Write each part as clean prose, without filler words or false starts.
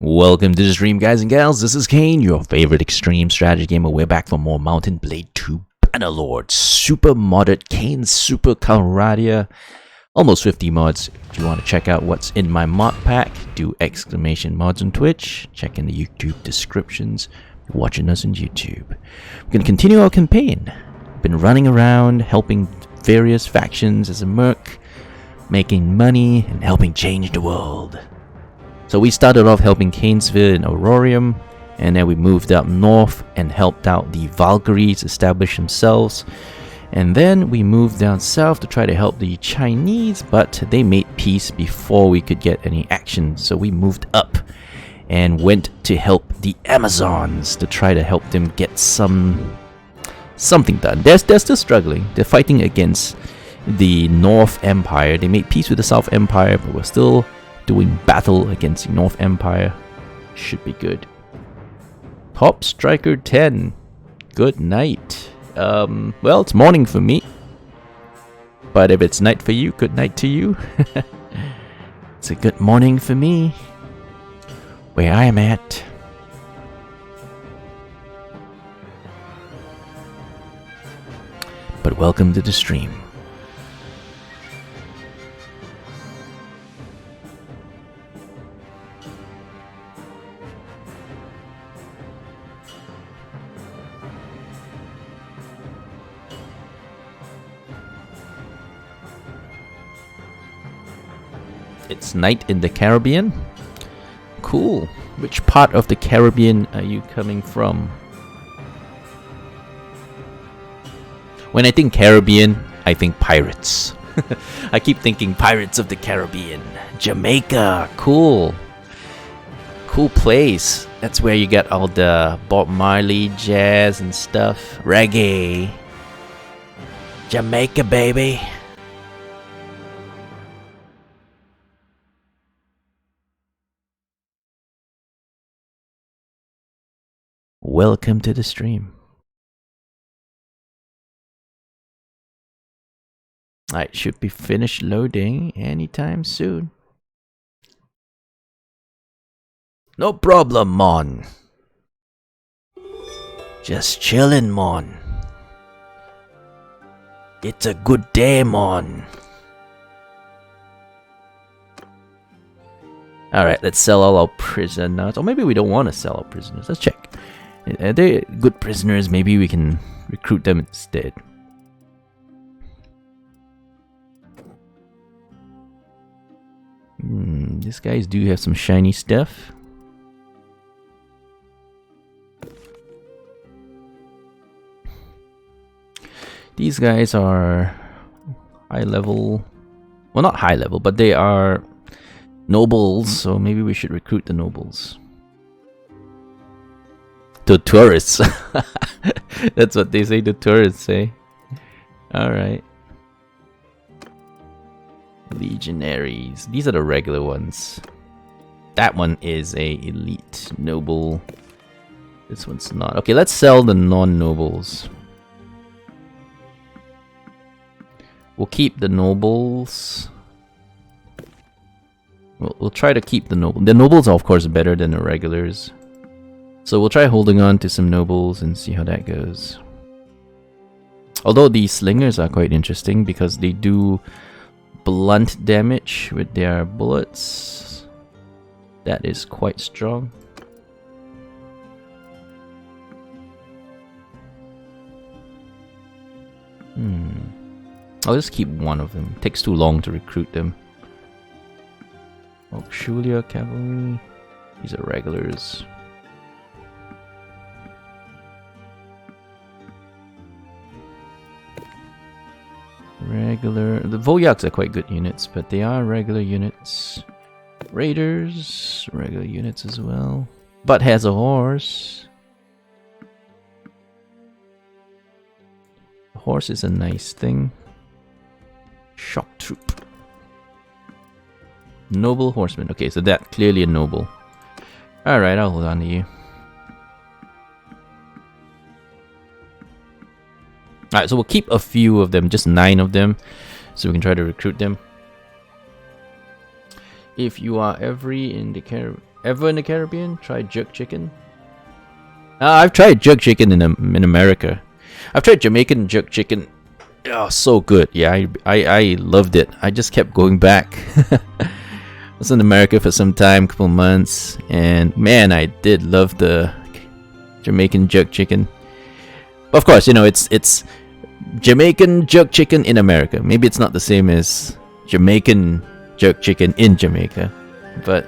Welcome to the stream, guys and gals. This is Kaen, your favorite extreme strategy gamer. We're back for more Mountain Blade 2 Bannerlord super modded Kaen Super Calradia. Almost 50 mods. If you want to check out what's in my mod pack, do exclamation mods on Twitch. Check in the YouTube descriptions. If you're watching us on YouTube. We're going to continue our campaign. Been running around, helping various factions as a merc, making money, and helping change the world. So we started off helping Kanesville and Aurorium, and then we moved up north and helped out the Valkyries establish themselves. And then we moved down south to try to help the Chinese, but they made peace before we could get any action. So we moved up and went to help the Amazons to try to help them get something done. They're still struggling. They're fighting against the North Empire. They made peace with the South Empire, but we're still doing battle against the North Empire. Should be good. Top Striker 10. Good night. Well, it's morning for me. But if it's night for you, good night to you. It's a good morning for me. Where I am at. But welcome to the stream. It's night in the Caribbean. Cool. Which part of the Caribbean are you coming from? When I think Caribbean, I think pirates. I keep thinking Pirates of the Caribbean. Jamaica. Cool. Cool place. That's where you get all the Bob Marley jazz and stuff. Reggae. Jamaica, baby. Welcome to the stream. Alright, should be finished loading anytime soon. No problem, mon. Just chillin', mon. It's a good day, mon. Alright, let's sell all our prisoners. Or maybe we don't want to sell our prisoners. Let's check. Are they good prisoners? Maybe we can recruit them instead. These guys do have some shiny stuff. These guys are high level. Well, not high level, but they are nobles, so maybe we should recruit the nobles. To tourists. That's what they say, the tourists say. Alright. Legionaries. These are the regular ones. That one is a elite noble. This one's not. Okay, let's sell the non-nobles. We'll keep the nobles. We'll try to keep the nobles. The nobles are of course better than the regulars. So we'll try holding on to some nobles and see how that goes. Although these slingers are quite interesting because they do blunt damage with their bullets. That is quite strong. I'll just keep one of them. It takes too long to recruit them. Auxilia Cavalry. These are regulars. Regular. The Voyaks are quite good units, but they are regular units. Raiders, regular units as well. But has a horse. The horse is a nice thing. Shock troop. Noble horseman. Okay, so that clearly a noble. Alright, I'll hold on to you. Alright, so we'll keep a few of them, just 9 of them, so we can try to recruit them. If you are every in the Caribbean, Ever in the Caribbean? Try jerk chicken? I've tried jerk chicken in America. I've tried Jamaican jerk chicken. Oh, so good. Yeah, I loved it. I just kept going back. I was in America for some time, couple months, and man, I did love the Jamaican jerk chicken. Of course, you know, it's Jamaican jerk chicken in America. Maybe it's not the same as Jamaican jerk chicken in Jamaica, but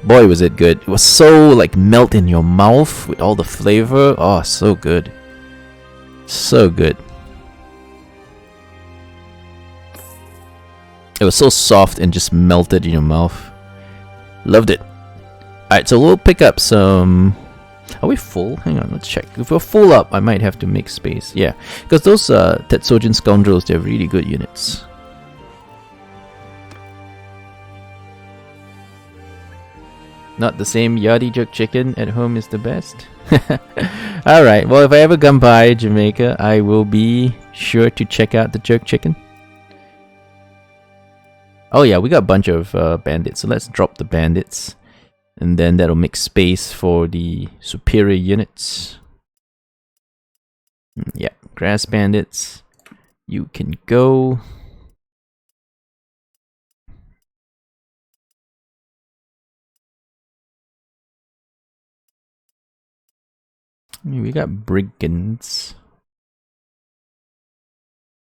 boy was it good. It was so like melt in your mouth with all the flavor. Oh, so good. So good. It was so soft and just melted in your mouth. Loved it. Alright, so we'll pick up some... Are we full? Hang on, let's check. If we're full up, I might have to make space. Yeah, because those Tetsujin Scoundrels, they're really good units. Not the same Yardie jerk chicken at home is the best. Alright, well, if I ever come by Jamaica, I will be sure to check out the jerk chicken. Oh yeah, we got a bunch of bandits, so let's drop the bandits. And then that'll make space for the superior units. Yeah, grass bandits. You can go. We got brigands.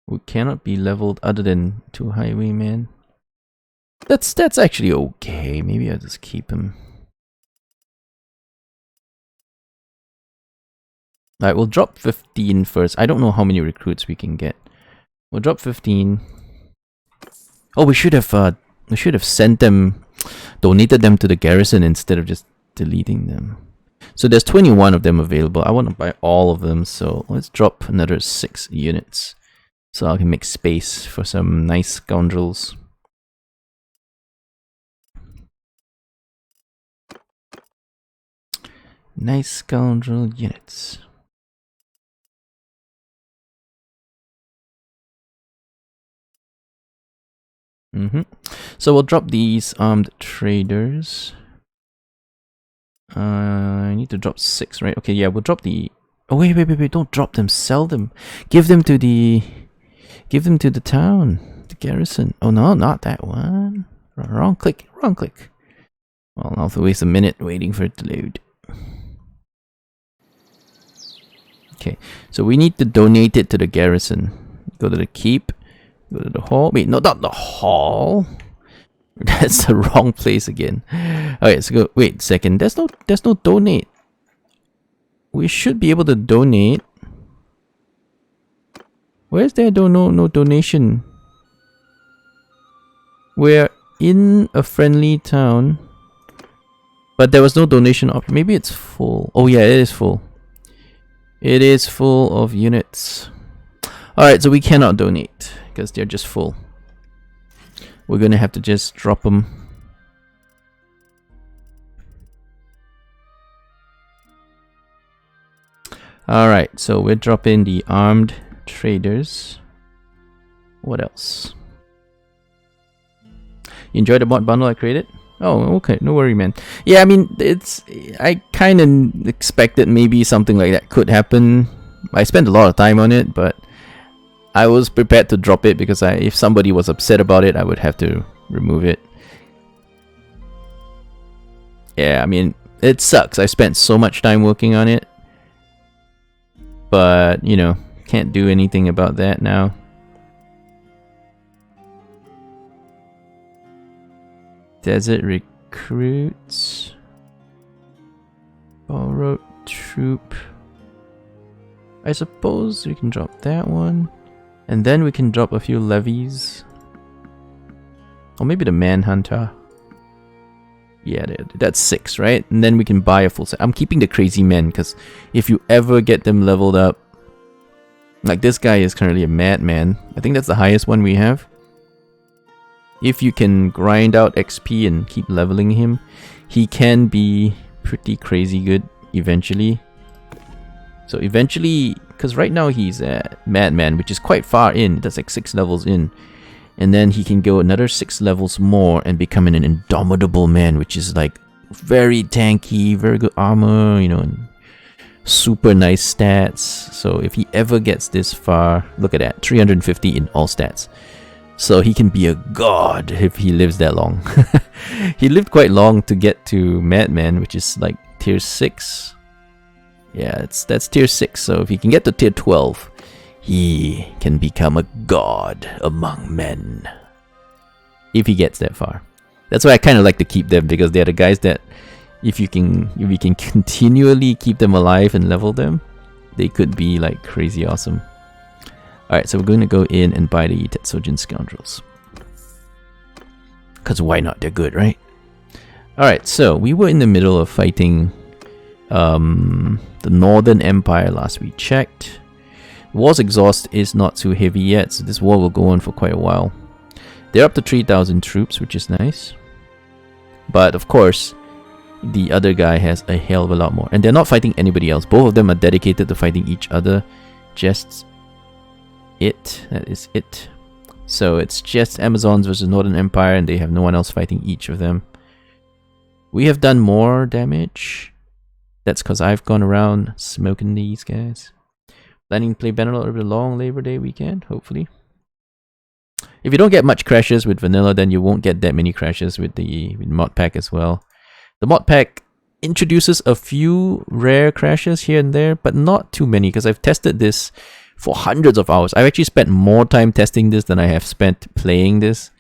Who cannot be leveled other than 2 highwaymen. That's actually okay. Maybe I'll just keep him. Alright, we'll drop 15 first. I don't know how many recruits we can get. We'll drop 15. Oh, we should have sent them, donated them to the garrison instead of just deleting them. So there's 21 of them available. I want to buy all of them, so let's drop another 6 units. So I can make space for some nice scoundrels. Nice scoundrel units. So we'll drop these armed traders. I need to drop 6, right? Okay, yeah, we'll drop the... Oh, wait, don't drop them, sell them. Give them to the town, the garrison. Oh no, not that one. Wrong click. Well, I'll have to waste a minute waiting for it to load. Okay, so we need to donate it to the garrison. Go to the keep, go to the hall. Wait, no, not the hall. That's the wrong place again. Okay, let's go. Wait a second. There's no donate. We should be able to donate. Where's there no donation? We're in a friendly town, but there was no donation option. Maybe it's full. Oh yeah, it is full. It is full of units. Alright, so we cannot donate because they're just full. We're gonna have to just drop them. Alright, so we're dropping the armed traders. What else? You enjoyed the mod bundle I created? Oh, okay, no worry, man. Yeah, I mean, I kind of expected maybe something like that could happen. I spent a lot of time on it, but I was prepared to drop it because if somebody was upset about it, I would have to remove it. Yeah, I mean, it sucks. I spent so much time working on it, but, you know, can't do anything about that now. Desert recruits. Borrowed troop. I suppose we can drop that one. And then we can drop a few levies. Or maybe the manhunter. Yeah, that's 6, right? And then we can buy a full set. I'm keeping the crazy men because if you ever get them leveled up, like this guy is currently a madman. I think that's the highest one we have. If you can grind out XP and keep leveling him, he can be pretty crazy good eventually. So eventually, because right now he's a madman, which is quite far in. That's like 6 levels in. And then he can go another 6 levels more and become an indomitable man, which is like very tanky, very good armor, you know, and super nice stats. So if he ever gets this far, look at that, 350 in all stats. So he can be a god if he lives that long. He lived quite long to get to Madman, which is like tier 6. Yeah, that's tier 6. So if he can get to tier 12, he can become a god among men. If he gets that far. That's why I kind of like to keep them, because they're the guys that if you can continually keep them alive and level them, they could be like crazy awesome. Alright, so we're going to go in and buy the Tetsujin Scoundrels. Because why not? They're good, right? Alright, so we were in the middle of fighting the Northern Empire last we checked. War's exhaust is not too heavy yet, so this war will go on for quite a while. They're up to 3,000 troops, which is nice. But of course, the other guy has a hell of a lot more. And they're not fighting anybody else. Both of them are dedicated to fighting each other. Just it. That is it. So it's just Amazons versus Northern Empire, and they have no one else fighting each of them. We have done more damage. That's because I've gone around smoking these guys. Planning to play Bannerlord over the long Labor Day weekend, hopefully. If you don't get much crashes with vanilla, then you won't get that many crashes with the mod pack as well. The mod pack introduces a few rare crashes here and there, but not too many, because I've tested this for hundreds of hours. I've actually spent more time testing this than I have spent playing this.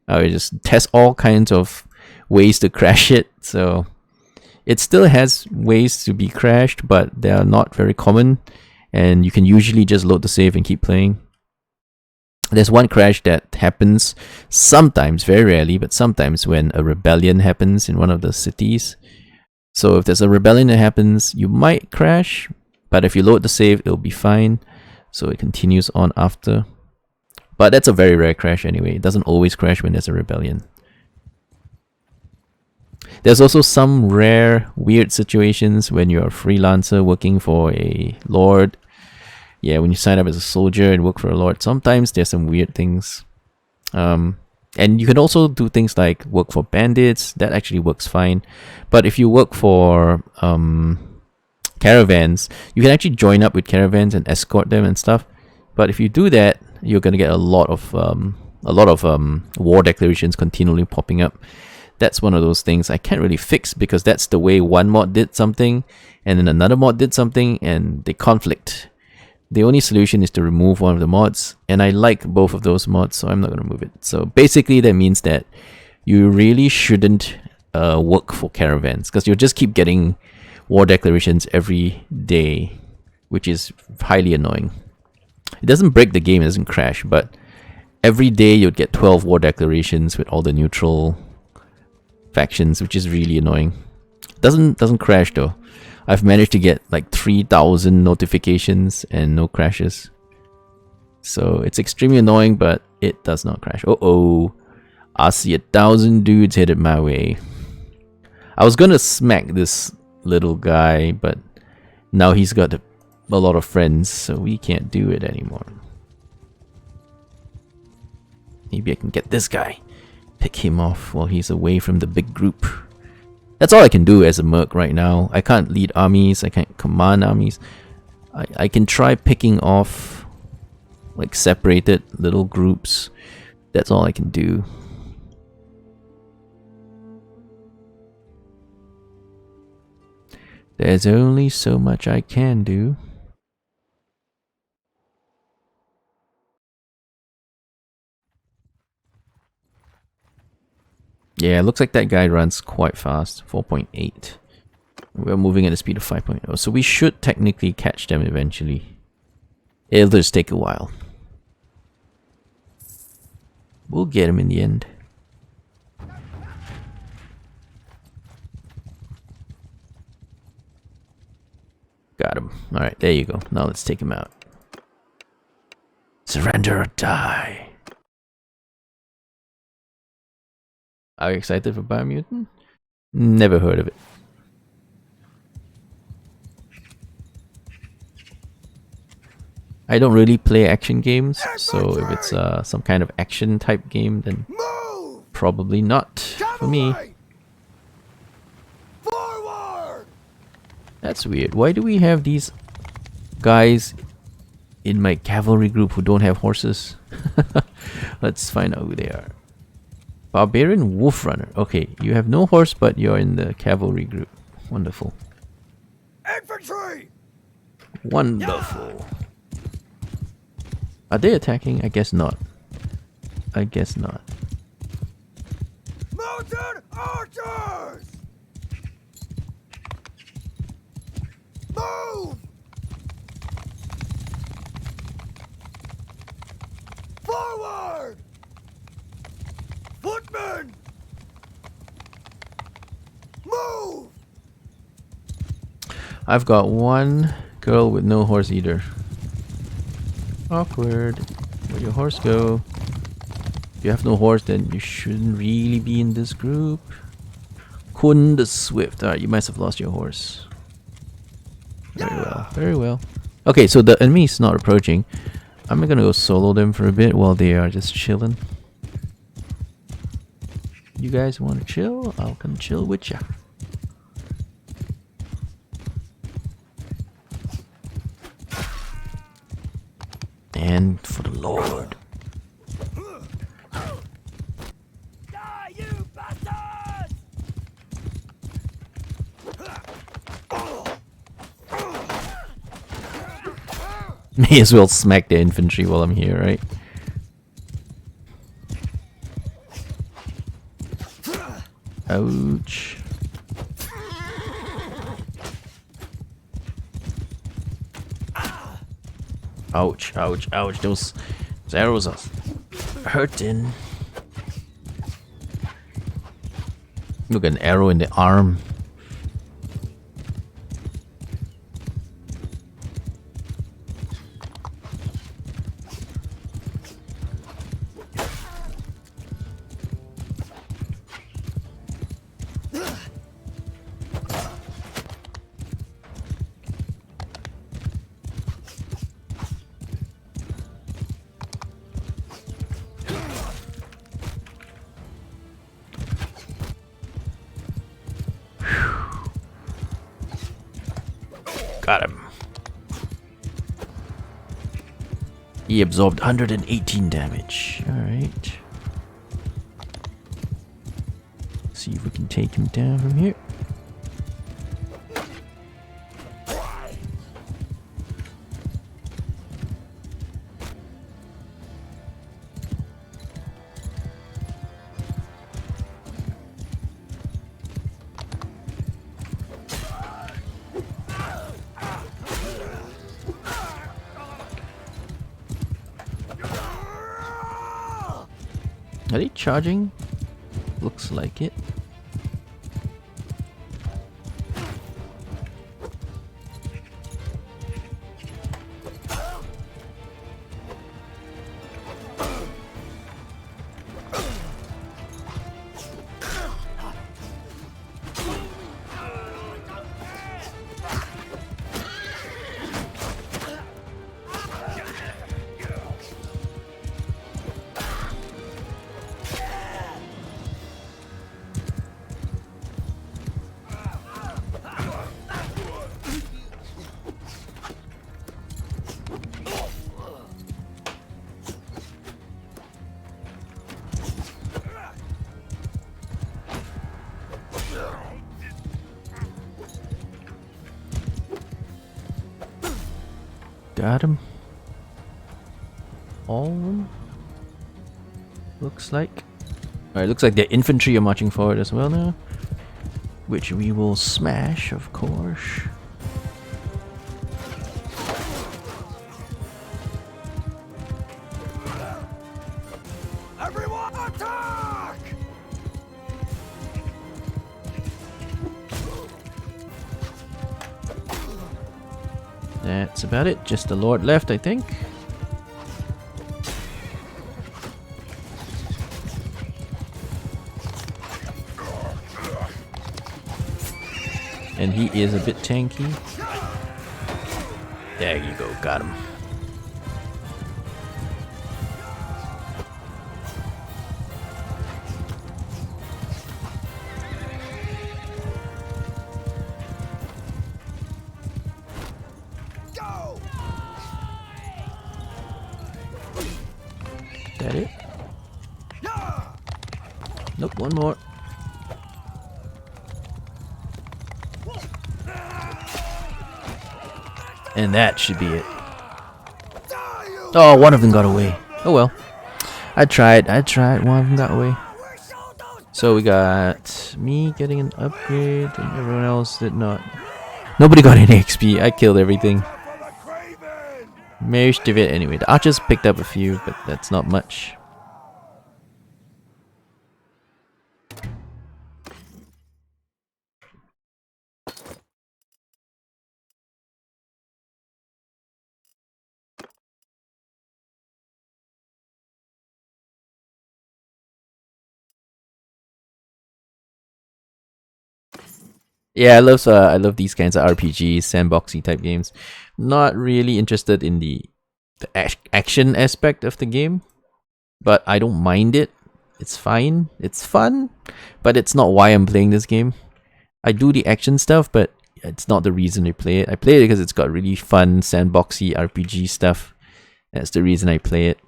I just test all kinds of ways to crash it, so it still has ways to be crashed, but they are not very common, and you can usually just load the save and keep playing. There's one crash that happens sometimes, very rarely, but sometimes when a rebellion happens in one of the cities. So if there's a rebellion that happens, you might crash, but if you load the save, it'll be fine. So it continues on after. But that's a very rare crash anyway. It doesn't always crash when there's a rebellion. There's also some rare, weird situations when you're a freelancer working for a lord. Yeah, when you sign up as a soldier and work for a lord, sometimes there's some weird things. And you can also do things like work for bandits. That actually works fine. But if you work for caravans, you can actually join up with caravans and escort them and stuff. But if you do that, you're gonna get a lot of war declarations continually popping up. That's one of those things I can't really fix, because that's the way one mod did something and then another mod did something and they conflict. The only solution is to remove one of the mods, and I like both of those mods, so I'm not going to remove it. So basically that means that you really shouldn't work for caravans, because you'll just keep getting war declarations every day, which is highly annoying. It doesn't break the game, it doesn't crash, but every day you'll get 12 war declarations with all the neutral factions, which is really annoying. Doesn't crash though. I've managed to get like 3,000 notifications and no crashes. So it's extremely annoying, but it does not crash. Uh-oh. I see 1,000 dudes headed my way. I was gonna smack this little guy, but now he's got a lot of friends, so we can't do it anymore. Maybe I can get this guy. Pick him off while he's away from the big group. That's all I can do as a merc right now. I can't lead armies, I can't command armies. I can try picking off like separated little groups. That's all I can do. There's only so much I can do. Yeah, it looks like that guy runs quite fast, 4.8. We're moving at a speed of 5.0, so we should technically catch them eventually. It'll just take a while. We'll get him in the end. Got him. Alright, there you go. Now let's take him out. Surrender or die. Are you excited for Biomutant? Never heard of it. I don't really play action games, so if it's some kind of action type game, then probably not for me. That's weird. Why do we have these guys in my cavalry group who don't have horses? Let's find out who they are. Barbarian Wolf Runner. Okay, you have no horse, but you're in the cavalry group. Wonderful. Infantry! Wonderful. Are they attacking? I guess not. I guess not. Mounted archers! Move! Forward! Footmen! Move! I've got one girl with no horse either. Awkward. Where'd your horse go? If you have no horse, then you shouldn't really be in this group. Kun the Swift. Alright, you must have lost your horse. Very well. Very well. Okay, so the enemy's not approaching. I'm gonna go solo them for a bit while they are just chilling. You guys wanna chill? I'll come chill with ya. And for the Lord. Die, you bastards! May as well smack the infantry while I'm here, right? Ouch. Ouch, ouch, ouch. Those arrows are hurting. Look, an arrow in the arm. Got him. He absorbed 118 damage. Alright. See if we can take him down from here. Are they charging? Looks like it. Got him. All of them. Looks like. Alright, looks like the infantry are marching forward as well now. Which we will smash, of course. Everyone attack! That's about it. Just the Lord left, I think. And he is a bit tanky. There you go, got him. that it? Nope, one more. And that should be it. Oh, one of them got away. Oh well. I tried. One of them got away. So we got me getting an upgrade and everyone else did not. Nobody got any XP. I killed everything. Most of it anyway. The archers picked up a few, but that's not much. Yeah, I love these kinds of RPGs, sandboxy type games. Not really interested in the action aspect of the game, but I don't mind it. It's fine. It's fun, but it's not why I'm playing this game. I do the action stuff, but it's not the reason I play it. I play it because it's got really fun sandboxy RPG stuff. That's the reason I play it.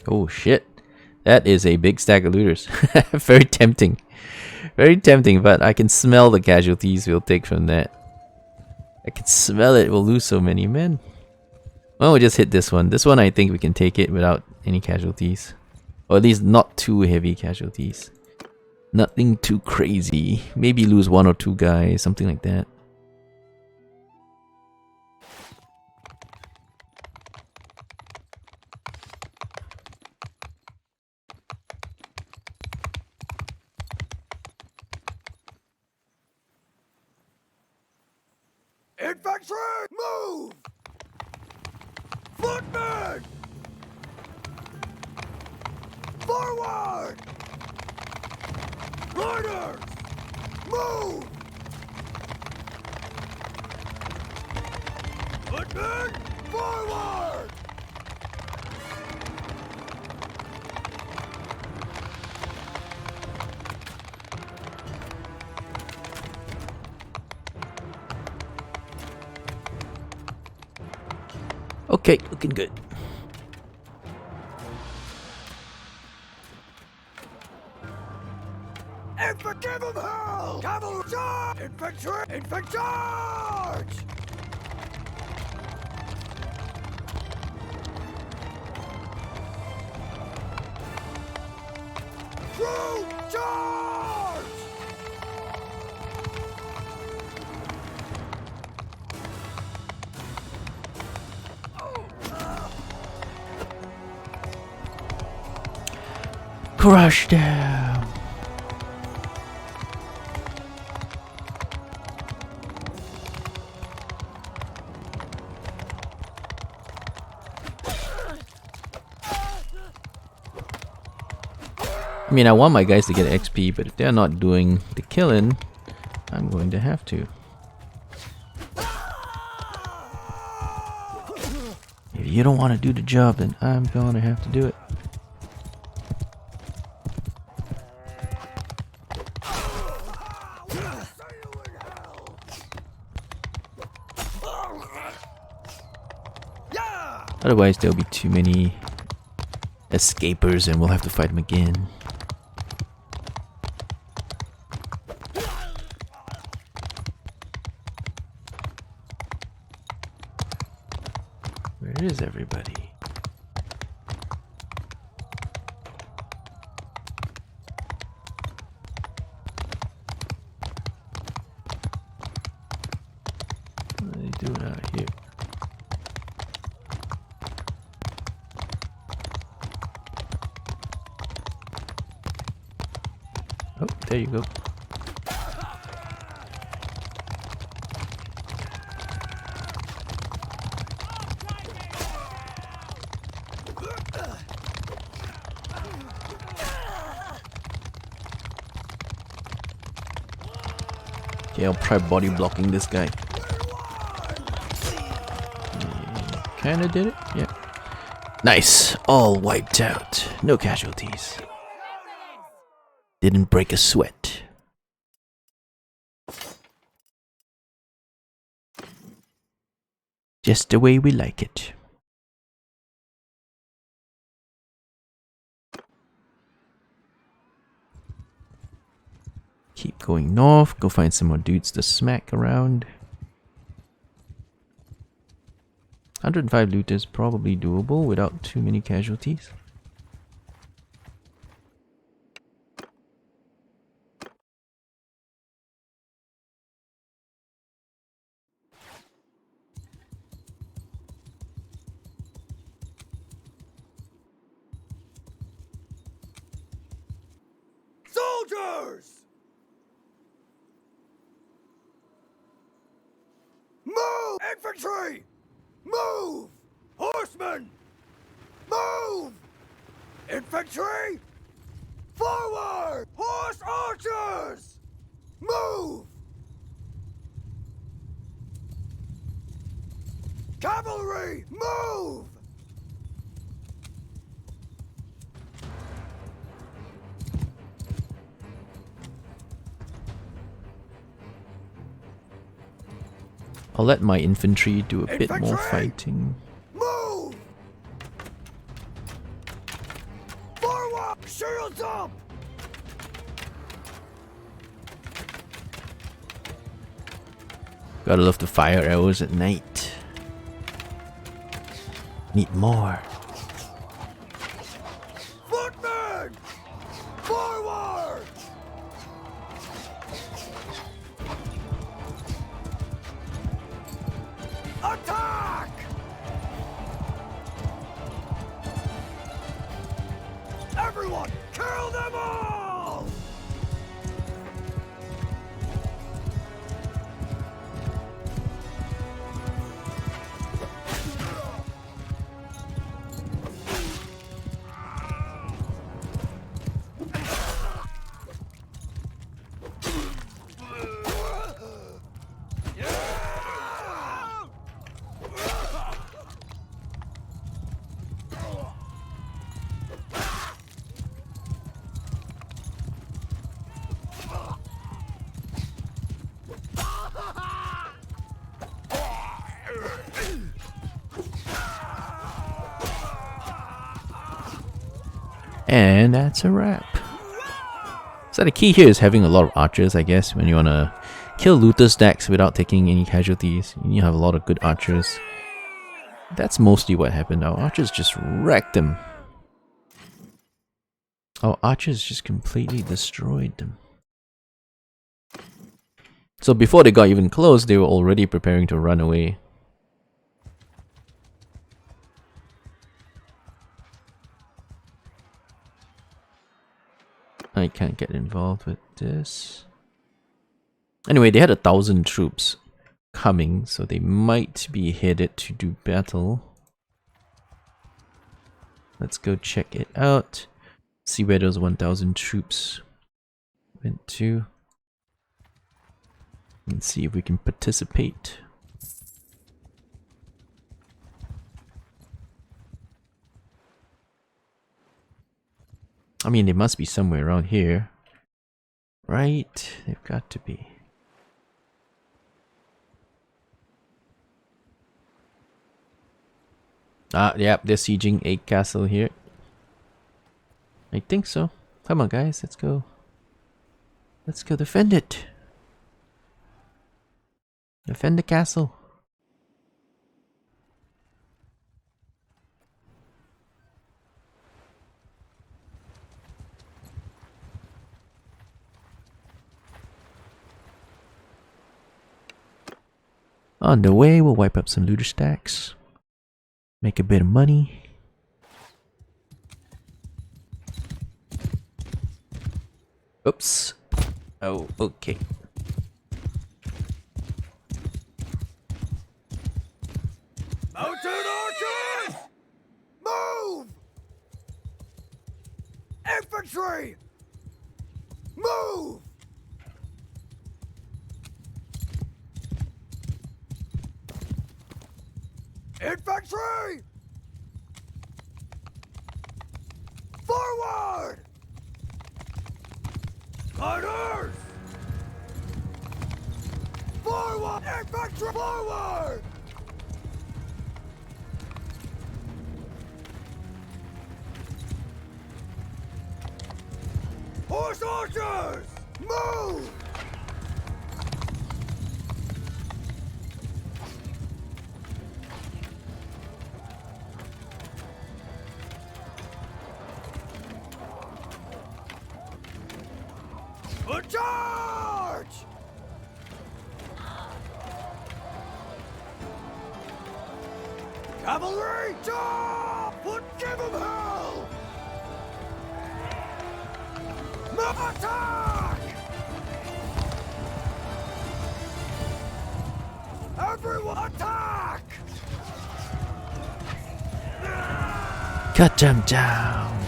Oh shit. That is a big stack of looters. Very tempting. Very tempting, but I can smell the casualties we'll take from that. I can smell it. We'll lose so many men. Well, we'll just hit this one. This one I think we can take it without any casualties. Or at least not too heavy casualties. Nothing too crazy. Maybe lose one or two guys, something like that. Infantry, move! Footmen! Forward! Riders, move! Footmen, forward! Okay, looking good. Infantry, give 'em hell! Cavalry, charge! Infantry, infantry, charge! Troop, charge! Crush them. I mean, I want my guys to get XP, but if they're not doing the killing, I'm going to have to. If you don't want to do the job, then I'm going to have to do it. Otherwise, there'll be too many escapers and we'll have to fight them again. Where is everybody? What are they doing out here? Oh, there you go. Okay, I'll try body blocking this guy. Kinda did it, yeah. Nice, all wiped out. No casualties. Didn't break a sweat. Just the way we like it. Keep going north, go find some more dudes to smack around. 105 loot is probably doable without too many casualties. Soldiers! Move! Infantry! Move! Horsemen! Move! Infantry! Forward! Horse archers! Move! Cavalry! Move! I'll let my infantry do a bit more Infantry! fighting. Move! Forward! Shields up! Gotta love to fire arrows at night. Need more. Footmen! Forward! Attack! Everyone, kill them all! And that's a wrap. So the key here is having a lot of archers, I guess, when you want to kill looter stacks without taking any casualties. You need to have a lot of good archers. That's mostly what happened. Our archers just wrecked them. Our archers just completely destroyed them. So before they got even close, they were already preparing to run away. I can't get involved with this. Anyway, they had 1,000 troops coming, so they might be headed to do battle. Let's go check it out. See where those 1,000 troops went to. And see if we can participate. I mean, they must be somewhere around here. Right? They've got to be. Ah, yep, they're sieging a castle here. I think so. Come on, guys, let's go. Let's go defend it. Defend the castle. On the way, we'll wipe up some looter stacks. Make a bit of money. Oops. Oh, okay. Mounted archers! Move! Infantry! Move! Infantry! Forward! Orders! Forward! Infantry forward! Horse archers! Move! A charge! Cavalry, charge! Give 'em hell! Attack! Everyone attack! Cut them down.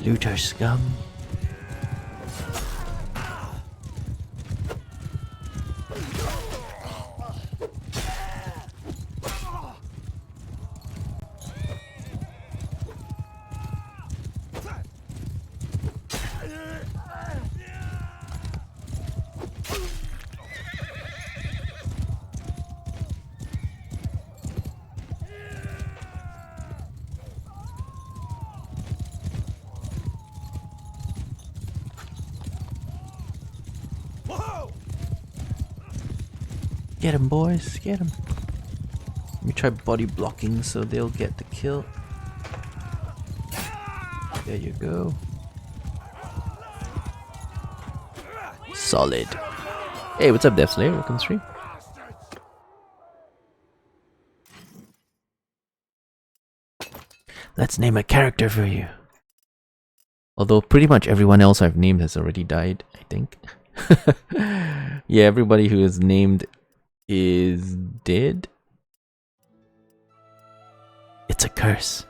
Looter scum. Whoa! Get him, boys, get him. Let me try body blocking so they'll get the kill. There you go. Solid. Hey, what's up, Death Slayer? Welcome to stream. Let's name a character for you. Although pretty much everyone else I've named has already died, I think. Yeah, everybody who is named is dead. It's a curse.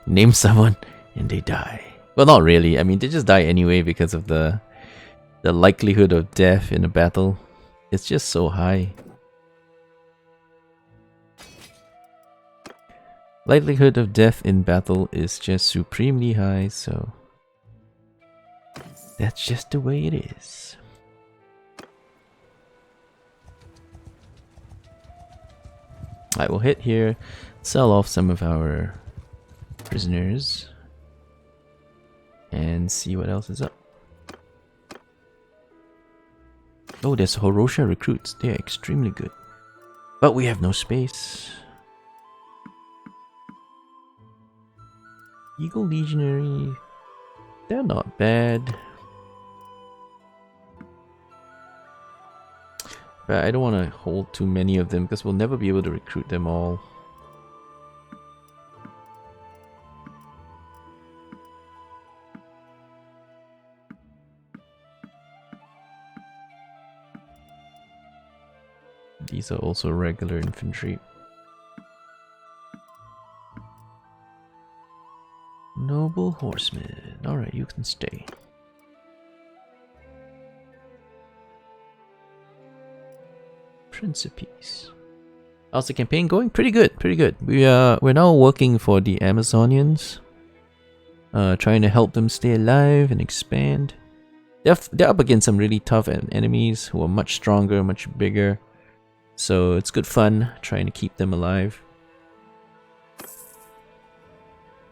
Name someone and they die. Well, not really. I mean, they just die anyway because of the likelihood of death in a battle. It's just so high. Likelihood of death in battle is just supremely high, so that's just the way it is. Alright, we'll hit here, sell off some of our prisoners, and see what else is up. Oh, there's Horosha recruits. They're extremely good. But we have no space. Eagle Legionary, they're not bad. But I don't want to hold too many of them because we'll never be able to recruit them all. These are also regular infantry. Noble horseman. Alright, you can stay. Prince of Peace. How's the campaign going? Pretty good, pretty good. We're now working for the Amazonians. Trying to help them stay alive and expand. They're up against some really tough enemies who are much stronger, much bigger. So it's good fun trying to keep them alive.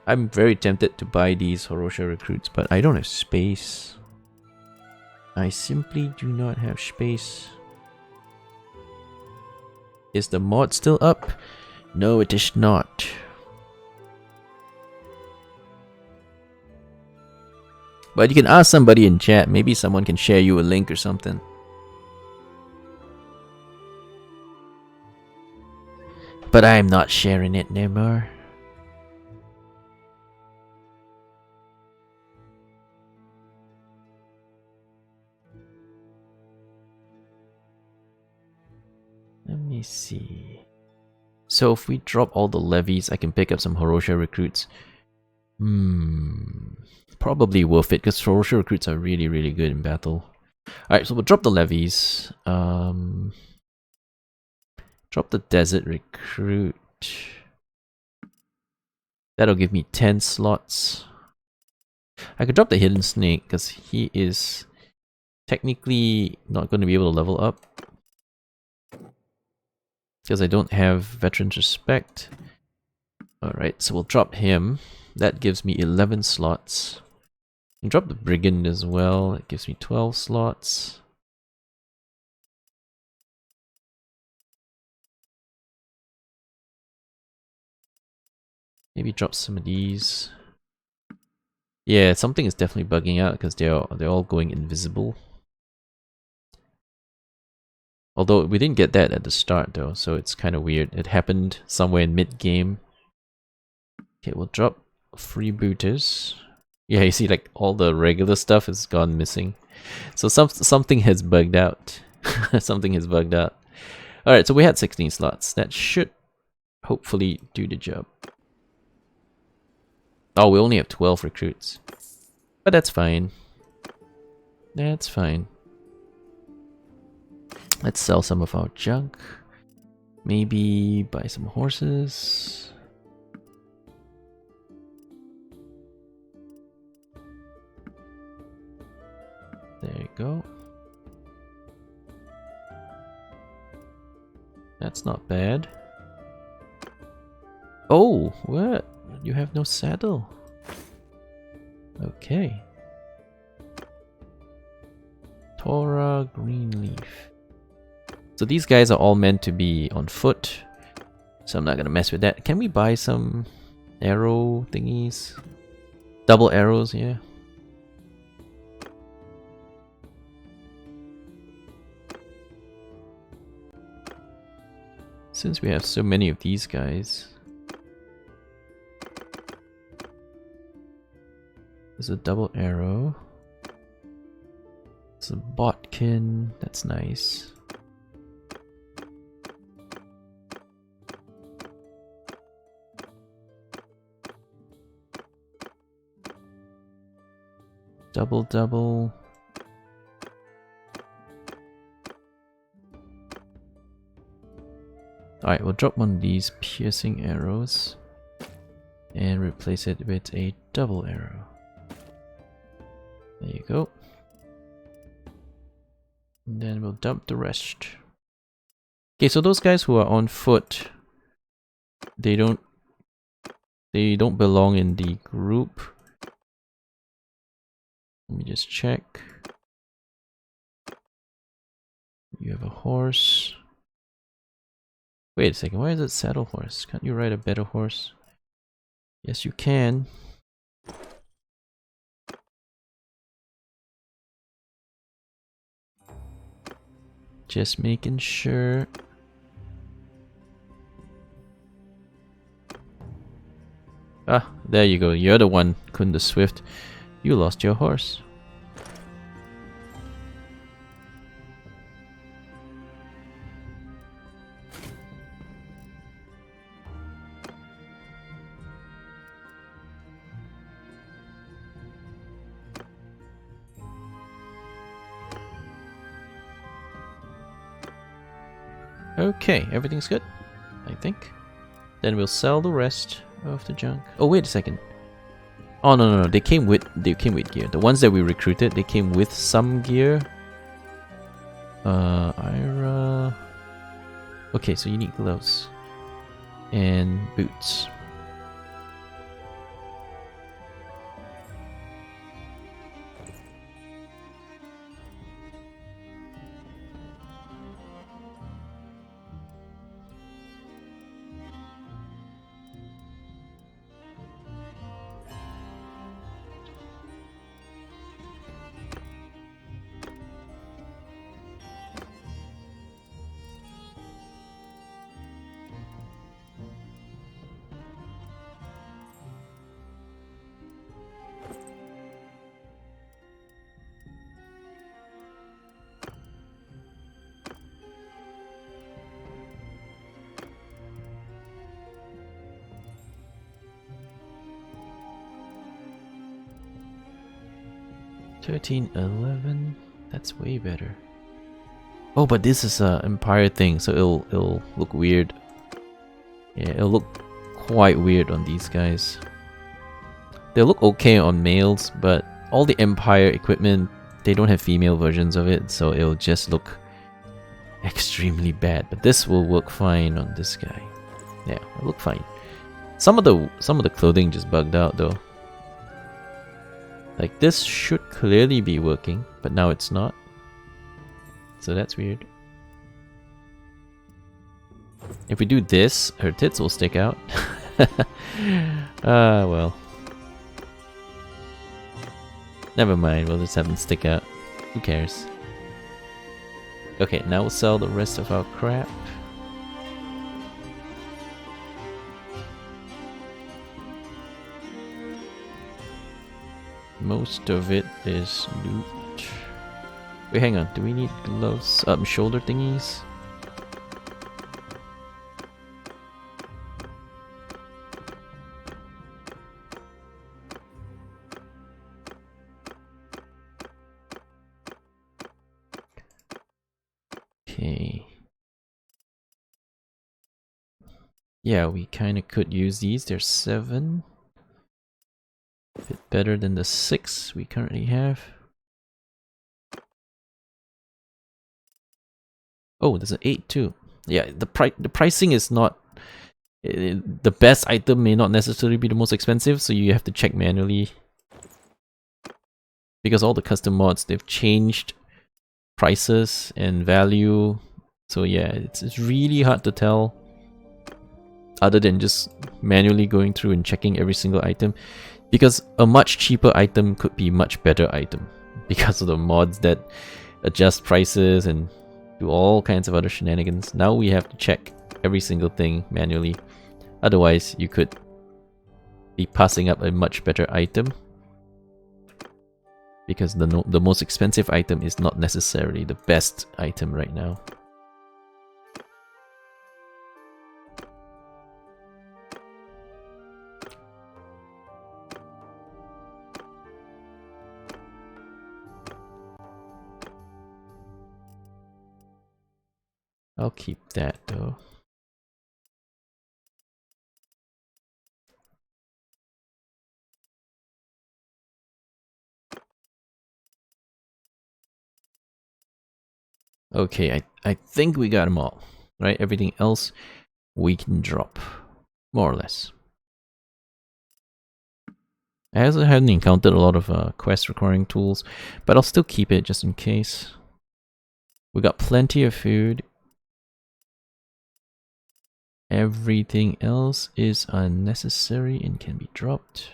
I'm very tempted to buy these Horosha recruits, but I don't have space. I simply do not have space. Is the mod still up? No, it is not. But you can ask somebody in chat. Maybe someone can share you a link or something. But I'm not sharing it no more. Let me see. So if we drop all the levies, I can pick up some Horosha recruits. Probably worth it because Horosha recruits are really, really good in battle. Alright, so we'll drop the levies. Drop the desert recruit. That'll give me 10 slots. I could drop the hidden snake because he is technically not going to be able to level up. Because I don't have Veteran's Respect. Alright, so we'll drop him. That gives me 11 slots. And drop the Brigand as well. It gives me 12 slots. Maybe drop some of these. Yeah, something is definitely bugging out because they're all going invisible. Although we didn't get that at the start though, so it's kind of weird. It happened somewhere in mid-game. Okay, we'll drop freebooters. Yeah, you see, like all the regular stuff has gone missing. So something has bugged out. Something has bugged out. Alright, so we had 16 slots. That should hopefully do the job. Oh, we only have 12 recruits. But that's fine. That's fine. Let's sell some of our junk. Maybe buy some horses. There you go. That's not bad. Oh, what? You have no saddle. Okay. Torah Greenleaf. So these guys are all meant to be on foot. So I'm not gonna mess with that. Can we buy some arrow thingies? Double arrows, yeah. Since we have so many of these guys. There's a double arrow. There's a bodkin. That's nice. Double. Alright, we'll drop one of these piercing arrows and replace it with a double arrow. There you go. And then we'll dump the rest. Okay, so those guys who are on foot, they don't belong in the group. Let me just check. You have a horse. Wait a second, why is it saddle horse? Can't you ride a better horse? Yes, you can. Just making sure. Ah, there you go. You're the one, Kunda Swift. You lost your horse. Okay, everything's good, I think. Then we'll sell the rest of the junk. Oh, wait a second. Oh no, they came with gear. The ones that we recruited, they came with some gear. Ira. Okay, so you need gloves and boots. $13.11. That's way better. Oh, but this is a Empire thing, so it'll look weird. Yeah, it'll look quite weird on these guys. They look okay on males, but all the Empire equipment, they don't have female versions of it, so it'll just look extremely bad. But this will work fine on this guy. Yeah, it'll look fine. Some of the clothing just bugged out though. Like this should clearly be working, but now it's not. So that's weird. If we do this, her tits will stick out. Ah, well. Never mind, we'll just have them stick out. Who cares? Okay, now we'll sell the rest of our crap. Most of it is loot. Wait, hang on. Do we need gloves? Shoulder thingies? Okay. Yeah, we kinda could use these. There's 7. Bit better than the 6 we currently have. Oh, there's an 8 too. Yeah, the pricing is not the best item may not necessarily be the most expensive, so you have to check manually. Because all the custom mods, they've changed prices and value. So yeah, it's really hard to tell other than just manually going through and checking every single item. Because a much cheaper item could be much better item because of the mods that adjust prices and do all kinds of other shenanigans. Now we have to check every single thing manually. Otherwise, you could be passing up a much better item because the most expensive item is not necessarily the best item right now. I'll keep that though. Okay, I think we got them all, right? Everything else we can drop, more or less. I also haven't encountered a lot of quest requiring tools, but I'll still keep it just in case. We got plenty of food. Everything else is unnecessary and can be dropped.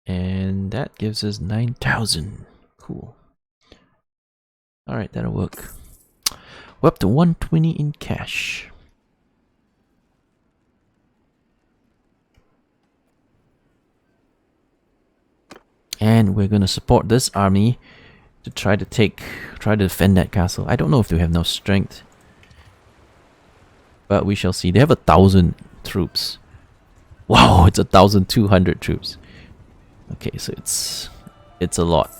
And that gives us 9,000. Cool. Alright, that'll work. We're up to 120 in cash. And we're gonna support this army to try to defend that castle. I don't know if they have enough strength, but we shall see. They have 1,000 troops. Wow, it's 1,200 troops. Okay, so it's a lot.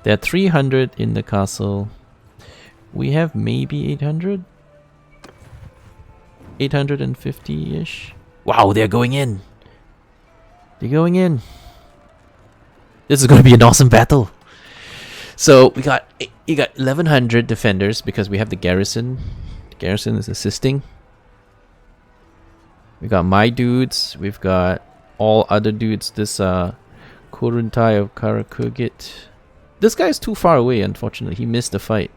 There are 300 in the castle. We have maybe 800? 850-ish? Wow, they're going in! They're going in! This is going to be an awesome battle! So, you got 1,100 defenders because we have the garrison. The garrison is assisting. We got my dudes, we've got all other dudes. This Kuruntai of Karakugit. This guy's too far away, unfortunately. He missed the fight.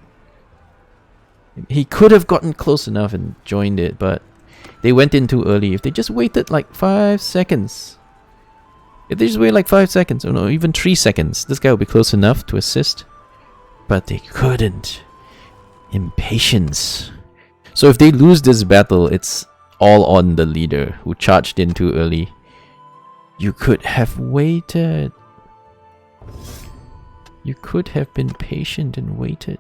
He could have gotten close enough and joined it, but they went in too early. If they just waited like 5 seconds. If they just wait like 5 seconds, or no, even 3 seconds, this guy will be close enough to assist. But they couldn't. Impatience. So if they lose this battle, it's all on the leader who charged in too early. You could have waited. You could have been patient and waited.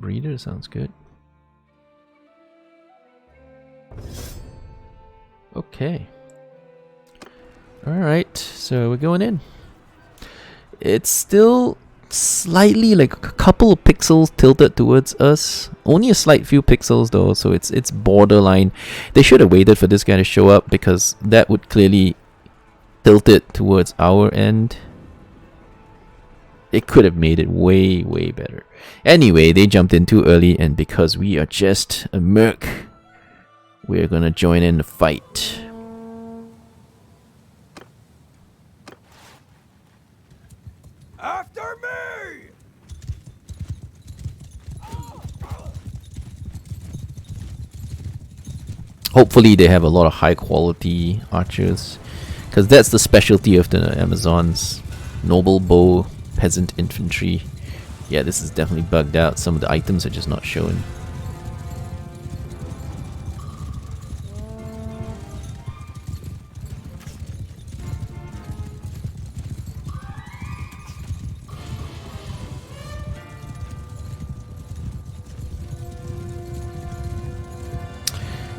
breeder sounds good. Okay. Alright, so we're going in. It's still slightly like a couple of pixels tilted towards us. Only a slight few pixels though, so it's borderline. They should have waited for this guy to show up because that would clearly tilt it towards our end. It could have made it way, way better. Anyway, they jumped in too early, and because we are just a merc, we're gonna join in the fight. After me! Hopefully they have a lot of high quality archers, because that's the specialty of the Amazons. Noble bow, peasant infantry. Yeah, this is definitely bugged out. Some of the items are just not showing.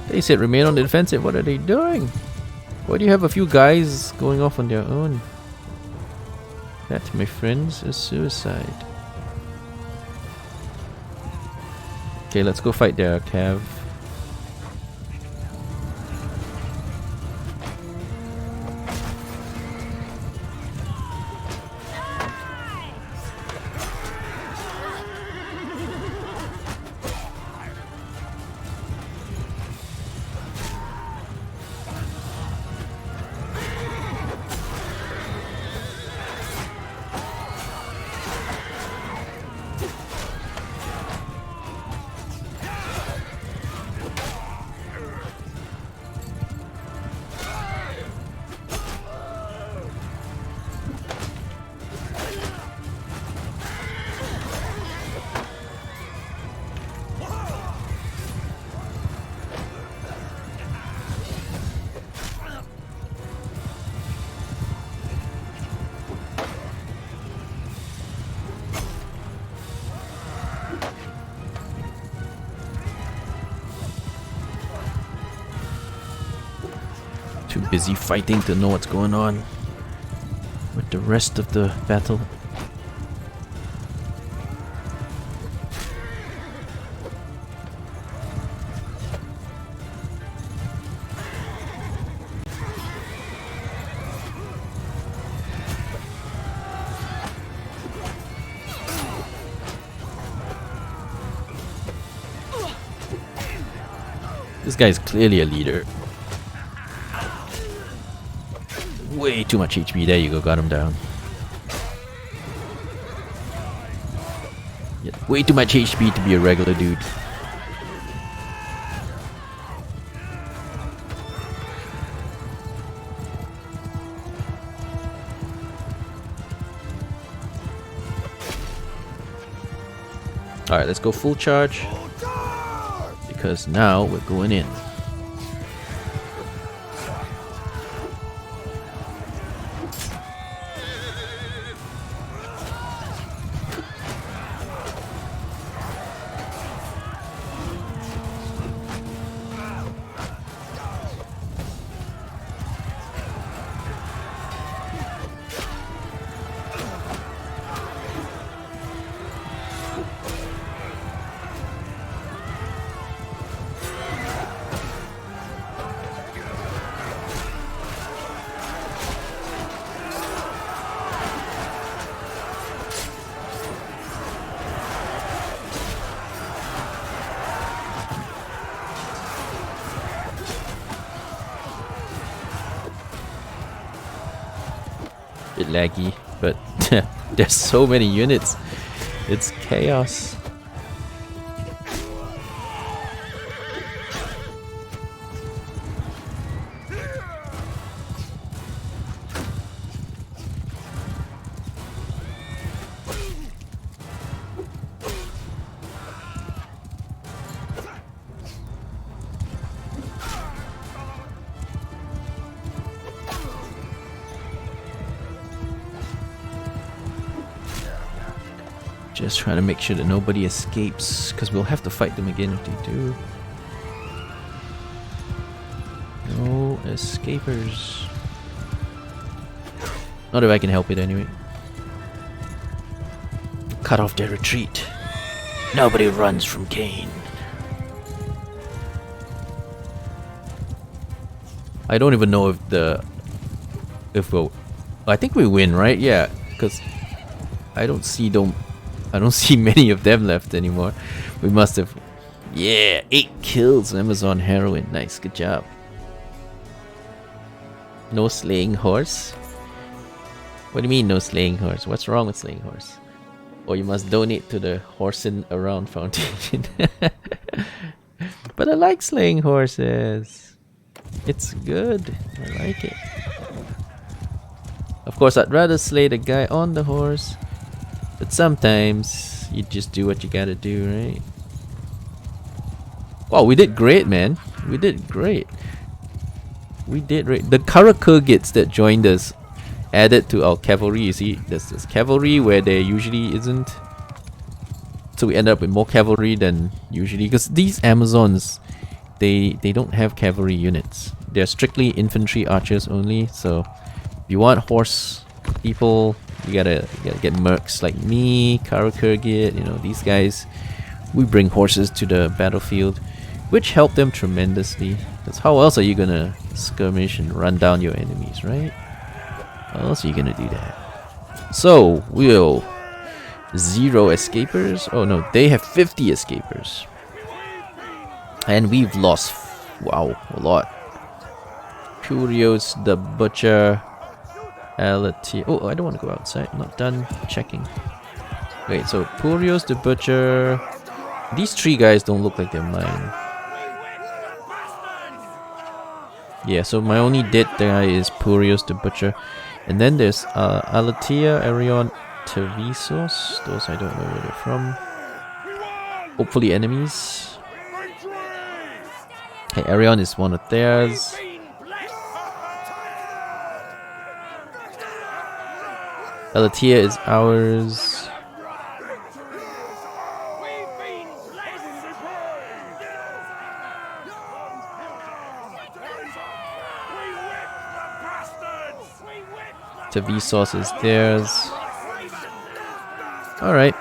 They said remain on the defensive. What are they doing? Why do you have a few guys going off on their own? That, my friends, is suicide. Okay, let's go fight their cav. Too busy fighting to know what's going on with the rest of the battle. This guy's clearly a leader. Way too much HP. There you go, got him down. Yeah, way too much HP to be a regular dude. Alright, let's go full charge. Because now we're going in. Bit laggy, but there's so many units. It's chaos. Just trying to make sure that nobody escapes, because we'll have to fight them again if they do. No escapers. Not if I can help it anyway. Cut off their retreat. Nobody runs from Kaen. I don't even know if we'll. I think we win, right? Yeah, because I don't see many of them left anymore. We must have. Yeah, 8 kills. Amazon heroine. Nice, good job. No slaying horse. What do you mean no slaying horse? What's wrong with slaying horse? Or you must donate to the Horsin' Around Foundation. But I like slaying horses. It's good. I like it. Of course, I'd rather slay the guy on the horse. But sometimes you just do what you gotta do, right? Wow, we did great, man. We did great. We did great. The Karakurgits that joined us added to our cavalry. You see, there's this cavalry where there usually isn't. So we end up with more cavalry than usually. Because these Amazons, they don't have cavalry units. They're strictly infantry archers only. So if you want horse people, you gotta get mercs like me, Karakurgit, you know, these guys. We bring horses to the battlefield, which help them tremendously. Because how else are you gonna skirmish and run down your enemies, right? How else are you gonna do that? So, we'll 0 escapers. Oh no, they have 50 escapers. And we've lost, wow, a lot. Curios the Butcher. Alati. Oh, I don't want to go outside. I'm not done checking. Wait, so Purios the Butcher. These 3 guys don't look like they're mine. Yeah, so my only dead guy is Purios the Butcher. And then there's Alatia, Arion, Tavisos. Those I don't know where they're from. Hopefully enemies. Okay, Arion is one of theirs. Alatia is ours. Tavisos is theirs. Alright.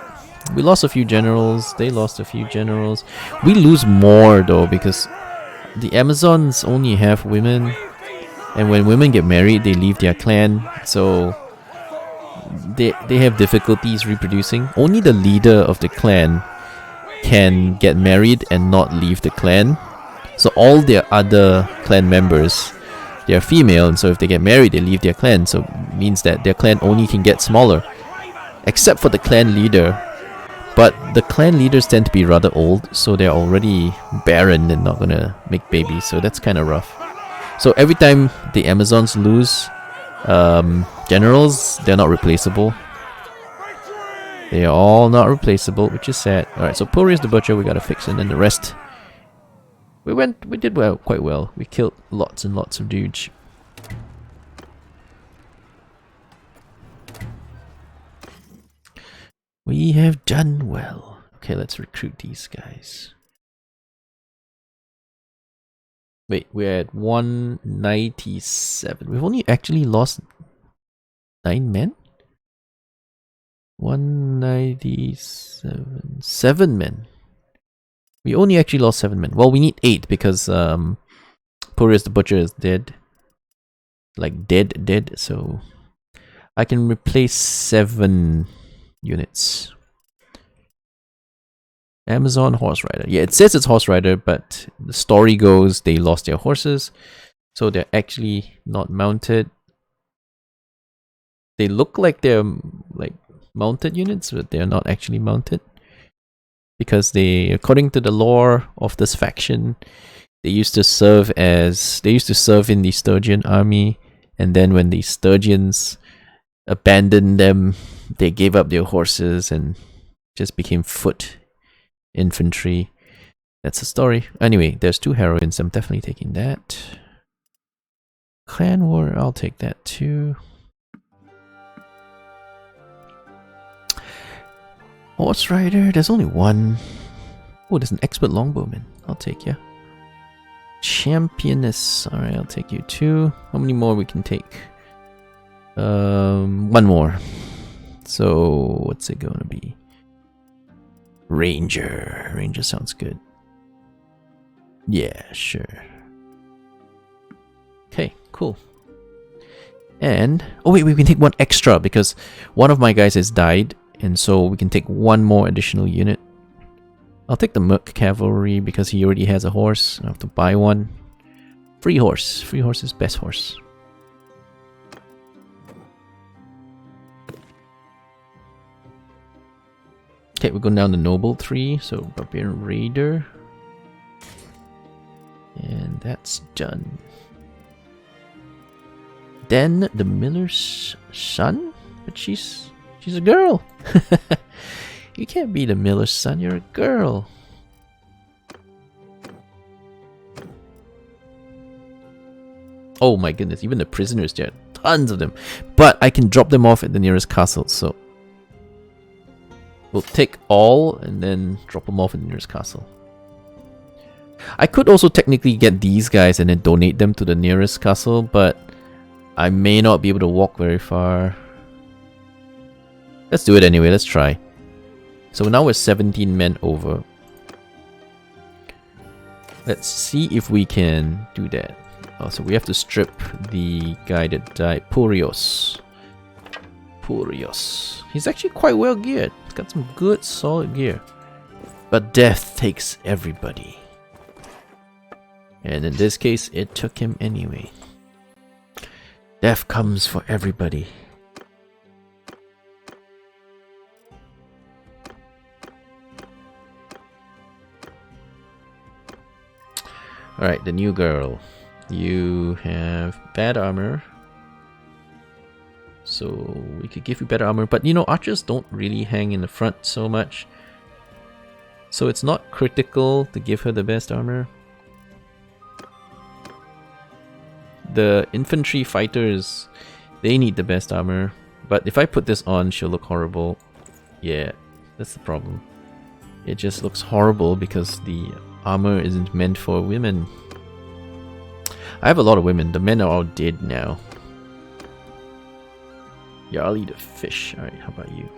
We lost a few generals. They lost a few generals. We lose more though because the Amazons only have women. And when women get married, they leave their clan. So they have difficulties reproducing. Only the leader of the clan can get married and not leave the clan. So all their other clan members, they're female, and so if they get married, they leave their clan. So it means that their clan only can get smaller, except for the clan leader. But the clan leaders tend to be rather old, so they're already barren and not gonna make babies. So that's kind of rough. So every time the Amazons lose generals, they're not replaceable. They are all not replaceable, which is sad. Alright, so Purius the Butcher we gotta fix, and then the rest we did well, quite well. We killed lots and lots of dudes. We have done well. Okay, let's recruit these guys. Wait, we're at 197. We've only actually lost 9 men? 197. 7 men. We only actually lost 7 men. Well, we need 8 because Purius the Butcher is dead. Like dead, so I can replace 7 units. Amazon Horse Rider. Yeah, it says it's Horse Rider, but the story goes they lost their horses, so they're actually not mounted. They look like they're like mounted units, but they're not actually mounted. Because they, according to the lore of this faction, they used to serve in the Sturgian army, and then when the Sturgians abandoned them, they gave up their horses and just became foot infantry. That's the story. Anyway, there's 2 heroines. I'm definitely taking that. Clan War, I'll take that too. Horse rider, there's only one. Oh, there's an expert longbowman. I'll take you. Championess. Alright, I'll take you too. How many more we can take? One more. So, what's it gonna be? Ranger. Ranger sounds good. Yeah, sure. Okay, cool. And, oh wait, we can take one extra because one of my guys has died, and so we can take one more additional unit. I'll take the Merc Cavalry because he already has a horse. I have to buy one. Free horse. Free horse is best horse. Okay, we're going down the Noble tree, so Barbarian Raider. And that's done. Then the Miller's son? But she's a girl. You can't be the Miller's son, you're a girl. Oh my goodness, even the prisoners there, tons of them. But I can drop them off at the nearest castle, so we'll take all and then drop them off at the nearest castle. I could also technically get these guys and then donate them to the nearest castle, but I may not be able to walk very far. Let's do it anyway, let's try. So now we're 17 men over. Let's see if we can do that. Oh, so we have to strip the guy that died. Purios. Purios. He's actually quite well geared. He's got some good solid gear. But death takes everybody. And in this case, it took him anyway. Death comes for everybody. Alright, the new girl. You have bad armor. So we could give you better armor. But you know, archers don't really hang in the front so much. So it's not critical to give her the best armor. The infantry fighters, they need the best armor. But if I put this on, she'll look horrible. Yeah, that's the problem. It just looks horrible because the armor isn't meant for women. I have a lot of women. The men are all dead now. Yeah, I'll eat a fish. Alright, how about you?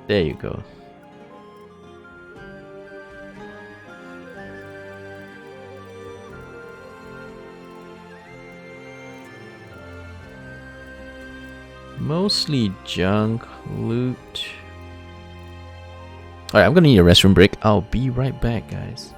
There you go. Mostly junk, loot. Alright, I'm gonna need a restroom break. I'll be right back, guys.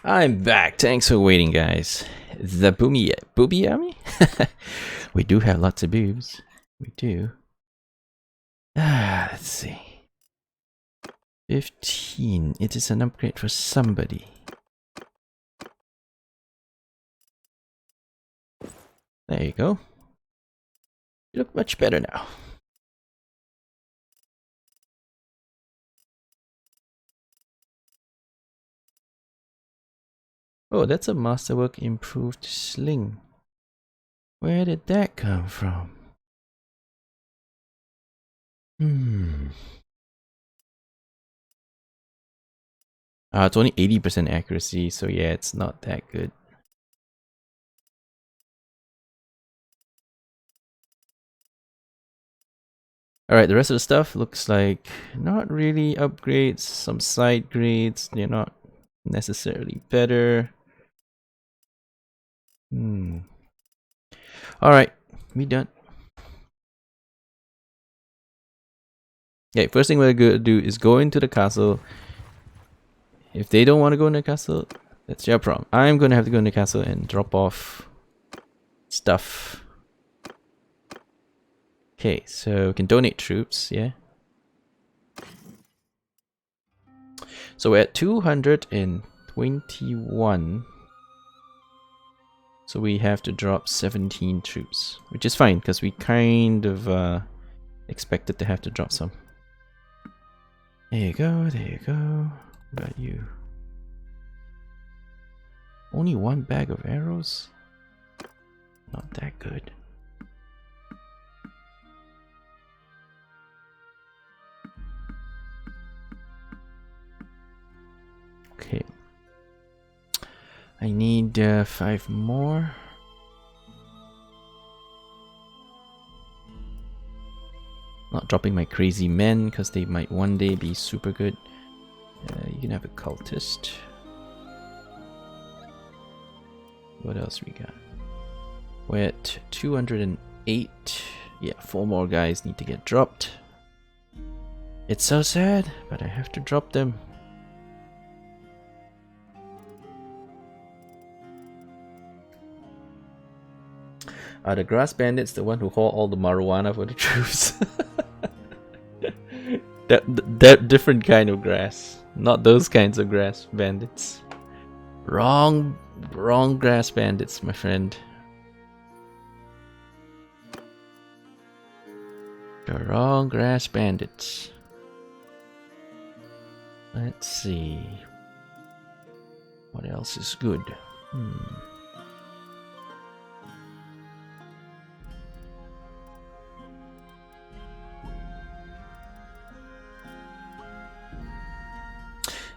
I'm back. Thanks for waiting, guys. The booby army? We do have lots of boobs. We do. Let's see. 15. It is an upgrade for somebody. There you go. You look much better now. Oh, that's a masterwork improved sling. Where did that come from? It's only 80% accuracy, so yeah, it's not that good. Alright, the rest of the stuff looks like not really upgrades, some side grades, they're not necessarily better. Alright, we done. Okay, first thing we're gonna do is go into the castle. If they don't want to go in the castle, that's your problem. I'm gonna have to go in the castle and drop off stuff. Okay, so we can donate troops, yeah. So we're at 221. So we have to drop 17 troops, which is fine because we kind of expected to have to drop some. There you go, there you go. What about you? Only one bag of arrows? Not that good. Okay. I need 5 more. Not dropping my crazy men because they might one day be super good. You can have a cultist. What else we got? We're at 208. Yeah, 4 more guys need to get dropped. It's so sad, but I have to drop them. Are the grass bandits the one who haul all the marijuana for the troops? that different kind of grass, not those kinds of grass bandits. Wrong grass bandits, my friend. The wrong grass bandits. Let's see. What else is good?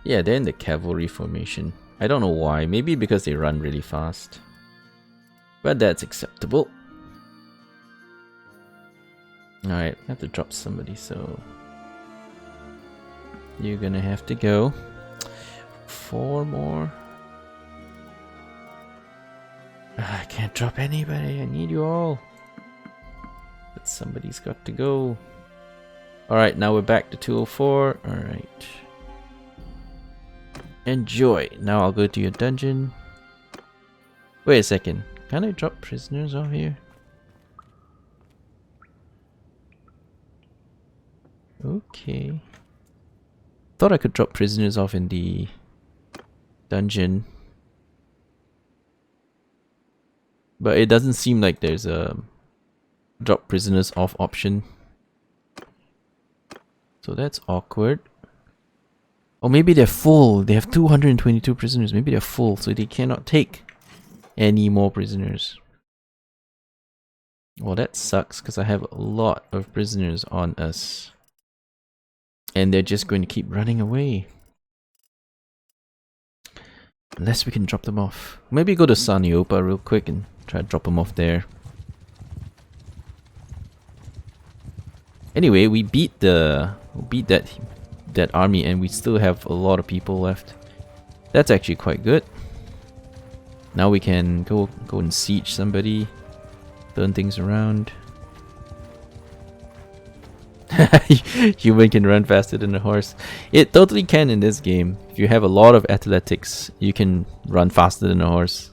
Yeah, they're in the cavalry formation. I don't know why. Maybe because they run really fast. But that's acceptable. Alright, I have to drop somebody, so... You're gonna have to go. 4 more. I can't drop anybody. I need you all. But somebody's got to go. Alright, now we're back to 204. Alright. Enjoy. Now I'll go to your dungeon. Wait a second. Can I drop prisoners off here? Okay. Thought I could drop prisoners off in the dungeon. But it doesn't seem like there's a drop prisoners off option. So that's awkward. Or maybe they're full. They have 222 prisoners. Maybe they're full, so they cannot take any more prisoners. Well, that sucks because I have a lot of prisoners on us. And they're just going to keep running away. Unless we can drop them off. Maybe go to Saniopa real quick and try to drop them off there. Anyway, we beat that army and we still have a lot of people left. That's actually quite good. Now we can go and siege somebody, turn things around. Human can run faster than a horse. It totally can in this game. If you have a lot of athletics, you can run faster than a horse.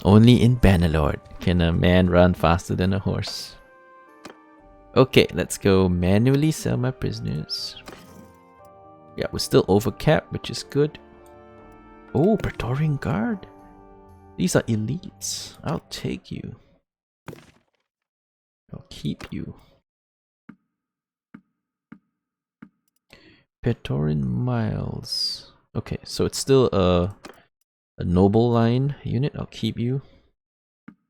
Only in Bannerlord can a man run faster than a horse. Okay, let's go manually sell my prisoners. Yeah, we're still over cap, which is good. Oh, Praetorian Guard. These are elites. I'll take you. I'll keep you. Praetorian Miles. Okay, so it's still a noble line unit. I'll keep you.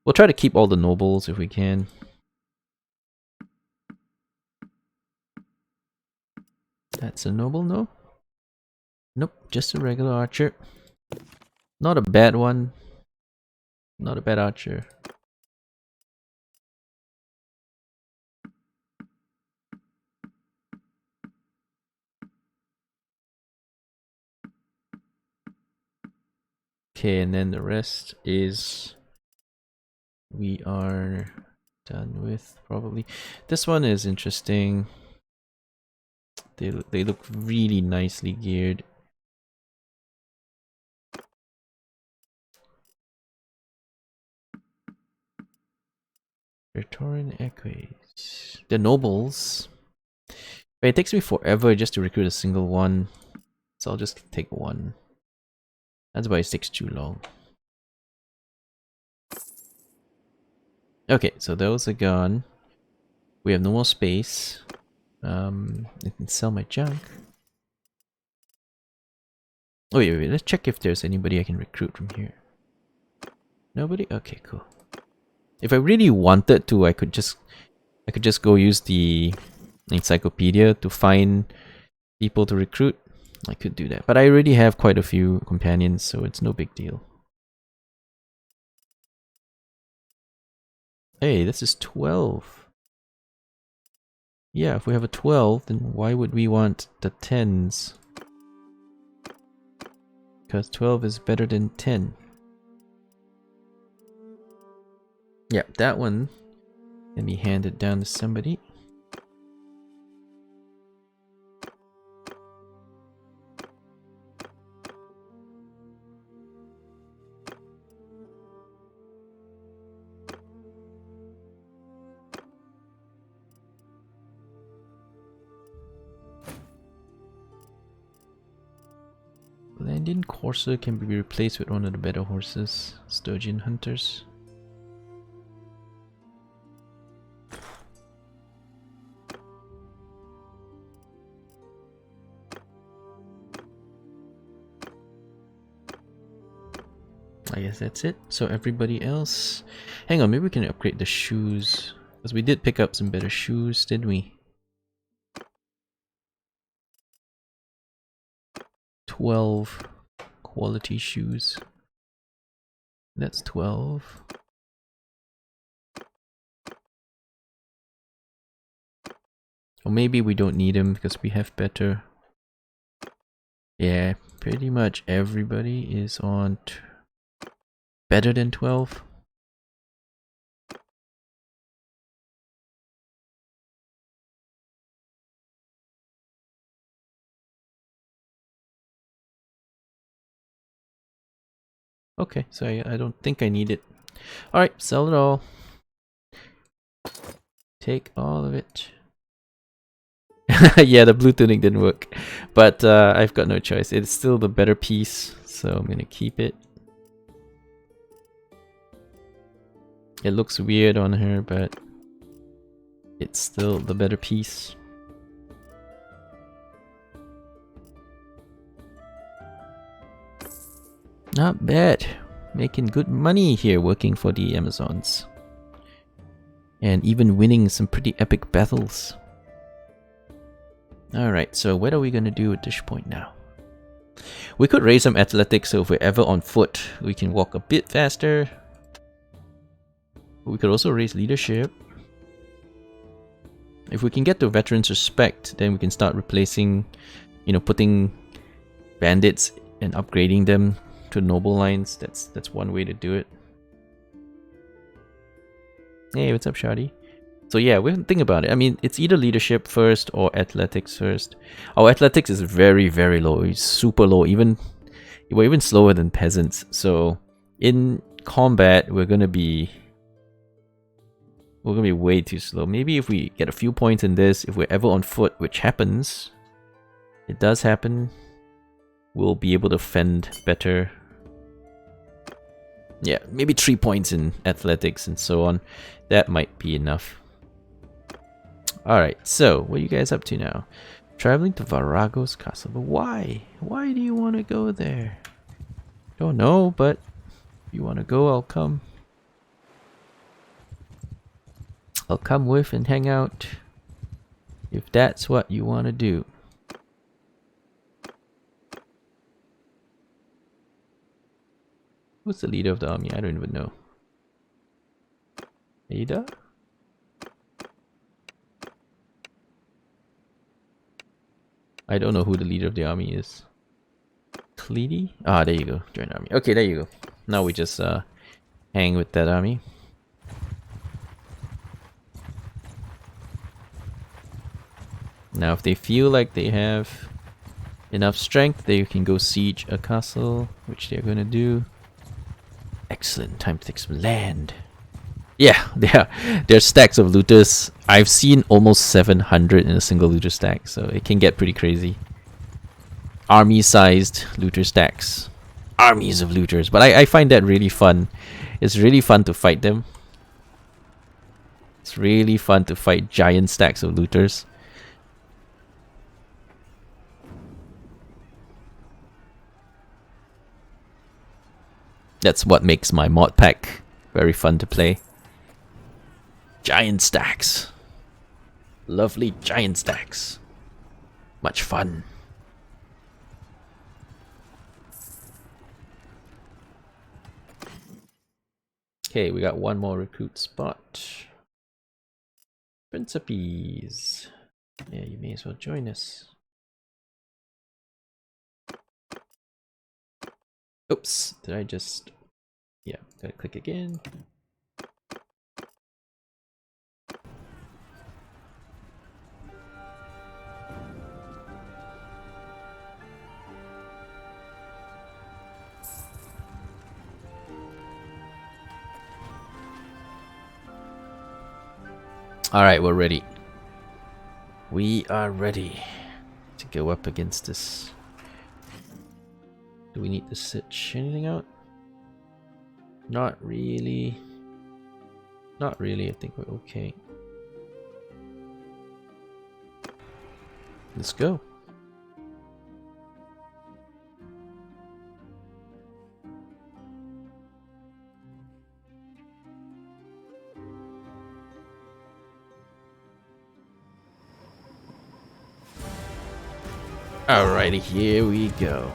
We'll try to keep all the nobles if we can. That's a noble, no? Nope, just a regular archer. Not a bad one. Not a bad archer. Okay, and then the rest is we are done with probably. This one is interesting. They look really nicely geared. Praetorian Equies. The nobles. But it takes me forever just to recruit a single one. So I'll just take one. That's why it takes too long. Okay, so those are gone. We have no more space. I can sell my junk. Oh wait, let's check if there's anybody I can recruit from here. Nobody? Okay, cool. If I really wanted to, I could just go use the encyclopedia to find people to recruit. I could do that. But I already have quite a few companions, so it's no big deal. Hey, this is 12. Yeah, if we have a 12, then why would we want the 10s? Because 12 is better than 10. Yeah, that one can be handed down to somebody. Landing Courser can be replaced with one of the better horses, Sturgeon Hunters. I guess that's it. So everybody else... Hang on, maybe we can upgrade the shoes. Because we did pick up some better shoes, didn't we? 12 quality shoes. That's 12. Or maybe we don't need them because we have better. Yeah, pretty much everybody is on better than 12. Okay, so I don't think I need it. Alright, sell it all. Take all of it. Yeah, the blue tunic didn't work. But I've got no choice. It's still the better piece, so I'm gonna keep it. It looks weird on her, but it's still the better piece. Not bad. Making good money here working for the Amazons. And even winning some pretty epic battles. Alright, so what are we gonna do at this point now? We could raise some athletics so if we're ever on foot, we can walk a bit faster. We could also raise leadership. If we can get to veterans respect, then we can start replacing, you know, putting bandits and upgrading them to noble lines. That's one way to do it. Hey, what's up, Shadi? So yeah, we think about it. I mean, it's either leadership first or athletics first. Our athletics is very, very low. It's super low. We're even slower than peasants. So in combat, we're gonna be way too slow. Maybe if we get a few points in this, if we're ever on foot, which happens, it does happen, we'll be able to fend better. Yeah, maybe 3 points in athletics and so on. That might be enough. Alright, so what are you guys up to now? Traveling to Varago's castle. But why? Why do you want to go there? Don't know, but if you want to go, I'll come. I'll come with and hang out. If that's what you want to do. Who's the leader of the army? I don't even know. Ada? I don't know who the leader of the army is. Cleety? Ah, there you go. Join army. Okay, there you go. Now we just hang with that army. Now if they feel like they have enough strength, they can go siege a castle, which they're gonna do. Excellent. Time to take some land. Yeah, there are stacks of looters. I've seen almost 700 in a single looter stack, so it can get pretty crazy. Army-sized looter stacks. Armies of looters. But I find that really fun. It's really fun to fight them. It's really fun to fight giant stacks of looters. That's what makes my mod pack very fun to play. Giant stacks. Lovely giant stacks. Much fun. Okay, we got one more recruit spot. Principes. Yeah, you may as well join us. Oops, did I just... Yeah, gotta click again. Alright, we're ready. We are ready to go up against this. Do we need to stitch anything out? Not really. Not really, I think we're okay. Let's go. Alrighty, here we go.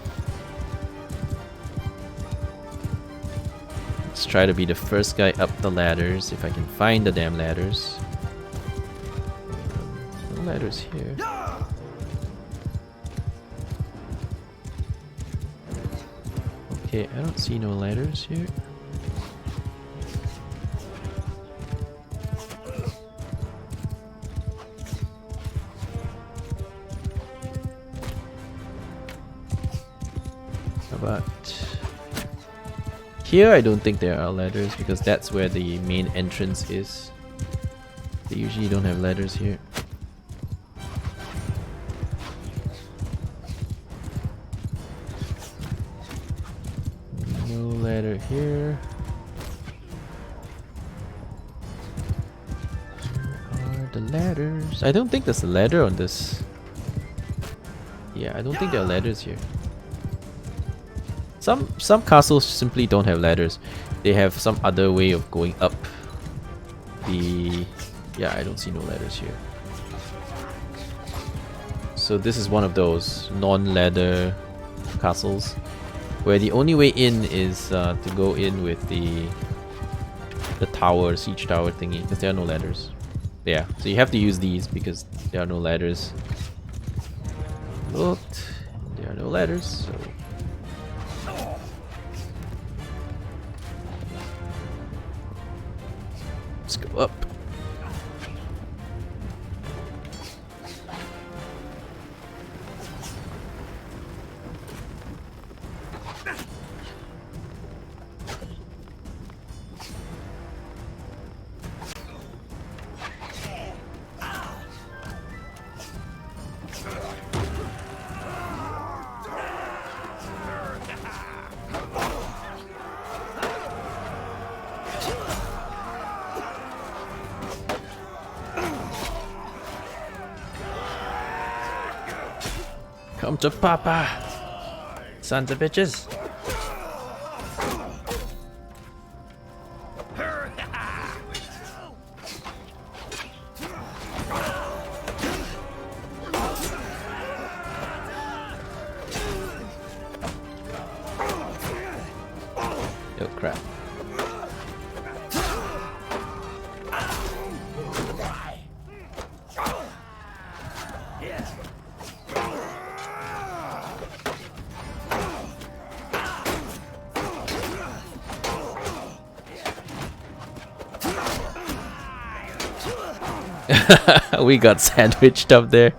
Let's try to be the first guy up the ladders, if I can find the damn ladders. No ladders here. Okay, I don't see no ladders here. But here I don't think there are ladders because that's where the main entrance is. They usually don't have ladders here. No ladder here. Where are the ladders? I don't think there's a ladder on this. Yeah, I don't think there are ladders here. Some castles simply don't have ladders. They have some other way of going up the... Yeah, I don't see no ladders here. So this is one of those non-ladder castles where the only way in is to go in with the tower, siege tower thingy, because there are no ladders. Yeah, so you have to use these because there are no ladders. Looked, there are no ladders, so... Let's go. Up. Come to Papa, sons of bitches. Oh crap. We got sandwiched up there.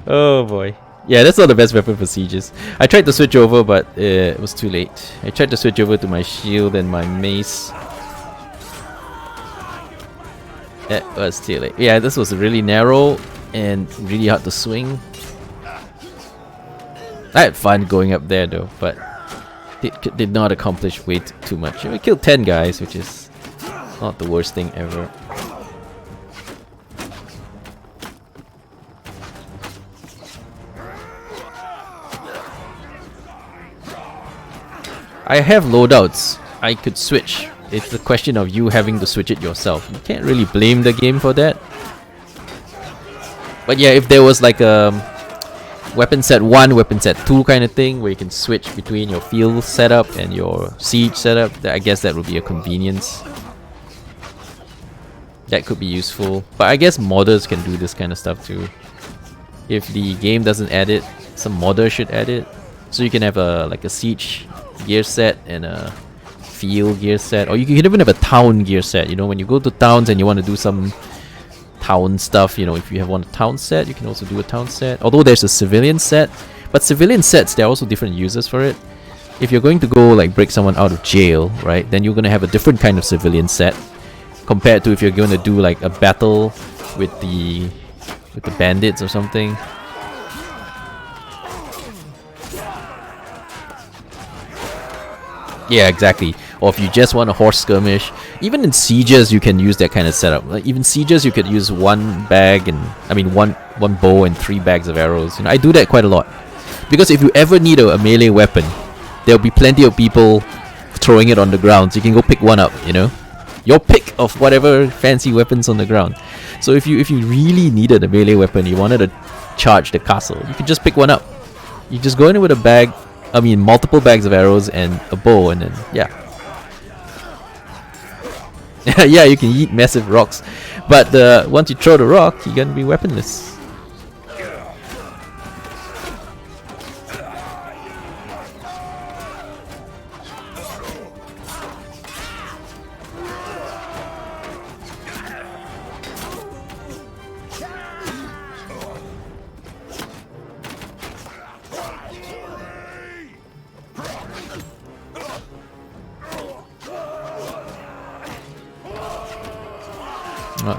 Oh boy. Yeah, that's not the best weapon for sieges. I tried to switch over, but it was too late. I tried to switch over to my shield and my mace. It was too late. Yeah, this was really narrow and really hard to swing. I had fun going up there though, but it did not accomplish way too much. We killed 10 guys, which is not the worst thing ever. I have loadouts. I could switch. It's a question of you having to switch it yourself. You can't really blame the game for that. But yeah, if there was like a weapon set 1, weapon set 2 kind of thing, where you can switch between your field setup and your siege setup, I guess that would be a convenience. That could be useful. But I guess modders can do this kind of stuff too. If the game doesn't add it, some modder should add it. So you can have a like a siege gear set and a field gear set, or you can even have a town gear set. You know, when you go to towns and you want to do some town stuff, you know, if you have one town set, you can also do a town set. Although there's a civilian set, but civilian sets, there are also different users for it. If you're going to go like break someone out of jail, right, then you're going to have a different kind of civilian set compared to if you're going to do like a battle with the bandits or something. Yeah, exactly. Or if you just want a horse skirmish, even in sieges you can use that kind of setup. Like even sieges you could use one bag and one bow and 3 bags of arrows. You know, I do that quite a lot because if you ever need a melee weapon, there'll be plenty of people throwing it on the ground, so you can go pick one up. You know, your pick of whatever fancy weapons on the ground. So if you really needed a melee weapon, you wanted to charge the castle, you could just pick one up. You just go in with a bag. Multiple bags of arrows and a bow, and then yeah. Yeah, you can eat massive rocks, but once you throw the rock, you're gonna be weaponless.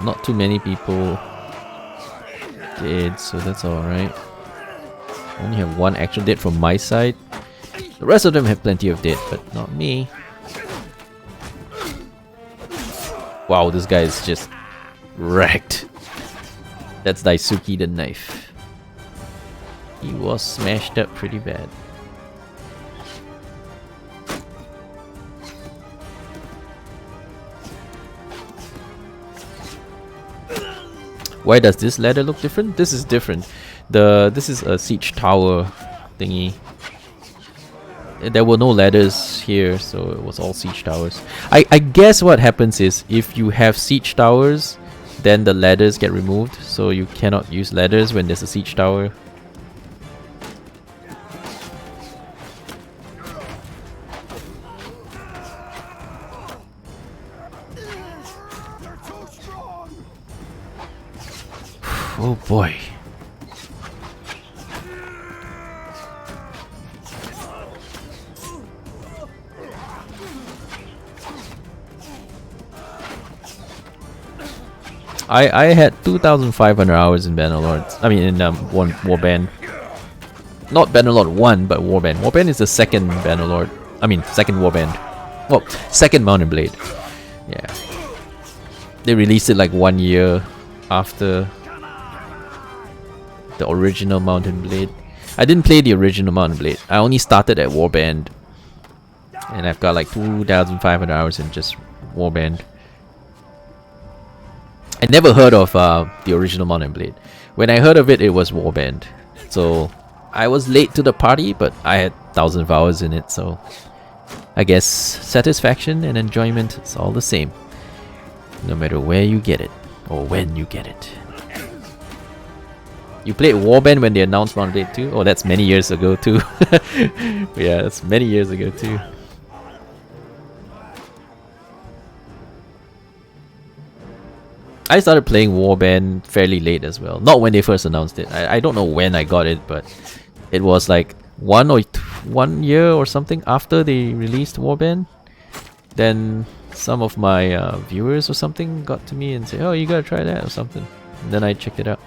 Not too many people dead, so that's alright. Only have 1 actual dead from my side. The rest of them have plenty of dead, but not me. Wow, this guy is just wrecked. That's Daisuke the knife. He was smashed up pretty bad. Why does this ladder look different? This is different. This is a siege tower thingy. There were no ladders here, so it was all siege towers. I guess what happens is if you have siege towers, then the ladders get removed, so you cannot use ladders when there's a siege tower. Oh boy. I had 2,500 hours in Bannerlord. I mean, in one Warband. Not Bannerlord 1, but Warband. Warband is the second Bannerlord. I mean, second Warband. Well, second Mountain Blade. Yeah. They released it like 1 year after the original Mountain Blade. I didn't play the original Mountain Blade. I only started at Warband. And I've got like 2,500 hours in just Warband. I never heard of the original Mountain Blade. When I heard of it, it was Warband. So I was late to the party, but I had 1,000 hours in it, so I guess satisfaction and enjoyment is all the same. No matter where you get it, or when you get it. You played Warband when they announced Mountain Blade 2? Oh, that's many years ago too. Yeah, that's many years ago too. I started playing Warband fairly late as well. Not when they first announced it. I don't know when I got it, but it was like 1 year or something after they released Warband. Then some of my viewers or something got to me and said, "Oh, you gotta try that" or something. And then I checked it out.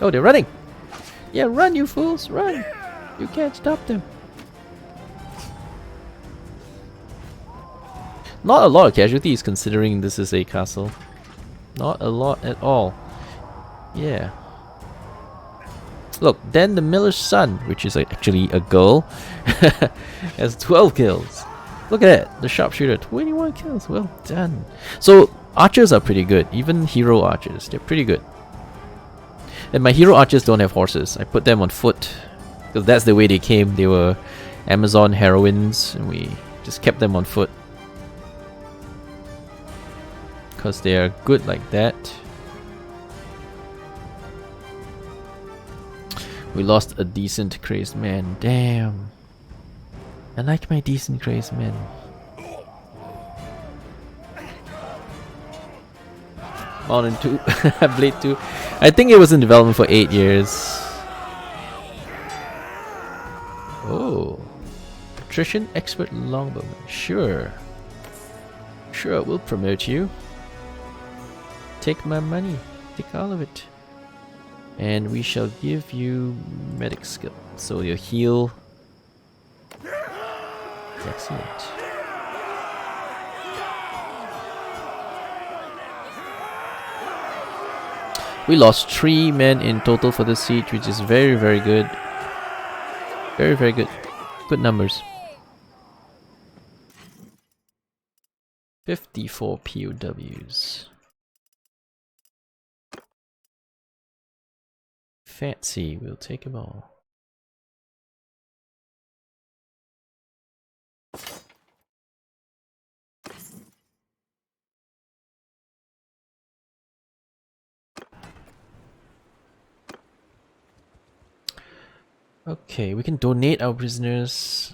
Oh, they're running! Yeah, run, you fools, run! You can't stop them. Not a lot of casualties considering this is a castle. Not a lot at all. Yeah. Look, Dan the Miller's son, which is actually a girl, has 12 kills. Look at that, the sharpshooter, 21 kills, well done. So, archers are pretty good, even hero archers, they're pretty good. And my hero archers don't have horses, I put them on foot, because that's the way they came. They were Amazon heroines, and we just kept them on foot. Because they are good like that. We lost a decent crazed man, damn. I like my decent crazed men. Mountain 2, Blade 2. I think it was in development for 8 years. Oh. Patrician expert longbowman. Sure. Sure, we'll promote you. Take my money. Take all of it. And we shall give you medic skill. So your heal. Excellent. We lost 3 men in total for the siege, which is very, very good. Very, very good. Good numbers. 54 POWs. Fancy, we'll take them all. Okay, we can donate our prisoners.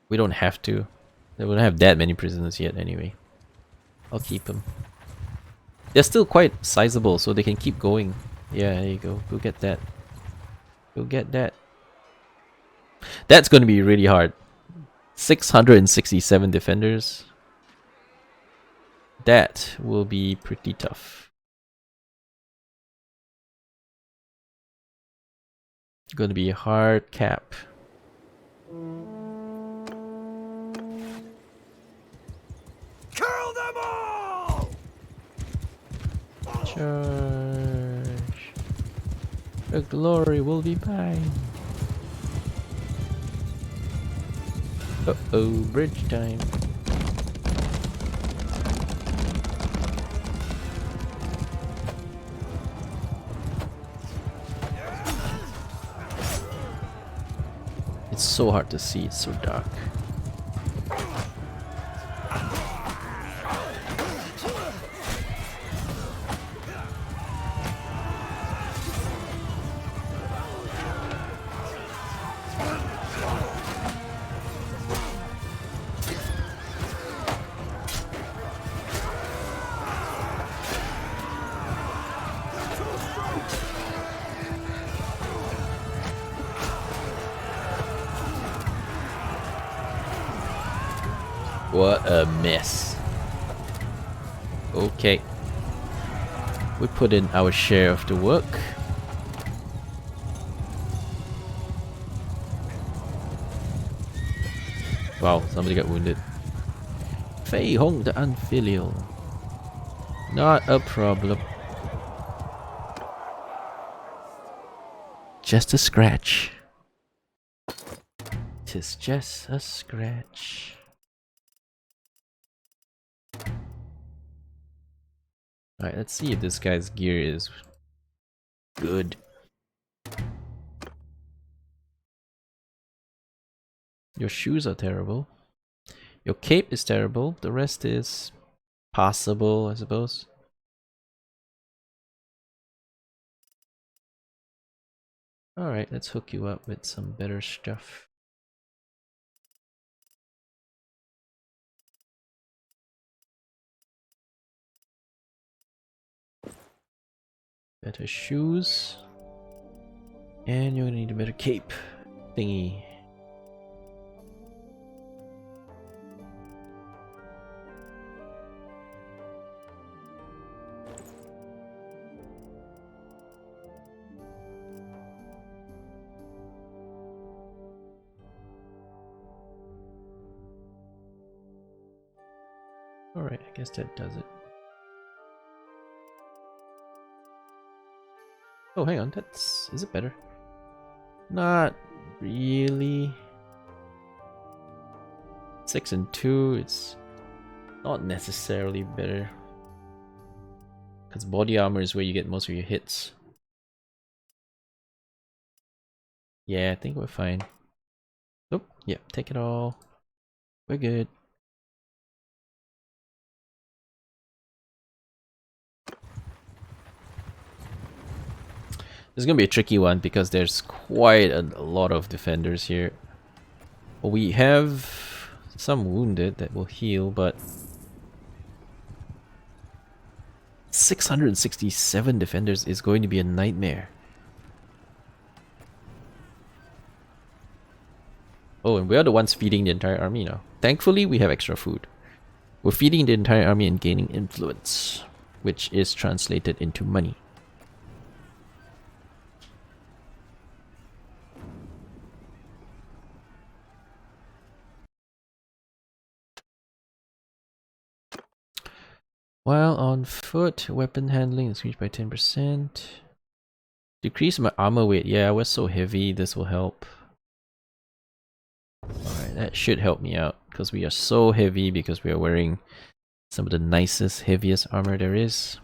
We don't have to. We don't have that many prisoners yet anyway. I'll keep them. They're still quite sizable, so they can keep going. Yeah, there you go. Go get that. Go get that. That's going to be really hard. 667 defenders. That will be pretty tough. Going to be a hard cap. Kill them all! Charge. The glory will be mine. Uh-oh, bridge time. It's so hard to see, it's so dark. What a mess. Okay. We put in our share of the work. Wow, somebody got wounded. Fei Hong the Unfilial. Not a problem. Just a scratch. Tis just a scratch. Alright, let's see if this guy's gear is good. Your shoes are terrible. Your cape is terrible. The rest is passable, I suppose. Alright, let's hook you up with some better stuff. Better shoes. And you're gonna need a better cape thingy. Alright, I guess that does it. Oh, hang on, is it better? Not really. 6 and 2, it's not necessarily better. Because body armor is where you get most of your hits. Yeah, I think we're fine. Oh, yeah, take it all. We're good. This is gonna be a tricky one because there's quite a lot of defenders here. Well, we have some wounded that will heal, but 667 defenders is going to be a nightmare. Oh, and we are the ones feeding the entire army now. Thankfully, we have extra food. We're feeding the entire army and gaining influence, which is translated into money. While on foot, weapon handling is increased by 10%. Decrease my armor weight. Yeah, we're so heavy, this will help. Alright, that should help me out because we are so heavy because we are wearing some of the nicest, heaviest armor there is.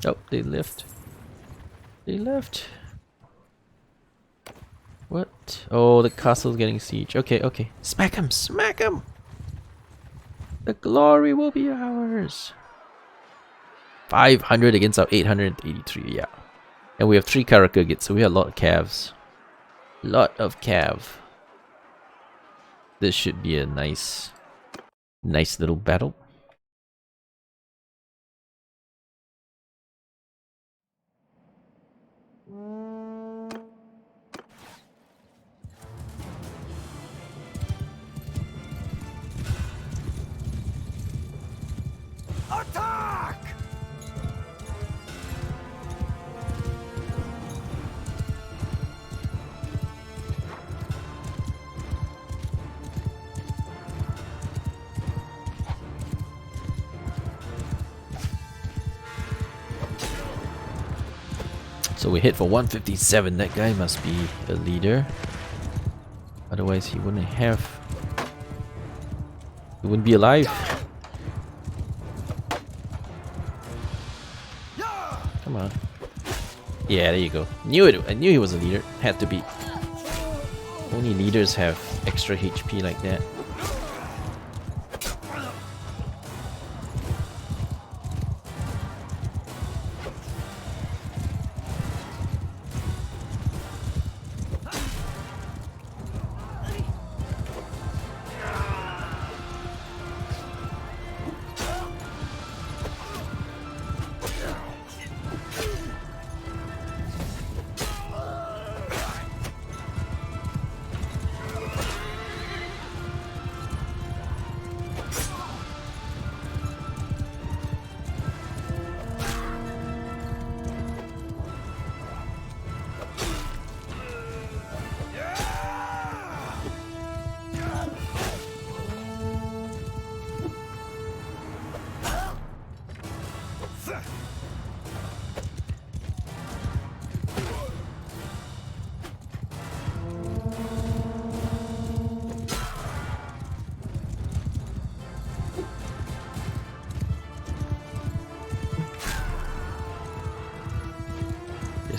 Oh, they left. They left. What? Oh, the castle's getting siege. Okay, okay. Smack him! Smack him! The glory will be ours! 500 against our 883, yeah. And we have 3 Karakugits, so we have a lot of calves. Lot of cav. This should be a nice little battle. Attack! So we hit for 157. That guy must be a leader. Otherwise he wouldn't have... He wouldn't be alive. Come on. Yeah, there you go. Knew it. I knew he was a leader. Had to be. Only leaders have extra HP like that.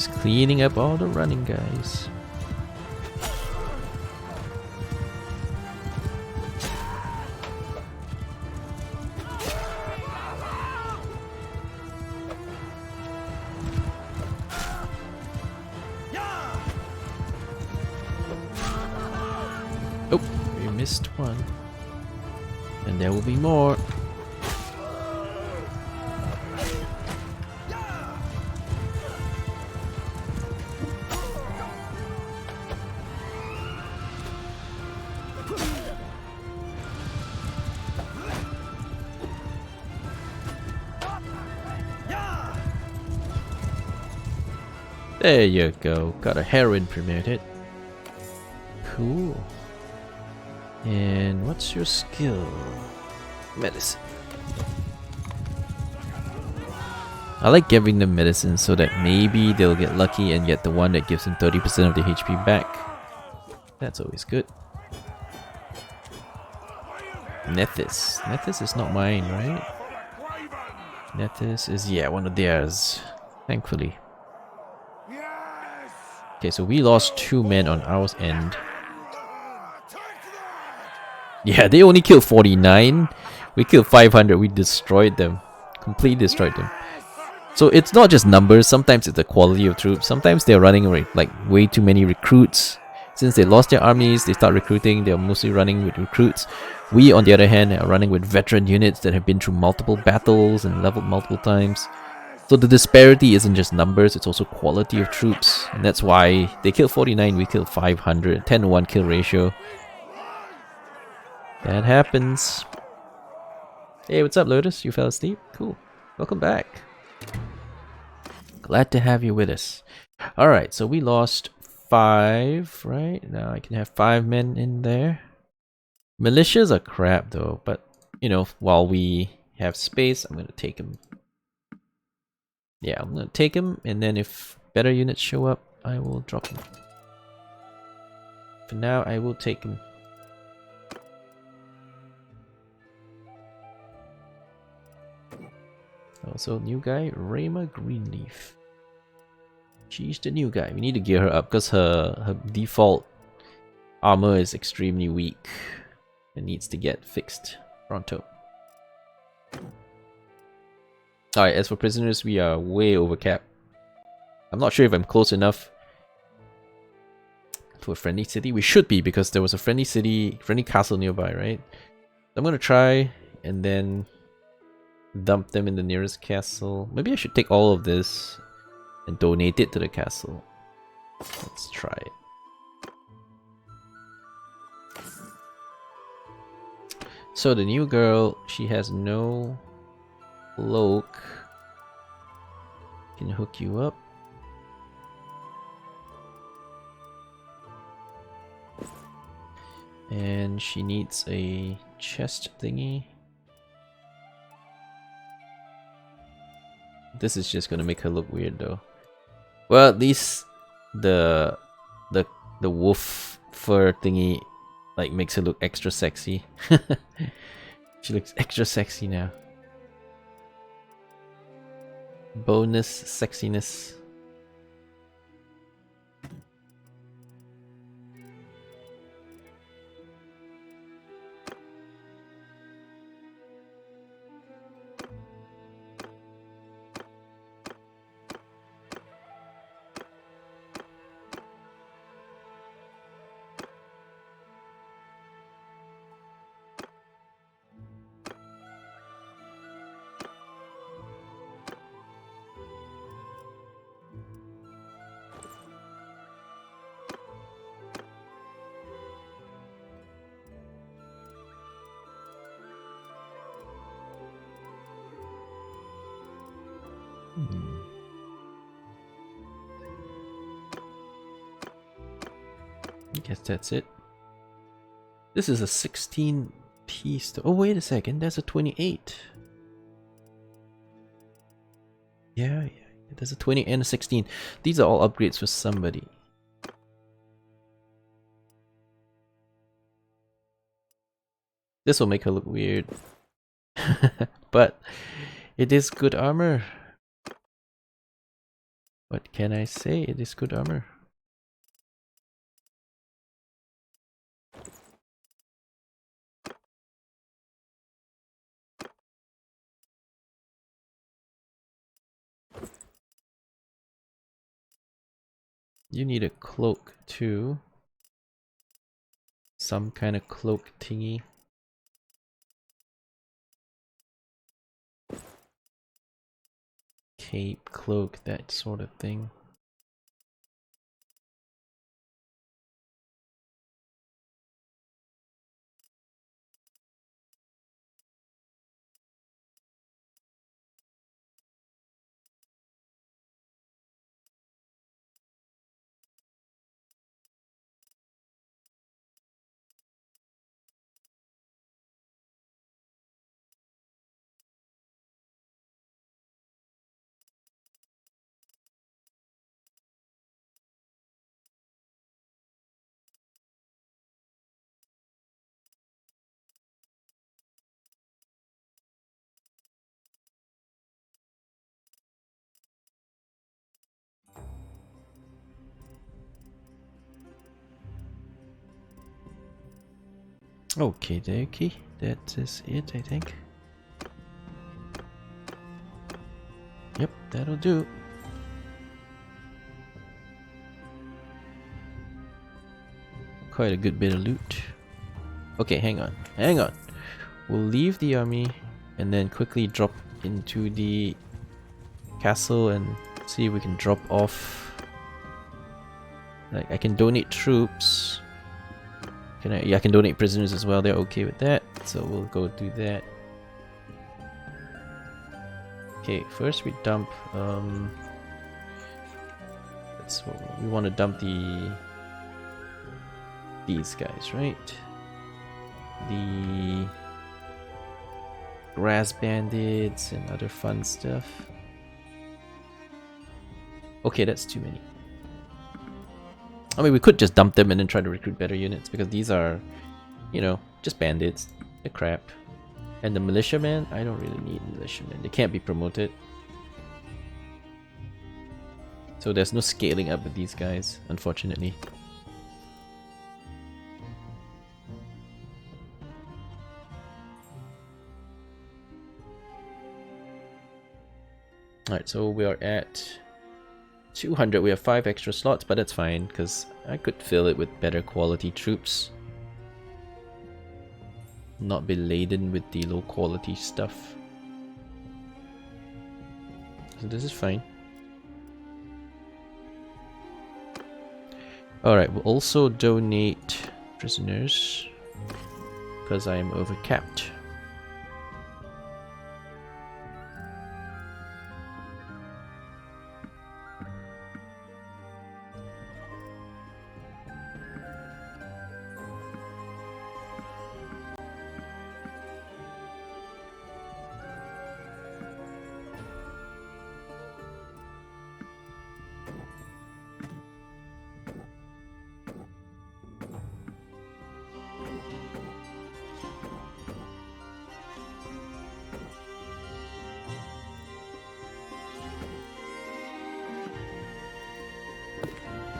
Just cleaning up all the running guys. Oh, we missed one. And there will be more. There you go. Got a heroin promoted. Cool. And what's your skill? Medicine. I like giving them medicine so that maybe they'll get lucky and get the one that gives them 30% of the HP back. That's always good. Nethys. Nethys is not mine, right? Nethys is, yeah, one of theirs. Thankfully. Okay, so we lost 2 men on our end. Yeah, they only killed 49. We killed 500. We destroyed them. Completely destroyed them. So it's not just numbers. Sometimes it's the quality of troops. Sometimes they're running like way too many recruits. Since they lost their armies, they start recruiting. They're mostly running with recruits. We, on the other hand, are running with veteran units that have been through multiple battles and leveled multiple times. So the disparity isn't just numbers, it's also quality of troops. And that's why they killed 49, we killed 500. 10-1 kill ratio. That happens. Hey, what's up, Lotus? You fell asleep? Cool. Welcome back. Glad to have you with us. Alright, so we lost 5, right? Now I can have 5 men in there. Militias are crap though, but, you know, while we have space, I'm gonna take them. Yeah, I'm gonna take him, and then if better units show up, I will drop him. For now, I will take him. Also, new guy, Rayma Greenleaf. She's the new guy. We need to gear her up because her default armor is extremely weak. It needs to get fixed pronto. Alright, as for prisoners, we are way over cap. I'm not sure if I'm close enough to a friendly city. We should be because there was a friendly city, friendly castle nearby, right? I'm gonna try and then dump them in the nearest castle. Maybe I should take all of this and donate it to the castle. Let's try it. So the new girl, she has no cloak. Can hook you up. And she needs a chest thingy. This is just gonna make her look weird though. Well, at least the wolf fur thingy like makes her look extra sexy. She looks extra sexy now. Bonus sexiness. I guess that's it. This is a 16 piece. Oh, wait a second. There's a 28. Yeah. There's a 20 and a 16. These are all upgrades for somebody. This will make her look weird. But it is good armor. What can I say? It is good armor. You need a cloak too. Some kind of cloak thingy. Cape, cloak, that sort of thing. Okay, dokie. That is it, I think. Yep, that'll do. Quite a good bit of loot. Okay, hang on. Hang on. We'll leave the army and then quickly drop into the castle and see if we can drop off. Like, I can donate troops. Can I? Yeah, I can donate prisoners as well. They're okay with that. So we'll go do that. Okay, first we dump. That's what we want to dump these guys, right? The grass bandits and other fun stuff. Okay, that's too many. I mean, we could just dump them and then try to recruit better units because these are, you know, just bandits. They're crap. And the militiamen, I don't really need militiamen. They can't be promoted. So there's no scaling up with these guys, unfortunately. Alright, so we are at 200. We have 5 extra slots, but that's fine because I could fill it with better quality troops. Not be laden with the low quality stuff. So this is fine. Alright, we'll also donate prisoners because I am overcapped.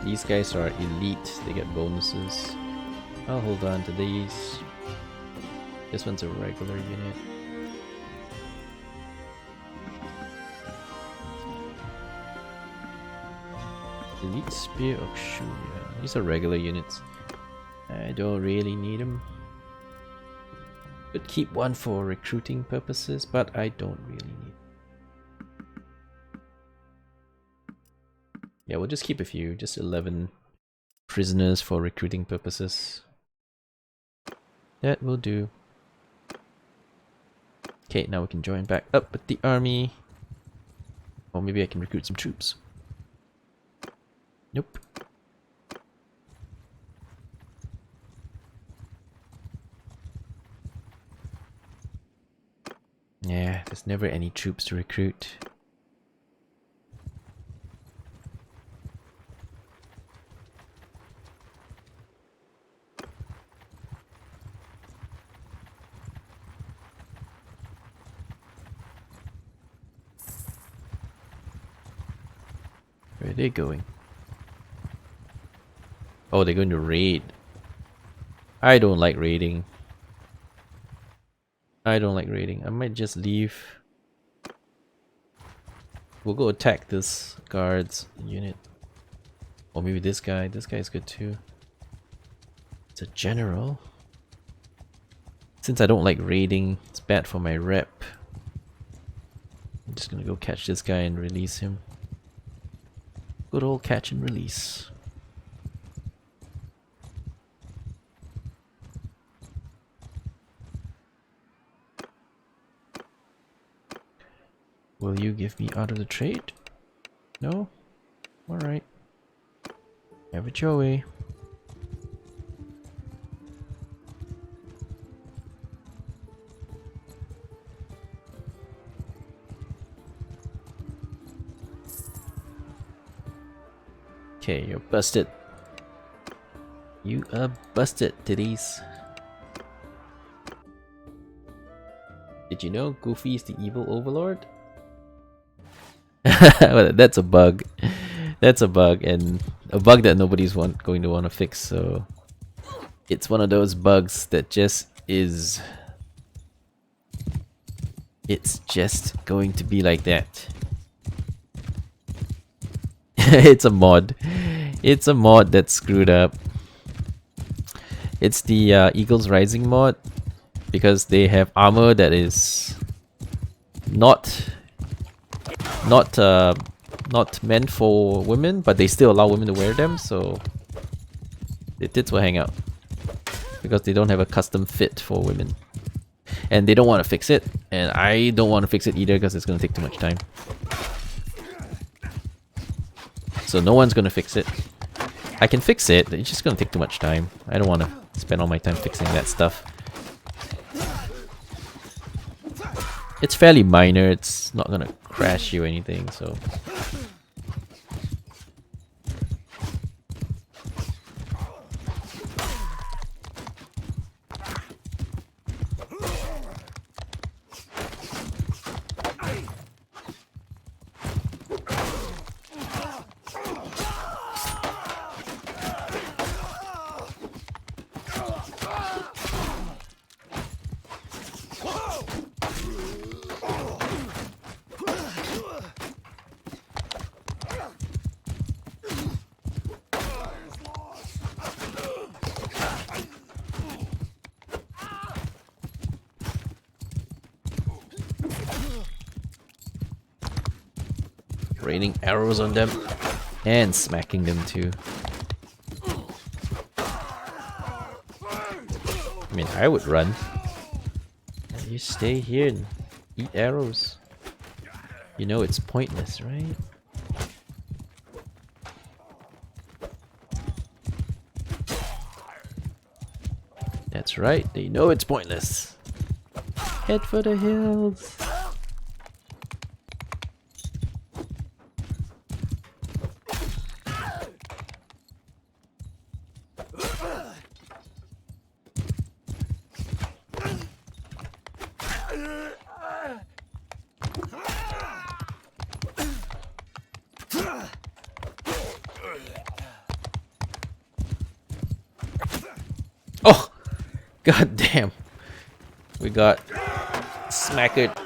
These guys are elite, they get bonuses. I'll hold on to these. This one's a regular unit. Elite Spear of Shuya. These are regular units. I don't really need them. Could keep one for recruiting purposes, but I don't really need. Yeah, we'll just keep a few, just 11 prisoners for recruiting purposes. That will do. Okay, now we can join back up with the army. Or maybe I can recruit some troops. Nope. Yeah, there's never any troops to recruit. Where are they going? Oh, they're going to raid. I don't like raiding. I don't like raiding. I might just leave. We'll go attack this guards unit. Or maybe this guy. This guy's good too. It's a general. Since I don't like raiding, it's bad for my rep. I'm just gonna go catch this guy and release him. Good old catch and release. Will you give me out of the trade? No? Alright. Have it your way. Okay, you're busted. You are busted, titties. Did you know Goofy is the evil overlord? Well, that's a bug. That's a bug, and a bug that nobody's going to want to fix, so it's one of those bugs that just is... It's just going to be like that. It's a mod. It's a mod that's screwed up. It's the Eagles Rising mod, because they have armor that is not meant for women, but they still allow women to wear them, so the tits will hang out because they don't have a custom fit for women, and they don't want to fix it, and I don't want to fix it either because it's going to take too much time. So no one's going to fix it. I can fix it, it's just going to take too much time. I don't want to spend all my time fixing that stuff. It's fairly minor, it's not gonna crash you or anything, so... Raining arrows on them and smacking them too. I mean, I would run. You stay here and eat arrows. You know it's pointless, right? That's right, they know it's pointless. Head for the hills. Oh! God damn. We got smackered.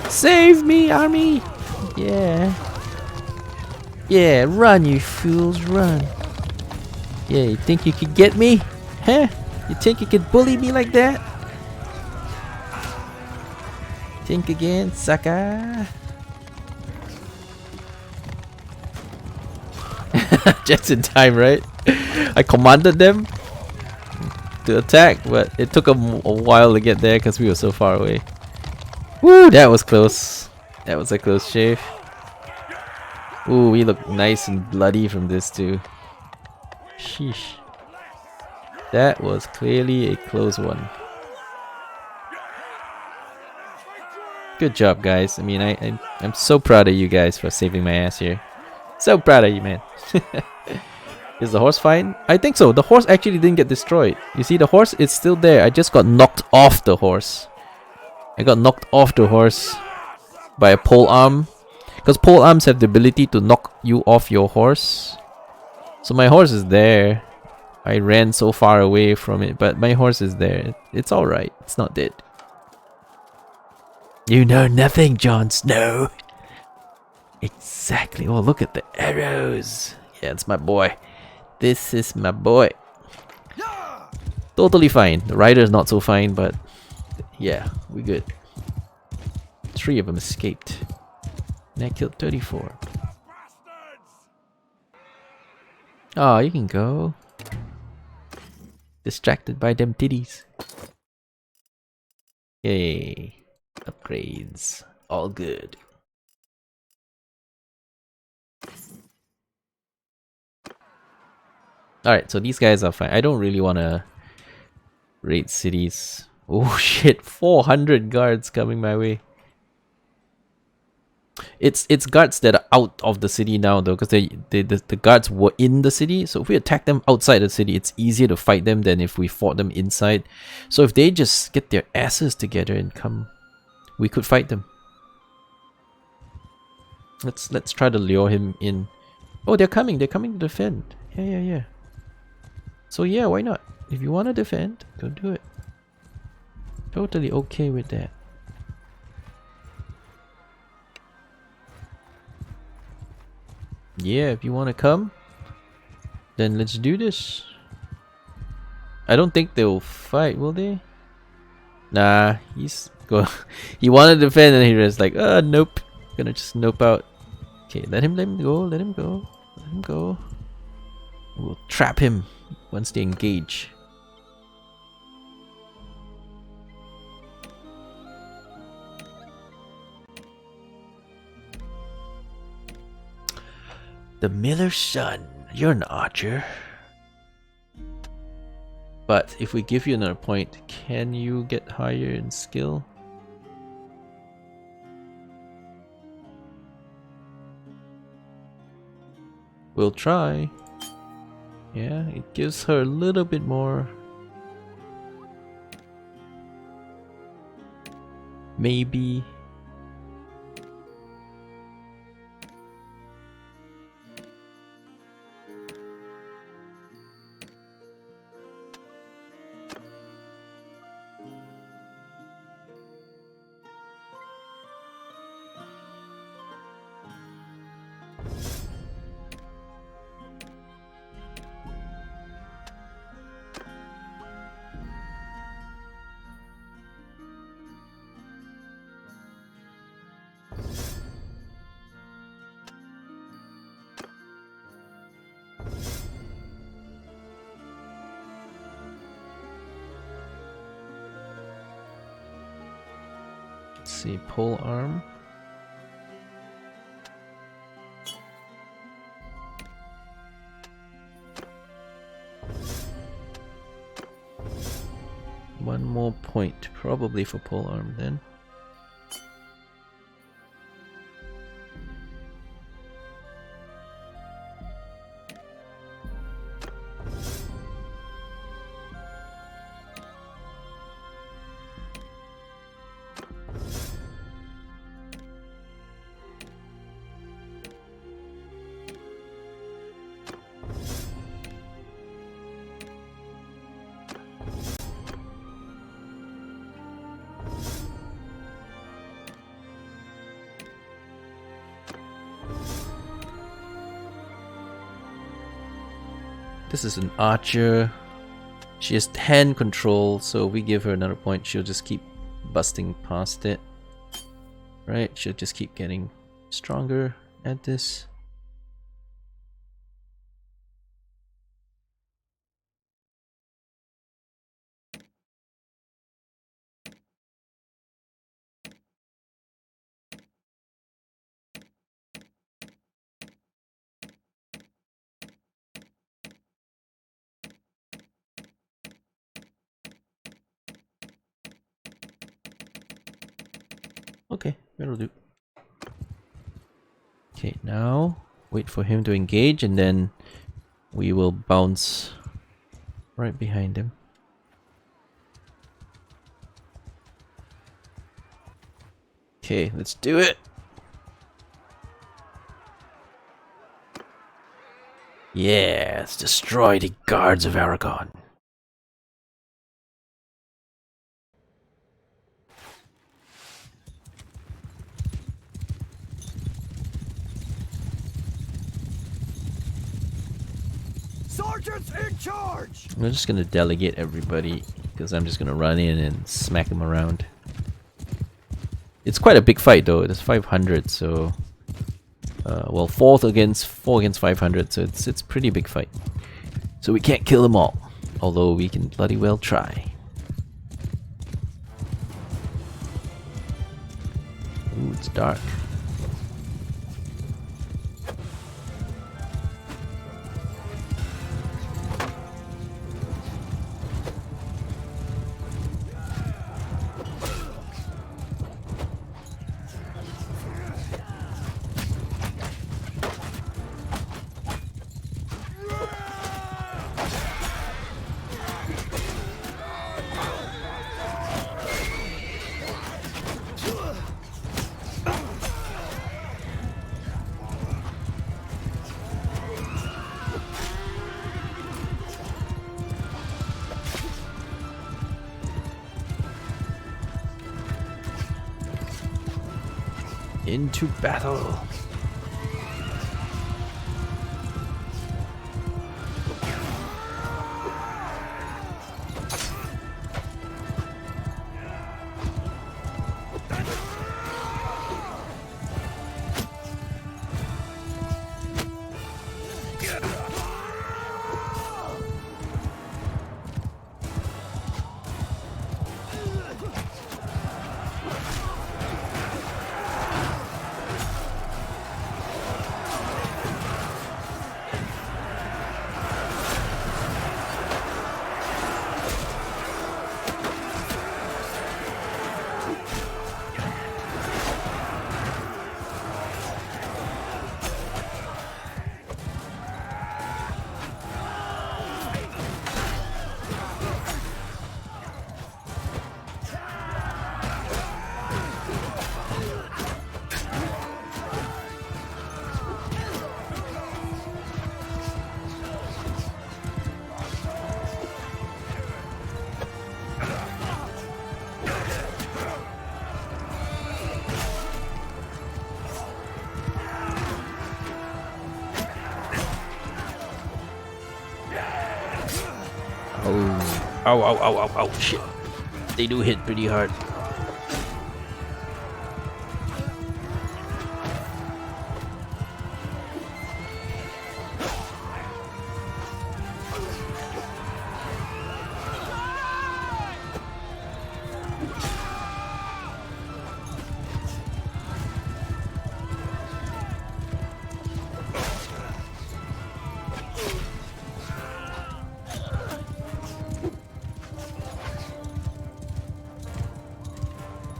Save me, army! Yeah. Yeah, run, you fools, run. Yeah, you think you could get me? Huh? You think you could bully me like that? Think again, sucker. Just in time, right? I commanded them to attack, but it took them a while to get there because we were so far away. Woo, that was close. That was a close shave. Ooh, we look nice and bloody from this too. Sheesh. That was clearly a close one. Good job, guys. I mean, I'm so proud of you guys for saving my ass here. So proud of you, man. Is the horse fine? I think so. The horse actually didn't get destroyed. You see, the horse is still there. I just got knocked off the horse. I got knocked off the horse by a pole arm. Because pole arms have the ability to knock you off your horse. So my horse is there. I ran so far away from it, but my horse is there. It's alright. It's not dead. You know nothing, Jon Snow. Exactly. Oh, look at the arrows. Yeah, it's my boy. This is my boy. Totally fine. The rider is not so fine, but yeah, we good. 3 of them escaped. And I killed 34. Oh, you can go. Distracted by them titties. Yay. Upgrades. All good. Alright, so these guys are fine. I don't really want to raid cities. Oh shit, 400 guards coming my way. It's guards that are out of the city now though, because the guards were in the city. So if we attack them outside the city, it's easier to fight them than if we fought them inside. So if they just get their asses together and come, we could fight them. Let's try to lure him in. Oh, they're coming to defend. Yeah. So yeah, why not? If you want to defend, go do it. Totally okay with that. Yeah, if you want to come, then let's do this. I don't think they'll fight, will they? Nah, he's go. He wanted to defend, and he was like, nope, gonna just nope out. Okay, let him go. We'll trap him once they engage. The miller's son, you're an archer. But if we give you another point, can you get higher in skill? We'll try. Yeah, it gives her a little bit more. Maybe. Let's see, pole arm. One more point, probably for pole arm then. This is an archer. She has hand control, so if we give her another point, she'll just keep busting past it. Right? She'll just keep getting stronger at this. Okay, that'll do. Okay, now wait for him to engage and then we will bounce right behind him. Okay, let's do it. Yeah, let's destroy the guards of Aragon. Sergeants in charge! I'm just gonna delegate everybody because I'm just gonna run in and smack them around. It's quite a big fight though. It's 500, so well, 4 against 500, so it's pretty big fight. So we can't kill them all, although we can bloody well try. Ooh, it's dark. Into battle. Oh, ow, ow, ow, ow, ow, shit. They do hit pretty hard.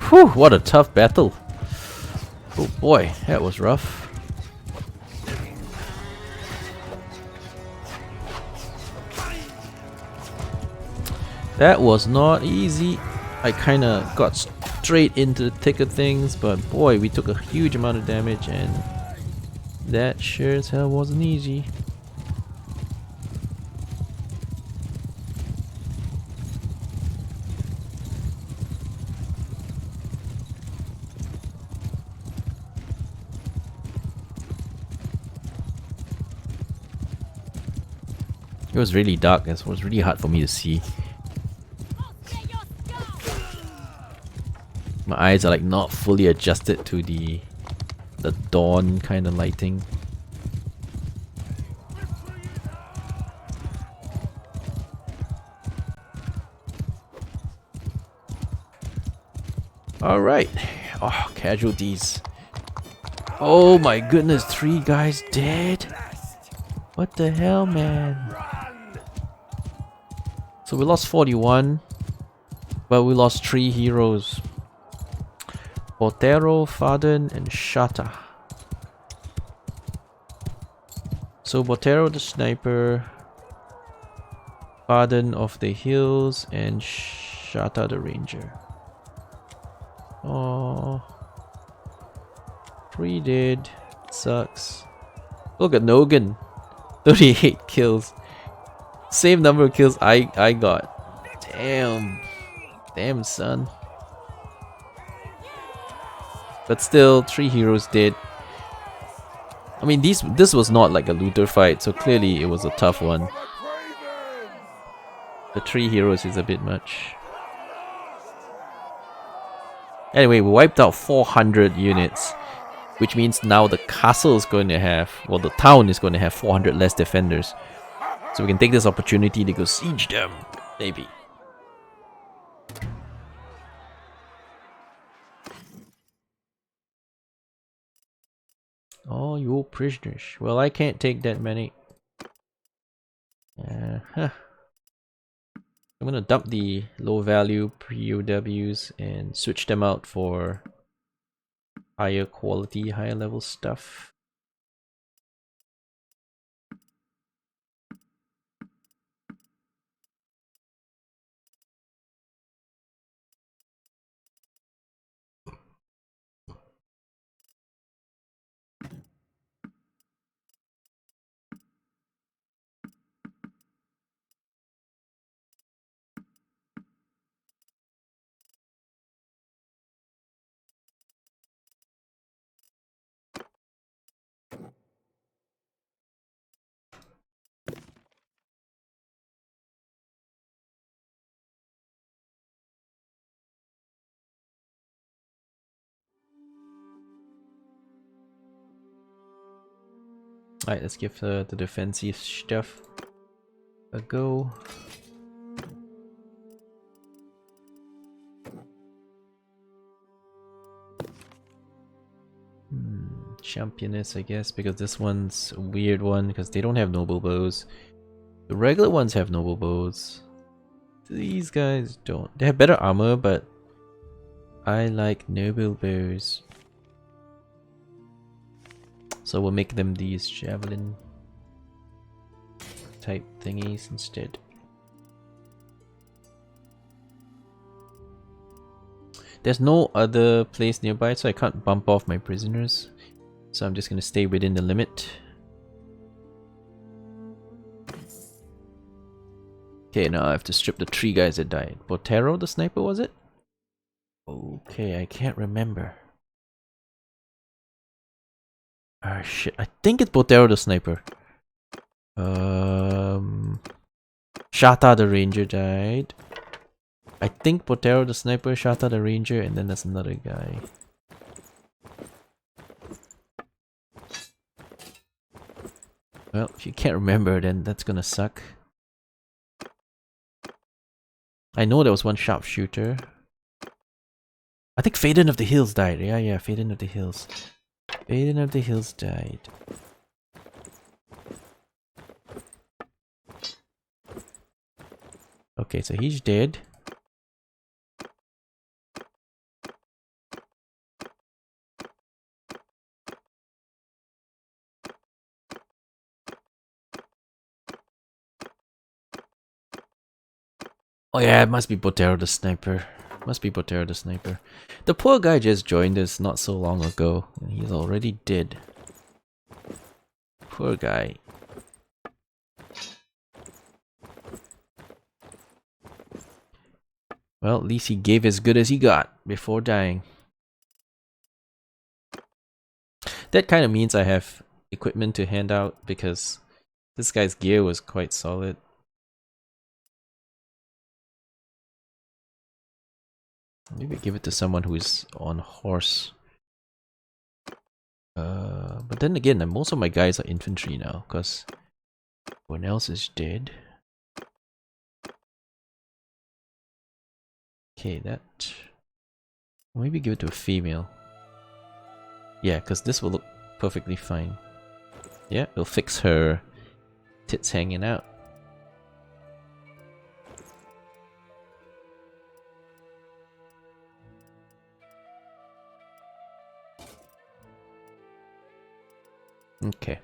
Whew, what a tough battle. Oh boy, that was rough. That was not easy. I kinda got straight into the thick of things, but boy, we took a huge amount of damage and that sure as hell wasn't easy. It was really dark, it was really hard for me to see. My eyes are like not fully adjusted to the dawn kind of lighting. Alright. Oh, casualties. Oh my goodness, 3 guys dead? What the hell, man? So we lost 41, but we lost 3 heroes. Botero, Faden, and Shata. So Botero the sniper, Faden of the hills, and Shata the ranger. Oh, 3 dead. Sucks. Look at Nogan. 38 kills. Same number of kills I got. Damn. Damn, son. But still, 3 heroes dead. I mean, this was not like a looter fight, so clearly it was a tough one. The 3 heroes is a bit much. Anyway, we wiped out 400 units, which means now the castle is going to have, well, the town is going to have 400 less defenders. So we can take this opportunity to go siege them, maybe. Oh, you prisoners. Well, I can't take that many. I'm gonna dump the low value POWs and switch them out for higher quality, higher level stuff. Alright, let's give the defensive stuff a go. Championess, I guess, because this one's a weird one because they don't have noble bows. The regular ones have noble bows. These guys don't. They have better armor, but I like noble bows. So we'll make them these javelin type thingies instead. There's no other place nearby, so I can't bump off my prisoners. So I'm just gonna stay within the limit. Okay, now I have to strip the 3 guys that died. Botero the sniper, was it? Okay, I can't remember. Ah, shit. I think it's Botero the sniper. Shata the ranger died. I think Botero the sniper, Shata the ranger, and then there's another guy. Well, if you can't remember, then that's gonna suck. I know there was one sharpshooter. I think Faden of the Hills died. Yeah, Faden of the Hills. Faden of the Hills died. Okay, so he's dead. Oh yeah, it must be Botero the sniper. Must be Botero the sniper. The poor guy just joined us not so long ago, and he's already dead. Poor guy. Well, at least he gave as good as he got before dying. That kind of means I have equipment to hand out because this guy's gear was quite solid. Maybe give it to someone who is on horse. But then again, most of my guys are infantry now because everyone else is dead. Okay, that... Maybe give it to a female. Yeah, because this will look perfectly fine. Yeah, it'll fix her tits hanging out. Okay.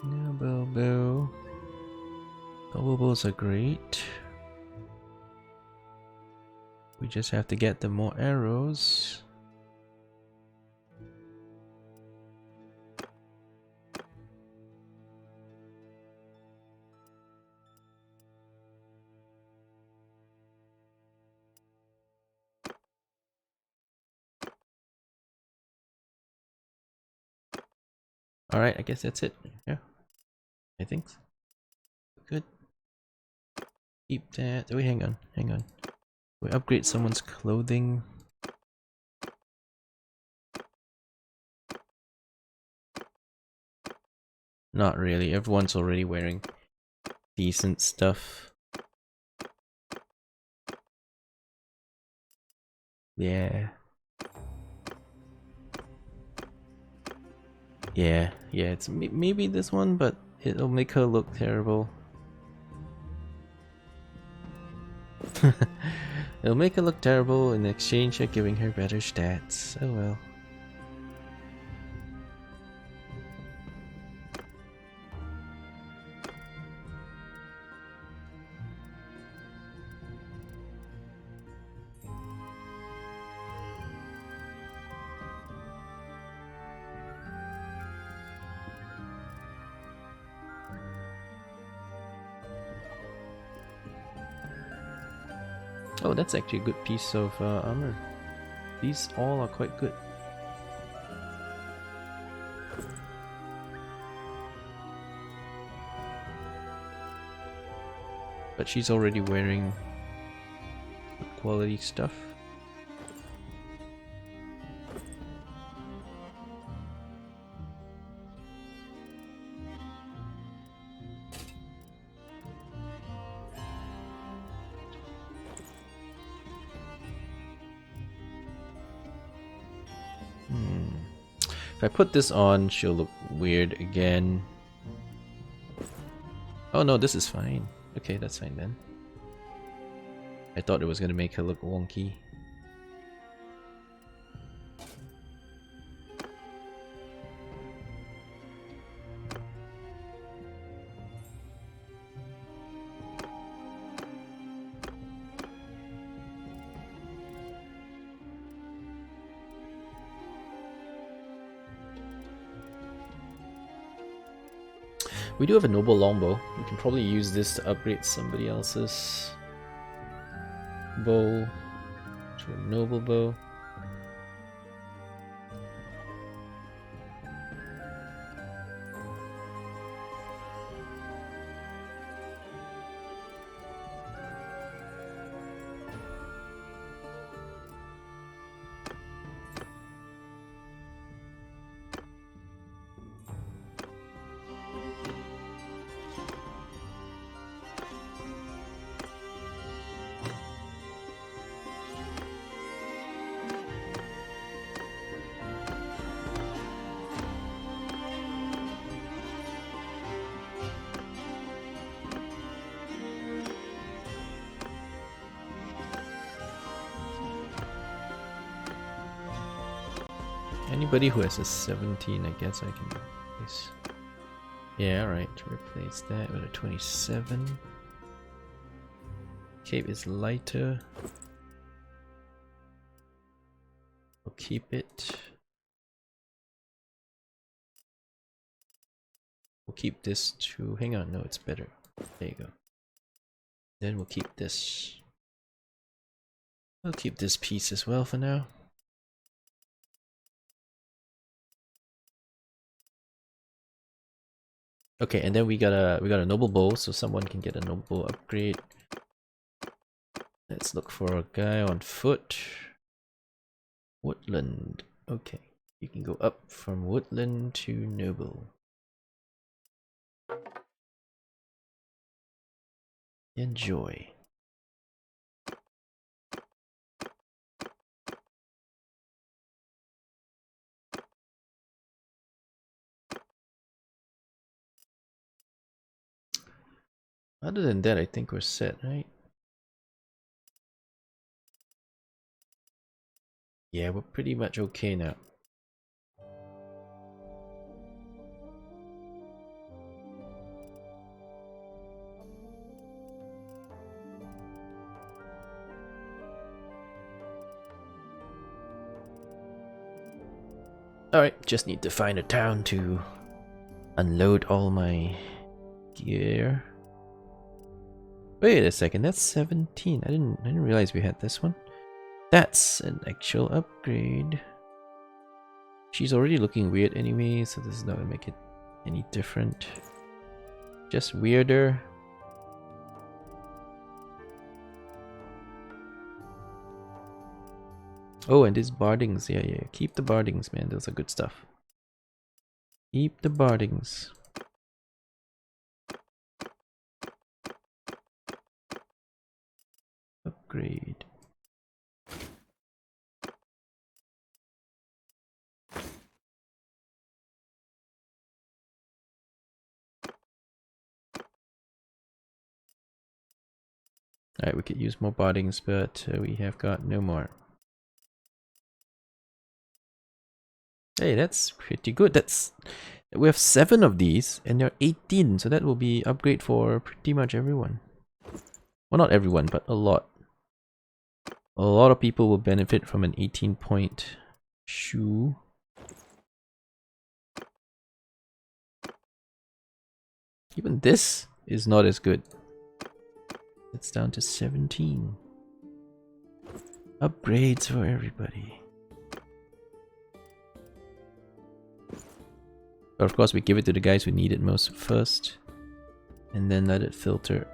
No, Bobo. Bobos are great. We just have to get them more arrows. Alright, I guess that's it. Yeah, I think so. Good. Keep that. Wait, hang on, hang on. We upgrade someone's clothing. Not really, everyone's already wearing decent stuff. Yeah. Yeah, it's maybe this one, but it'll make her look terrible. It'll make her look terrible in exchange for giving her better stats. Oh well. Oh, that's actually a good piece of armor. These all are quite good. But she's already wearing good quality stuff. If I put this on, she'll look weird again. Oh no, this is fine. Okay, that's fine then. I thought it was gonna make her look wonky. We do have a noble longbow. We can probably use this to upgrade somebody else's bow to a noble bow. Anybody who has a 17, I guess I can replace. Yeah, alright, replace that with a 27. Cape is lighter. We'll keep it. We'll keep this too. Hang on, no, it's better. There you go. Then we'll keep this. We'll keep this piece as well for now. Okay, and then we got a noble bow, so someone can get a noble bow upgrade. Let's look for a guy on foot. Woodland. Okay, you can go up from woodland to noble. Enjoy. Other than that, I think we're set, right? Yeah, we're pretty much okay now. Alright, just need to find a town to unload all my gear. Wait a second, that's 17. I didn't realize we had this one. That's an actual upgrade. She's already looking weird anyway, so this is not gonna make it any different. Just weirder. Oh, and these bardings, yeah. Keep the bardings, man. Those are good stuff. Keep the bardings. Upgrade. Alright, we could use more bardings, but we have got no more. Hey, that's pretty good. We have 7 of these, and there are 18, so that will be upgrade for pretty much everyone. Well, not everyone, but a lot. A lot of people will benefit from an 18-point shoe. Even this is not as good. It's down to 17. Upgrades for everybody. But of course, we give it to the guys who need it most first, and then let it filter.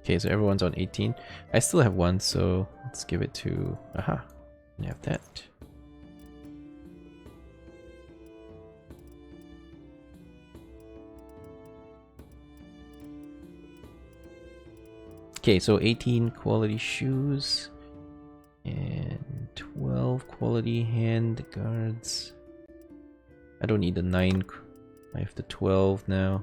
Okay, so everyone's on 18. I still have one, so let's give it to... Aha, I have that. Okay, so 18 quality shoes and 12 quality hand guards. I don't need the 9. I have the 12 now.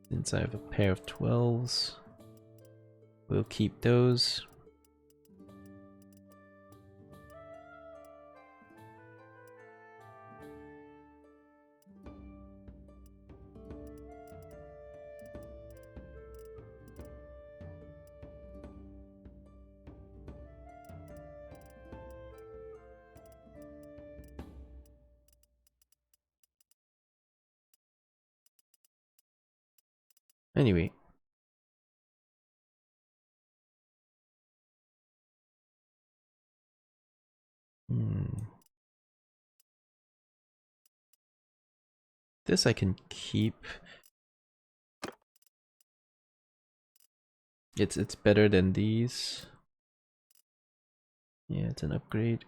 Since I have a pair of 12s, we'll keep those. Anyway. This I can keep. It's better than these. Yeah, it's an upgrade.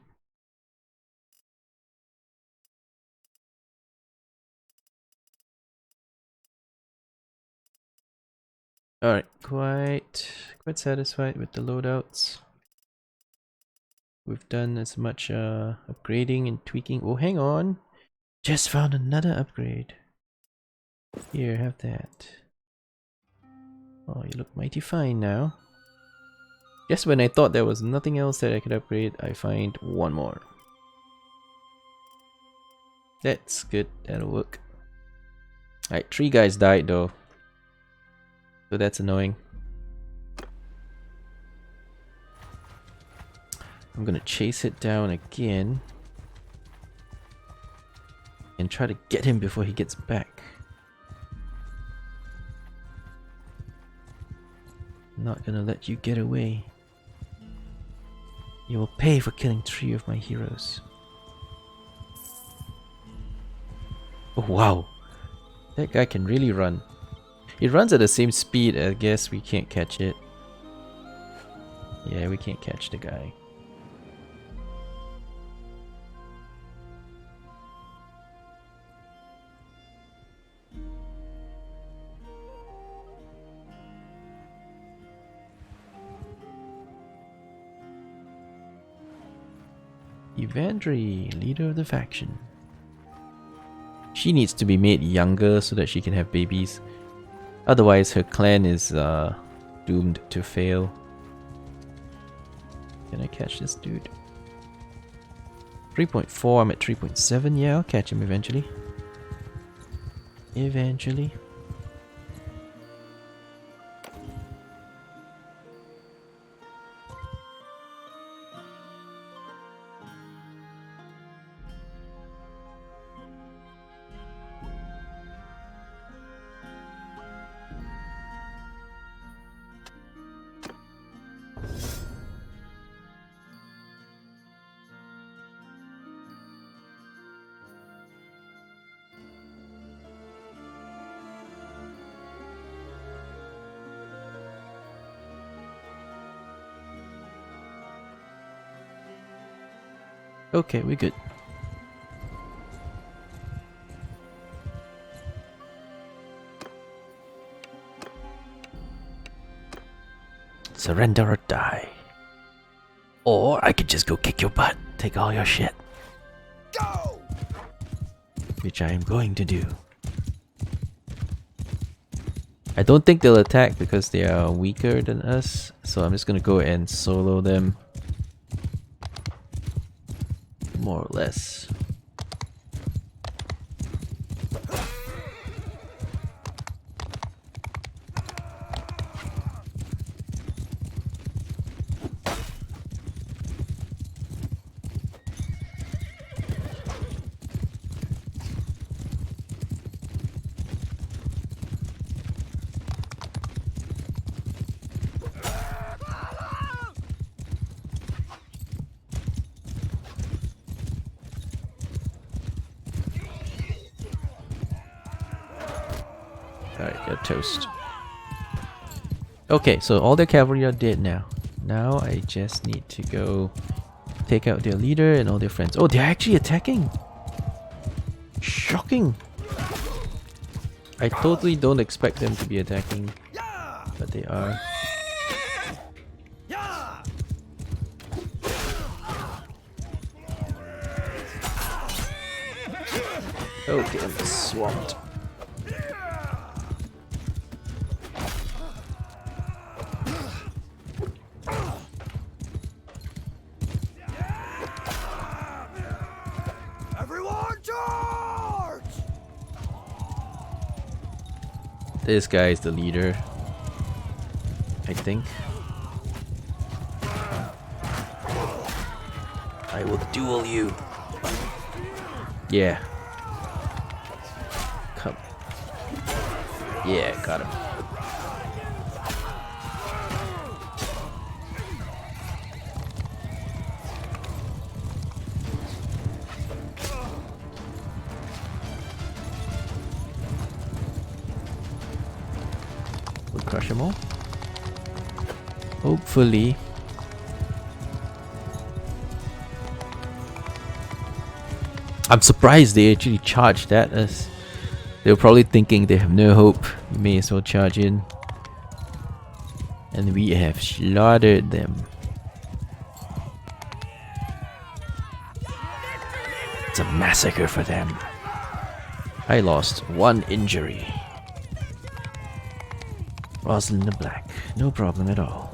Alright, quite satisfied with the loadouts. We've done as much upgrading and tweaking. Oh, hang on. Just found another upgrade. Here, have that. Oh, you look mighty fine now. Just when I thought there was nothing else that I could upgrade, I find one more. That's good, that'll work. Alright, 3 guys died though. So that's annoying. I'm gonna chase it down again. And try to get him before he gets back. I'm not gonna let you get away. You will pay for killing 3 of my heroes. Oh wow, that guy can really run. It runs at the same speed. I guess we can't catch it. Yeah, we can't catch the guy. Evandri, leader of the faction. She needs to be made younger so that she can have babies. Otherwise her clan is doomed to fail. Can I catch this dude? 3.4, I'm at 3.7. Yeah, I'll catch him eventually. Eventually. Okay, we're good. Surrender or die. Or I could just go kick your butt, take all your shit. Go! Which I am going to do. I don't think they'll attack because they are weaker than us, so I'm just gonna go and solo them. More or less. Alright, got toast. Okay, so all their cavalry are dead now. Now I just need to go take out their leader and all their friends. Oh, they're actually attacking! Shocking! I totally don't expect them to be attacking, but they are. Okay, I'm swamped. Everyone charge! This guy is the leader, I think. I will duel you. Yeah. Come. Yeah, got him. We'll crush them all. Hopefully. I'm surprised they actually charged at us. They were probably thinking they have no hope. You may as well charge in. And we have slaughtered them. It's a massacre for them. I lost 1 injury. Rosalind the Black, no problem at all.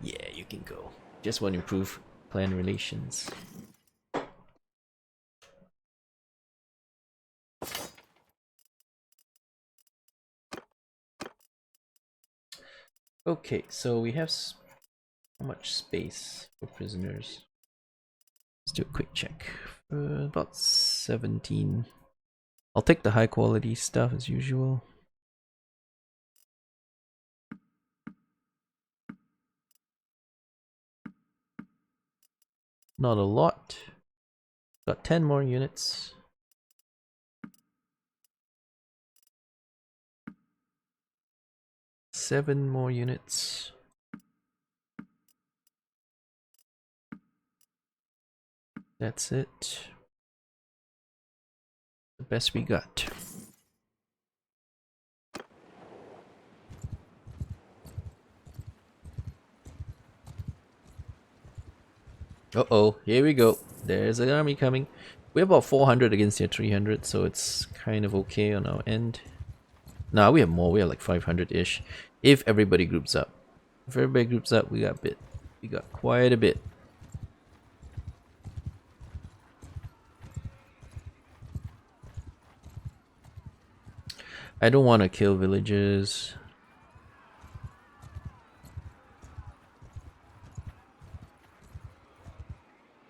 Yeah, you can go. Just want to improve clan relations. Okay, so we have how much space for prisoners? Let's do a quick check. About 17. I'll take the high quality stuff as usual. Not a lot. Got 10 more units. Seven more units. That's it. The best we got. Uh-oh, here we go. There's an army coming. We have about 400 against their 300, so it's kind of okay on our end. Nah, we have more. We have like 500-ish. If everybody groups up. If everybody groups up, we got quite a bit. I don't want to kill villagers.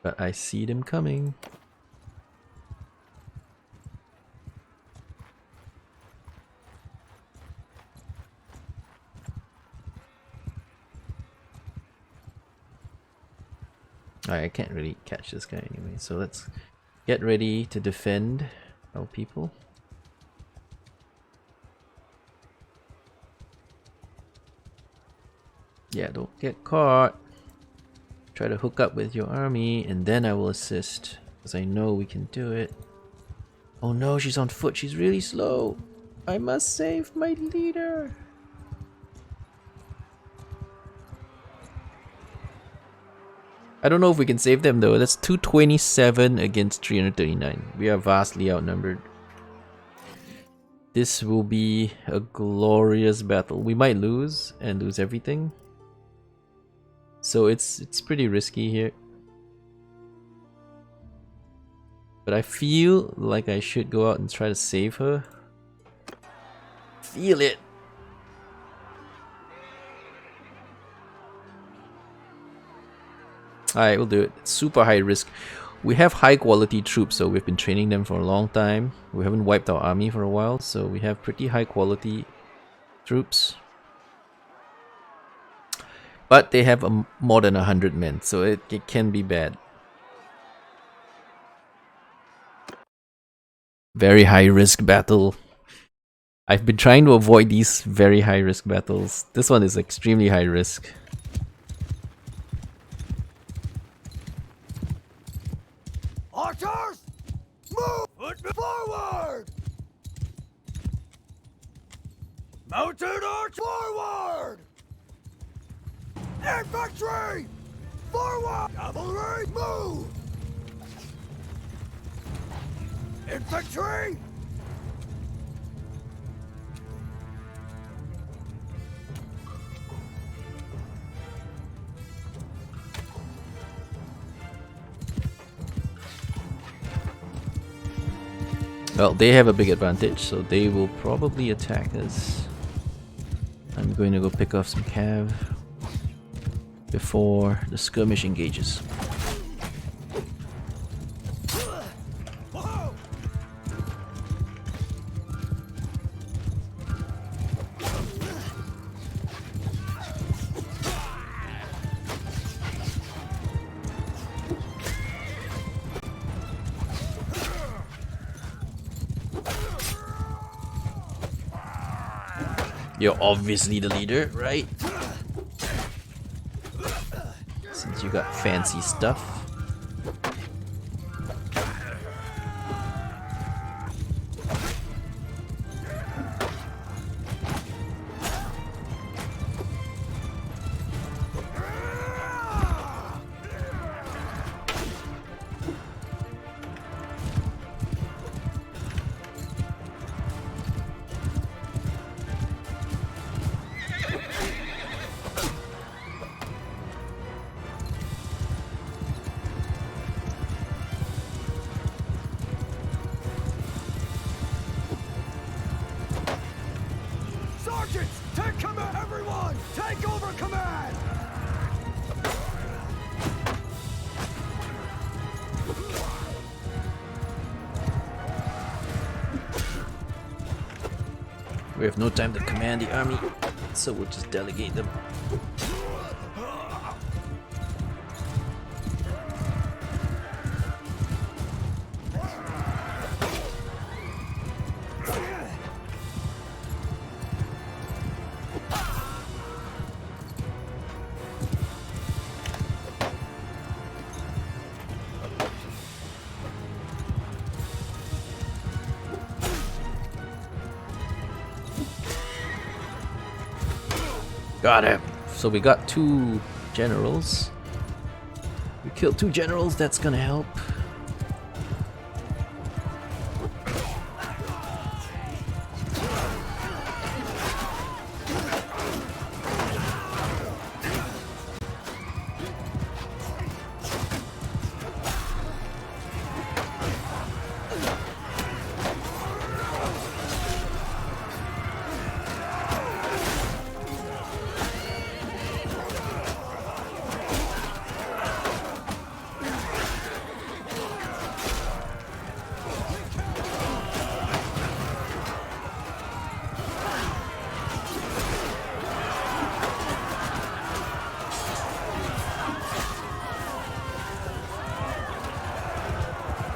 But I see them coming. I can't really catch this guy anyway, so let's get ready to defend our people. Yeah, don't get caught. Try to hook up with your army, and then I will assist, because I know we can do it. Oh no, she's on foot. She's really slow. I must save my leader. I don't know if we can save them though. That's 227 against 339. We are vastly outnumbered. This will be a glorious battle. We might lose and lose everything. So it's pretty risky here. But I feel like I should go out and try to save her. Feel it. Alright, we'll do it. It's super high risk. We have high quality troops, so we've been training them for a long time. We haven't wiped our army for a while, so we have pretty high quality troops. But they have more than 100 men, so it can be bad. Very high risk battle. I've been trying to avoid these very high risk battles. This one is extremely high risk. Archers, move forward! Mounted arch forward! Infantry, forward! Cavalry, move! Infantry! Well, they have a big advantage, so they will probably attack us. I'm going to go pick off some cav before the skirmish engages. You're obviously the leader, right? Since you got fancy stuff. command! We have no time to command the army, so we'll just delegate them. Got him. So we got 2 generals. We killed 2 generals, that's gonna help.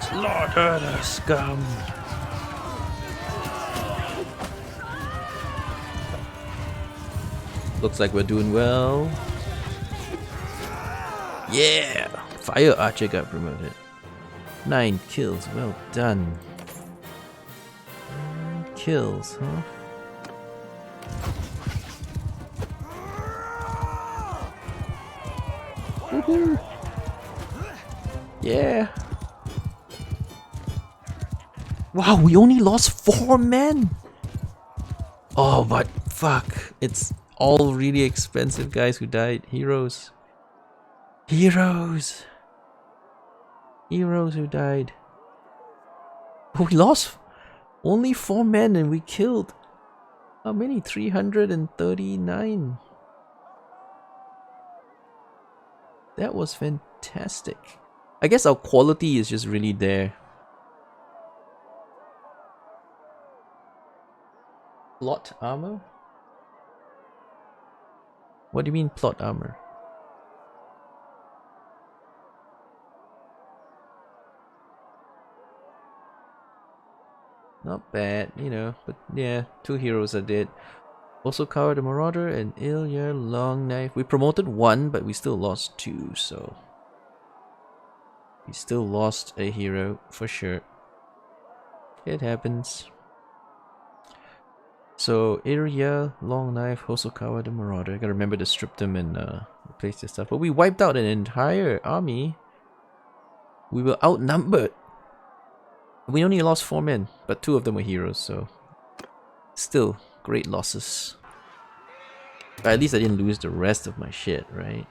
Slaughter the scum. Looks like we're doing well. Yeah! Fire Archer got promoted. 9 kills, well done. 9 kills, huh? Woohoo! Yeah! Wow, we only lost 4 men! Oh, but fuck. It's all really expensive guys who died. Heroes. Heroes! Heroes who died. We lost only 4 men and we killed how many? 339. That was fantastic. I guess our quality is just really there. Plot armor? What do you mean plot armor? Not bad, you know, but yeah, 2 heroes are dead. Also Kaen the Marauder and Ilya Long Knife. We promoted 1, but we still lost 2, so... We still lost a hero, for sure. It happens. So, Ilya Long Knife, Hosokawa the Marauder. I gotta remember to strip them and replace their stuff. But we wiped out an entire army. We were outnumbered. We only lost 4 men, but 2 of them were heroes, so... Still, great losses. But at least I didn't lose the rest of my shit, right?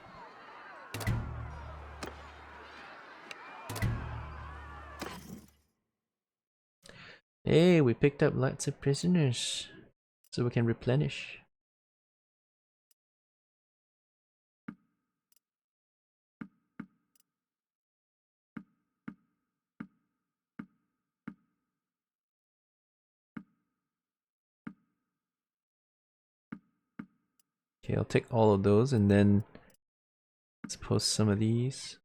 Hey, we picked up lots of prisoners, so we can replenish. Okay, I'll take all of those and then let's post some of these.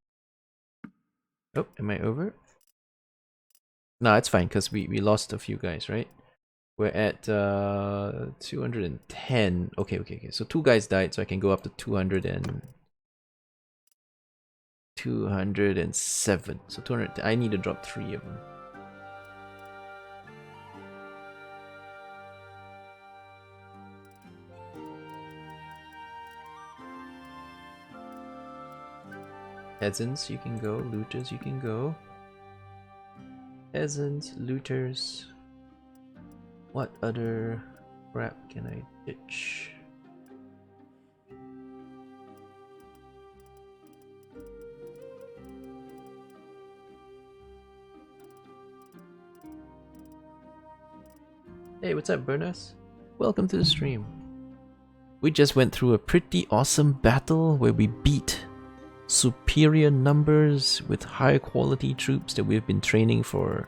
Oh, am I over? No, it's fine because we lost a few guys, right? We're at 210. Okay. So 2 guys died, so I can go up to 207. So 200. I need to drop 3 of them. Peasants, you can go. Looters, you can go. Peasants, looters. What other crap can I ditch? Hey, what's up, Burners? Welcome to the stream. We just went through a pretty awesome battle where we beat superior numbers with high quality troops that we've been training for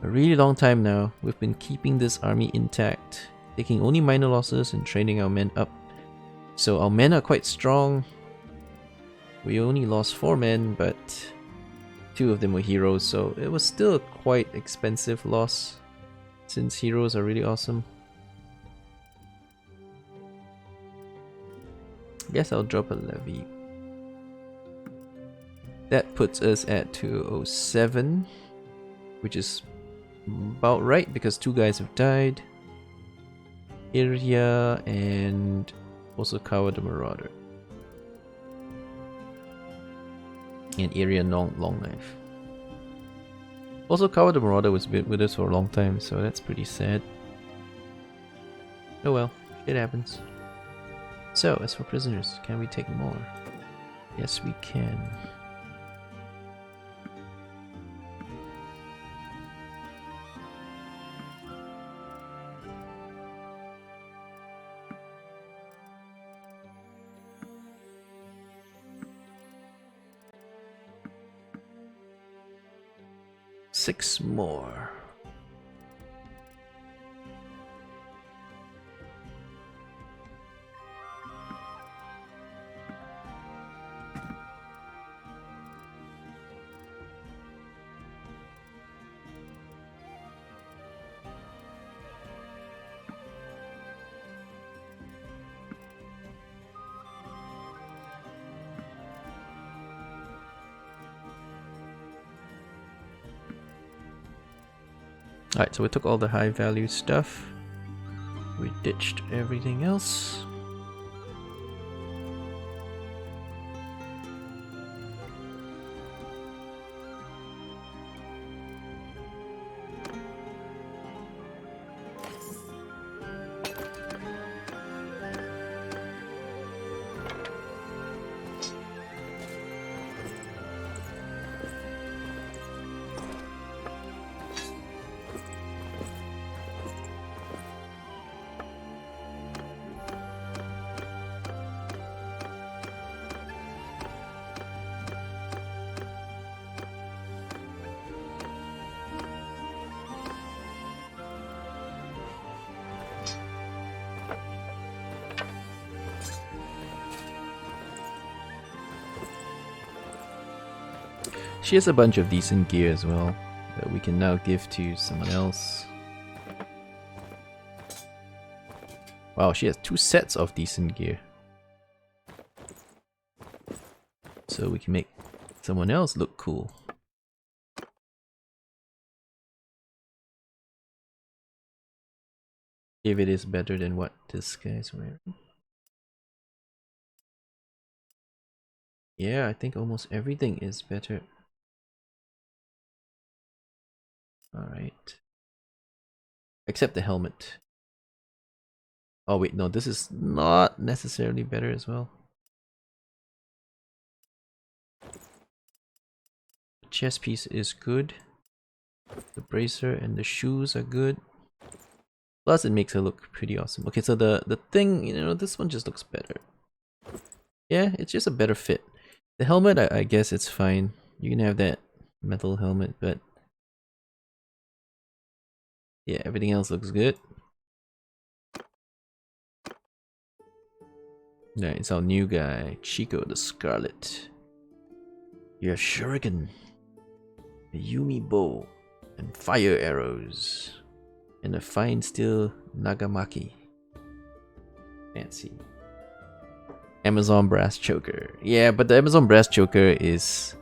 a really long time now. We've been keeping this army intact, taking only minor losses and training our men up. So our men are quite strong. We only lost 4 men, but 2 of them were heroes, so it was still a quite expensive loss since heroes are really awesome. Guess I'll drop a levy. That puts us at 207, which is about right because 2 guys have died. Iria and also Kawa the Marauder. And Iria Long Knife. Also Kawa the Marauder was with us for a long time, so that's pretty sad. Oh well, shit happens. So, as for prisoners, can we take more? Yes, we can. Six more. Alright, so we took all the high value stuff. We ditched everything else. She has a bunch of decent gear as well that we can now give to someone else. Wow, she has 2 sets of decent gear. So we can make someone else look cool. If it is better than what this guy's wearing. Yeah, I think almost everything is better. Alright. Except the helmet. Oh wait, no, this is not necessarily better as well. The chest piece is good. The bracer and the shoes are good. Plus it makes her look pretty awesome. Okay, so the thing, you know, this one just looks better. Yeah, it's just a better fit. The helmet, I guess it's fine. You can have that metal helmet, but yeah, everything else looks good. Yeah, it's our new guy, Chico the Scarlet. You have Shuriken, a Yumi bow, and fire arrows, and a fine steel Nagamaki. Fancy. Amazon brass choker. Yeah, but the Amazon brass choker is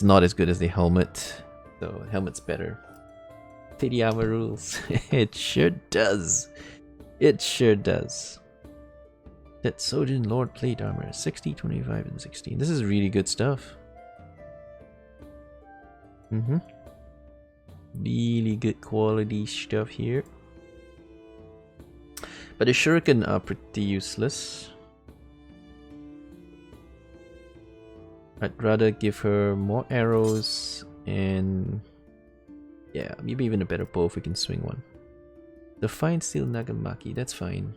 not as good as the helmet. So the helmet's better. Titty armor rules. It sure does. It sure does. That Sojin Lord plate armor, 60, 25, and 16. This is really good stuff. Really good quality stuff here. But the shuriken are pretty useless. I'd rather give her more arrows and yeah, maybe even a better bow if we can swing one. The fine steel Nagamaki, that's fine.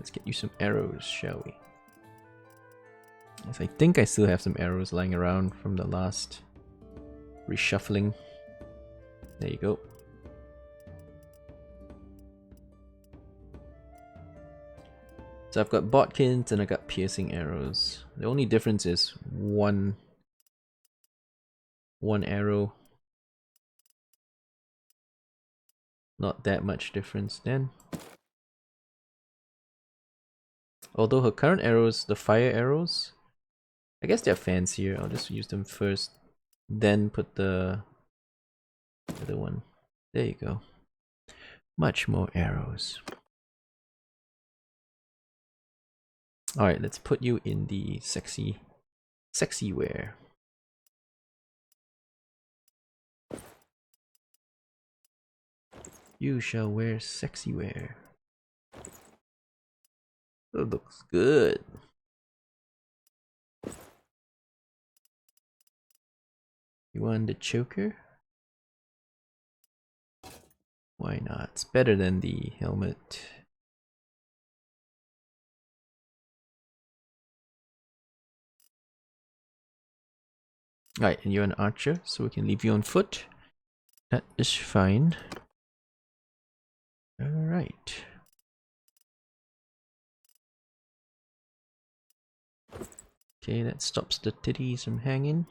Let's get you some arrows, shall we? Yes, I think I still have some arrows lying around from the last reshuffling. There you go. So I've got botkins and I got piercing arrows. The only difference is one arrow. Not that much difference then. Although her current arrows, the fire arrows, I guess they're fancier. I'll just use them first, then put the other one. There you go. Much more arrows. Alright, let's put you in the sexy wear. You shall wear sexy wear. That looks good. You want the choker? Why not? It's better than the helmet. Alright, and you're an archer, so we can leave you on foot. That is fine. Alright. Okay, that stops the titties from hanging.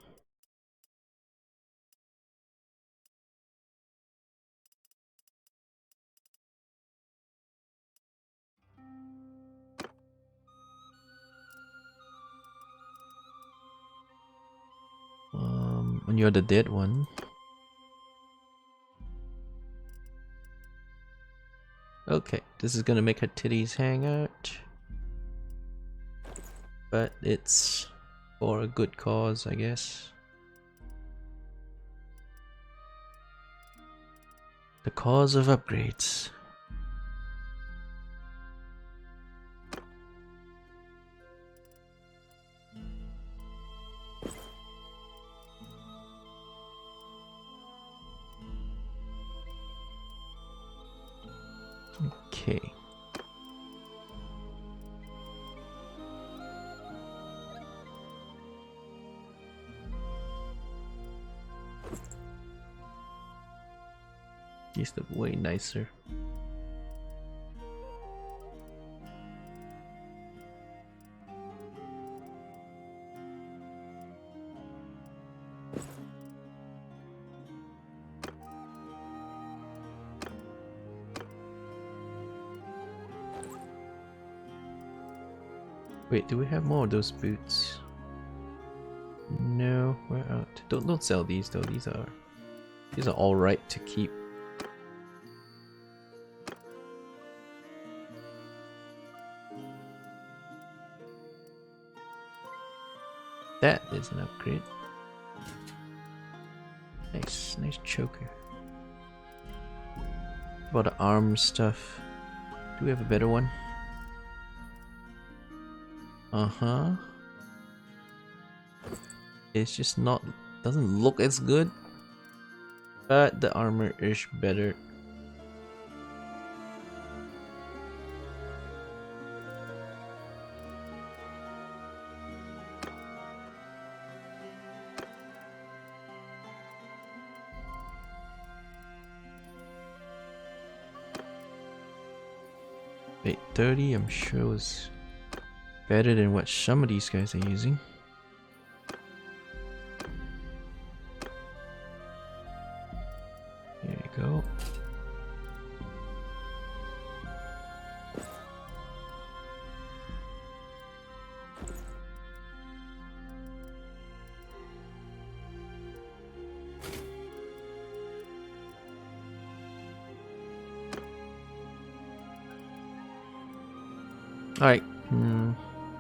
And you're the dead one. Okay, this is gonna make her titties hang out. But it's for a good cause, I guess. The cause of upgrades. Okay. These look way nicer. Wait, do we have more of those boots? No, we're out. Don't sell these though. These are all right to keep. That is an upgrade. Nice choker. About the arm stuff. Do we have a better one? Uh-huh. It's just doesn't look as good. But the armor is better. Wait, 30 I'm sure was better than what some of these guys are using. There you go. Alright,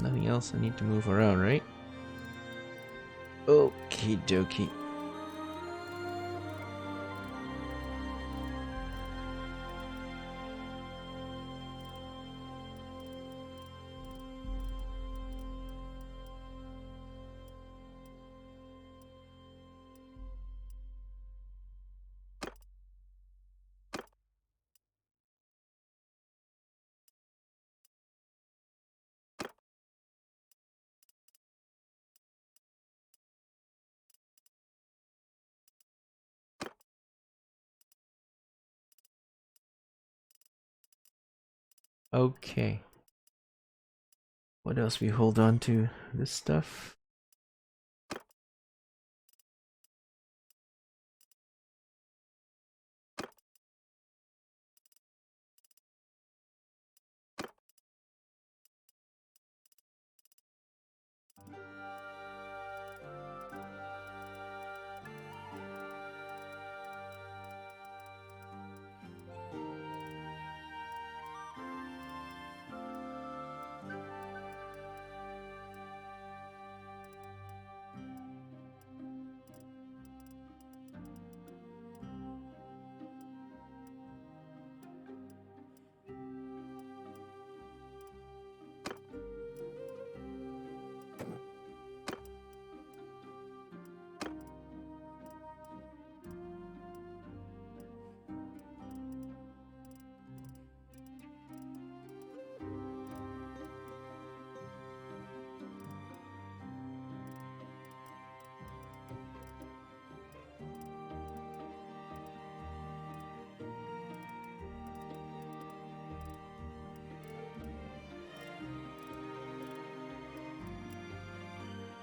nothing else I need to move around, right? Okie dokie. Okay. What else we hold on to? This stuff.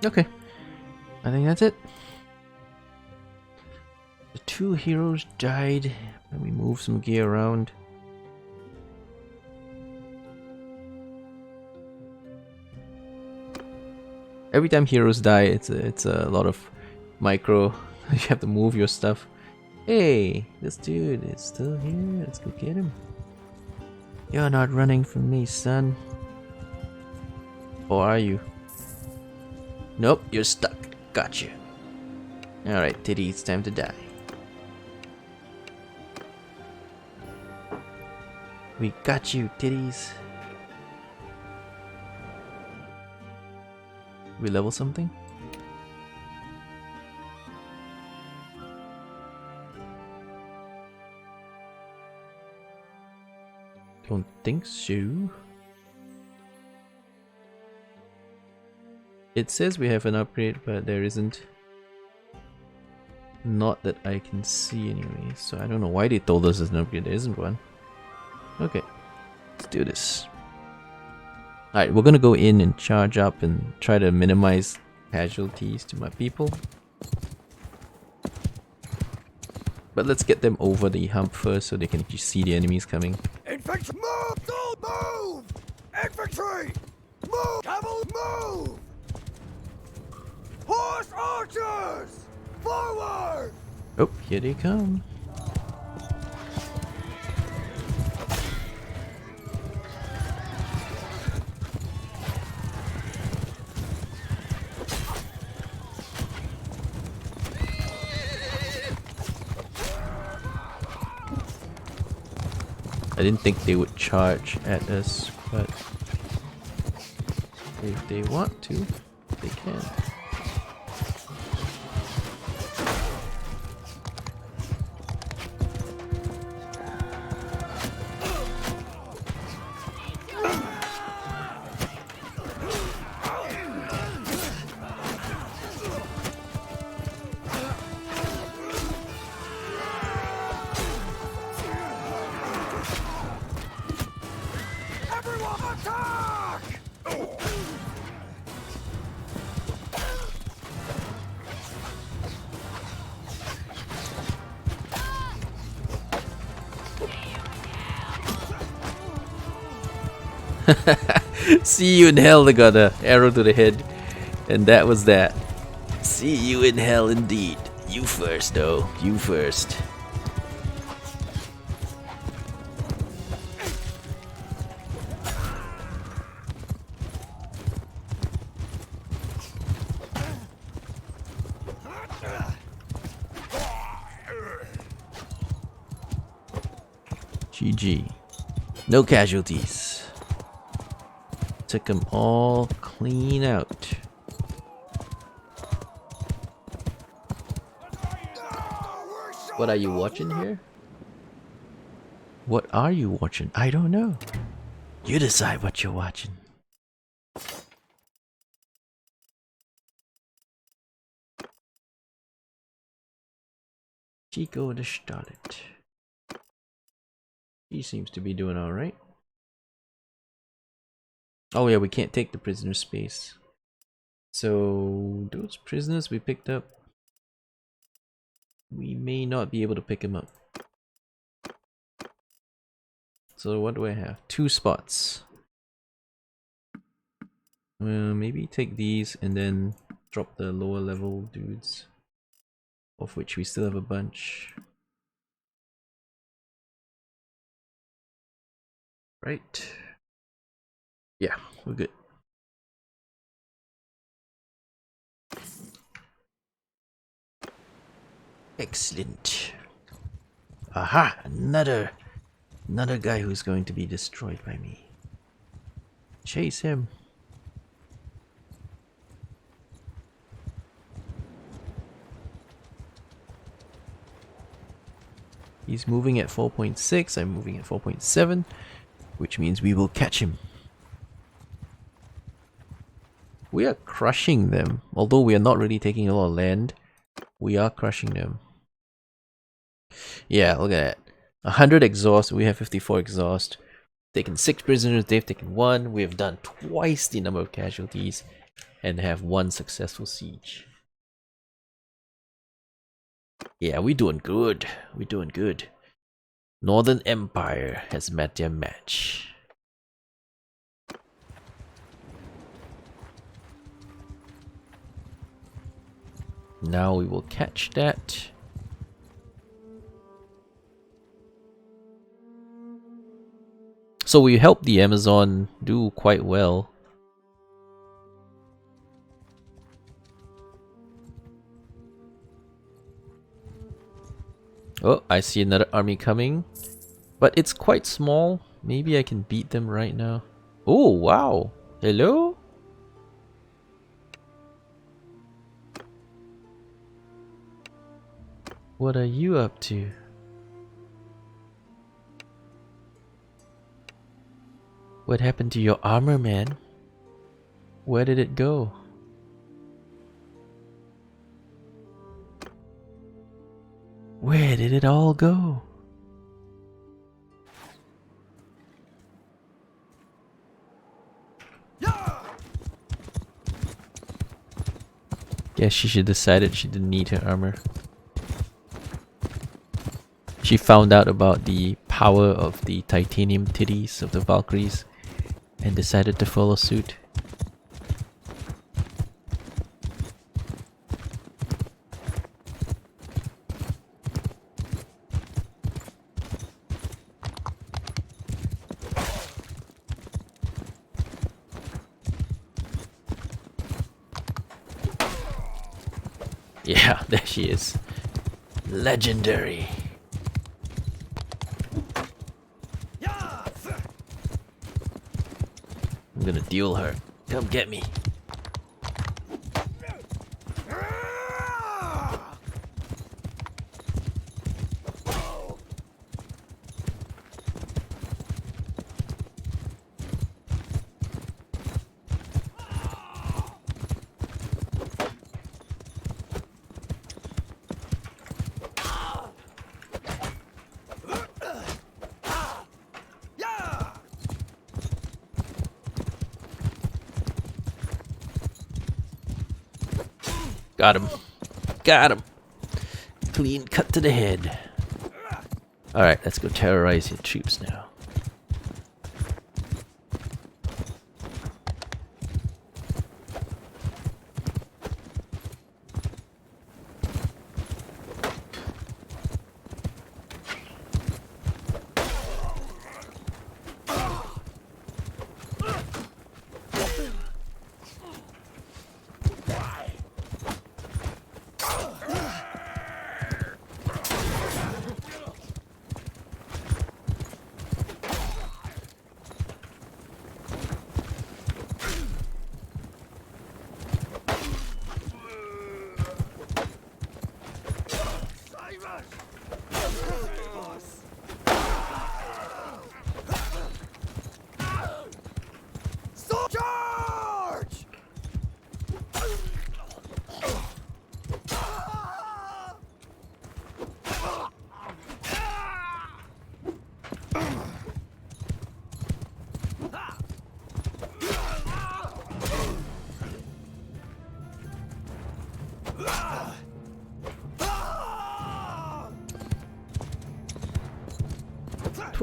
Okay. I think that's it. The 2 heroes died. Let me move some gear around. Every time heroes die, it's a lot of micro. You have to move your stuff. Hey, this dude is still here. Let's go get him. You're not running from me, son. Or are you? Nope, you're stuck. Gotcha. Alright, Titty, it's time to die. We got you, Titties. We level something? Don't think so. It says we have an upgrade, but there isn't. Not that I can see anyway, so I don't know why they told us there's an upgrade. There isn't one. Okay, let's do this. Alright, we're gonna go in and charge up and try to minimize casualties to my people. But let's get them over the hump first so they can actually see the enemies coming. Infantry, move! Don't move! Infantry, move! Cavalry, move! Horse archers, forward! Oh, here they come. I didn't think they would charge at us, but if they want to, they can. Everyone attack! See you in hell, they got a arrow to the head. And that was that. See you in hell indeed. You first though, you first. GG. No casualties. Took them all clean out. What are you watching here? What are you watching? I don't know. You decide what you're watching. Chico to start it. He seems to be doing alright. Oh yeah, we can't take the prisoner space. So those prisoners we picked up, we may not be able to pick them up. So what do I have? 2 spots. Maybe take these and then drop the lower level dudes, of which we still have a bunch. Right? Yeah, we're good. Excellent. Aha! Another guy who's going to be destroyed by me. Chase him. He's moving at 4.6, I'm moving at 4.7, which means we will catch him. We are crushing them. Although we are not really taking a lot of land, we are crushing them. Yeah, look at that. 100 exhaust, we have 54 exhaust. Taken 6 prisoners, they've taken 1. We have done twice the number of casualties and have 1 successful siege. Yeah, we're doing good. We're doing good. Northern Empire has met their match. Now we will catch that. So we helped the Amazon do quite well. Oh, I see another army coming. But it's quite small. Maybe I can beat them right now. Oh, wow. Hello? What are you up to? What happened to your armor, man? Where did it go? Where did it all go? Yeah, she decided she didn't need her armor. She found out about the power of the titanium titties of the Valkyries and decided to follow suit. Yeah, there she is. Legendary. I'm gonna duel her. Come get me. Got him. Got him. Clean cut to the head. Alright, let's go terrorize your troops now.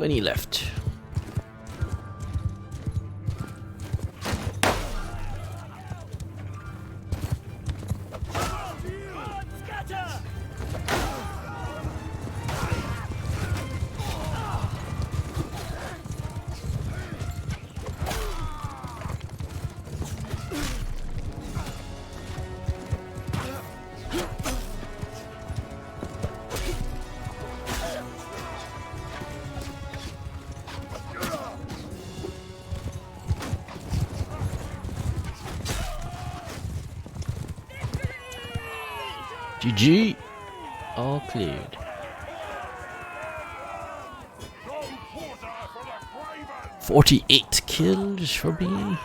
20 left. GG! All cleared. No quarter for the craven! 48 kills for me.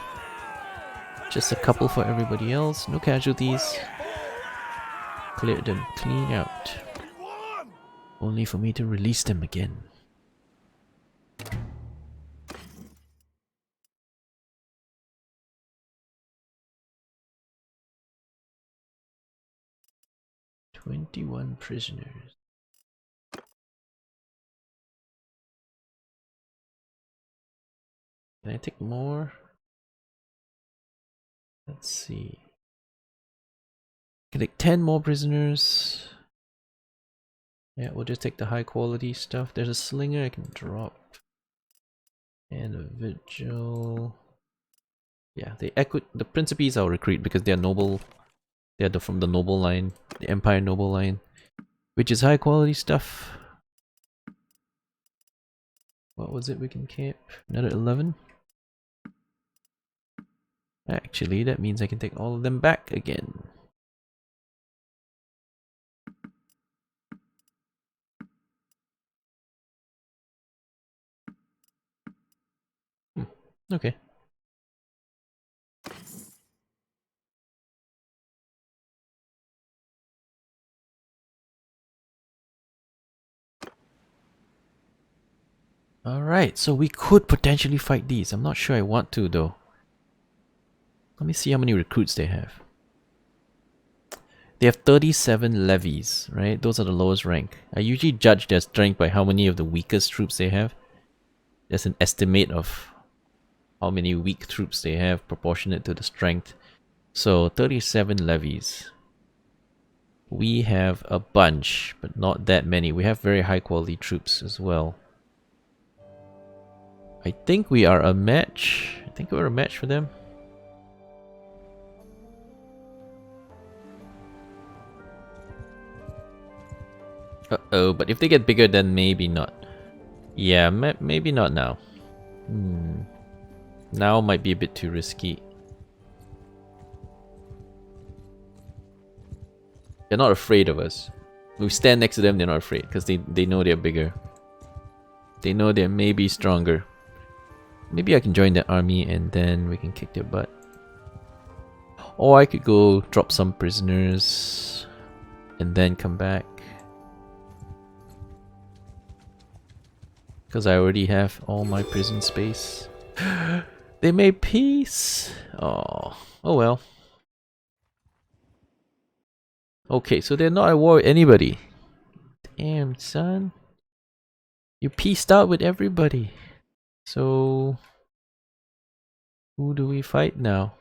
Just a couple for everybody else. No casualties. Cleared them clean out. We won! Only for me to release them again. "21 prisoners. Can I take more? Let's see. Can I take 10 more prisoners? Yeah, we'll just take the high quality stuff. There's a slinger I can drop. And a vigil. Yeah, the Principes I'll recruit because they're noble. They're from the noble line, the Empire noble line, which is high quality stuff. What was it we can camp? Another 11? Actually, that means I can take all of them back again. Okay. Alright, so we could potentially fight these. I'm not sure I want to though. Let me see how many recruits they have. They have 37 levies, right? Those are the lowest rank. I usually judge their strength by how many of the weakest troops they have. There's an estimate of how many weak troops they have proportionate to the strength. So 37 levies. We have a bunch, but not that many. We have very high quality troops as well. I think we are a match. I think we're a match for them. Uh-oh, but if they get bigger, then maybe not. Yeah, maybe not now. Now might be a bit too risky. They're not afraid of us. We stand next to them, they're not afraid because they know they're bigger. They know they're maybe stronger. Maybe I can join the army and then we can kick their butt. Or I could go drop some prisoners and then come back. Because I already have all my prison space. They made peace! Oh well. Okay, so they're not at war with anybody. Damn, son. You peaced out with everybody. So... who do we fight now?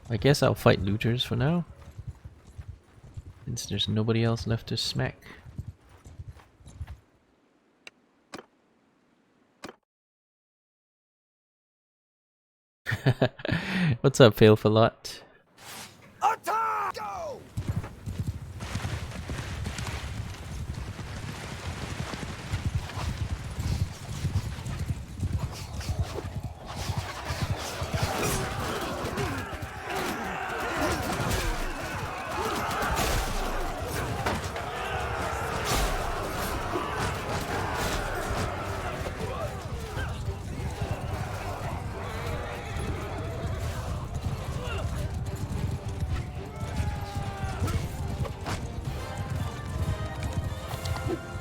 I guess I'll fight looters for now. Since there's nobody else left to smack. What's up, Fail for Lot? Attack! Go!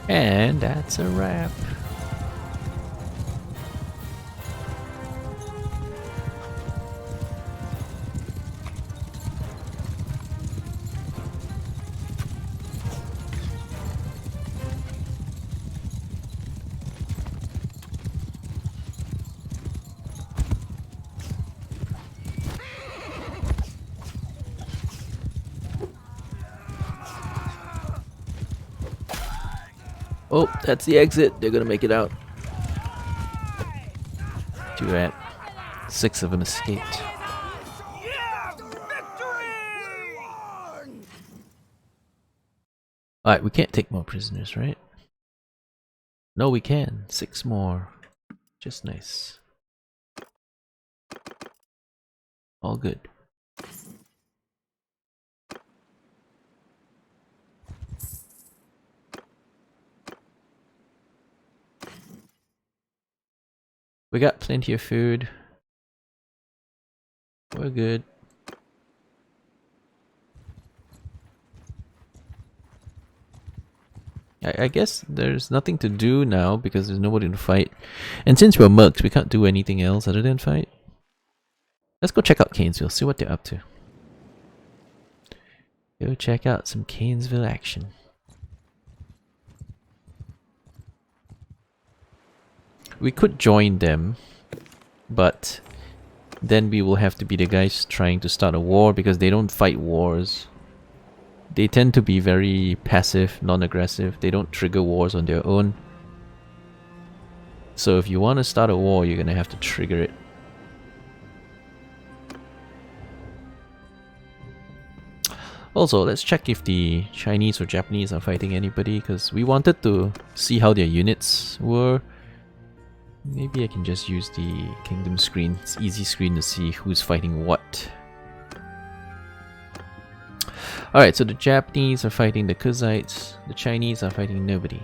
And that's a wrap. Oh, that's the exit. They're gonna make it out. Too bad. 6 of them escaped. Alright, we can't take more prisoners, right? No, we can. 6 more. Just nice. All good. We got plenty of food. We're good. I guess there's nothing to do now because there's nobody to fight. And since we're mercs, we can't do anything else other than fight. Let's go check out Canesville, see what they're up to. Go check out some Canesville action. We could join them, but then we will have to be the guys trying to start a war because they don't fight wars. They tend to be very passive, non-aggressive. They don't trigger wars on their own. So if you want to start a war, you're gonna have to trigger it. Also, let's check if the Chinese or Japanese are fighting anybody, because we wanted to see how their units were. Maybe I can just use the kingdom screen. It's easy screen to see who's fighting what. Alright, so the Japanese are fighting the Kuzites. The Chinese are fighting nobody.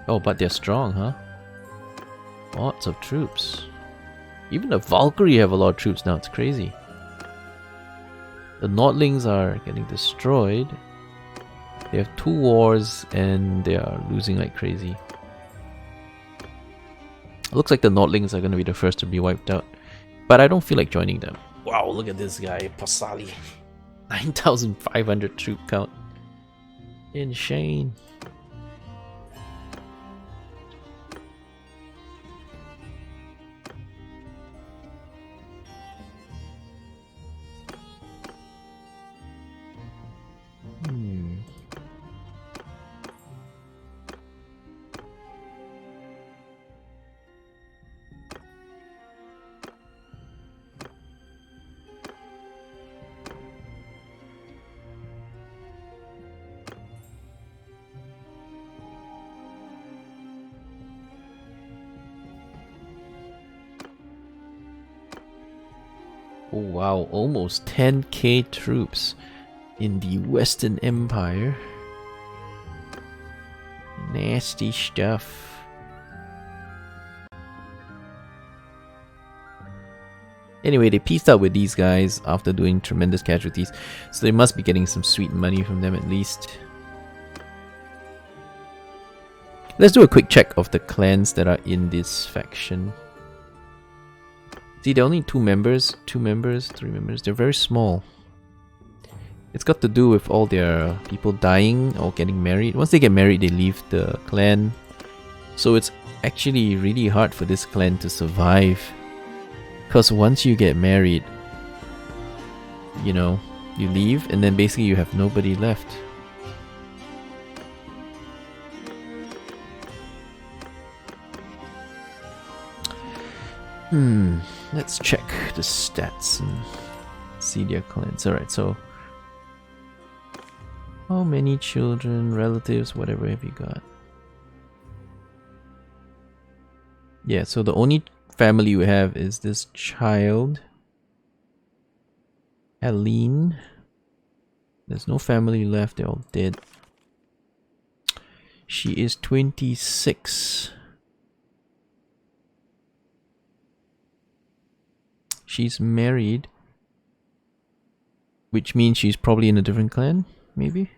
Oh, but they're strong, huh? Lots of troops. Even the Valkyrie have a lot of troops now. It's crazy. The Nordlings are getting destroyed. They have 2 wars and they are losing like crazy. It looks like the Nordlings are going to be the first to be wiped out. But I don't feel like joining them. Wow, look at this guy, Pasali. 9,500 troop count. Insane. Oh wow, almost 10k troops in the Western Empire. Nasty stuff. Anyway, they peaced out with these guys after doing tremendous casualties, so they must be getting some sweet money from them at least. Let's do a quick check of the clans that are in this faction. See, there are only 2 members, 3 members. They're very small. It's got to do with all their people dying or getting married. Once they get married, they leave the clan. So it's actually really hard for this clan to survive. Because once you get married, you know, you leave and then basically you have nobody left. Let's check the stats and see their clans. Alright, so how many children, relatives, whatever have you got? Yeah, so the only family we have is this child, Aline. There's no family left, they're all dead. She is 26. She's married, which means she's probably in a different clan, maybe?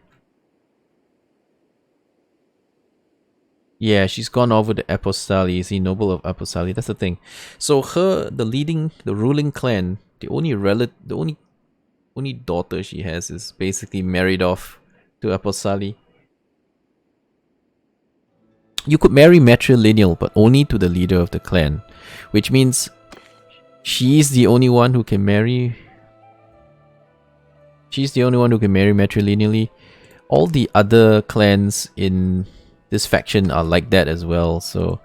Yeah, she's gone over the Apostali, is the noble of Apostali, that's the thing. So the ruling clan, the only daughter she has is basically married off to Apostali. You could marry matrilineal, but only to the leader of the clan, which means she's the only one who can marry. She's the only one who can marry matrilineally. All the other clans in this faction are like that as well, so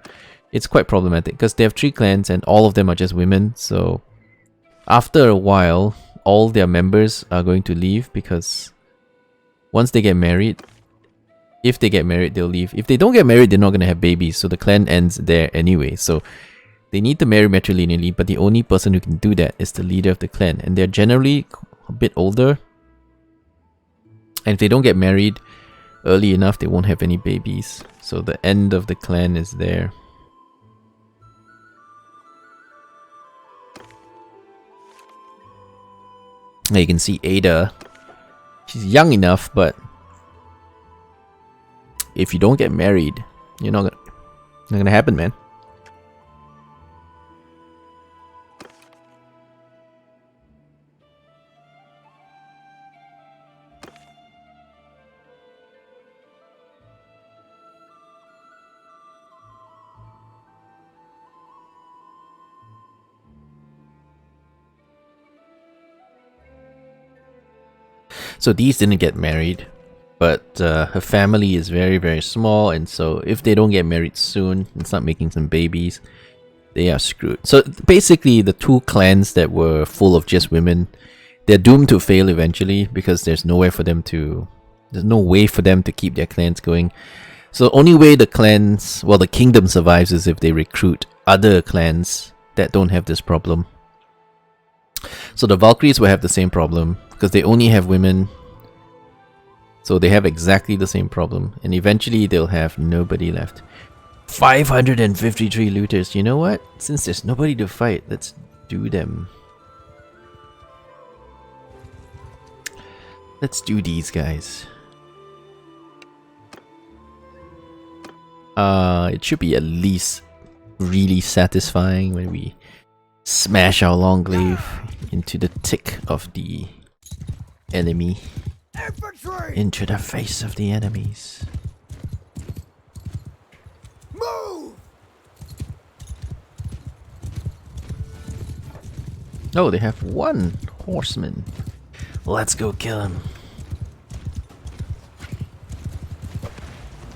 it's quite problematic because they have 3 clans and all of them are just women. So after a while, all their members are going to leave because once they get married, if they get married, they'll leave. If they don't get married, they're not going to have babies, so the clan ends there anyway. So they need to marry matrilineally, but the only person who can do that is the leader of the clan, and they're generally a bit older. And if they don't get married early enough, they won't have any babies. So the end of the clan is there. Now you can see Ada. She's young enough, but if you don't get married, you're not gonna happen, man. So these didn't get married, but her family is very, very small, and so if they don't get married soon and start making some babies, they are screwed. So basically, the 2 clans that were full of just women, they're doomed to fail eventually because there's no way for them to keep their clans going. So the only way the clans, well, the kingdom survives is if they recruit other clans that don't have this problem. So the Valkyries will have the same problem because they only have women. So they have exactly the same problem, and eventually they'll have nobody left. 553 looters. You know what? Since there's nobody to fight, let's do them. Let's do these guys. It should be at least really satisfying when we smash our long glaive into the tick of the enemy. Infantry! Into the face of the enemies. Move! Oh, they have 1 horseman. Let's go kill him.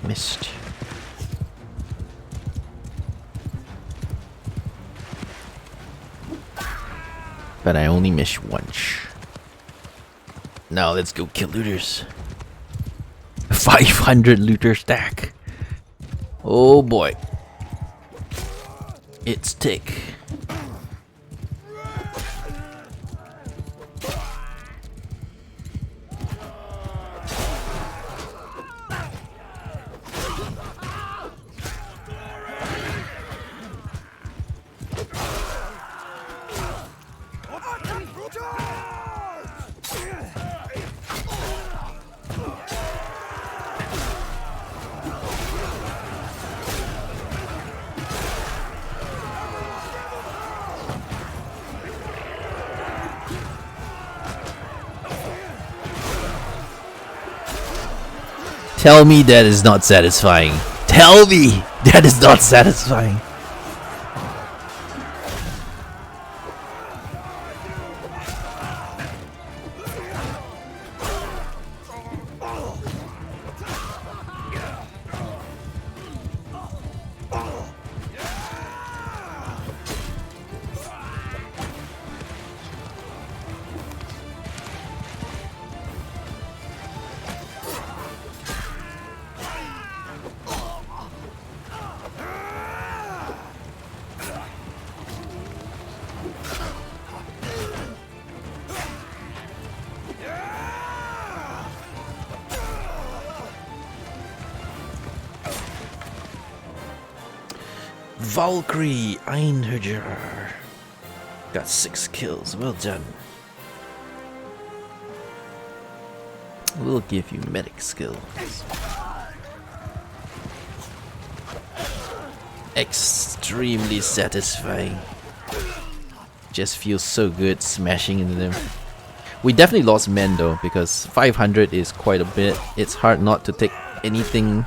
Missed. But I only missed once. Now let's go kill looters. 500 looter stack. Oh boy. It's tick. Tell me that is not satisfying. Tell me that is not satisfying. Valkyrie Einherjar. Got 6 kills. Well done. We'll give you medic skills. Extremely satisfying. Just feels so good smashing into them. We definitely lost men though, because 500 is quite a bit. It's hard not to take anything.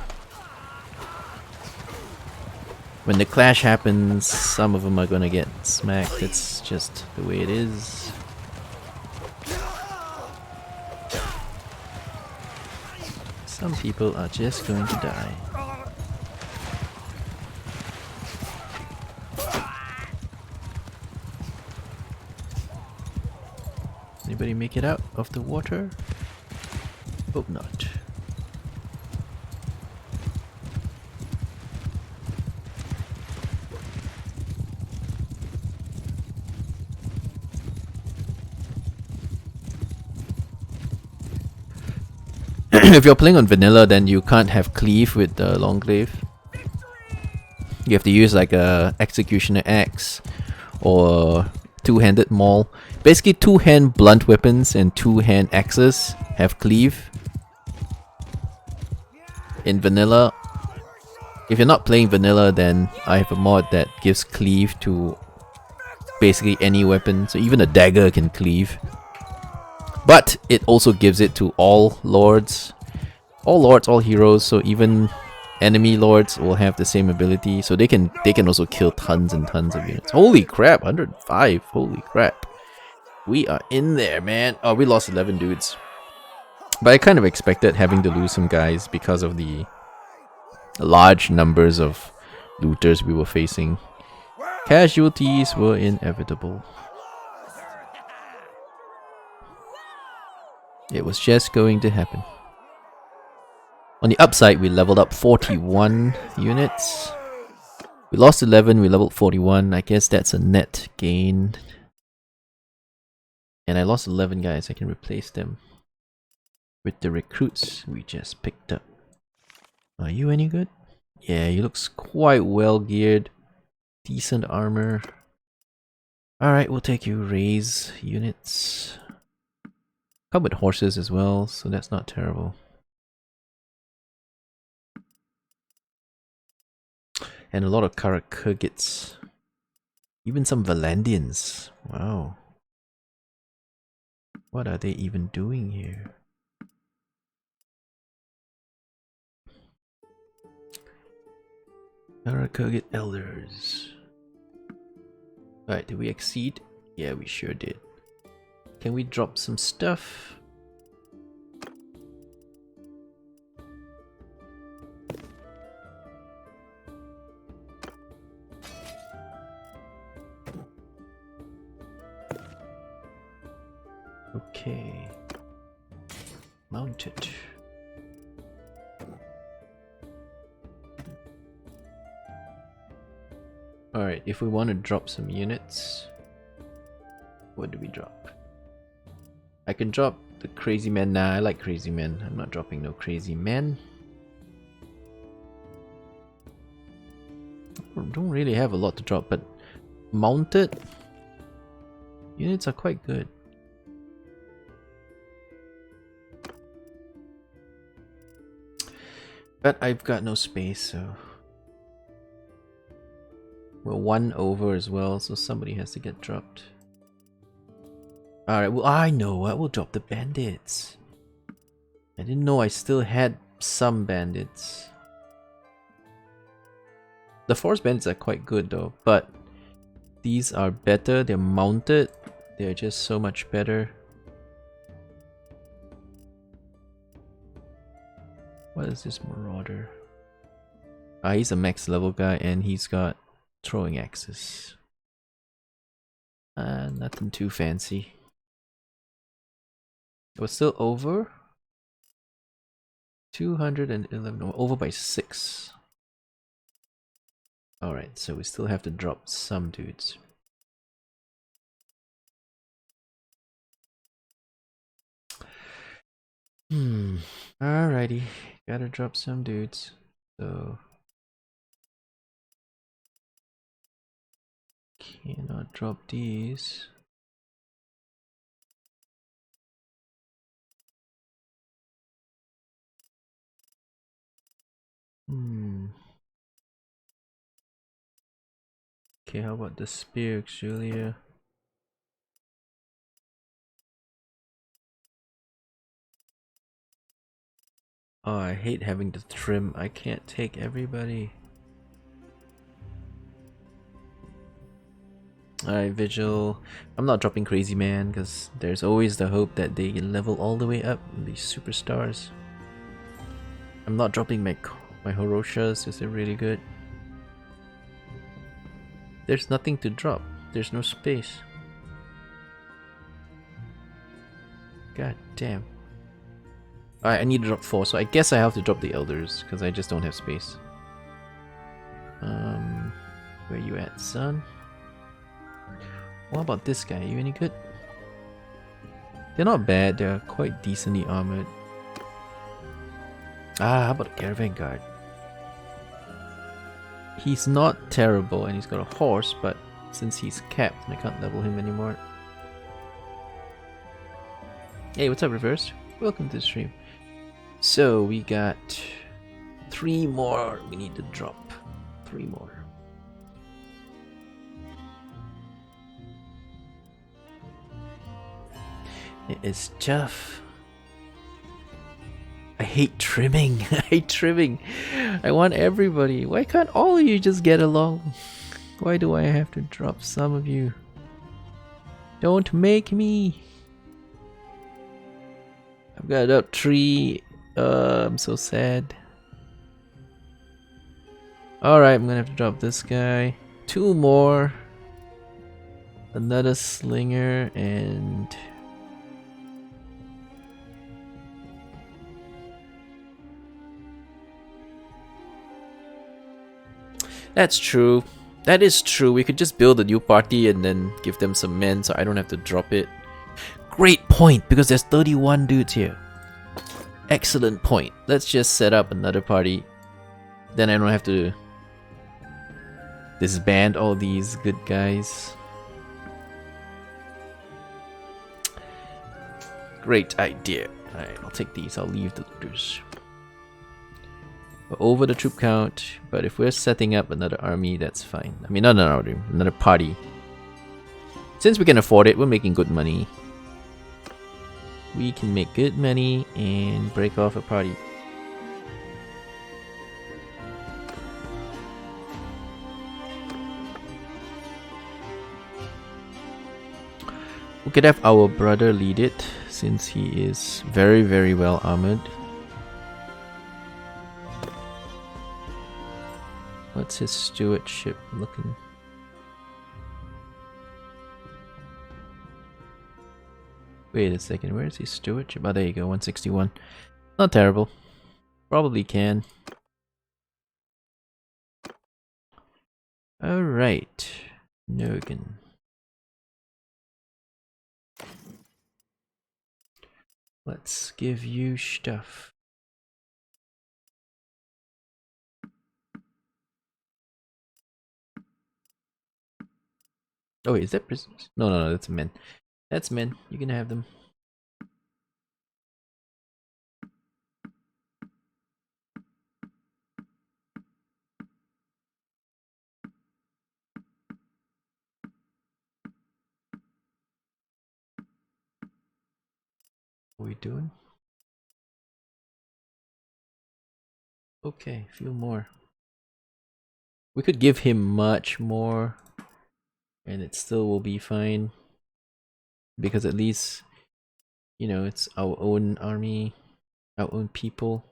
When the clash happens, some of them are gonna get smacked. It's just the way it is. Some people are just going to die. anybody make it out of the water? Hope not. If you're playing on vanilla, then you can't have cleave with the long glaive. You have to use like a executioner axe or two-handed maul. Basically, two-hand blunt weapons and two-hand axes have cleave. In vanilla, if you're not playing vanilla, then I have a mod that gives cleave to basically any weapon. So even a dagger can cleave. But it also gives it to all lords. All heroes, so even enemy lords will have the same ability. So they can also kill tons and tons of units. Holy crap, 105. Holy crap. We are in there, man. Oh, we lost 11 dudes. But I kind of expected having to lose some guys because of the large numbers of looters we were facing. Casualties were inevitable. It was just going to happen. On the upside, we leveled up 41 units. We lost 11, we leveled 41. I guess that's a net gain. And I lost 11 guys. I can replace them with the recruits we just picked up. Are you any good? Yeah, he looks quite well geared. Decent armor. Alright, we'll take you. Raise units. Come with horses as well, so that's not terrible. And a lot of Karakugits. Even some Valandians. Wow. What are they even doing here? Karakugit Elders. Alright, did we exceed? Yeah, we sure did. Can we drop some stuff? Okay. Mount it. Alright, if we want to drop some units, what do we drop? I can drop the crazy man. Nah, I like crazy men. I'm not dropping no crazy men. Don't really have a lot to drop, but mounted units are quite good. But I've got no space, so we're one over as well, so somebody has to get dropped. Alright, well, I know what, we'll drop the bandits. I didn't know I still had some bandits. The forest bandits are quite good though, but these are better, they're mounted, they're just so much better. What is this marauder? Ah, he's a max level guy and he's got throwing axes. Nothing too fancy. We're still over 211, over by 6. Alright, so we still have to drop some dudes. Alrighty, gotta drop some dudes. So cannot drop these. Okay, how about the spear, Julia? Oh, I hate having to trim. I can't take everybody. Alright, Vigil. I'm not dropping Crazy Man because there's always the hope that they can level all the way up and be superstars. I'm not dropping my Horoshas because they're really good. There's nothing to drop. There's no space. God damn. Alright, I need to drop 4, so I guess I have to drop the elders, because I just don't have space. Where you at, son? What about this guy? Are you any good? They're not bad, they're quite decently armored. How about a caravan guard? He's not terrible and he's got a horse, but since he's capped, I can't level him anymore. Hey, what's up, Reverse? Welcome to the stream. So, we got 3 more we need to drop. 3 more. It is tough. I hate trimming. I hate trimming. I want everybody. Why can't all of you just get along? Why do I have to drop some of you? Don't make me. I've got up 3. I'm so sad. Alright, I'm gonna have to drop this guy. 2 more. Another slinger and... That's true. That is true. We could just build a new party and then give them some men so I don't have to drop it. Great point, because there's 31 dudes here. Excellent point. Let's just set up another party. Then I don't have to disband all these good guys. Great idea. Alright, I'll take these. I'll leave the looters. We're over the troop count, but if we're setting up another army, that's fine. I mean, not another army, another party. Since we can afford it, we're making good money. We can make good money and break off a party. We could have our brother lead it, since he is very, very well armored. What's his stewardship looking? Wait a second, where is his stewardship? Oh, there you go, 161. Not terrible. Probably can. Alright. Nogan. Let's give you stuff. Oh wait, is that prisoners? No, that's men. That's men. You can have them. What are we doing? Okay, a few more. We could give him much more and it still will be fine. Because at least, you know, it's our own army, our own people.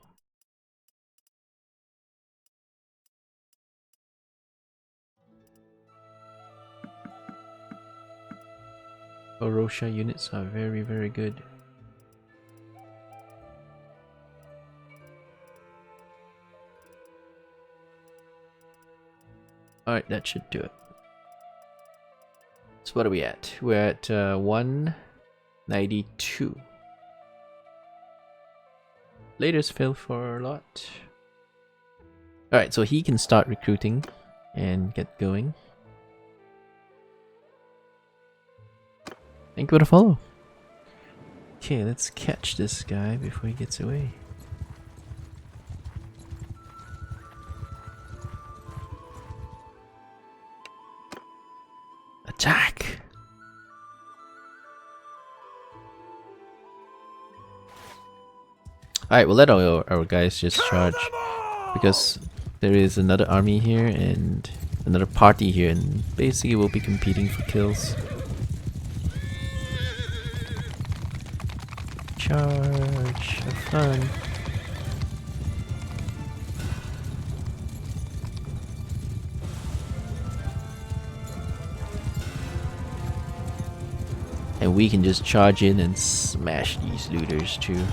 Orosha units are very, very good. Alright, that should do it. So what are we at? We're at 192. Latest fill for a lot. Alright, so he can start recruiting and get going. Thank you for the follow. Okay, let's catch this guy before he gets away. Attack! Alright, we'll let our guys just charge. Because there is another army here and another party here, and basically we'll be competing for kills. Charge! Have fun! And we can just charge in and smash these looters too.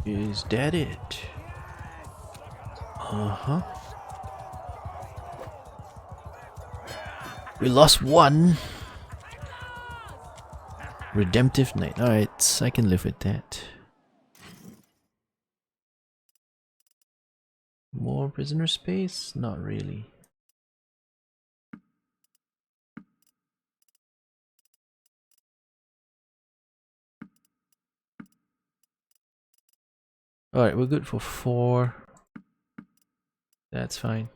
Is that it? Uh-huh. We lost one. Redemptive Knight. Alright, I can live with that. More prisoner space? Not really. Alright, we're good for 4. That's fine.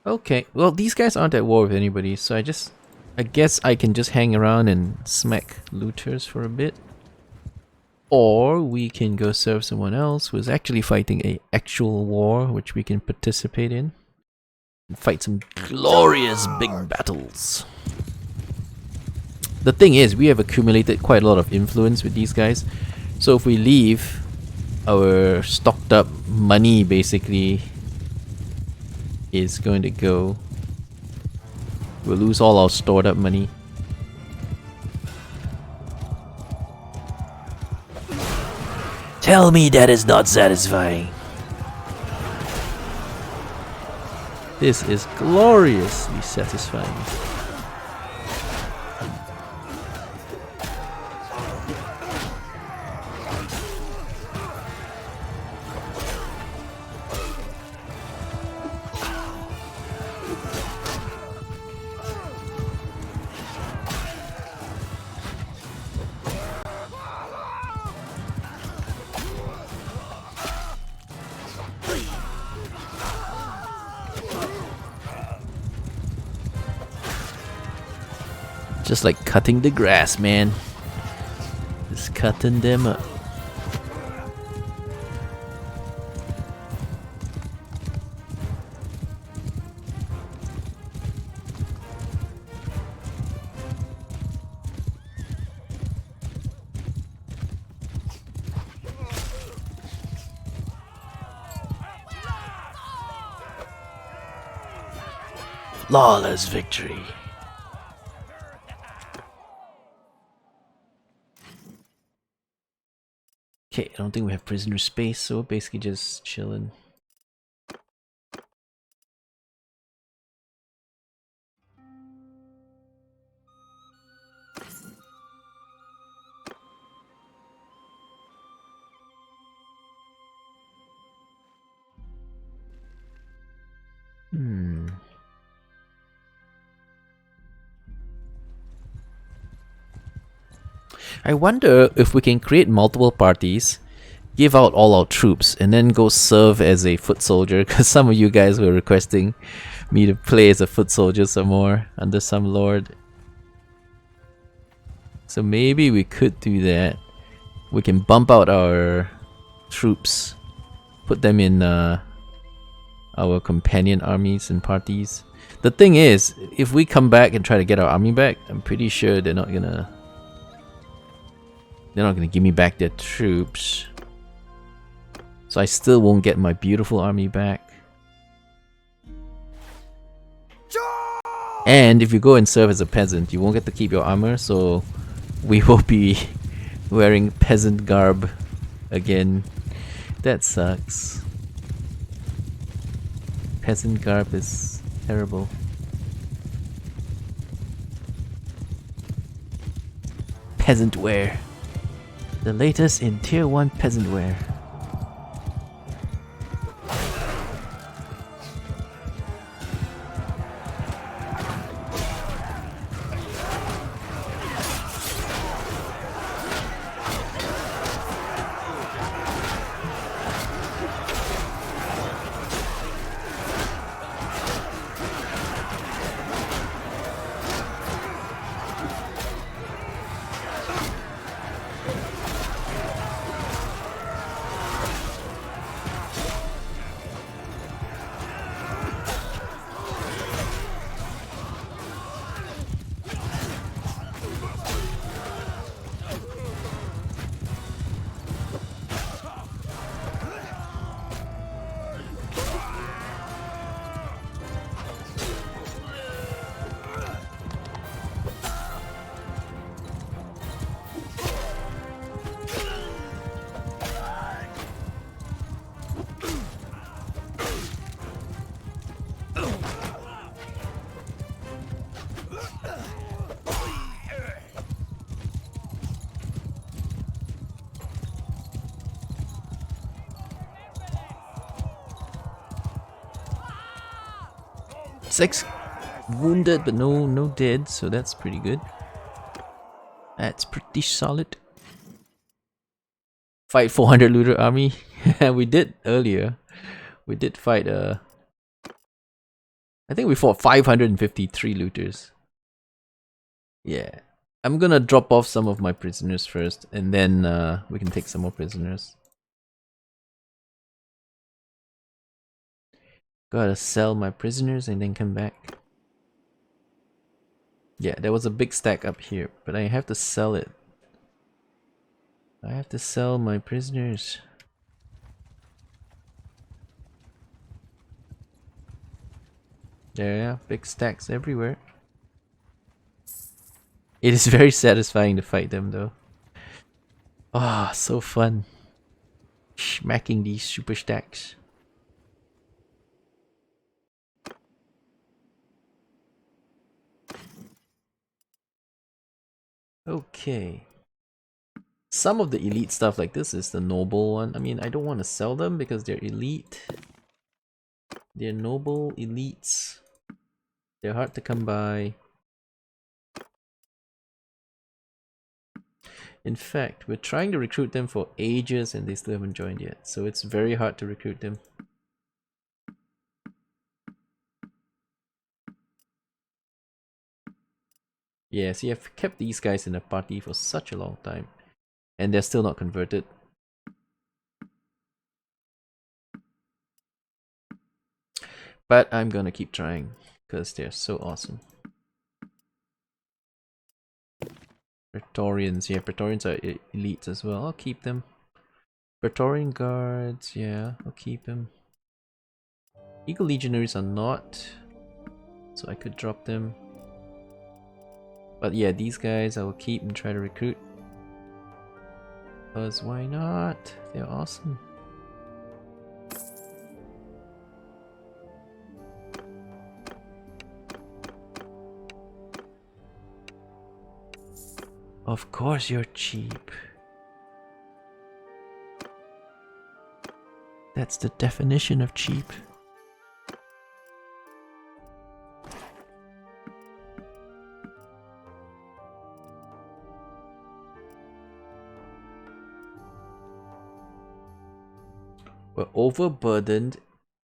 Okay, well these guys aren't at war with anybody, so I guess I can just hang around and smack looters for a bit. Or we can go serve someone else who's actually fighting a actual war, which we can participate in. And fight some glorious big battles. The thing is, we have accumulated quite a lot of influence with these guys. So if we leave, our stocked up money basically is going to go. We'll lose all our stored up money. Tell me that is not satisfying. This is gloriously satisfying. Just like cutting the grass, man. Just cutting them up. Flawless victory. Okay, I don't think we have prisoner space, so we're basically just chilling. I wonder if we can create multiple parties, give out all our troops, and then go serve as a foot soldier, because some of you guys were requesting me to play as a foot soldier some more under some lord. So maybe we could do that. We can bump out our troops, put them in our companion armies and parties. The thing is, if we come back and try to get our army back, I'm pretty sure they're not gonna give me back their troops. So I still won't get my beautiful army back. And if you go and serve as a peasant, you won't get to keep your armor, so we will be wearing peasant garb again. That sucks. Peasant garb is terrible. Peasant wear. The latest in tier 1 peasant wear. Six wounded, but no dead, so that's pretty good. That's pretty solid. Fight 400 looter army. We did earlier. We did fight I think we fought 553 looters. Yeah. I'm gonna drop off some of my prisoners first, and then we can take some more prisoners. Gotta sell my prisoners and then come back. Yeah, there was a big stack up here, but I have to sell it. I have to sell my prisoners. Yeah, big stacks everywhere. It is very satisfying to fight them though. Ah, so fun. Smacking these super stacks. Okay. Some of the elite stuff like this is the noble one. I mean, I don't want to sell them because they're elite. They're noble elites. They're hard to come by. In fact, we're trying to recruit them for ages and they still haven't joined yet. So it's very hard to recruit them. Yeah, see, I've kept these guys in a party for such a long time. And they're still not converted. But I'm gonna keep trying, because they're so awesome. Praetorians, yeah, Praetorians are elites as well. I'll keep them. Praetorian guards, yeah, I'll keep them. Eagle legionaries are not, so I could drop them. But yeah, these guys I will keep and try to recruit. Because why not? They're awesome. Of course you're cheap. That's the definition of cheap. We're overburdened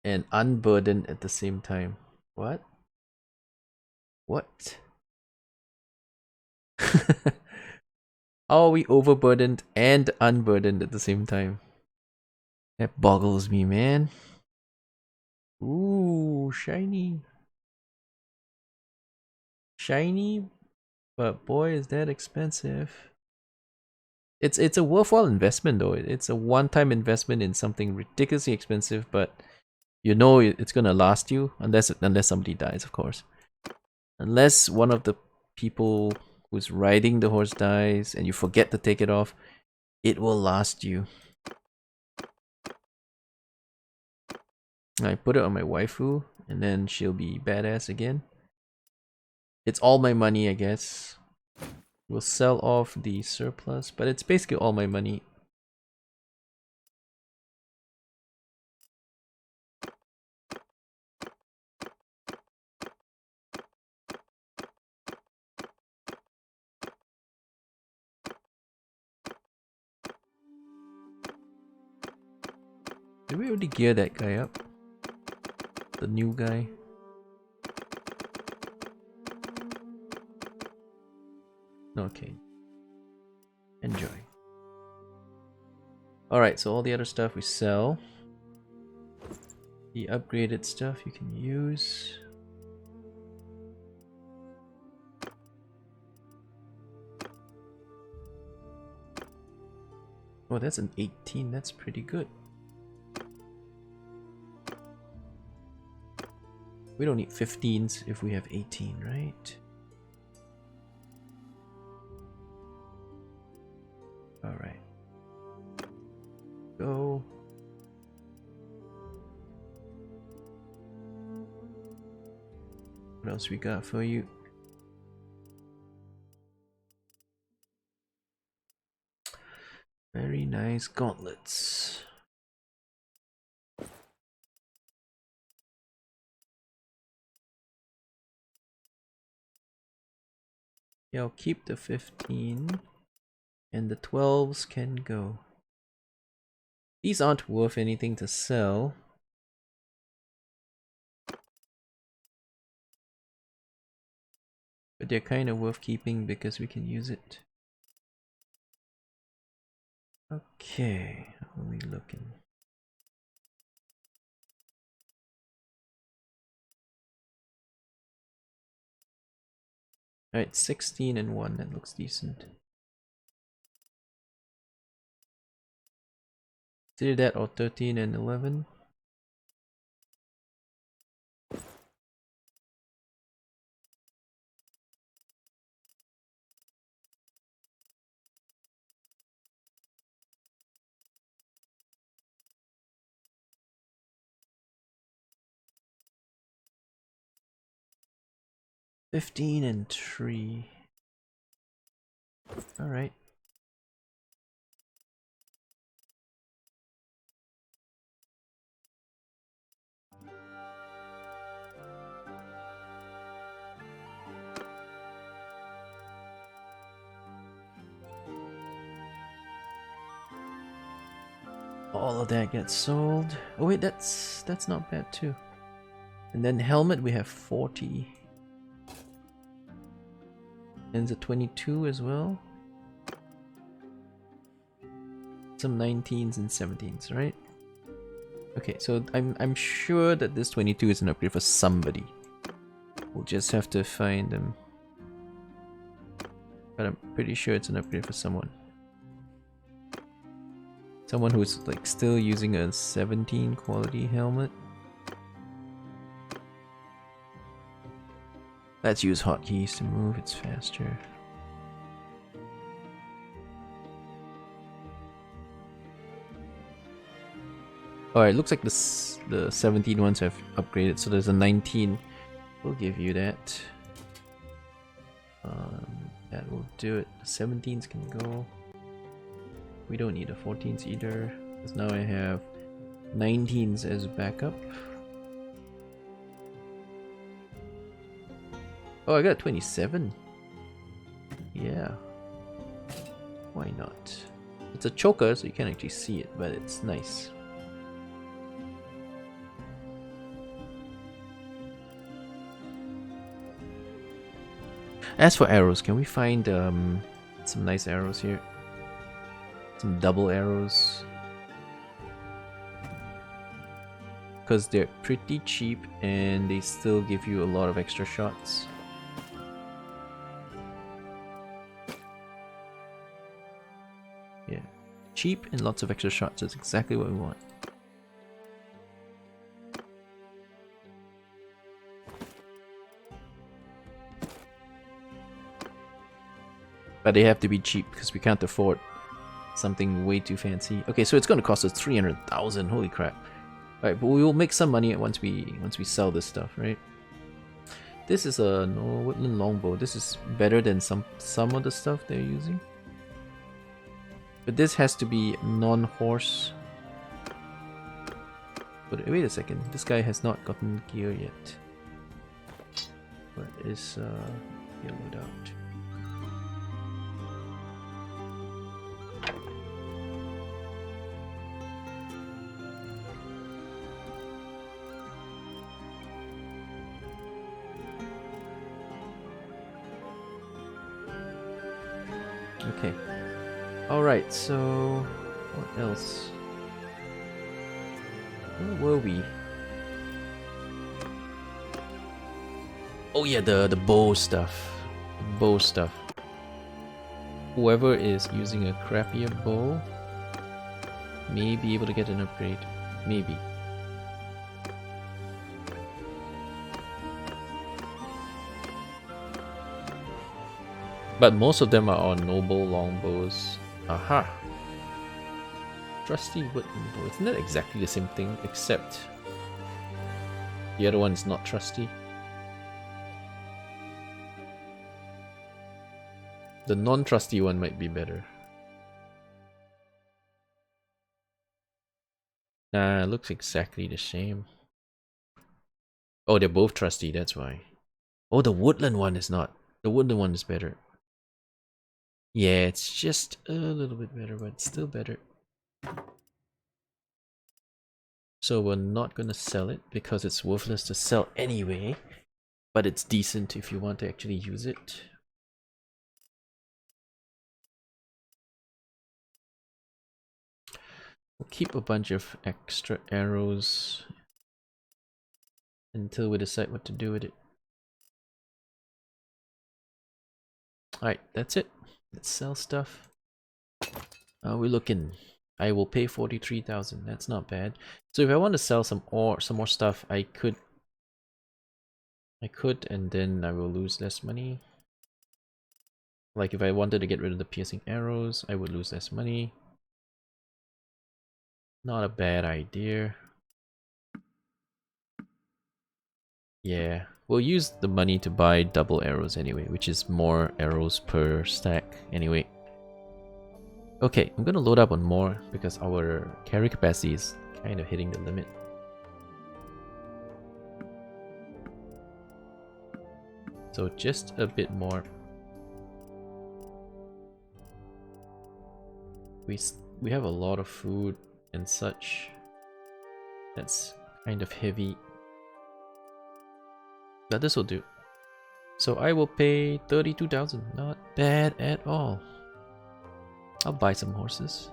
and unburdened at the same time. What? What? How are we overburdened and unburdened at the same time? That boggles me, man. Ooh, shiny. Shiny, but boy, is that expensive. It's a worthwhile investment though. It's a one-time investment in something ridiculously expensive, but you know it's gonna last you unless somebody dies, of course. Unless one of the people who's riding the horse dies and you forget to take it off, it will last you. I put it on my waifu, and then she'll be badass again. It's all my money, I guess. We'll sell off the surplus, but it's basically all my money. Did we already gear that guy up? The new guy? Okay. Enjoy. Alright, so all the other stuff we sell. The upgraded stuff you can use. Oh, that's an 18. That's pretty good. We don't need 15s if we have 18, right? Alright. Go. What else we got for you? Very nice gauntlets. Yeah, I'll keep the 15 and the 12s can go. These aren't worth anything to sell. But they're kind of worth keeping because we can use it. Okay, how are we looking? Alright, 16 and 1, that looks decent. Did that or 13 and 11? $15 and 3. Alright. All of that gets sold. Oh wait, that's not bad too. And then helmet we have 40. And the 22 as well. Some 19s and 17s, right? Okay, so I'm sure that this 22 is an upgrade for somebody. We'll just have to find them. But I'm pretty sure it's an upgrade for someone. Someone who's like still using a 17 quality helmet. Let's use hotkeys to move, it's faster. Alright, looks like the 17 ones have upgraded, so there's a 19. We'll give you that. That will do it. The 17s can go. We don't need the 14s either, because now I have 19s as backup. Oh, I got 27. Yeah. Why not? It's a choker, so you can't actually see it, but it's nice. As for arrows, can we find some nice arrows here? Some double arrows. Because they're pretty cheap and they still give you a lot of extra shots. Yeah. Cheap and lots of extra shots is exactly what we want. But they have to be cheap because we can't afford something way too fancy. Okay, so it's going to cost us 300,000. Holy crap! All right, but we will make some money once we sell this stuff, right? This is a no woodland longbow. This is better than some of the stuff they're using. But this has to be non-horse. But wait a second, this guy has not gotten gear yet. What is yellowed out? Okay. Alright, so what else? Where were we? Oh yeah, the bow stuff. Bow stuff. Whoever is using a crappier bow may be able to get an upgrade. Maybe. But most of them are on noble longbows. Aha! Trusty wooden bow. Isn't that exactly the same thing, except the other one is not trusty? The non-trusty one might be better. Nah, it looks exactly the same. Oh, they're both trusty, that's why. Oh, the woodland one is not. The woodland one is better. Yeah, it's just a little bit better, but still better. So we're not gonna sell it because it's worthless to sell anyway. But it's decent if you want to actually use it. We'll keep a bunch of extra arrows until we decide what to do with it. Alright, that's it. Let's sell stuff. We're looking. I will pay 43,000. That's not bad. So if I want to sell some more stuff, I could, and then I will lose less money. Like if I wanted to get rid of the piercing arrows, I would lose less money. Not a bad idea. Yeah, we'll use the money to buy double arrows anyway, which is more arrows per stack anyway. Okay, I'm gonna load up on more because our carry capacity is kind of hitting the limit. So just a bit more. We have a lot of food and such. That's kind of heavy. But this will do. So I will pay 32,000. Not bad at all. I'll buy some horses.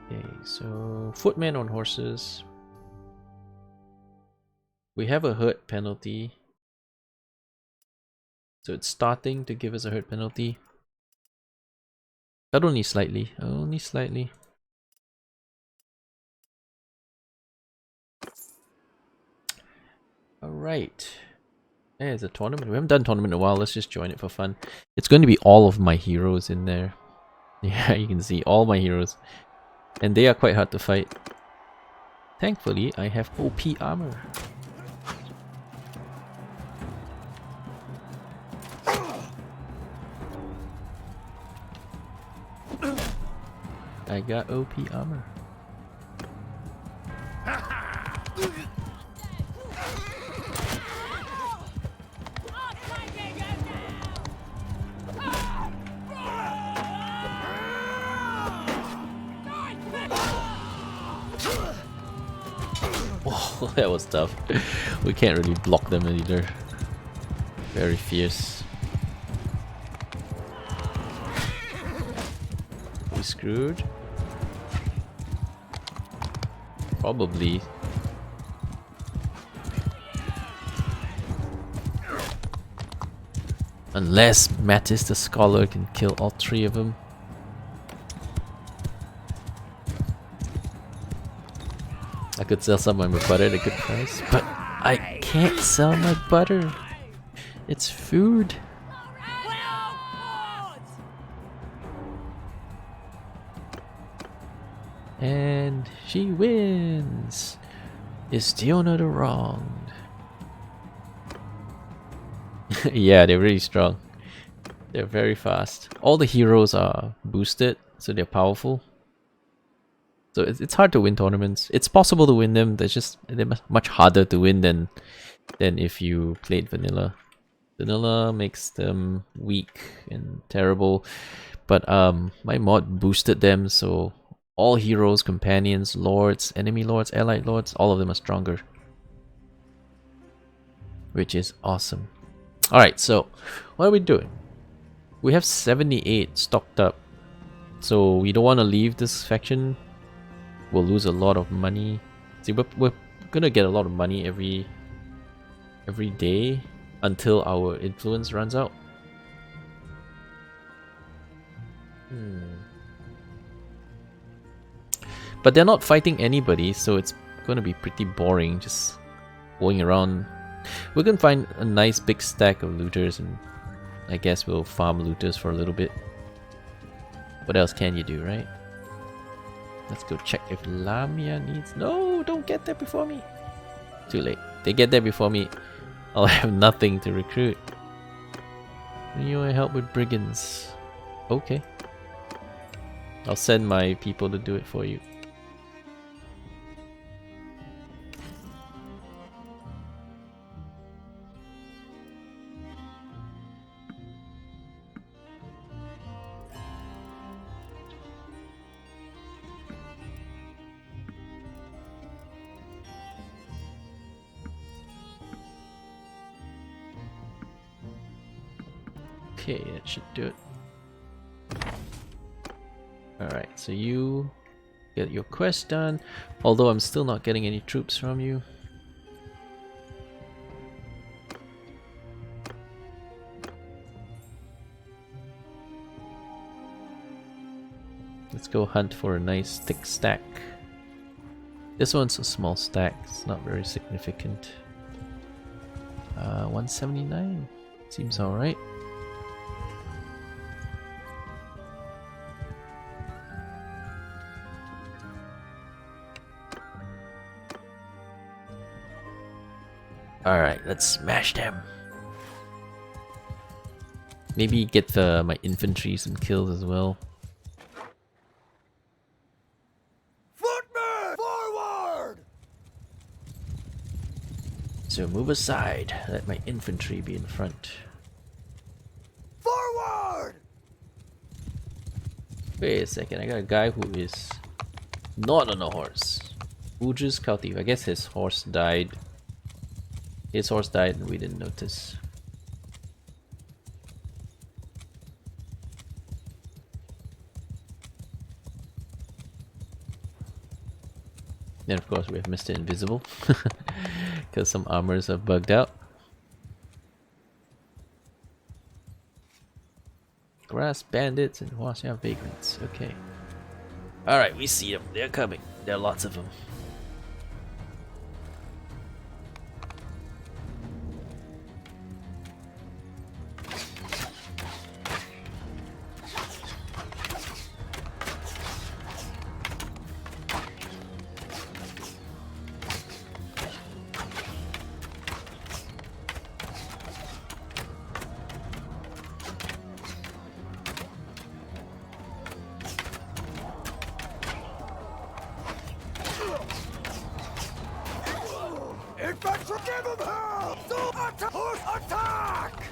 Okay, so footmen on horses. We have a hurt penalty. So it's starting to give us a hurt penalty. But only slightly. Only slightly. Alright. There's a tournament. We haven't done tournament in a while. Let's just join it for fun. It's going to be all of my heroes in there. Yeah, you can see all my heroes. And they are quite hard to fight. Thankfully, I have OP armor. I got OP armor. Oh, that was tough. We can't really block them either. Very fierce. We screwed? Probably. Unless Mattis the Scholar can kill all three of them. I could sell some of my butter at a good price, but I can't sell my butter. It's food. And she wins! Is still not wronged. Yeah, they're really strong. They're very fast. All the heroes are boosted, so they're powerful. So it's hard to win tournaments. It's possible to win them, they're much harder to win than if you played vanilla. Vanilla makes them weak and terrible, but my mod boosted them, so all heroes, companions, lords, enemy lords, allied lords, all of them are stronger, which is awesome. Alright, so what are we doing? We have 78 stocked up, so we don't want to leave this faction. We'll lose a lot of money. See, we're gonna get a lot of money every day until our influence runs out. But they're not fighting anybody, so it's gonna be pretty boring just going around. We're gonna find a nice big stack of looters, and I guess we'll farm looters for a little bit. What else can you do, right? Let's go check if Lamia needs... No, don't get there before me. Too late. They get there before me, I'll have nothing to recruit. You want help with brigands? Okay. I'll send my people to do it for you. Okay, that should do it. Alright, so you get your quest done, although I'm still not getting any troops from you. Let's go hunt for a nice thick stack. This one's a small stack, it's not very significant. 179 seems alright. Alright, let's smash them. Maybe get my infantry some kills as well. Footmen, forward! So move aside, let my infantry be in front. Forward! Wait a second, I got a guy who is not on a horse. Uju's Kautif, I guess his horse died. His horse died and we didn't notice. Then of course we have Mr. Invisible, because some armors are bugged out. Grass bandits and Huaxia vagrants, okay. Alright, we see them, they're coming. There are lots of them. Infantry, give them hell! So attack! Horse attack!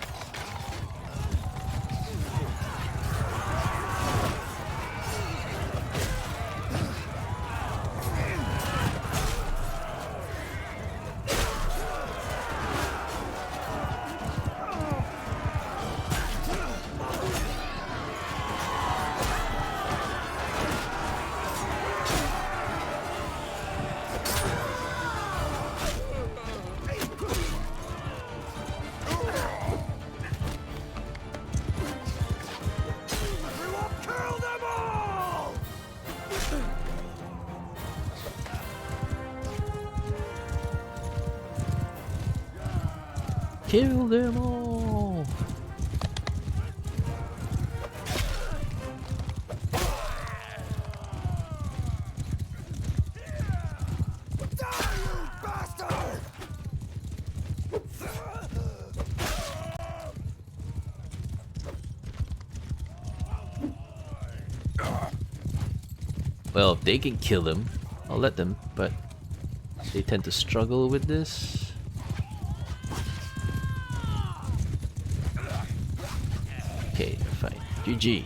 Kill them all! Well, if they can kill him, I'll let them, but they tend to struggle with this. Okay, fine. GG.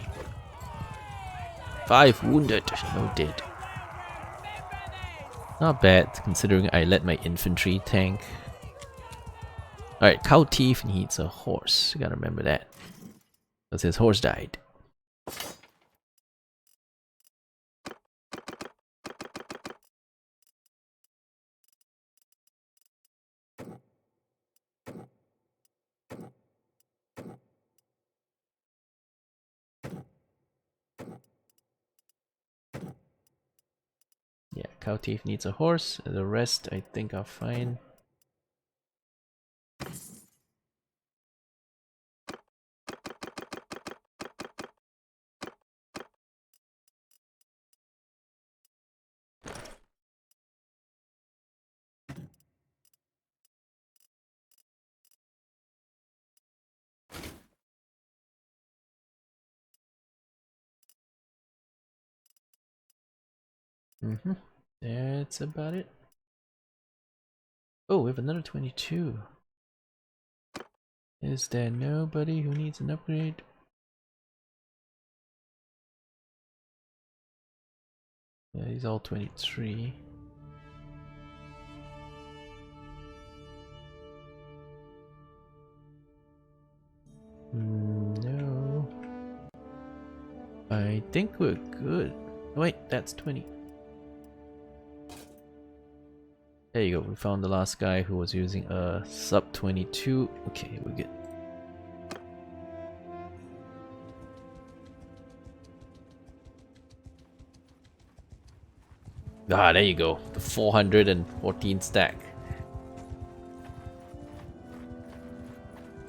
5 wounded, no dead. Not bad, considering I let my infantry tank. Alright, Cow Thief needs a horse. You gotta remember that. Because his horse died. Yeah, Cow Thief needs a horse. The rest I think are fine. That's about it. Oh, we have another 22. Is there nobody who needs an upgrade? Yeah, he's all 23. No. I think we're good. Wait, that's 20. There you go, we found the last guy who was using a sub 22. Okay, we're good. Ah, there you go, the 414 stack.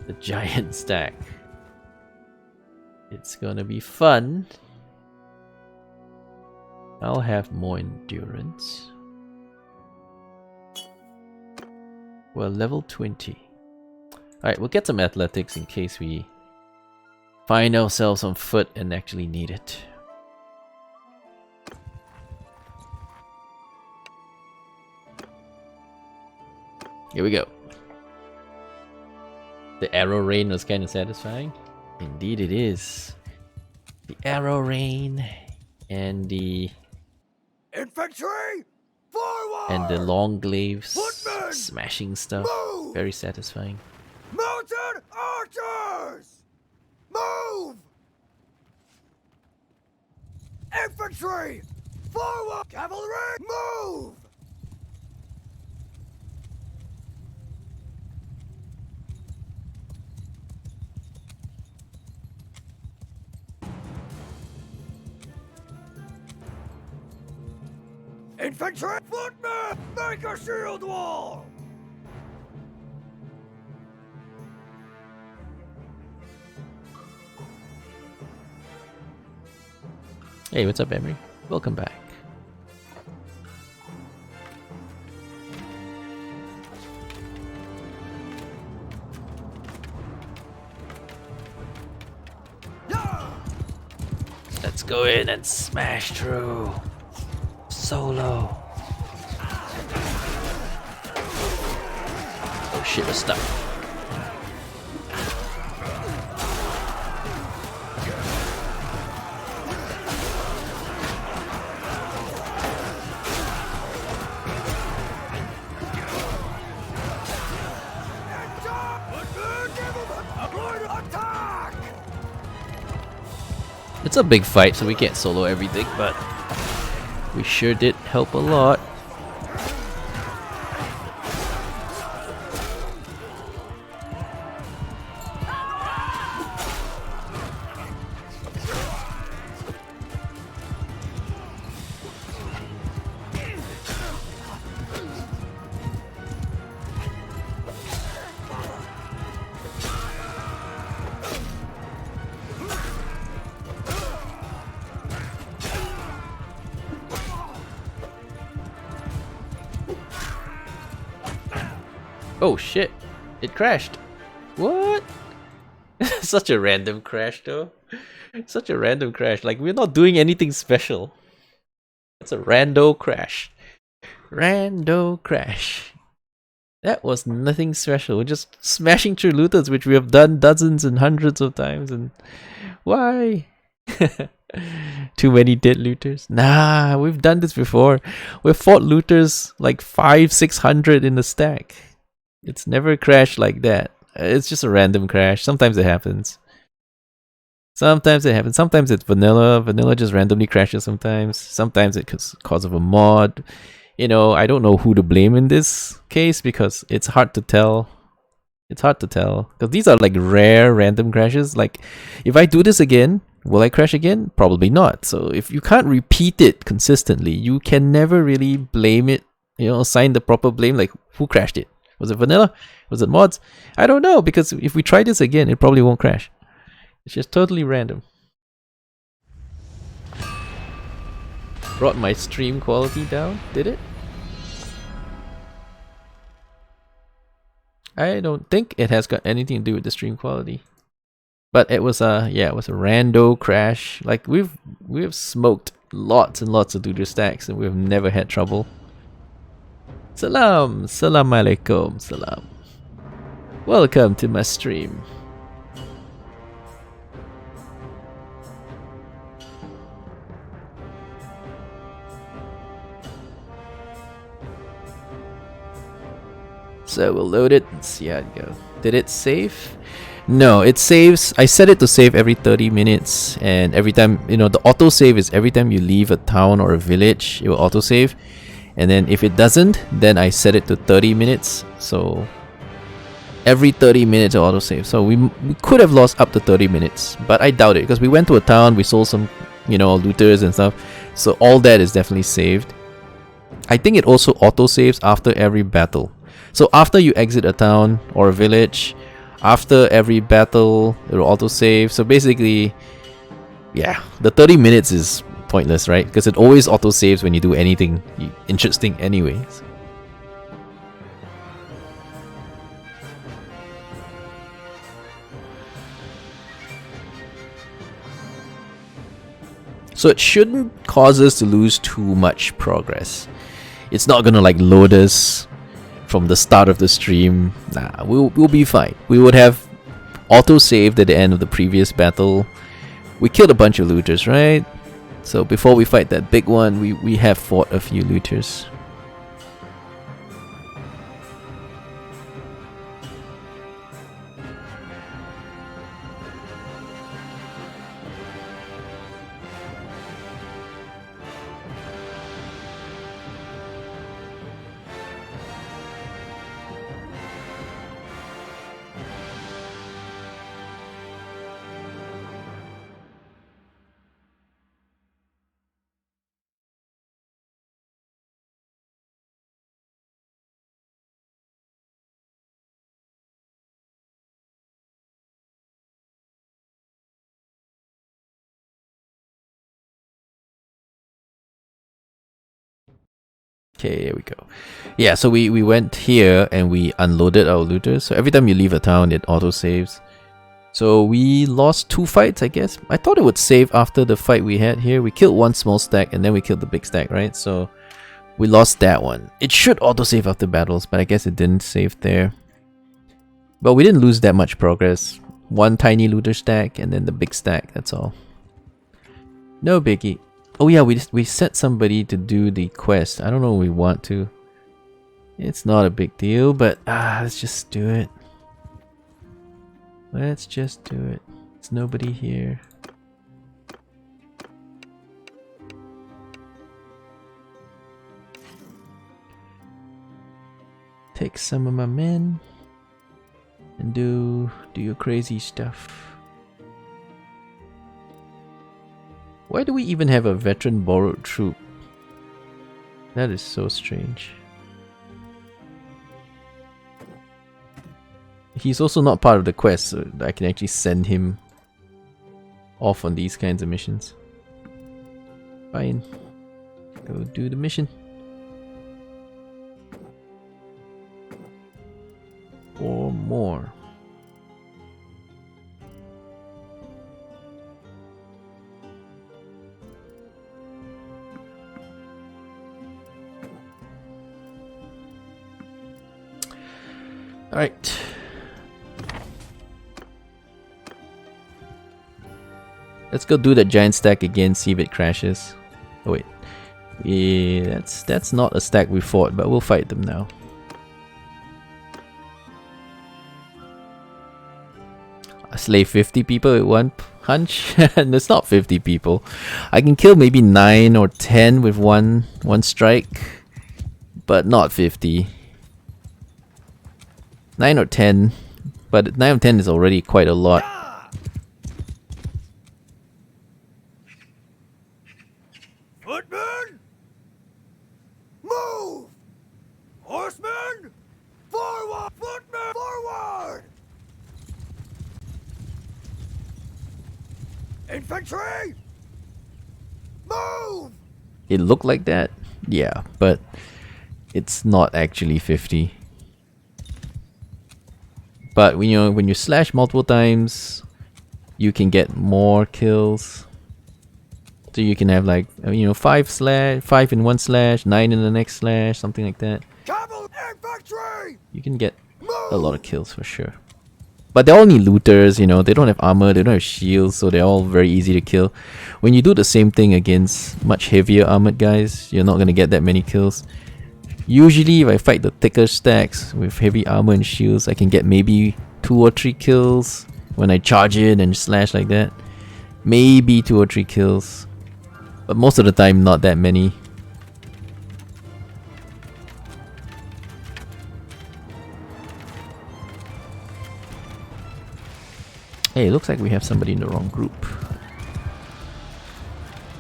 The giant stack. It's gonna be fun. I'll have more endurance. Well, level 20. Alright, we'll get some athletics in case we find ourselves on foot and actually need it. Here we go. The arrow rain was kind of satisfying. Indeed it is. The arrow rain and the Infantry, forward! and the long glaives Footmen, smashing stuff. move! Very satisfying. Mounted archers, move! Infantry, forward! Cavalry, move! Infantry, footmen, make a shield wall! Hey, what's up, Emery? Welcome back. Let's go in and smash through. Solo. Oh shit, we're stuck. It's a big fight, so we can't solo everything, but we sure did help a lot. Oh shit, it crashed. What? Such a random crash though. Such a random crash, like we're not doing anything special. It's a rando crash. Rando crash. That was nothing special. We're just smashing through looters, which we have done dozens and hundreds of times. And why? Too many dead looters? Nah, we've done this before. We've fought looters like 500-600 in a stack. It's never crashed like that. It's just a random crash. Sometimes it happens. Sometimes it happens. Sometimes it's vanilla. Vanilla just randomly crashes sometimes. Sometimes it's cause of a mod. You know, I don't know who to blame in this case because it's hard to tell. It's hard to tell. Because these are like rare random crashes. Like, if I do this again, will I crash again? Probably not. So if you can't repeat it consistently, you can never really blame it. You know, assign the proper blame. Like, who crashed it? Was it vanilla? Was it mods? I don't know, because if we try this again, it probably won't crash. It's just totally random. Brought my stream quality down, did it? I don't think it has got anything to do with the stream quality. But it was a rando crash. Like we've smoked lots and lots of Doodle stacks and we've never had trouble. Salam alaikum, salam. Welcome to my stream. So we'll load it and see how it goes. Did it save? No, it saves. I set it to save every 30 minutes, and every time, you know, the autosave is every time you leave a town or a village, it will autosave. And then if it doesn't, then I set it to 30 minutes. So every 30 minutes it autosave. So we could have lost up to 30 minutes, but I doubt it because we went to a town, we sold some, you know, looters and stuff. So all that is definitely saved. I think it also autosaves after every battle. So after you exit a town or a village, after every battle, it will autosave. So basically, yeah, the 30 minutes is pointless, right? Because it always autosaves when you do anything interesting anyways. So it shouldn't cause us to lose too much progress. It's not gonna like load us from the start of the stream. Nah, we'll be fine. We would have auto-saved at the end of the previous battle. We killed a bunch of looters, right? So before we fight that big one, we have fought a few looters. Okay, here we go. Yeah, so we went here and we unloaded our looters. So every time you leave a town, it auto-saves. So we lost 2 fights, I guess. I thought it would save after the fight we had here. We killed one small stack and then we killed the big stack, right? So we lost that one. It should auto-save after battles, but I guess it didn't save there. But we didn't lose that much progress. One tiny looter stack and then the big stack, that's all. No biggie. Oh yeah, we set somebody to do the quest. I don't know if we want to. It's not a big deal, but let's just do it. Let's just do it. There's nobody here. Take some of my men and do your crazy stuff. Why do we even have a veteran borrowed troop? That is so strange. He's also not part of the quest, so I can actually send him off on these kinds of missions. Fine. Go do the mission. Or more. Alright. Let's go do that giant stack again, see if it crashes. Oh wait. Yeah, that's not a stack we fought, but we'll fight them now. I slay 50 people with one punch? And it's not 50 people. I can kill maybe 9 or 10 with one strike, but not 50. 9 or 10, but 9 or 10 is already quite a lot. Footman! Move! Horsemen! Forward! Footmen! Forward! Infantry! Move! It looked like that, yeah, but it's not actually 50. But when you slash multiple times, you can get more kills. So you can have like 5 in one slash, 9 in the next slash, something like that. Cavalry! Infantry! You can get a lot of kills for sure. But they're all only looters, they don't have armor, they don't have shields, so they're all very easy to kill. When you do the same thing against much heavier armored guys, you're not gonna get that many kills. Usually if I fight the thicker stacks with heavy armor and shields, I can get maybe 2 or 3 kills when I charge in and slash like that. Maybe 2 or 3 kills. But most of the time, not that many. Hey, it looks like we have somebody in the wrong group.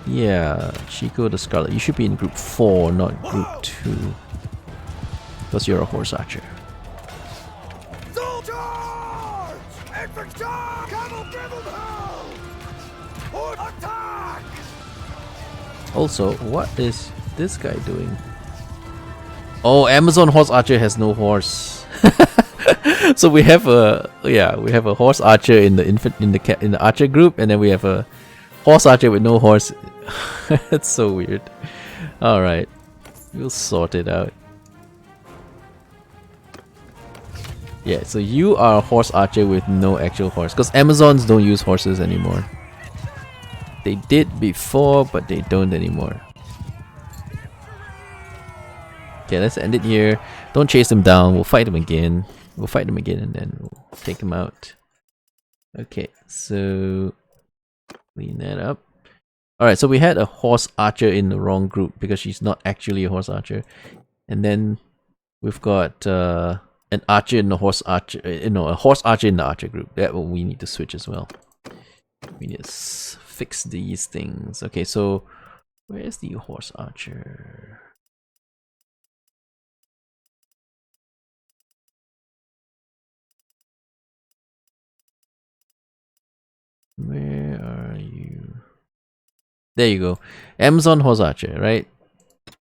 Yeah, Chico the Scarlet. You should be in group 4, not group 2. Because you're a horse archer. Soldiers! Infantry! Cavalry! Give 'em hell! Horse attack! Also, what is this guy doing? Oh, Amazon Horse Archer has no horse. So we have a horse archer in the archer group, and then we have a horse archer with no horse. It's so weird. All right, we'll sort it out. Yeah, so you are a horse archer with no actual horse, because Amazons don't use horses anymore. They did before, but they don't anymore. Okay, let's end it here. Don't chase them down. We'll fight them again. And then we'll take them out. Okay, so clean that up. Alright, so we had a horse archer in the wrong group because she's not actually a horse archer. And then we've got an archer in the horse archer, a horse archer in the archer group. That one we need to switch as well. We need to fix these things. Okay, so where's the horse archer? Where are you? There you go. Amazon horse archer, right?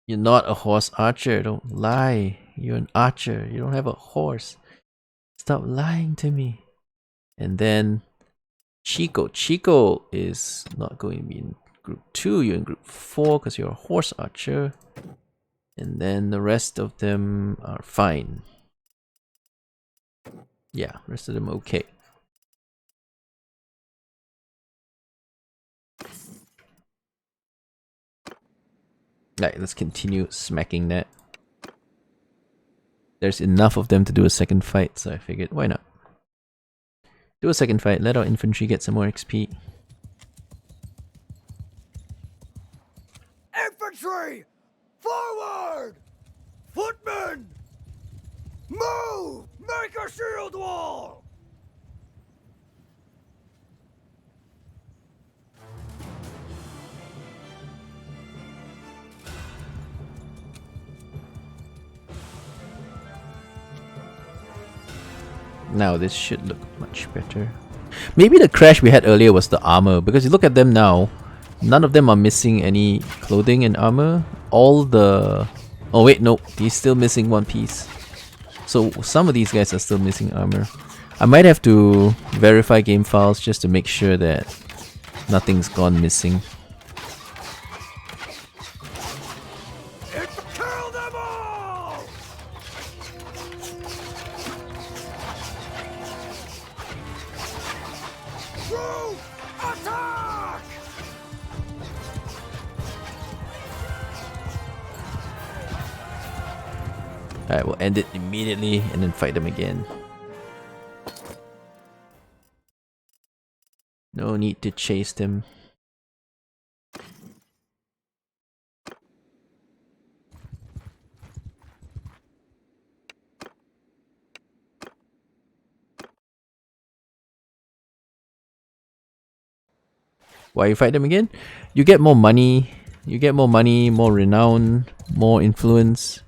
You're not a horse archer. Don't lie. You're an archer. You don't have a horse. Stop lying to me. And then Chico. Chico is not going to be in group 2. You're in group 4 because you're a horse archer. And then the rest of them are fine. Yeah, rest of them okay. Alright, let's continue smacking that. There's enough of them to do a second fight, so I figured, why not? Do a second fight, let our infantry get some more XP. Infantry! Forward! Footmen! Move! Make a shield wall! Now this should look much better. Maybe the crash we had earlier was the armor, because you look at them now, none of them are missing any clothing and armor. All the... Oh wait, no, he's still missing one piece. So some of these guys are still missing armor. I might have to verify game files just to make sure that nothing's gone missing. Kill them all! Troops, attack! Alright, we'll end it immediately and then fight them again. No need to chase them. Why you fight them again? You get more money. You get more money, more renown, more influence.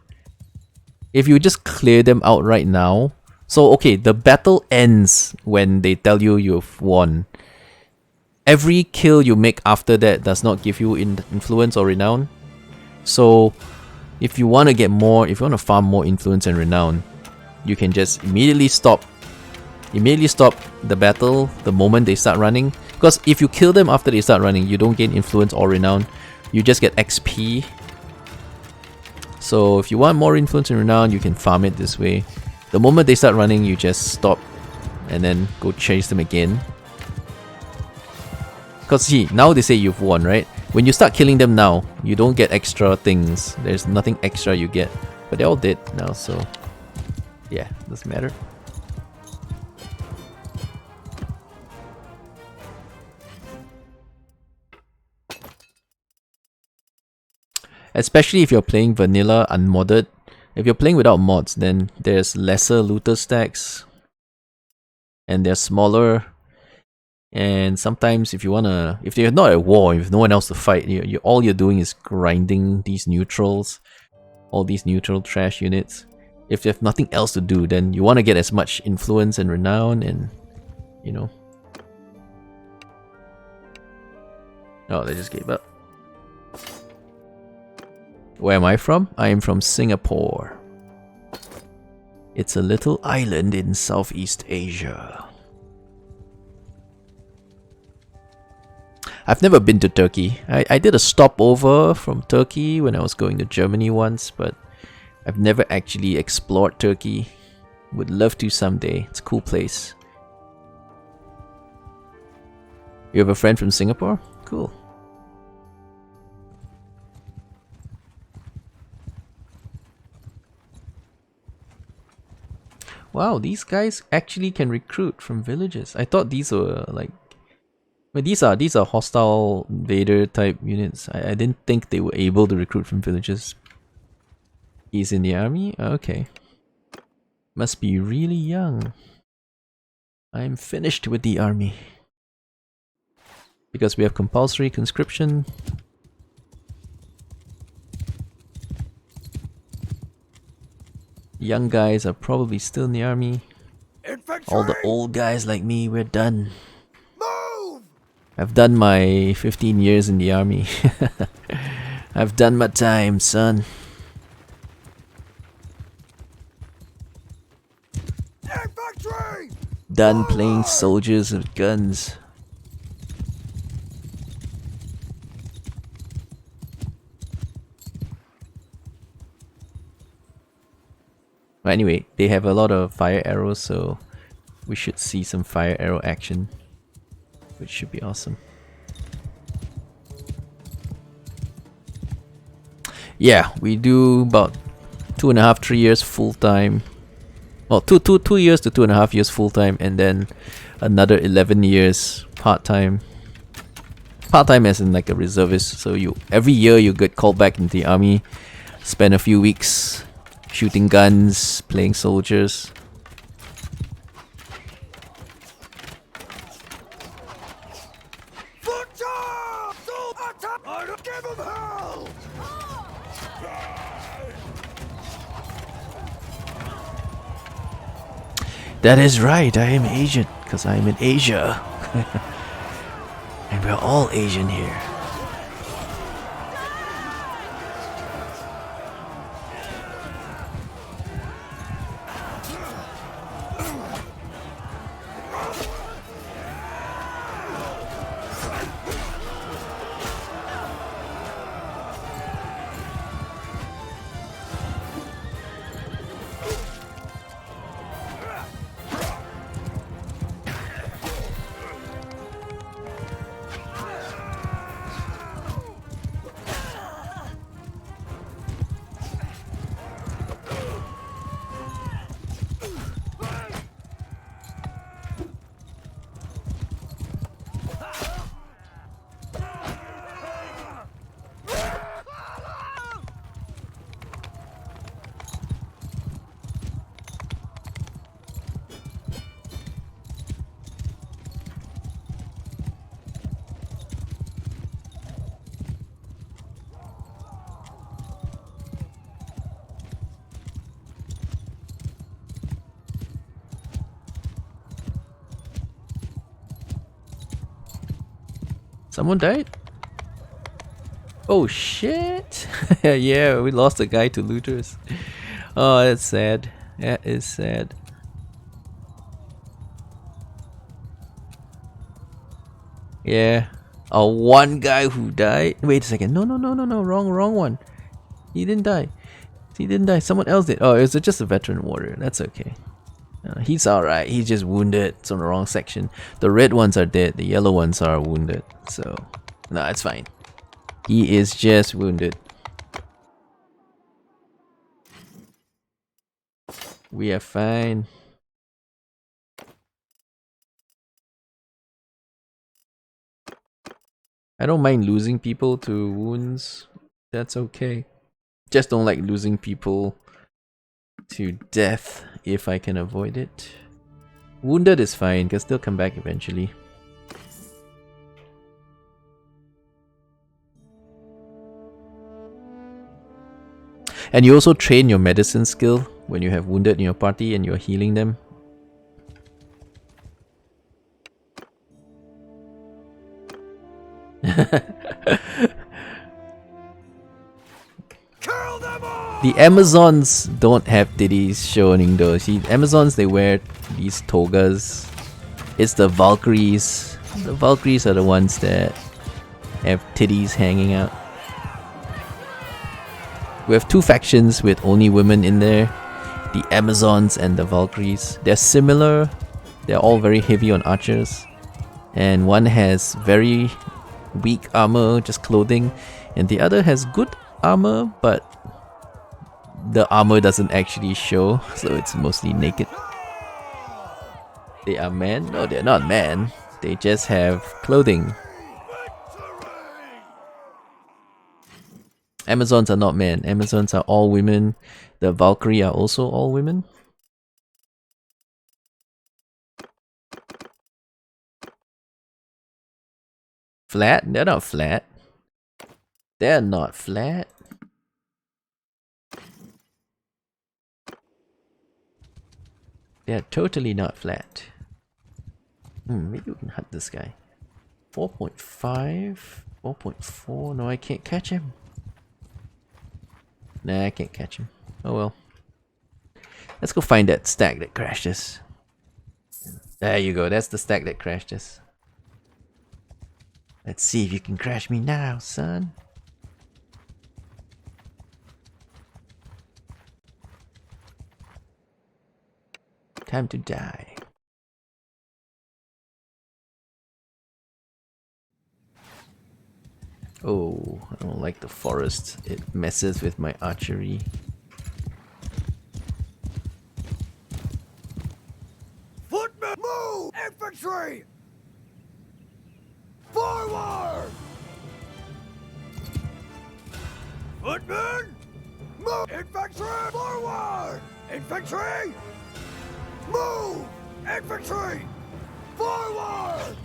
If you just clear them out right now. So okay, the battle ends when they tell you you've won. Every kill you make after that does not give you influence or renown. So if you want to get more, if you want to farm more influence and renown, you can just immediately stop the battle the moment they start running. Because if you kill them after they start running, you don't gain influence or renown. You just get XP. So if you want more influence and renown, you can farm it this way. The moment they start running, you just stop and then go chase them again. Because see, now they say you've won, right? When you start killing them now, you don't get extra things. There's nothing extra you get. But they're all dead now, so yeah, doesn't matter. Especially if you're playing vanilla unmodded. If you're playing without mods, then there's lesser looter stacks. And they're smaller. And sometimes if you're not at war, if no one else to fight, all you're doing is grinding these neutrals. All these neutral trash units. If you have nothing else to do, then you want to get as much influence and renown and, you know. Oh, they just gave up. Where am I from? I am from Singapore. It's a little island in Southeast Asia. I've never been to Turkey. I did a stopover from Turkey when I was going to Germany once, but I've never actually explored Turkey. Would love to someday. It's a cool place. You have a friend from Singapore? Cool. Wow, these guys actually can recruit from villages. I thought these were like... But these are hostile invader type units. I didn't think they were able to recruit from villages. He's in the army? Okay. Must be really young. I'm finished with the army. Because we have compulsory conscription. Young guys are probably still in the army. Infantry! All the old guys like me, we're done. Move! I've done my 15 years in the army. I've done my time, son. Infantry! Done playing soldiers with guns. But anyway, they have a lot of fire arrows, so we should see some fire arrow action, which should be awesome. Yeah, we do about 2.5, 3 years full time. Well, two years to 2.5 years full time, and then another 11 years part time. Part time as in like a reservist. So every year you get called back into the army, spend a few weeks shooting guns, playing soldiers. That is right, I am Asian, because I am in Asia. And we're all Asian here. Someone died? Oh shit! Yeah, we lost a guy to looters. Oh, that's sad. That is sad. Yeah. Oh, one guy who died. Wait a second. No, wrong one. He didn't die. He didn't die. Someone else did. Oh, it was just a veteran warrior. That's okay. He's alright. He's just wounded. It's on the wrong section. The red ones are dead. The yellow ones are wounded. So, no, it's fine. He is just wounded. We are fine. I don't mind losing people to wounds. That's okay. Just don't like losing people to death if I can avoid it. Wounded is fine, because they'll come back eventually. And you also train your medicine skill when you have wounded in your party and you're healing them. The Amazons don't have titties showing though. See, Amazons, they wear these togas. It's the Valkyries. The Valkyries are the ones that have titties hanging out. We have two factions with only women in there. The Amazons and the Valkyries. They're similar. They're all very heavy on archers. And one has very weak armor, just clothing. And the other has good armor, but the armor doesn't actually show, so it's mostly naked. They are men? No, they're not men. They just have clothing. Amazons are not men. Amazons are all women. The Valkyrie are also all women. Flat? They're not flat. They're not flat. They're totally not flat. Maybe we can hunt this guy. 4.5? 4.4? No, I can't catch him. Nah, I can't catch him. Oh well. Let's go find that stack that crashed us. There you go, that's the stack that crashed us. Let's see if you can crash me now, son. Time to die. Oh, I don't like the forest. It messes with my archery. Footmen, move! Infantry! Forward! Footmen, move! Infantry, forward! Infantry, move! Infantry, forward!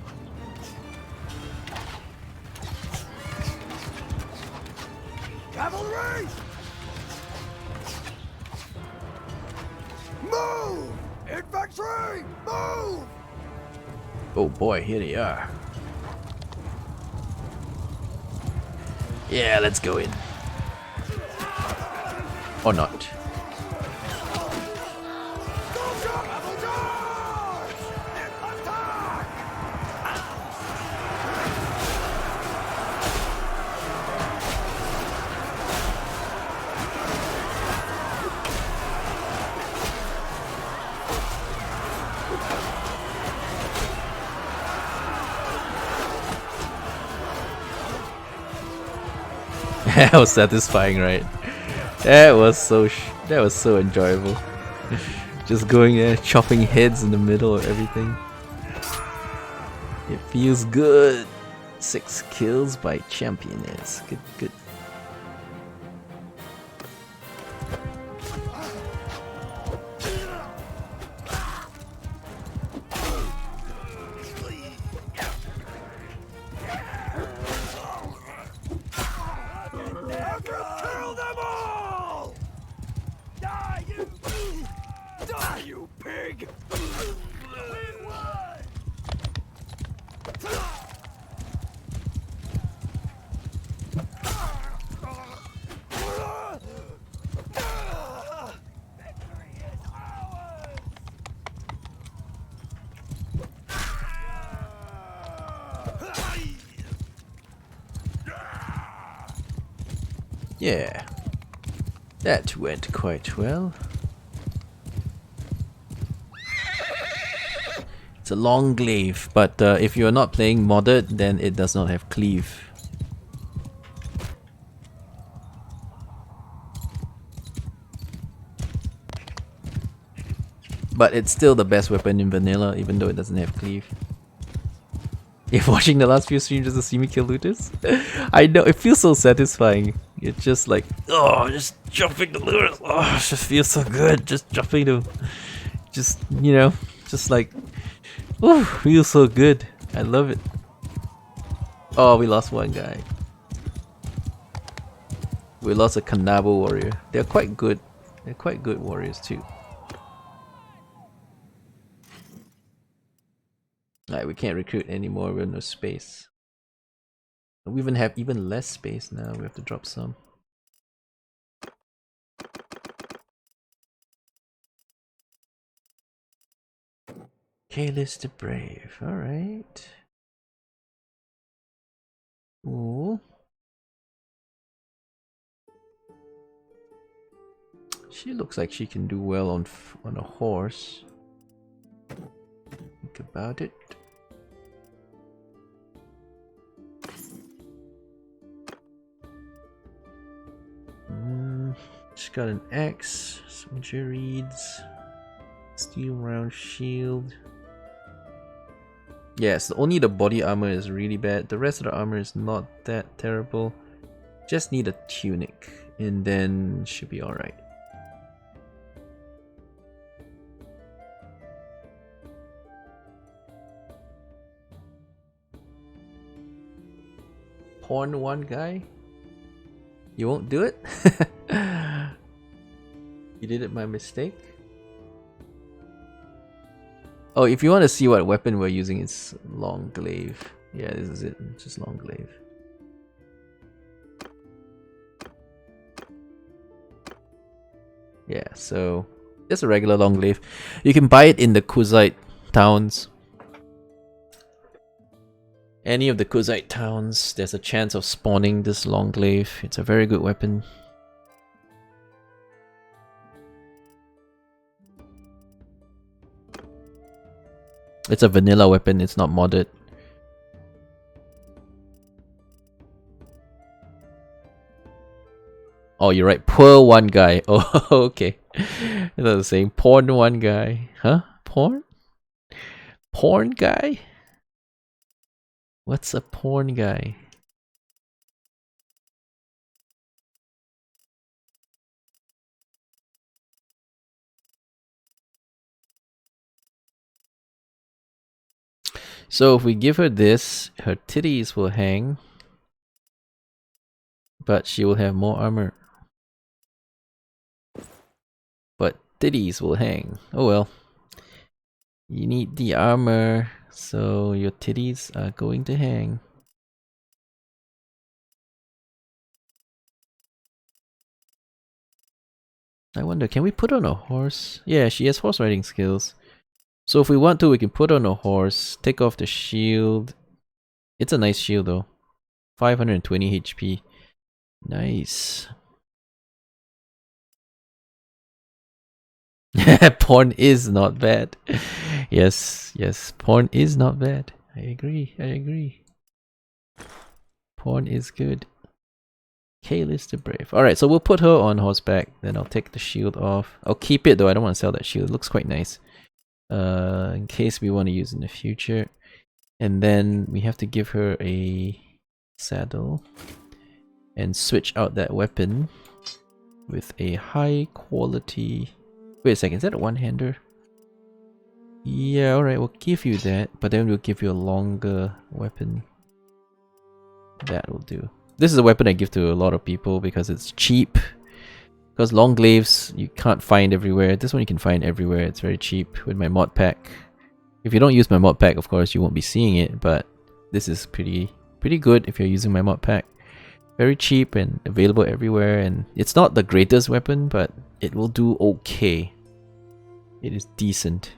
Cavalry! Move! Infantry! Move! Oh boy, here they are. Yeah, let's go in. Or not. That was satisfying, right? That was so enjoyable. Just going there, chopping heads in the middle of everything. It feels good. 6 kills by championess. Good, good. Kill them all! Die, you! Die, you pig! We won! Victory is ours! Yeah. That went quite well. It's a long glaive, but if you're not playing modded, then it does not have cleave. But it's still the best weapon in vanilla, even though it doesn't have cleave. If watching the last few streams just to see me kill looters? I know, it feels so satisfying. It's just like, oh, just jumping the looters. Oh, it just feels so good. Just jumping them. Just, you know, just like, oh, feels so good. I love it. Oh, we lost one guy. We lost a Kanabo warrior. They're quite good. They're quite good warriors too. Alright, we can't recruit anymore, we have no space. We even have even less space now, we have to drop some. Kalis the Brave, alright. Ooh. She looks like she can do well on a horse. Think about it. She's got an axe, some reeds, steel round shield. Yes, only the body armor is really bad. The rest of the armor is not that terrible. Just need a tunic, and then should be alright. Porn one guy? You won't do it? You did it by mistake? Oh, if you want to see what weapon we're using, it's long glaive. Yeah, this is it. It's just long glaive. Yeah, so just a regular long glaive. You can buy it in the Kuzite towns. Any of the Kuzite towns, there's a chance of spawning this long glaive. It's a very good weapon. It's a vanilla weapon, it's not modded. Oh, you're right. Poor one guy. Oh, okay. I was saying porn one guy. Huh? Porn? Porn guy? What's a porn guy? So if we give her this, her titties will hang. But she will have more armor. But titties will hang. Oh well. You need the armor, so your titties are going to hang. I wonder, can we put on a horse? Yeah, she has horse riding skills. So if we want to, we can put on a horse, take off the shield. It's a nice shield though. 520 HP. Nice. Porn is not bad. Yes, yes, porn is not bad. I agree, I agree. Porn is good. Kalis the Brave. Alright, so we'll put her on horseback, then I'll take the shield off. I'll keep it though, I don't want to sell that shield. It looks quite nice. In case we want to use in the future. And then we have to give her a saddle and switch out that weapon with a high quality... Wait a second, is that a one-hander? Yeah, alright, we'll give you that, but then we'll give you a longer weapon. That will do. This is a weapon I give to a lot of people because it's cheap. Because long glaives you can't find everywhere. This one you can find everywhere. It's very cheap with my mod pack. If you don't use my mod pack, of course, you won't be seeing it, but this is pretty good if you're using my mod pack. Very cheap and available everywhere, and it's not the greatest weapon, but it will do okay. It is decent.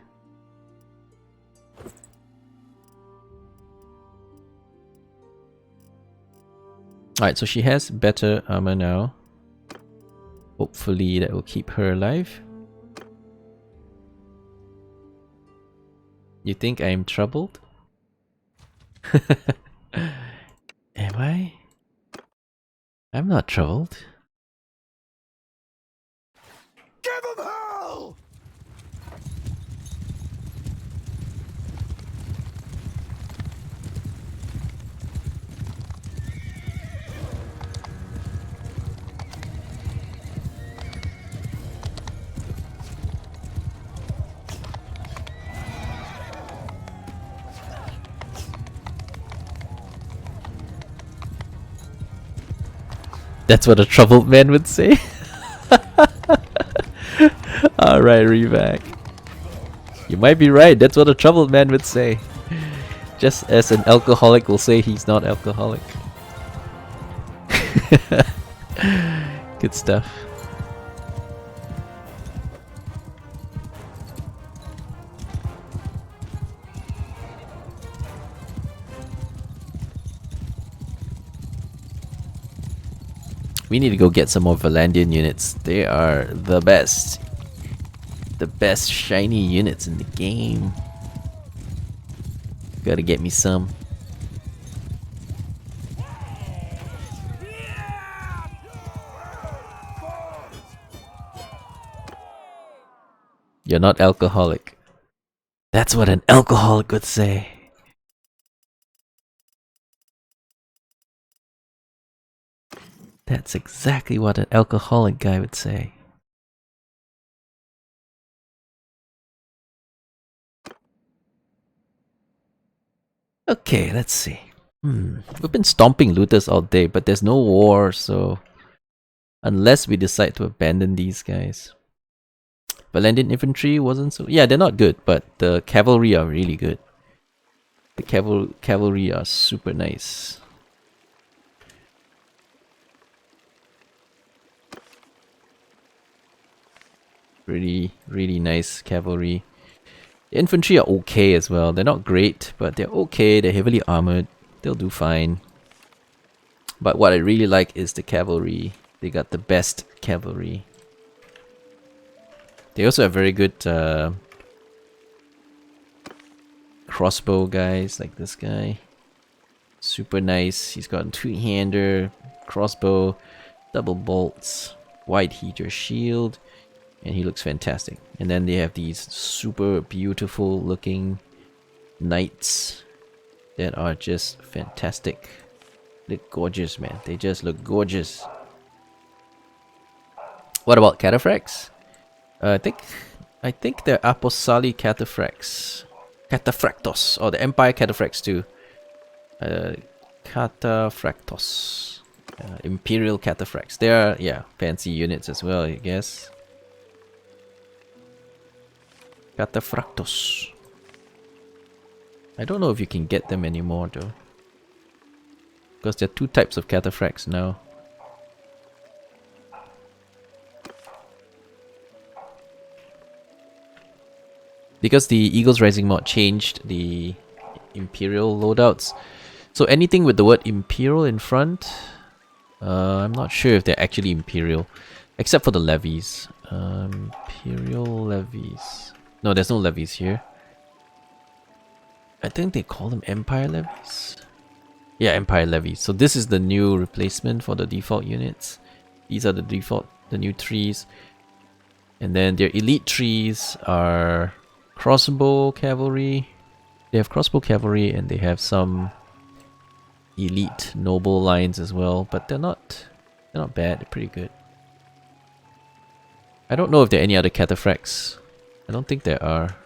Alright, so she has better armor now. Hopefully that will keep her alive. You think I'm troubled? Am I? I'm not troubled. Give him hell! That's what a troubled man would say. Alright, Revac. You might be right, that's what a troubled man would say. Just as an alcoholic will say he's not alcoholic. Good stuff. We need to go get some more Valandian units. They are the best. The best shiny units in the game. Gotta get me some. You're not alcoholic. That's what an alcoholic would say. That's exactly what an alcoholic guy would say. Okay, let's see. We've been stomping looters all day, but there's no war, so... Unless we decide to abandon these guys. Valandian infantry wasn't so... Yeah, they're not good, but the cavalry are really good. The cavalry are super nice. Really nice cavalry. The infantry are okay as well. They're not great, but they're okay. They're heavily armored. They'll do fine. But what I really like is the cavalry. They got the best cavalry. They also have very good crossbow guys, like this guy. Super nice. He's got a two-hander, crossbow, double bolts, wide heater shield, and he looks fantastic. And then they have these super beautiful looking knights that are just fantastic. Look gorgeous, man. They just look gorgeous. What about cataphracts? I think they're Aposali cataphracts. Cataphractos, or the Empire cataphracts too. Cataphractos. Imperial cataphracts. They are, yeah, fancy units as well, I guess. Cataphractos. I don't know if you can get them anymore though. Because there are two types of cataphracts now. Because the Eagles Rising mod changed the Imperial loadouts. So anything with the word Imperial in front, I'm not sure if they're actually Imperial. Except for the levies. Imperial levies. No, there's no levies here. I think they call them Empire levies. Yeah, Empire levies. So this is the new replacement for the default units. These are the default, the new trees. And then their elite trees are crossbow cavalry, They have crossbow cavalry and they have some elite noble lines as well, but they're not bad. They're pretty good. I don't know if there are any other cataphracts. I don't think there are.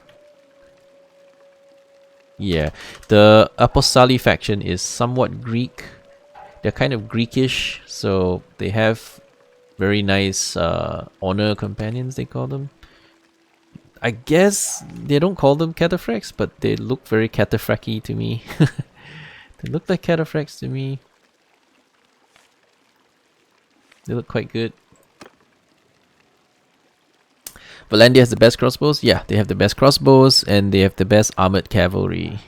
Yeah, the Apostoli faction is somewhat Greek. They're kind of Greekish, so they have very nice honor companions, they call them. I guess they don't call them cataphracts, but they look very cataphracty to me. They look like cataphracts to me. They look quite good. Valandia has the best crossbows? Yeah, they have the best crossbows and they have the best armored cavalry.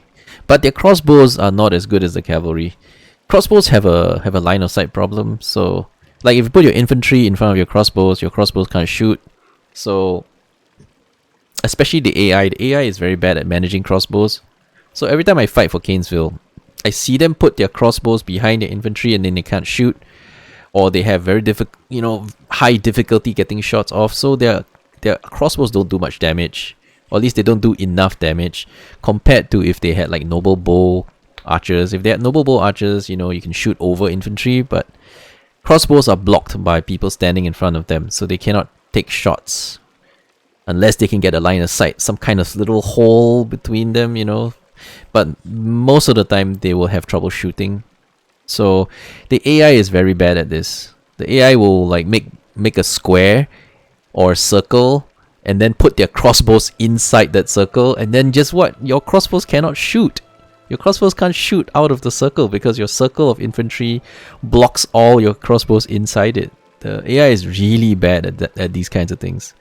But their crossbows are not as good as the cavalry. Crossbows have a line of sight problem, so like if you put your infantry in front of your crossbows can't shoot. So especially the AI is very bad at managing crossbows. So every time I fight for Canesville, I see them put their crossbows behind their infantry and then they can't shoot, or they have very high difficulty getting shots off. So their crossbows don't do much damage, or at least they don't do enough damage compared to if they had like noble bow archers. If they had noble bow archers, you can shoot over infantry, but crossbows are blocked by people standing in front of them, so they cannot take shots unless they can get a line of sight, some kind of little hole between them, But most of the time they will have trouble shooting. So the AI is very bad at this. The AI will like make a square or circle and then put their crossbows inside that circle, and then just what? Your crossbows cannot shoot. Your crossbows can't shoot out of the circle because your circle of infantry blocks all your crossbows inside it. The AI is really bad at these kinds of things.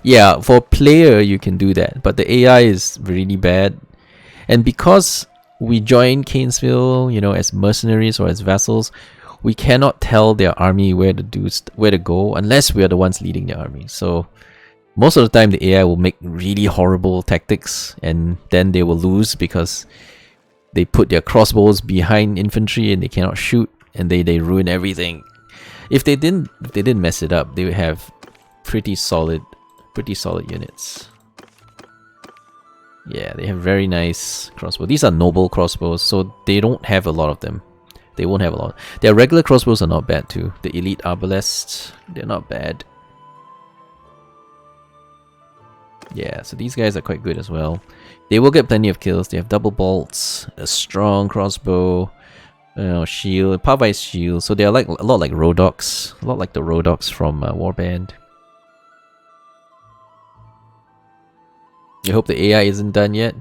Yeah, for player you can do that, but the AI is really bad. And because we join Canesville, as mercenaries or as vassals, we cannot tell their army where to go unless we are the ones leading the army. So most of the time the AI will make really horrible tactics and then they will lose because they put their crossbows behind infantry and they cannot shoot, and they ruin everything. If they didn't mess it up, they would have pretty solid units. Yeah, they have very nice crossbows. These are noble crossbows, so they don't have a lot of them. They won't have a lot. Their regular crossbows are not bad too. The elite arbalests, they're not bad. Yeah, so these guys are quite good as well. They will get plenty of kills. They have double bolts, a strong crossbow, shield, pulverized shield. So they're like a lot like Rodox, a lot like the Rodox from Warband. I hope the AI isn't done yet.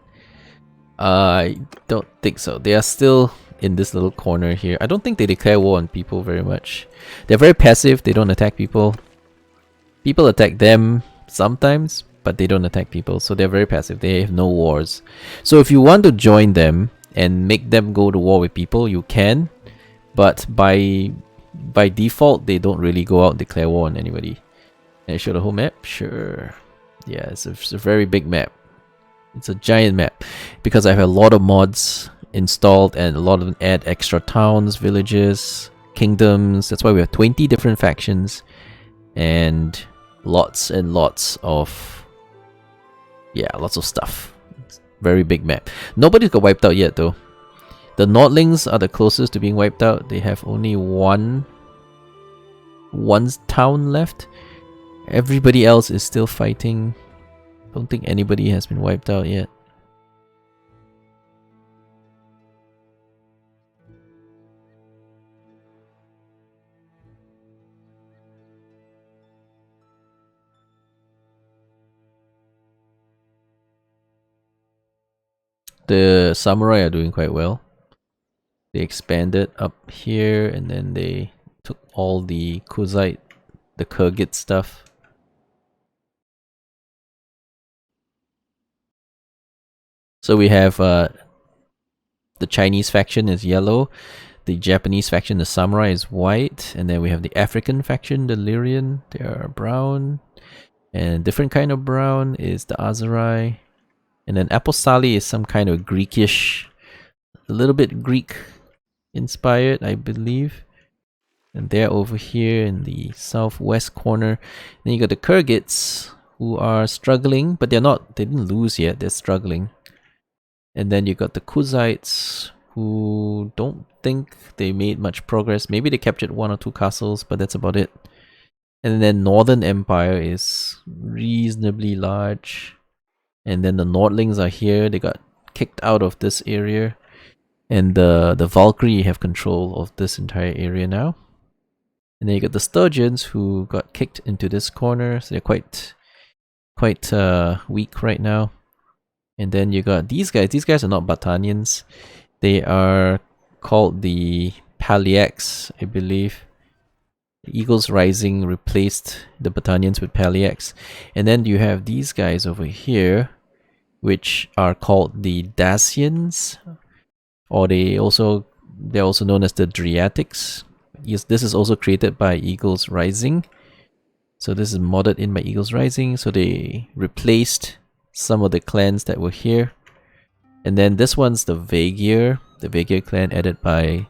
I don't think so. They are still in this little corner here. I don't think they declare war on people very much. They're very passive. They don't attack people. People attack them sometimes, but they don't attack people. So they're very passive. They have no wars. So if you want to join them and make them go to war with people, you can. But by default, they don't really go out and declare war on anybody. Can I show the whole map? Sure. Yeah, it's a very big map. It's a giant map because I have a lot of mods installed and a lot of them add extra towns, villages, kingdoms. That's why we have 20 different factions and lots of stuff. It's a very big map. Nobody's got wiped out yet though. The Nordlings are the closest to being wiped out. They have only one town left. Everybody else is still fighting. Don't think anybody has been wiped out yet. The samurai are doing quite well. They expanded up here and then they took all the Kuzite, the Kyrgyz stuff. So we have the Chinese faction is yellow, the Japanese faction, the samurai, is white, and then we have the African faction, the Lyrian, they are brown, and different kind of brown is the Azerai, and then Apostoli is some kind of Greekish, a little bit Greek inspired, I believe. And they're over here in the southwest corner. Then you got the Kyrgyz, who are struggling, but they didn't lose yet, they're struggling. And then you got the Kuzites, who don't think they made much progress. Maybe they captured 1 or 2 castles, but that's about it. And then Northern Empire is reasonably large. And then the Nordlings are here. They got kicked out of this area. And the Valkyrie have control of this entire area now. And then you got the Sturgeons, who got kicked into this corner. So they're quite weak right now. And then you got these guys. These guys are not Batanians. They are called the Paliacs, I believe. Eagles Rising replaced the Batanians with Paliacs. And then you have these guys over here, which are called the Dacians, or they're also known as the Driatics. Yes, this is also created by Eagles Rising. So this is modded in by Eagles Rising. So they replaced some of the clans that were here. And then this one's the Vaegir clan added by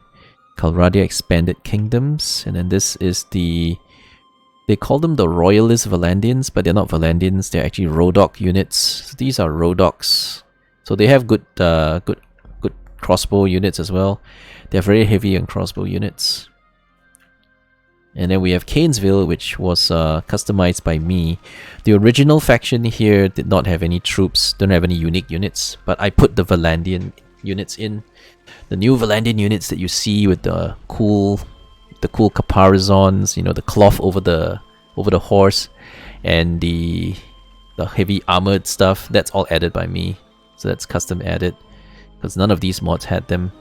Calradia Expanded Kingdoms. And then this is they call them the Royalist Valandians, but they're not Valandians, they're actually Rodok units. So these are Rodoks. So they have good crossbow units as well. They're very heavy on crossbow units. And then we have Kanesville, which was customized by me. The original faction here did not have any troops, don't have any unique units, but I put the Valandian units in. The new Valandian units that you see with the cool caparisons, you know, the cloth over the horse, and the heavy armored stuff, that's all added by me. So that's custom added, because none of these mods had them.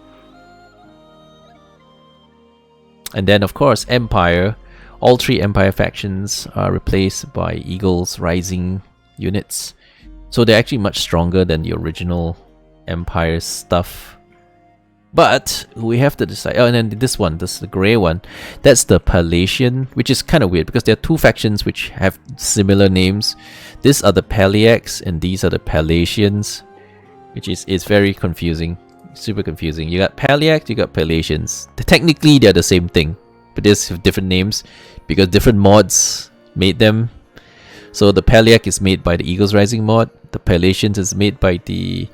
And then, of course, Empire. All 3 Empire factions are replaced by Eagles Rising units. So they're actually much stronger than the original Empire stuff. But we have to decide. Oh, and then this one, the grey one, that's the Palatian, which is kind of weird because there are 2 factions which have similar names. These are the Paliacs and these are the Palatians, which is very confusing. Super confusing. You got Paliacs, you got Palatians. Technically, they're the same thing, but they have different names because different mods made them. So the Paliac is made by the Eagles Rising mod. The Palatians is made by the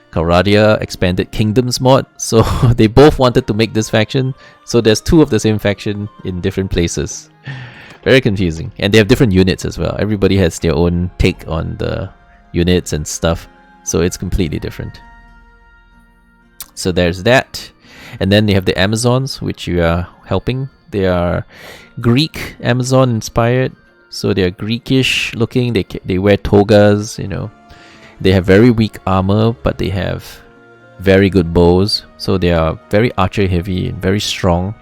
Calradia Expanded Kingdoms mod. So they both wanted to make this faction. So there's 2 of the same faction in different places. Very confusing. And they have different units as well. Everybody has their own take on the units and stuff. So it's completely different. So there's that. And then they have the Amazons, which you are helping. They are Greek Amazon inspired. So they're Greekish looking. They wear togas, you know. They have very weak armor, but they have very good bows. So they are very archer heavy and very strong.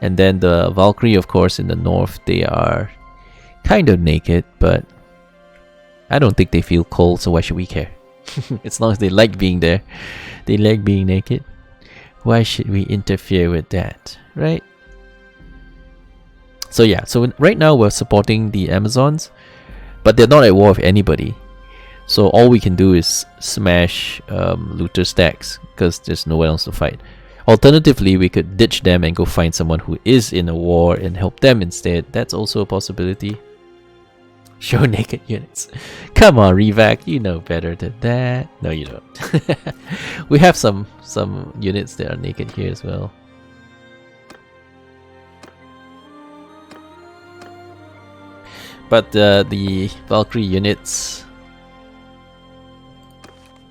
And then the Valkyrie, of course, in the north, they are kind of naked, but I don't think they feel cold, so why should we care? As long as they like being there. They like being naked. Why should we interfere with that, right? So yeah, so right now we're supporting the Amazons, but they're not at war with anybody. So all we can do is smash looter stacks because there's no one else to fight. Alternatively, we could ditch them and go find someone who is in a war and help them instead. That's also a possibility. Show naked units. Come on, Revac, you know better than that. No, you don't. We have some units that are naked here as well. But the Valkyrie units,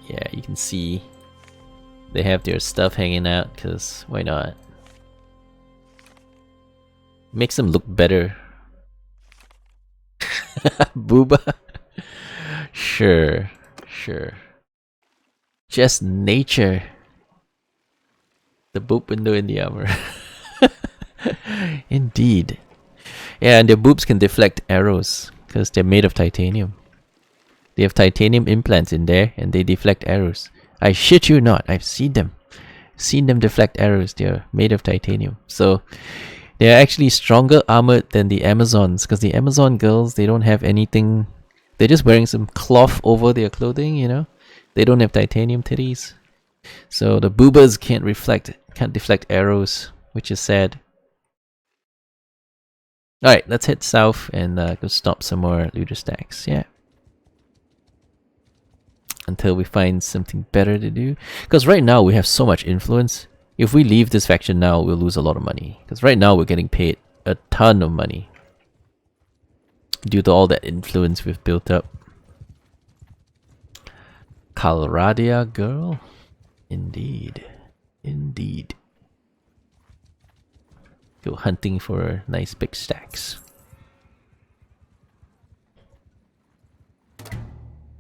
yeah, you can see they have their stuff hanging out, because why not? Makes them look better. Booba? Sure. Just nature. The boob window in the armor. Indeed. Yeah, and their boobs can deflect arrows because they're made of titanium. They have titanium implants in there and they deflect arrows. I shit you not, I've seen them. Seen them deflect arrows. They're made of titanium. So they're actually stronger armored than the Amazons, because the Amazon girls, they don't have anything. They're just wearing some cloth over their clothing, you know. They don't have titanium titties. So the boobas can't deflect arrows, which is sad. Alright, let's head south and go stop some more looter stacks, yeah. Until we find something better to do. Because right now we have so much influence. If we leave this faction now, we'll lose a lot of money. Because right now we're getting paid a ton of money. Due to all that influence we've built up. Calradia girl? Indeed. Indeed. Go hunting for nice big stacks.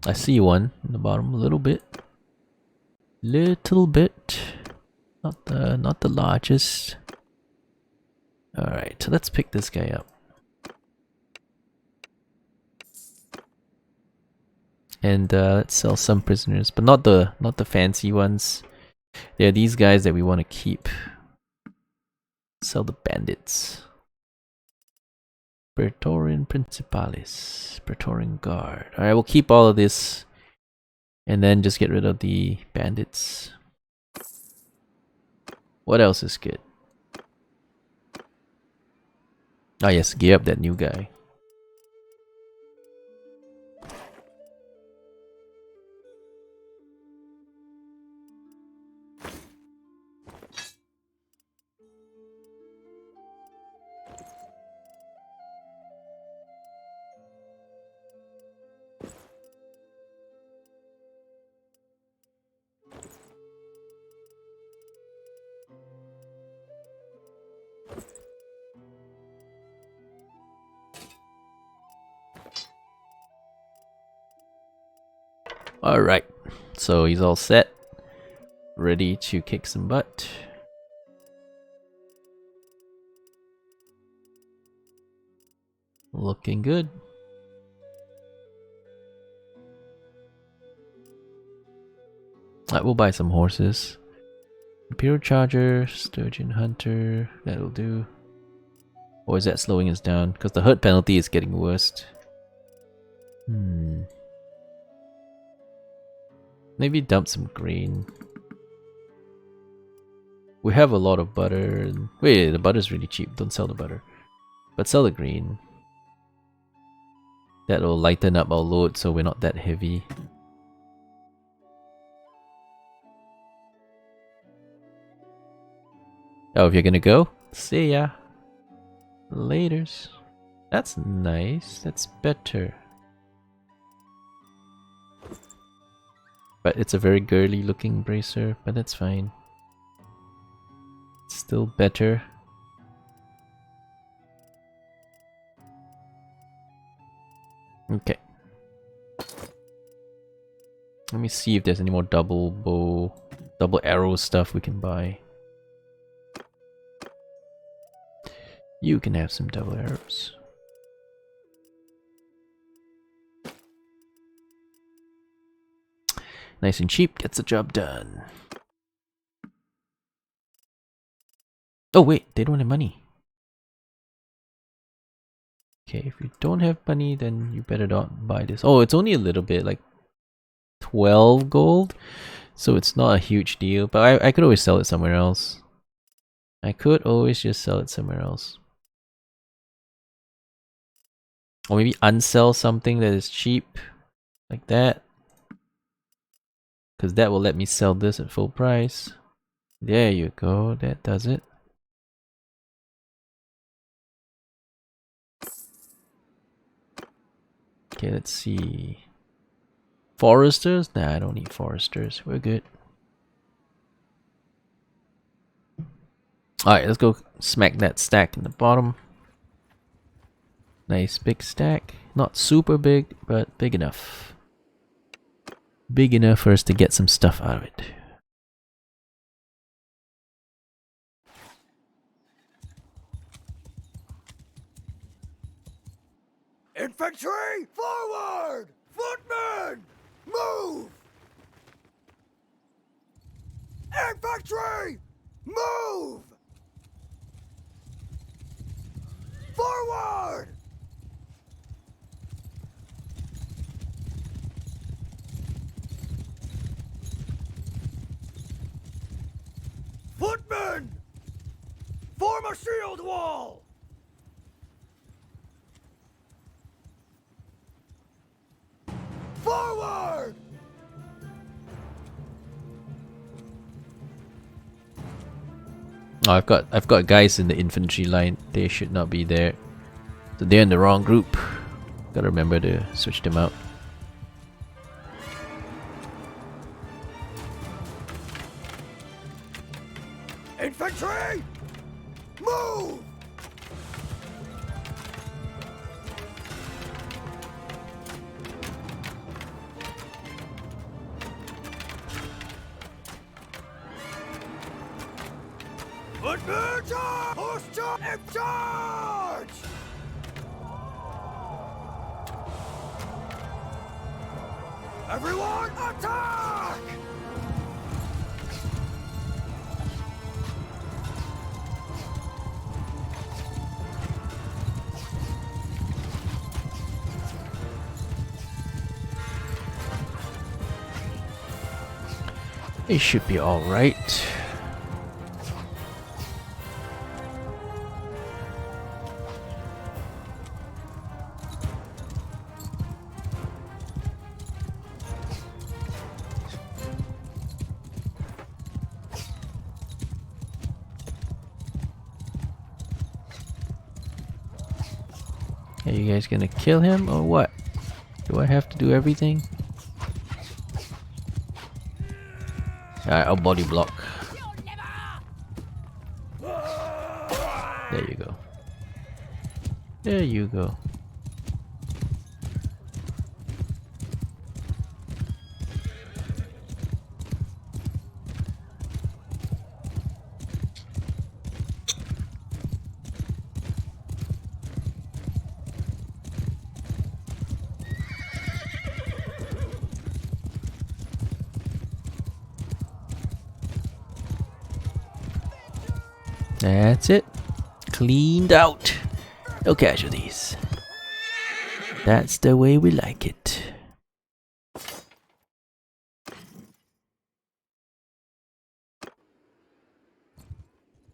I see one in the bottom a little bit. Little bit. Not the largest. Alright, so let's pick this guy up. And let's sell some prisoners, but not the fancy ones. They're these guys that we want to keep. Sell the bandits. Praetorian Principalis. Praetorian Guard. Alright, we'll keep all of this. And then just get rid of the bandits. What else is good? Ah yes, gear up that new guy. Alright, so he's all set. Ready to kick some butt. Looking good. Alright, we'll buy some horses. Imperial Charger, Sturgeon Hunter, that'll do. Or is that slowing us down? Because the hurt penalty is getting worse. Maybe dump some grain. We have a lot of butter. Wait, the butter's really cheap. Don't sell the butter. But sell the grain. That'll lighten up our load so we're not that heavy. Oh, if you're gonna go? See ya. Laters. That's nice. That's better. But it's a very girly looking bracer, but that's fine. It's still better. Okay. Let me see if there's any more double bow, double arrow stuff we can buy. You can have some double arrows. Nice and cheap, gets the job done. Oh wait, they don't have money. Okay, if you don't have money, then you better not buy this. Oh, it's only a little bit, like 12 gold. So it's not a huge deal, but I could always sell it somewhere else. I could always just sell it somewhere else. Or maybe unsell something that is cheap, like that. Because that will let me sell this at full price. There you go, that does it. Okay, let's see. Foresters? Nah, I don't need foresters. We're good. Alright, let's go smack that stack in the bottom. Nice big stack. Not super big, but big enough. Big enough for us to get some stuff out of it. Infantry, forward! Footmen, move! Infantry, move! Forward! Footmen, form a shield wall! Forward! Oh, I've got guys in the infantry line. They should not be there. So they're in the wrong group. Gotta remember to switch them out. Infantry! Move! Advance! Horse charge! Charge! Everyone, attack! They should be alright. Are you guys gonna kill him or what? Do I have to do everything? Alright, I'll body block. There you go. There you go. That's it. Cleaned out. No casualties. That's the way we like it.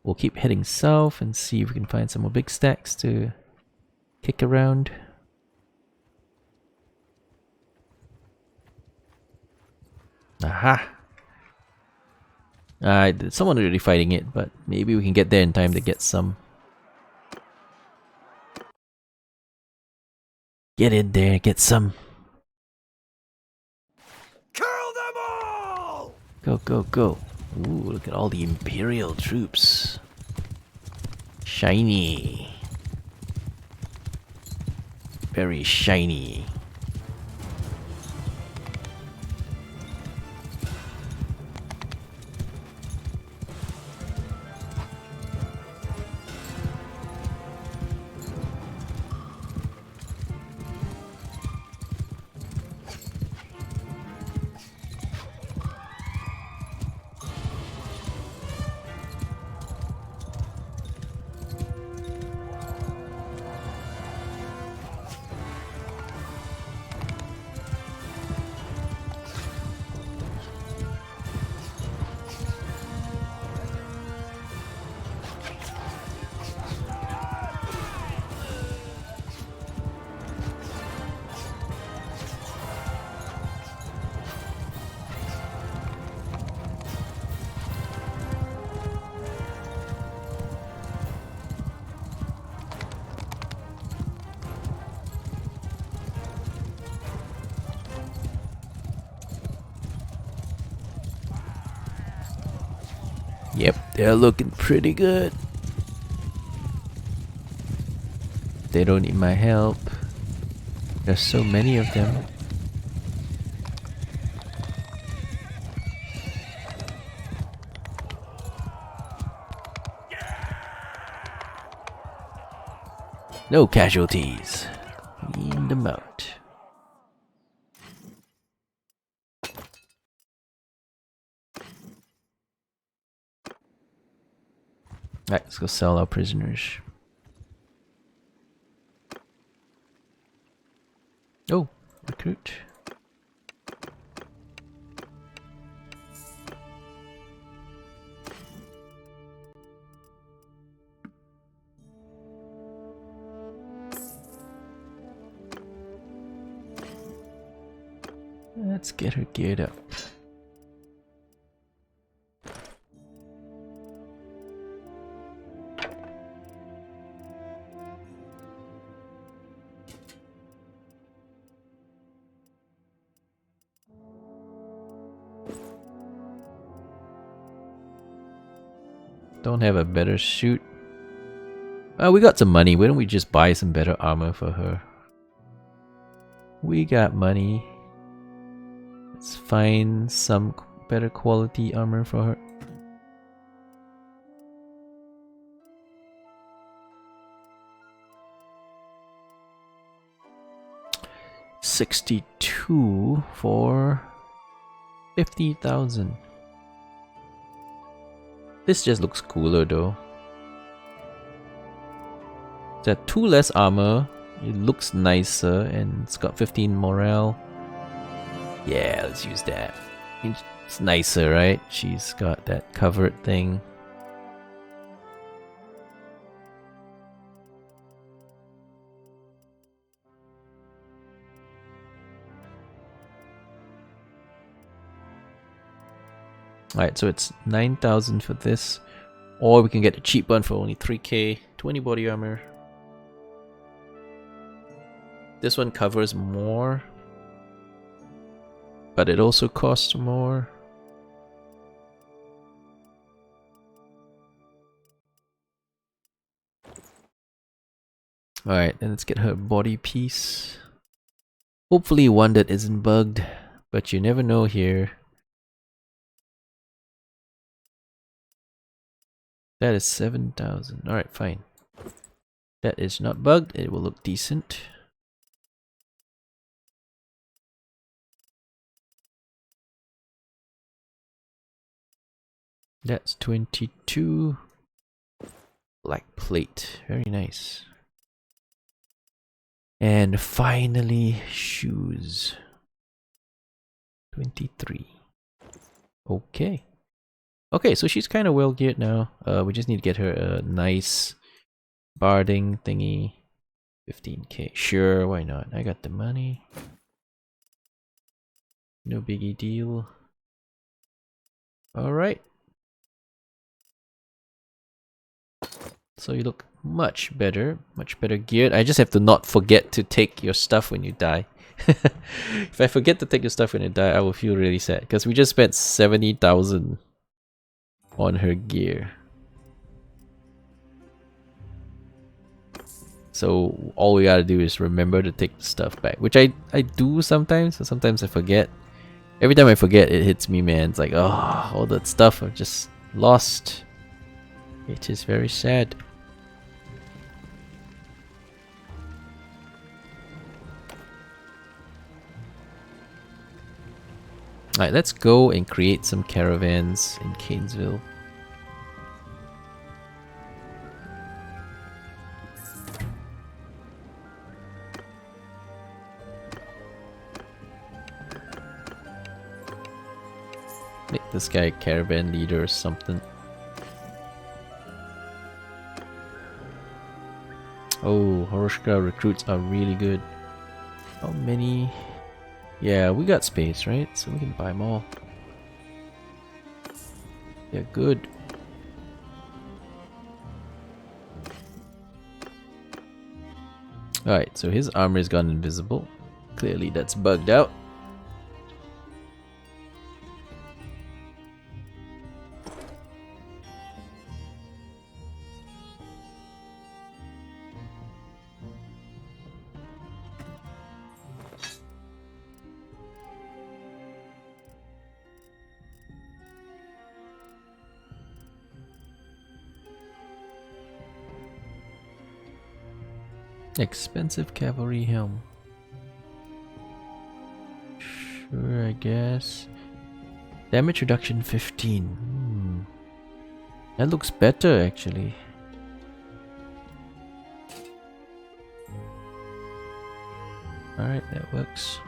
We'll keep heading south and see if we can find some more big stacks to kick around. Aha! Someone already fighting it, but maybe we can get there in time to get some. Get in there, get some. Kill them all! Go, go, go. Ooh, look at all the Imperial troops. Shiny. Very shiny. Yep, they're looking pretty good. They don't need my help. There's so many of them. No casualties. Clean them out. Alright, let's go sell our prisoners. Oh, recruit. Let's get her geared up. Don't have a better suit. We got some money. Why don't we just buy some better armor for her? We got money. Let's find some better quality armor for her. $62 for 50,000. This just looks cooler though. It's got 2 less armor. It looks nicer and it's got 15 morale. Yeah, let's use that. It's nicer, right? She's got that covered thing. Alright, so it's 9,000 for this. Or we can get a cheap one for only 3k. 20 body armor. This one covers more. But it also costs more. Alright, then let's get her body piece. Hopefully one that isn't bugged. But you never know here. That is 7,000. Alright, fine. That is not bugged. It will look decent. That's 22. Black plate. Very nice. And finally, shoes. 23. Okay. Okay, so she's kind of well geared now. We just need to get her a nice barding thingy. 15k. Sure, why not? I got the money. No biggie deal. Alright. So you look much better geared. I just have to not forget to take your stuff when you die. If I forget to take your stuff when you die, I will feel really sad. Because we just spent 70,000 on her gear. So all we gotta do is remember to take the stuff back. Which I do sometimes, so sometimes I forget. Every time I forget, it hits me, man. It's like, oh, all that stuff I've just lost. It is very sad. Alright, let's go and create some caravans in Kanesville. Make this guy a caravan leader or something. Oh, Horoshka recruits are really good. How many? Yeah, we got space, right? So we can buy them all. They're good. Alright, so his armor has gone invisible. Clearly that's bugged out. Expensive cavalry helm. Sure, I guess. Damage reduction 15. That looks better actually. Alright, that works.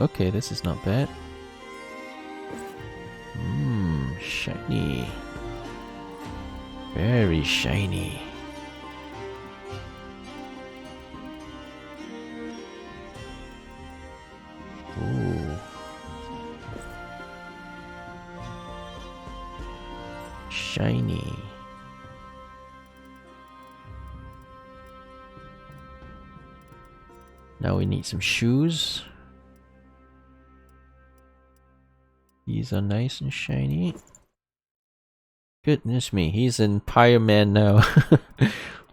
Okay, this is not bad. Shiny. Very shiny. Ooh. Shiny. Now we need some shoes. These are nice and shiny. Goodness me, he's an Empire Man now.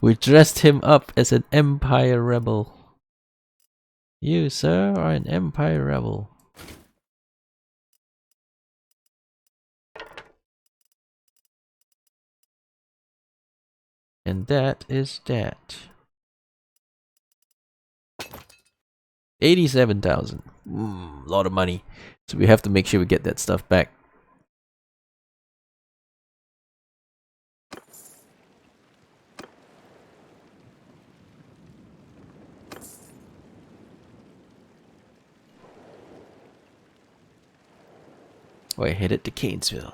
We dressed him up as an Empire Rebel. You, sir, are an Empire Rebel. And that is that. 87,000. A lot of money. So we have to make sure we get that stuff back. We're headed to Kanesville.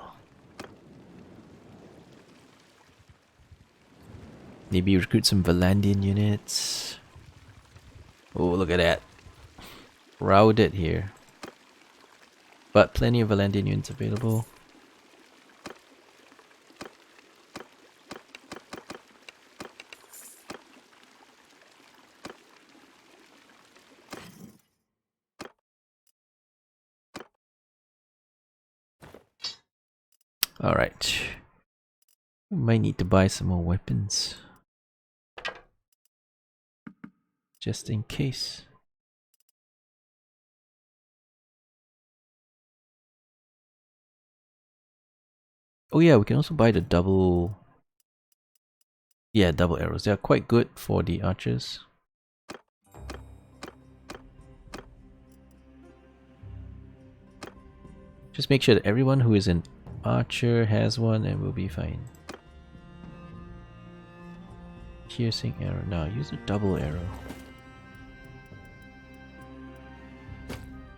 Maybe recruit some Valandian units. Oh, look at that. Crowded here. But plenty of Valandian units available. Alright. We might need to buy some more weapons. Just in case. Oh yeah, we can also buy the double... Yeah, double arrows. They are quite good for the archers. Just make sure that everyone who is an archer has one and we'll be fine. Piercing arrow. Now use a double arrow.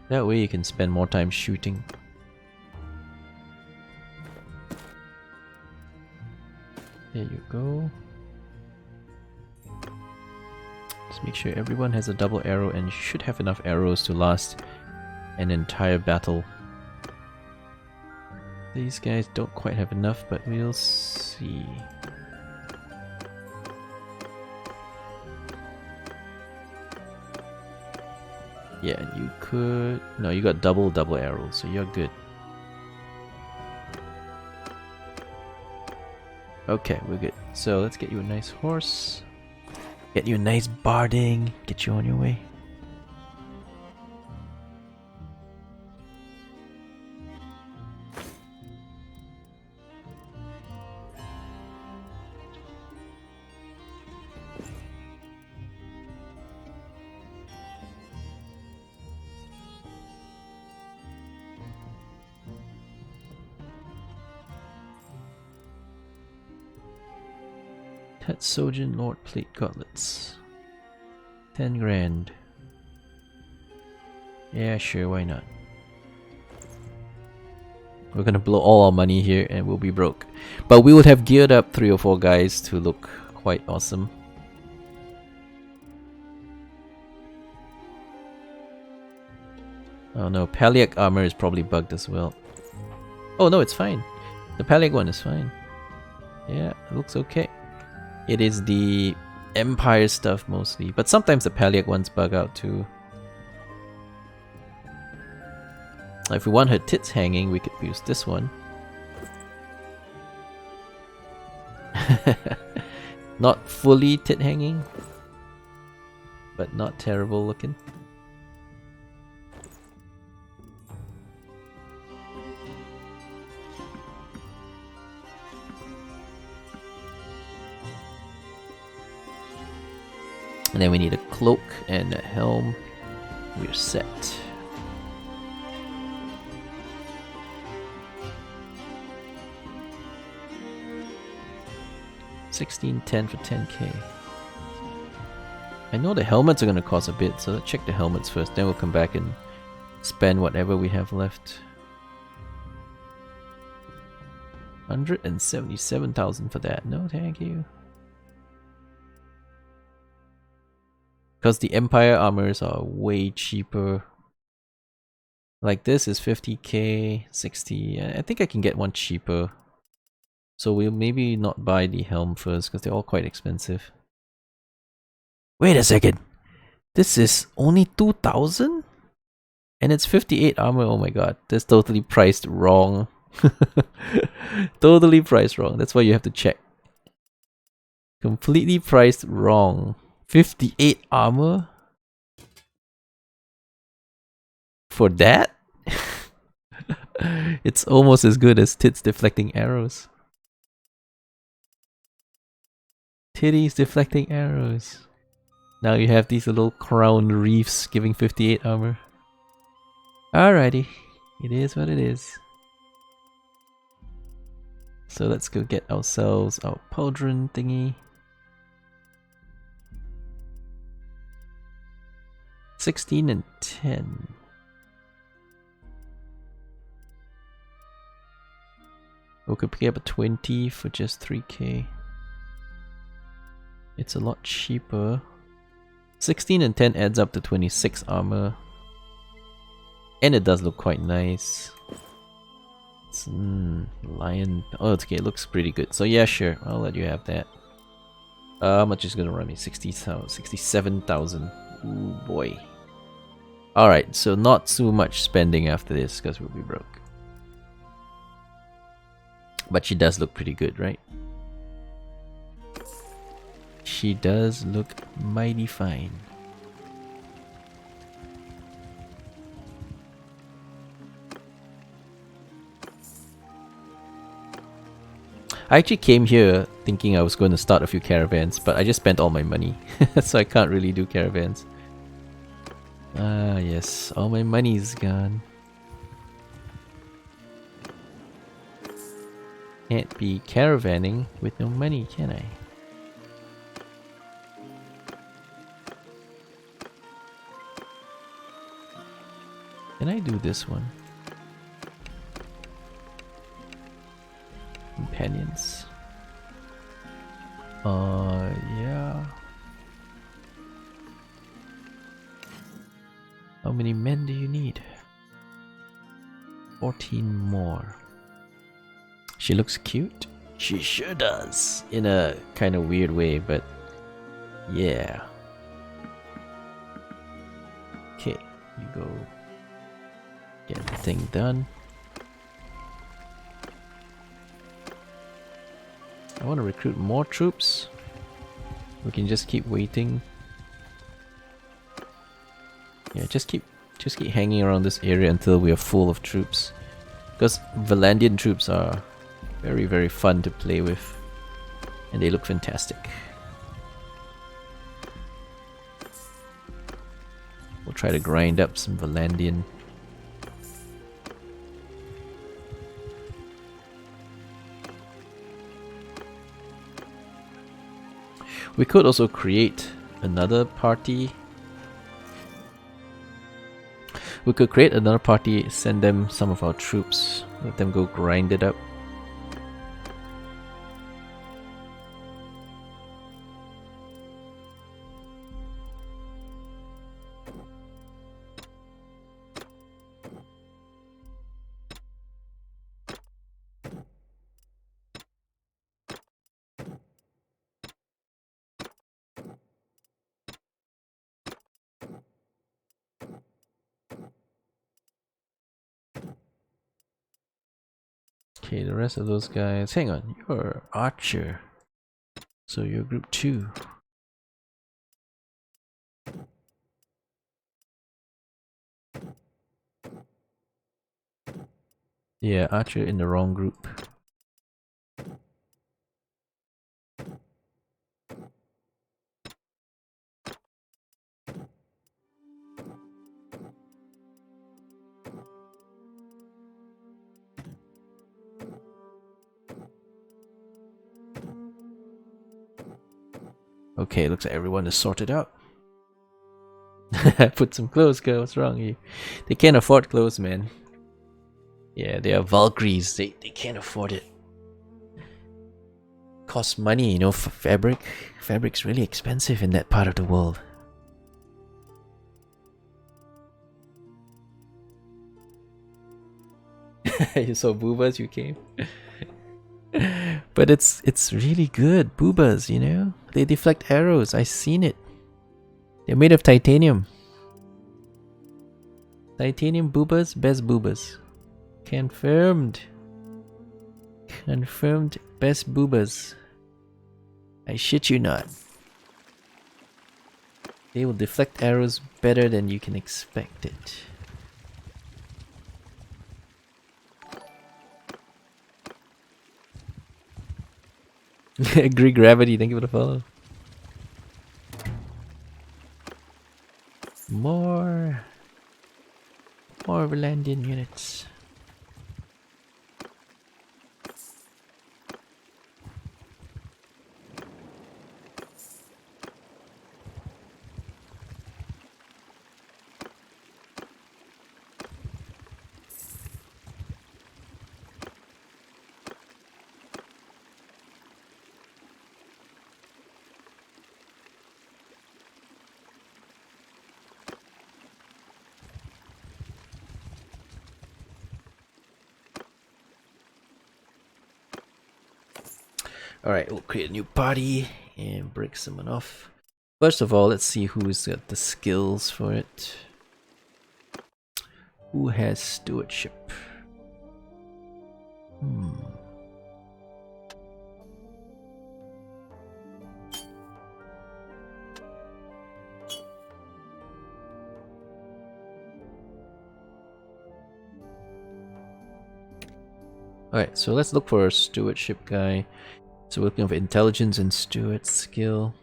That way you can spend more time shooting. There you go. Just make sure everyone has a double arrow and you should have enough arrows to last an entire battle. These guys don't quite have enough, but we'll see. Yeah, you could... No, you got double arrows, so you're good. Okay, we're good. So let's get you a nice horse. Get you a nice barding. Get you on your way. Sojourn Lord Plate Gauntlets. 10 grand. Yeah, sure, why not? We're gonna blow all our money here and we'll be broke. But we would have geared up 3 or 4 guys to look quite awesome. Oh no, Paliac armor is probably bugged as well. Oh no, it's fine. The Paliac one is fine. Yeah, it looks okay. It is the Empire stuff mostly, but sometimes the Paliac ones bug out too. If we want her tits hanging, we could use this one. Not fully tit hanging, but not terrible looking. And then we need a cloak and a helm. We're set. $16.10 for 10k. I know the helmets are gonna cost a bit, so let's check the helmets first, then we'll come back and spend whatever we have left. 177,000 for that. No, thank you. Because the Empire armors are way cheaper. Like this is 50k, 60. I think I can get one cheaper. So we'll maybe not buy the helm first because they're all quite expensive. Wait a second. This is only 2,000? And it's 58 armor. Oh my god. That's totally priced wrong. Totally priced wrong. That's why you have to check. Completely priced wrong. 58 armor? For that? It's almost as good as Tits deflecting arrows. Titties deflecting arrows. Now you have these little crowned reefs giving 58 armor. Alrighty. It is what it is. So let's go get ourselves our pauldron thingy. 16 and 10. We could pick up a 20 for just 3k. It's a lot cheaper. 16 and 10 adds up to 26 armor. And it does look quite nice. It's, lion. Oh, okay, it looks pretty good. So yeah, sure, I'll let you have that. How much is gonna run me? 60,000, 67,000. Ooh boy. Alright, so not so much spending after this because we'll be broke. But she does look pretty good, right? She does look mighty fine. I actually came here thinking I was going to start a few caravans, but I just spent all my money, so I can't really do caravans. Ah yes, all my money's gone. Can't be caravanning with no money, can I? Can I do this one? Companions. Yeah. How many men do you need? 14 more. She looks cute. She sure does. In a kind of weird way, but yeah. Okay, you go get the thing done. I want to recruit more troops. We can just keep waiting. Yeah, just keep hanging around this area until we are full of troops. Because Valandian troops are very, very fun to play with. And they look fantastic. We'll try to grind up some Valandian. We could also create another party. We could create another party, send them some of our troops, let them go grind it up. Okay, the rest of those guys. Hang on, you're archer. So you're group 2. Yeah, archer in the wrong group. Okay, looks like everyone is sorted out. Put some clothes, girl. What's wrong with you? They can't afford clothes, man. Yeah, they are Valkyries. They can't afford it. Costs money, you know, for fabric. Fabric's really expensive in that part of the world. You saw boobas, you came. But it's really good. Boobas, you know? They deflect arrows. I seen it. They're made of titanium. Titanium boobas, best boobas. Confirmed. Confirmed best boobas. I shit you not. They will deflect arrows better than you can expect it. Agree gravity, thank you for the follow. More Valandian units. Alright, we'll create a new party and break someone off. First of all, let's see who's got the skills for it. Who has stewardship? Alright, so let's look for a stewardship guy. So we're looking for intelligence and steward skill.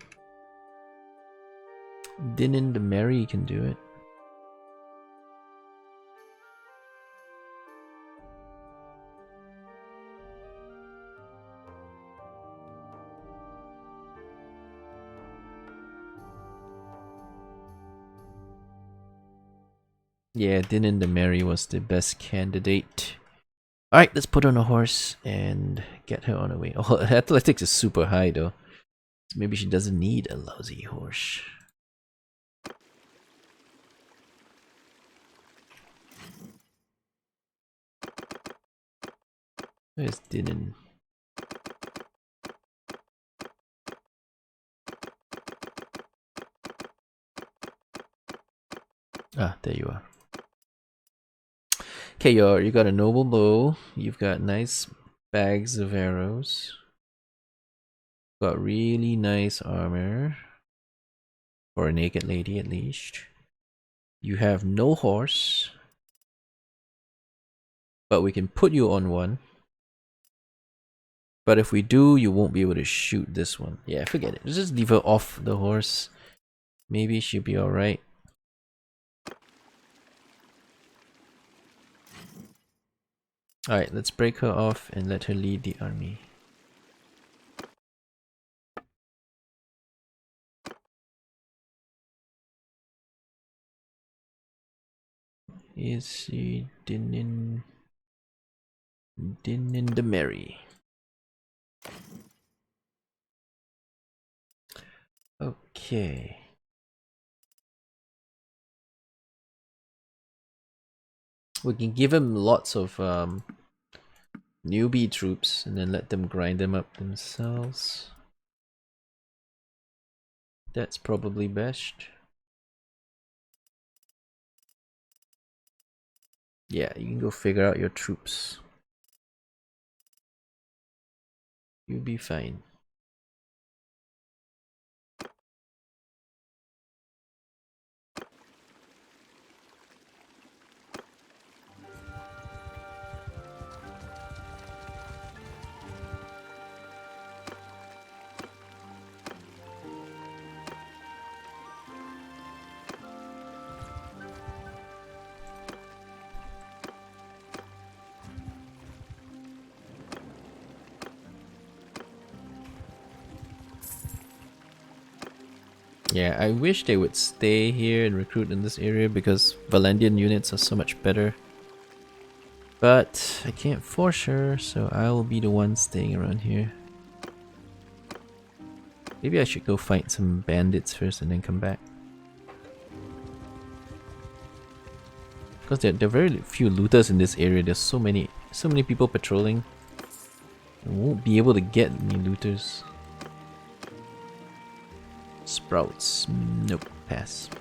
Dinin the Merry can do it. Yeah, Dinin the Merry was the best candidate. Alright, let's put on a horse and get her on her way. Oh, athletics is super high though. So maybe she doesn't need a lousy horse. Where's Dinin? Ah, there you are. Okay, you got a noble bow. You've got nice bags of arrows. Got really nice armor. For a naked lady, at least. You have no horse. But we can put you on one. But if we do, you won't be able to shoot this one. Yeah, forget it. Let's just leave her off the horse. Maybe she'll be alright. Alright, let's break her off and let her lead the army. Is she Dinin the Merry? Okay. We can give him lots of newbie troops and then let them grind them up themselves. That's probably best. Yeah, you can go figure out your troops. You'll be fine. Yeah, I wish they would stay here and recruit in this area because Valandian units are so much better. But I can't force her, so I'll be the one staying around here. Maybe I should go fight some bandits first and then come back. Because there are very few looters in this area. There's so many people patrolling. I won't be able to get any looters. Sprouts. Nope. Pass.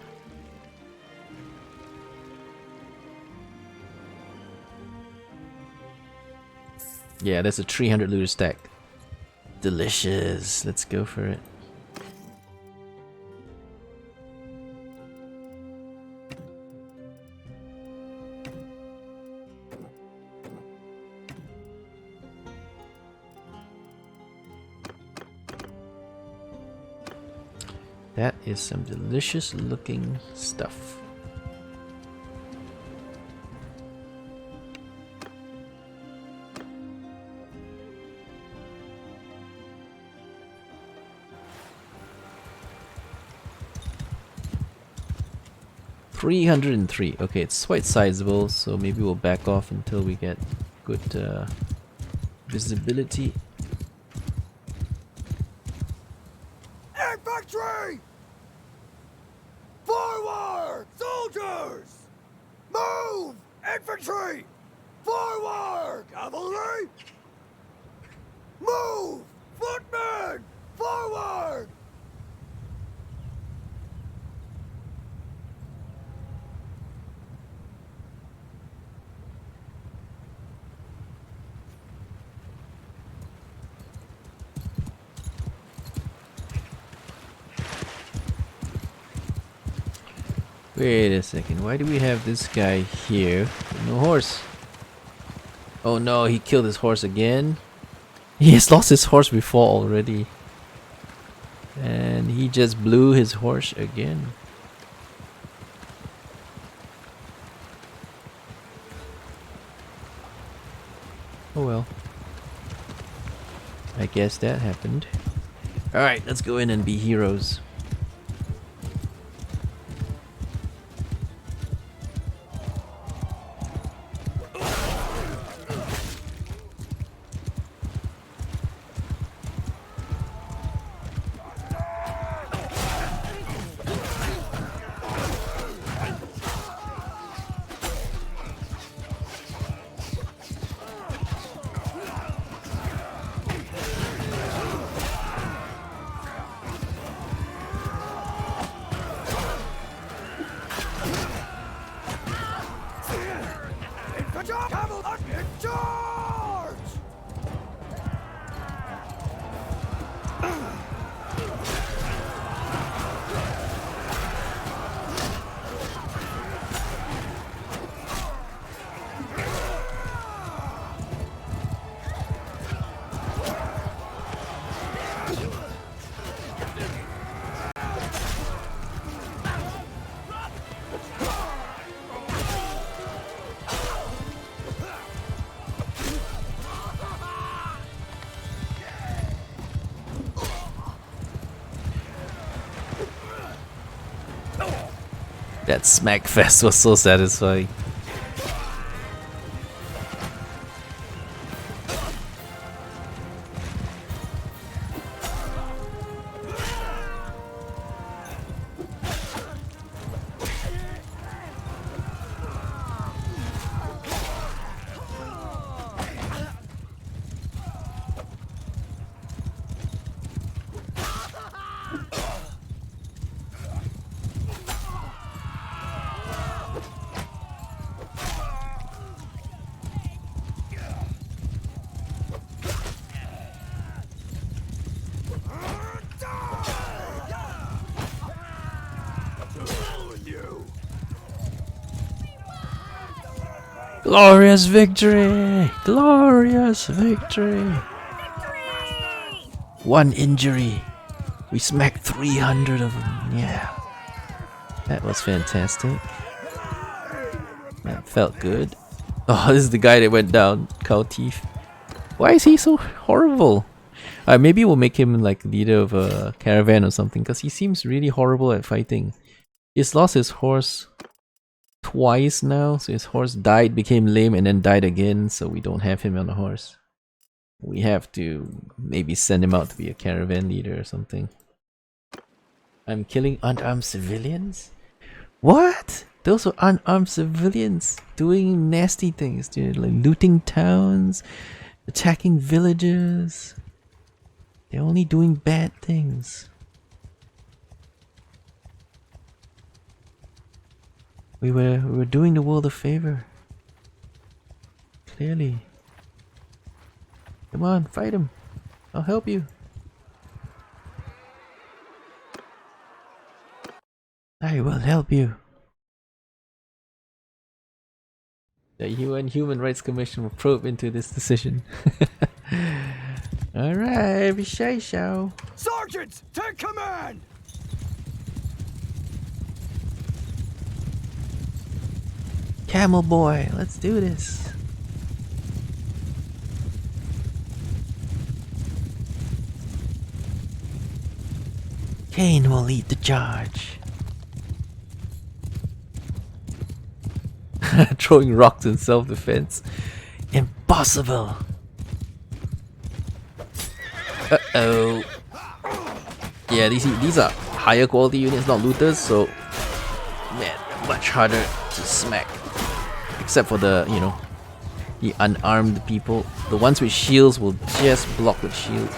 Yeah, that's a 300 looter stack. Delicious. Let's go for it. That is some delicious looking stuff. $303. Okay, it's quite sizable, so maybe we'll back off until we get good visibility. Infantry! Forward! Soldiers! Move! Infantry! Forward! Cavalry! Move! Footmen! Forward! Wait a second, why do we have this guy here? No horse. Oh no, he killed his horse again. He has lost his horse before already. And he just blew his horse again. Oh well. I guess that happened. Alright, let's go in and be heroes. In charge! That smack fest was so satisfying. Glorious victory! Glorious victory! One injury. We smacked 300 of them. Yeah. That was fantastic. That felt good. Oh, this is the guy that went down. Cow Teeth. Why is he so horrible? Maybe we'll make him like leader of a caravan or something, because he seems really horrible at fighting. He's lost his horse twice now, so his horse died, became lame, and then died again, so we don't have him on a horse. We have to maybe send him out to be a caravan leader or something. I'm killing unarmed civilians? What? Those are unarmed civilians doing nasty things, dude, like looting towns, attacking villages. They're only doing bad things. We were doing the world a favor. Clearly. Come on, fight him. I'll help you. I will help you. The UN Human Rights Commission will probe into this decision. Alright, Vishaishao. Sergeants, take command! Camel boy, let's do this. Kaen will lead the charge. Throwing rocks in self-defense. Impossible. Uh-oh. Yeah, these are higher quality units, not looters, so man, much harder to smack. Except for the, you know, the unarmed people. The ones with shields will just block with shields.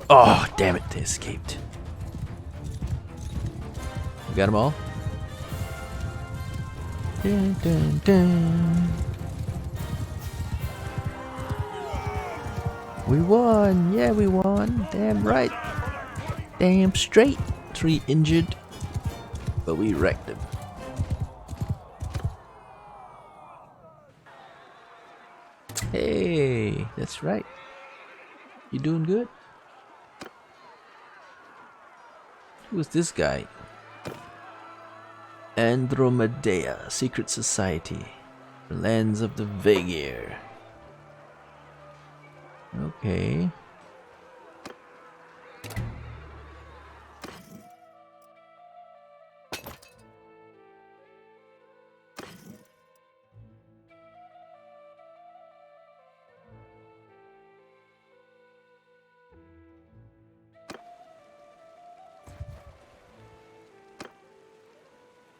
Oh, damn it, they escaped. You got them all? Dun, dun, dun. We won! Yeah, we won! Damn right! Damn straight! 3 injured, but we wrecked them. Hey, that's right. You doing good? Who's this guy? Andromedea, Secret Society. Lands of the Vegir. Okay.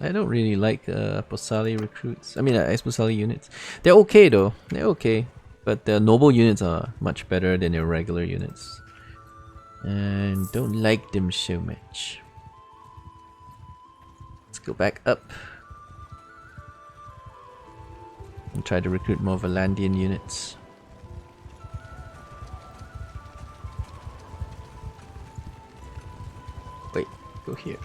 I don't really like Posali recruits. I mean, Posali units. They're okay though. They're okay. But the noble units are much better than your regular units. And don't like them so much. Let's go back up. And try to recruit more Valandian units. Wait, go here.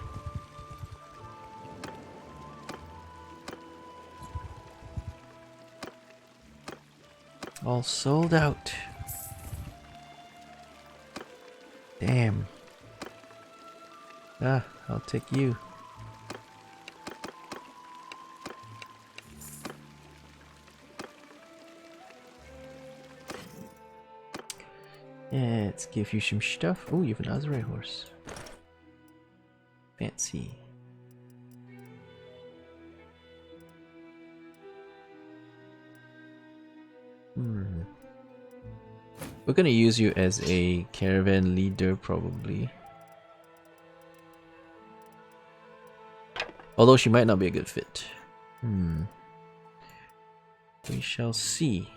All sold out. Damn. Ah, I'll take you. Yeah, let's give you some stuff. Oh, you have an Azrai horse. Fancy. We're gonna use you as a caravan leader, probably. Although she might not be a good fit. We shall see.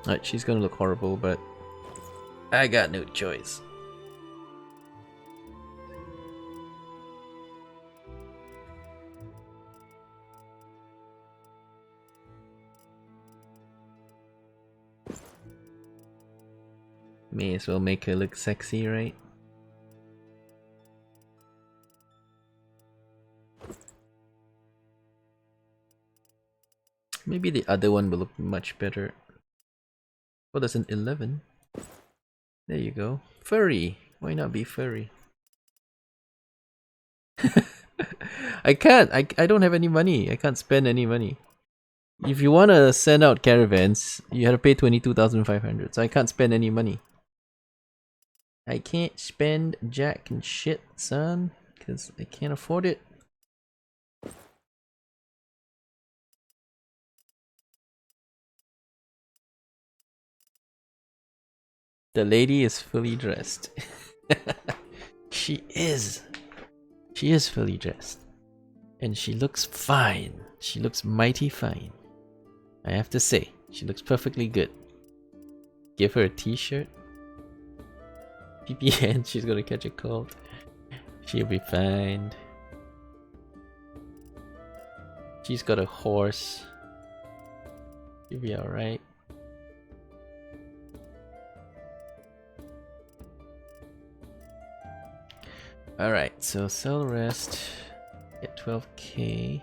Alright, she's gonna look horrible, but I got no choice. May as well make her look sexy, right? Maybe the other one will look much better. Oh, that's an 11. There you go. Furry. Why not be furry? I can't. I don't have any money. I can't spend any money. If you want to send out caravans, you have to pay 22,500. So I can't spend any money. I can't spend jack and shit, son, because I can't afford it. The lady is fully dressed. She is. She is fully dressed. And she looks fine. She looks mighty fine. I have to say, she looks perfectly good. Give her a t-shirt. PPN, she's gonna catch a cold. She'll be fine. She's got a horse. She'll be alright. Alright, so sell rest. Get 12k.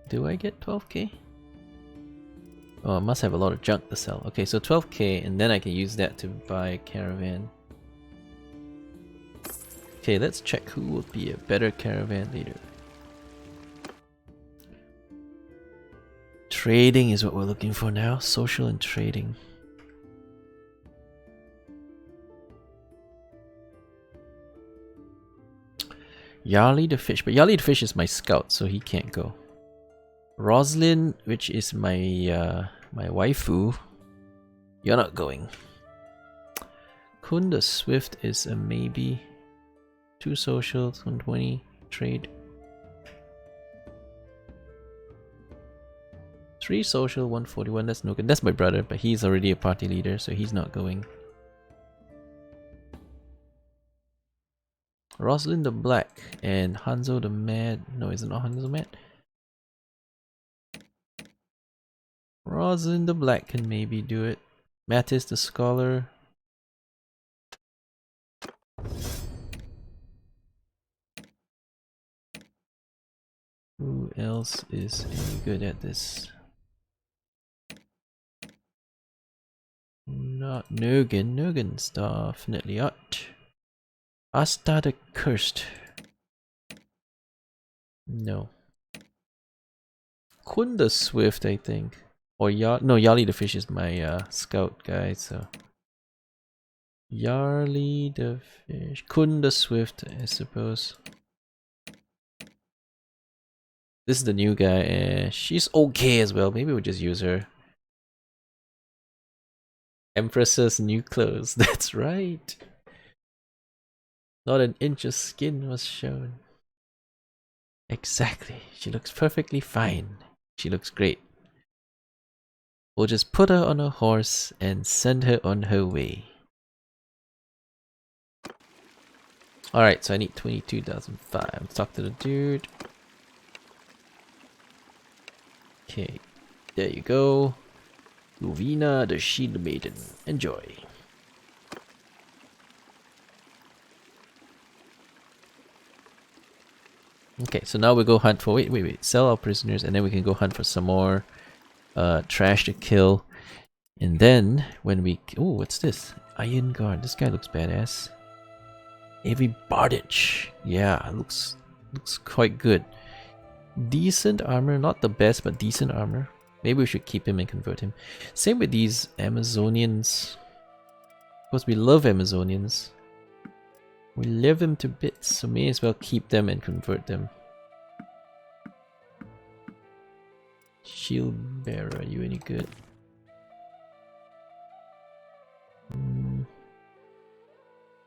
Do I get 12k? Oh, I must have a lot of junk to sell. Okay, so 12k, and then I can use that to buy a caravan. Okay, let's check who will be a better caravan leader. Trading is what we're looking for now. Social and trading. Yarly the Fish, but Yarly the Fish is my scout, so he can't go. Roslyn, which is my my waifu, you're not going. Kun the Swift is a maybe. 2 social, 120 trade. 3 social, 141. That's no good. That's my brother, but he's already a party leader, so he's not going. Rosalind the Black and Hanzo the Mad. No, is it not Hanzo Mad? Rosalind the Black can maybe do it. Mattis the Scholar. Who else is any good at this? Not Nogan. Nogan's definitely out. Asta the Cursed. No. Kun the Swift, I think. Or no, Yarly the Fish is my scout guy, so. Yarly the Fish. Kun the Swift, I suppose. This is the new guy. She's okay as well. Maybe we'll just use her. Empress's new clothes. That's right. Not an inch of skin was shown. Exactly. She looks perfectly fine. She looks great. We'll just put her on a horse and send her on her way. Alright, so I need 22,005. Let's talk to the dude. Okay, there you go. Luvina the Shield Maiden. Enjoy. Okay, so now we go hunt for wait, sell our prisoners, and then we can go hunt for some more trash to kill. And then when we what's this? Iron Guard. This guy looks badass. Heavy Bardage. Yeah, looks quite good. Decent armor, not the best, but decent armor. Maybe we should keep him and convert him. Same with these Amazonians. Of course, we love Amazonians. We love them to bits, so may as well keep them and convert them. Shield Bearer, are you any good?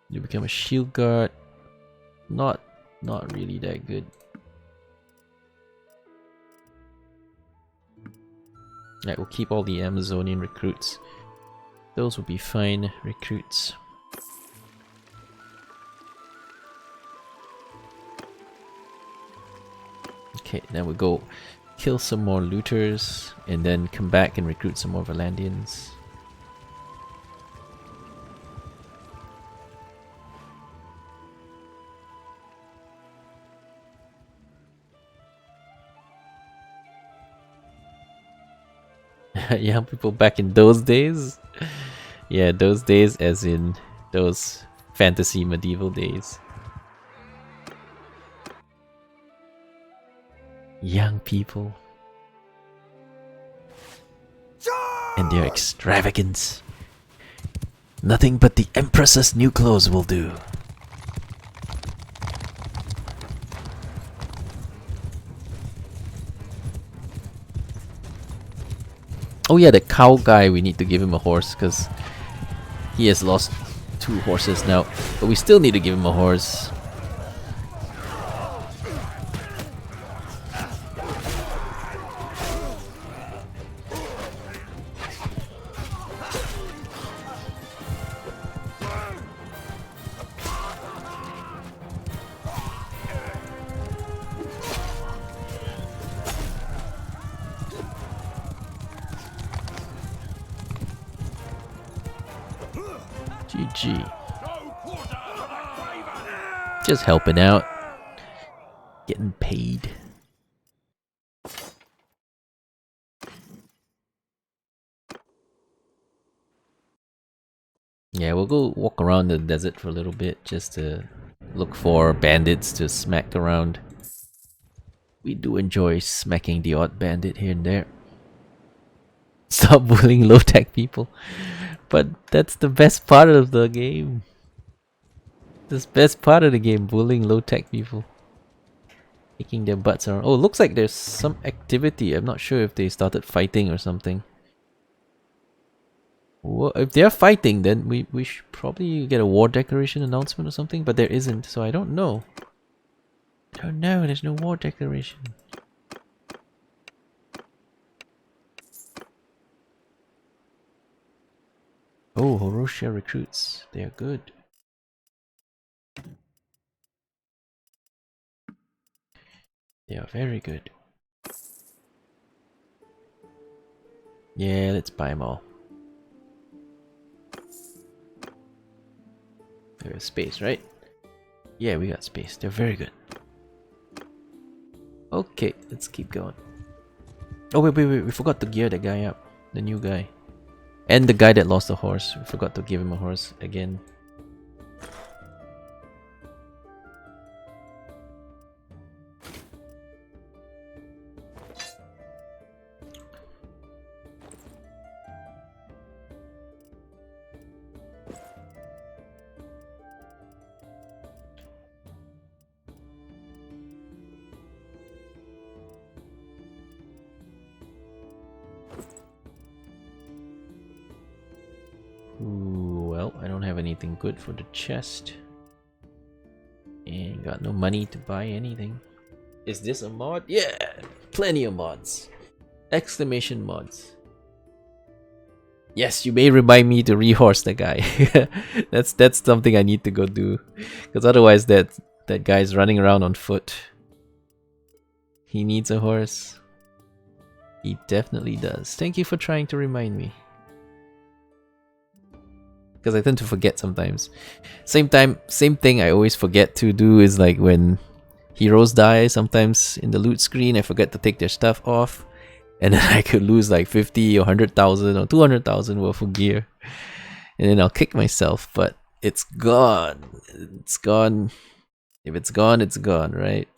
You become a Shield Guard. Not really that good. Right, we'll keep all the Amazonian recruits. Those will be fine recruits. Okay, then we'll go kill some more looters and then come back and recruit some more Valandians. Young people back in those days? Yeah, those days as in those fantasy medieval days. Young people. And their extravagance. Nothing but the Empress's new clothes will do. Oh yeah, the cow guy, we need to give him a horse because he has lost 2 horses now. But we still need to give him a horse. GG. Just helping out. Getting paid. Yeah, we'll go walk around the desert for a little bit just to look for bandits to smack around. We do enjoy smacking the odd bandit here and there. Stop bullying low-tech people. But that's the best part of the game. This best part of the game, bullying low-tech people. Kicking their butts around. Oh, looks like there's some activity. I'm not sure if they started fighting or something. Well, if they're fighting, then we should probably get a war declaration announcement or something, but there isn't, so I don't know. I don't know, there's no war declaration. Oh, Horoshia recruits. They are good. They are very good. Yeah, let's buy them all. There's space, right? Yeah, we got space. They're very good. Okay, let's keep going. Oh, wait, we forgot to gear that guy up. The new guy. And the guy that lost the horse. We forgot to give him a horse again. Ooh, well, I don't have anything good for the chest. And got no money to buy anything. Is this a mod? Yeah! Plenty of mods. Exclamation mods. Yes, you may remind me to rehorse the guy. that's something I need to go do. Because otherwise that guy's running around on foot. He needs a horse. He definitely does. Thank you for trying to remind me. Because I tend to forget sometimes. Same thing I always forget to do is like when heroes die, sometimes in the loot screen I forget to take their stuff off. And then I could lose like 50 or 100,000 or 200,000 worth of gear. And then I'll kick myself, but it's gone. It's gone. If it's gone, it's gone, right?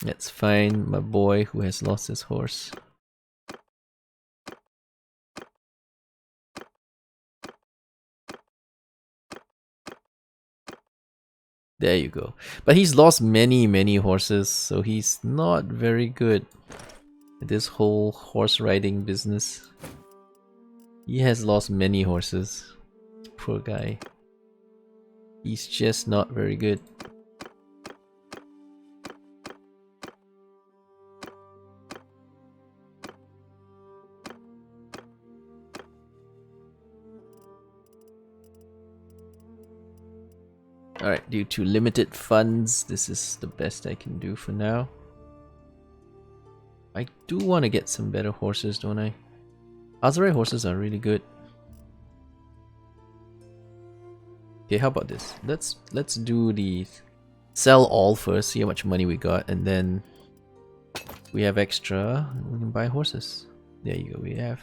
Let's find my boy who has lost his horse. There you go. But he's lost many horses, so he's not very good at this whole horse riding business. He has lost many horses. Poor guy. He's just not very good. Alright, due to limited funds, this is the best I can do for now. I do want to get some better horses, don't I? Azrai horses are really good. Okay, how about this? Let's do the sell all first, see how much money we got, and then we have extra, we can buy horses. There you go, we have.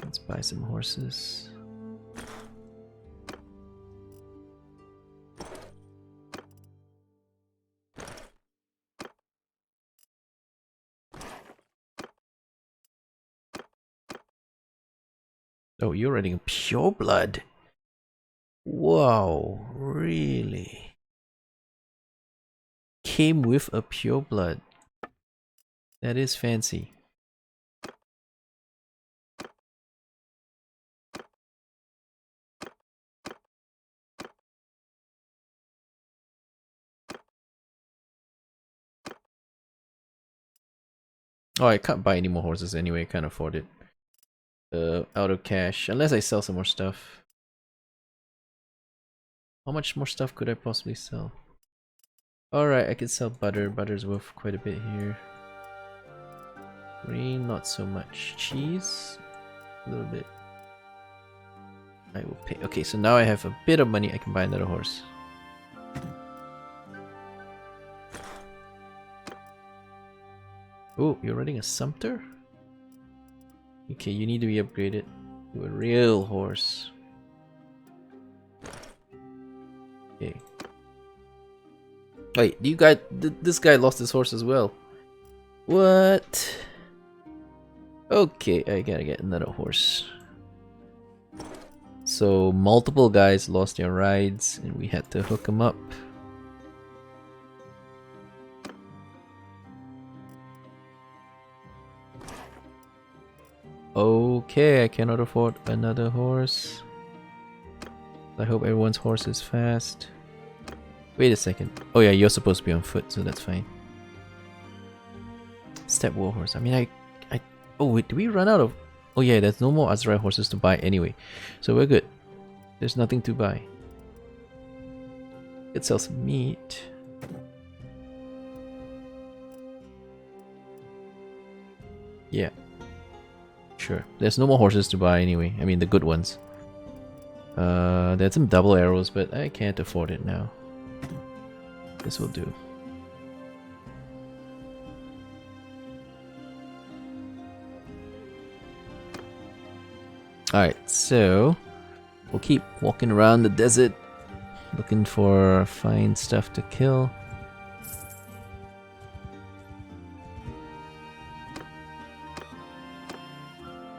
Let's buy some horses. Oh, you're riding a pure blood. Wow, really? Came with a pure blood. That is fancy. Oh, I can't buy any more horses anyway, I can't afford it. Out of cash, unless I sell some more stuff. How much more stuff could I possibly sell? Alright, I could sell butter. Butter's worth quite a bit here. Grain, not so much. Cheese, a little bit. I will pay. Okay, so now I have a bit of money, I can buy another horse. Oh, you're riding a sumpter? Okay, you need to be upgraded to a real horse. Okay. Wait, you guys, this guy lost his horse as well. What? Okay, I gotta get another horse. So multiple guys lost their rides and we had to hook them up. Okay, I cannot afford another horse. I hope everyone's horse is fast. Wait a second. Oh yeah, you're supposed to be on foot, so that's fine. Step war horse. I mean, oh wait, do we run out of... Oh yeah, there's no more Azrai horses to buy anyway. So we're good. There's nothing to buy. Could sell some meat. Yeah. Sure. There's no more horses to buy anyway. I mean, the good ones. There's some double arrows, but I can't afford it now. This will do. Alright, so we'll keep walking around the desert looking for fine stuff to kill.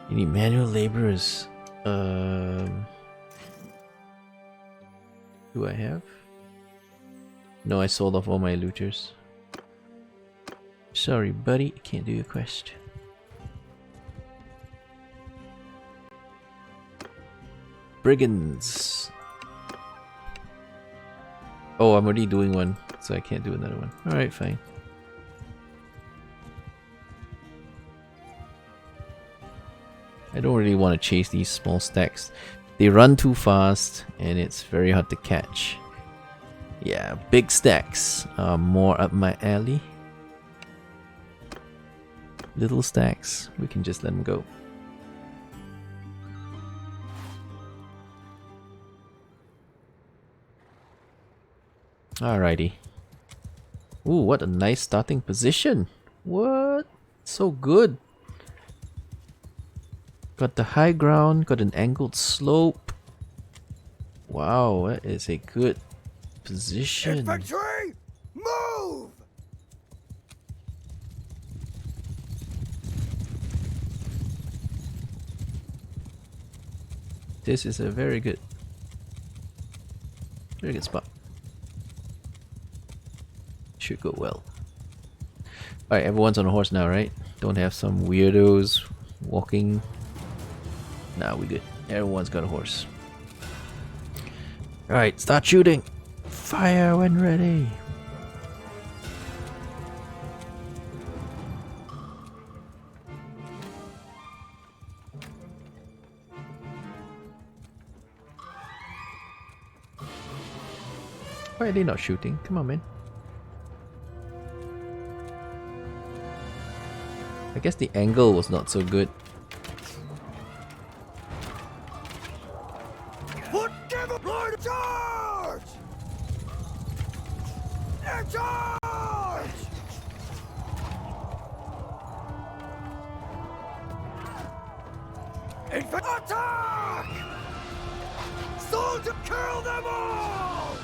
You need manual laborers. Do I have? No, I sold off all my looters. Sorry, buddy, I can't do your quest. Brigands. Oh, I'm already doing one, so I can't do another one. Alright, fine. I don't really want to chase these small stacks. They run too fast, and it's very hard to catch. Yeah, big stacks are more up my alley. Little stacks, we can just let them go. Alrighty. Ooh, what a nice starting position. What? So good. Got the high ground, got an angled slope. Wow, that is a good position. Infantry, move! This is a very good spot. Should go well. Alright, everyone's on a horse now, right? Don't have some weirdos walking. Nah, we good. Everyone's got a horse. Alright, start shooting. Fire when ready. Why are they not shooting? Come on, man. I guess the angle was not so good. What give a Lord charge! In charge! Attack! Soldier, kill them all!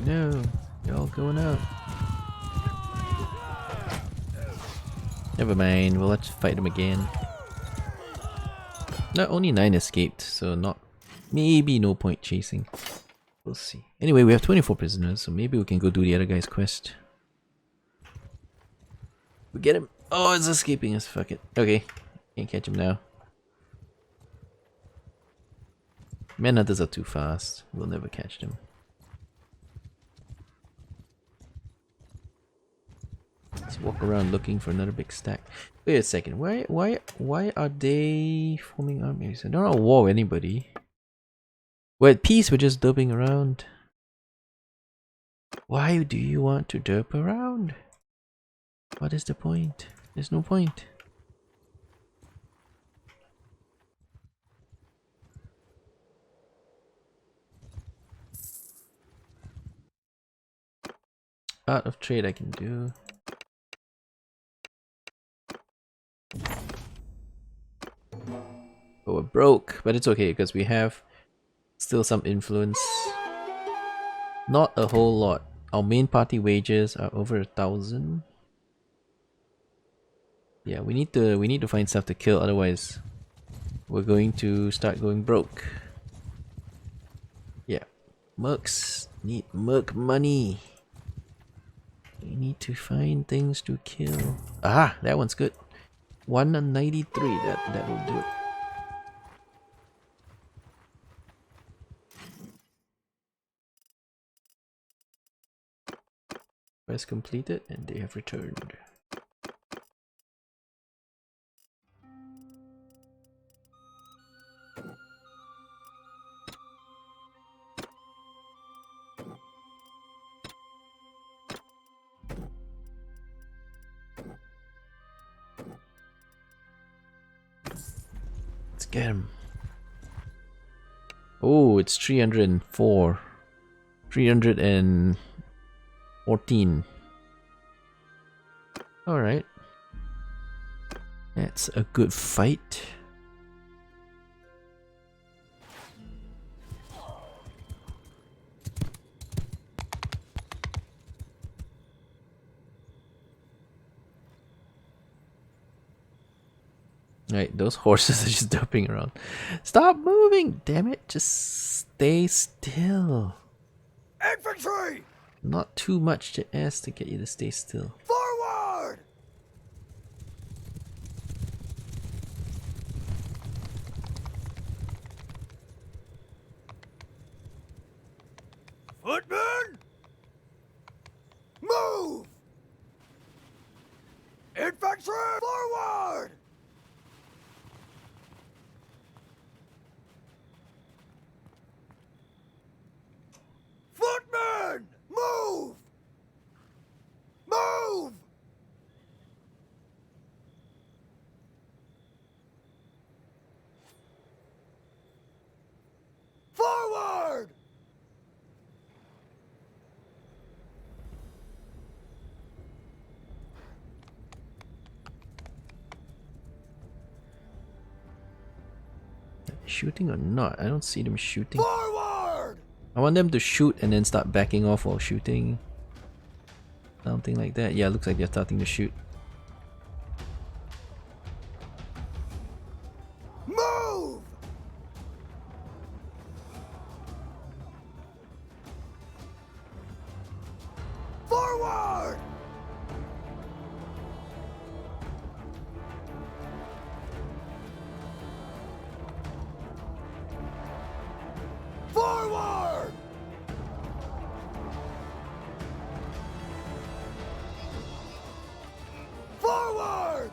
No, you're all going out. Never mind, we'll let's fight them again. No, only 9 escaped, so maybe no point chasing. We'll see. Anyway, we have 24 prisoners, so maybe we can go do the other guy's quest. We get him. Oh, it's escaping us. Fuck it. Okay, can't catch him now. Manhunters are too fast. We'll never catch them. Let's walk around looking for another big stack. Wait a second. Why are they forming armies? I don't know war with anybody. We're at peace. We're just derping around. Why do you want to derp around? What is the point? There's no point. Art of trade I can do. But we're broke, but it's okay because we have still some influence. Not a whole lot. Our main party wages are over 1,000. Yeah, we need to find stuff to kill, otherwise we're going to start going broke. Yeah. Mercs need merc money. We need to find things to kill. Aha, that one's good. 193, that will do it. Quest completed and they have returned. Let's get him. Oh, it's 304. 314. Alright. That's a good fight. Right, those horses are just dumping around. Stop moving, damn it! Just stay still. Infantry! Not too much to ask to get you to stay still. Forward! Footmen! Move! Infantry! Forward! Footmen! Move! Move! Forward! Shooting or not? I don't see them shooting. Forward! I want them to shoot and then start backing off while shooting. Something like that. Yeah, looks like they're starting to shoot. Move! Forward! Forward!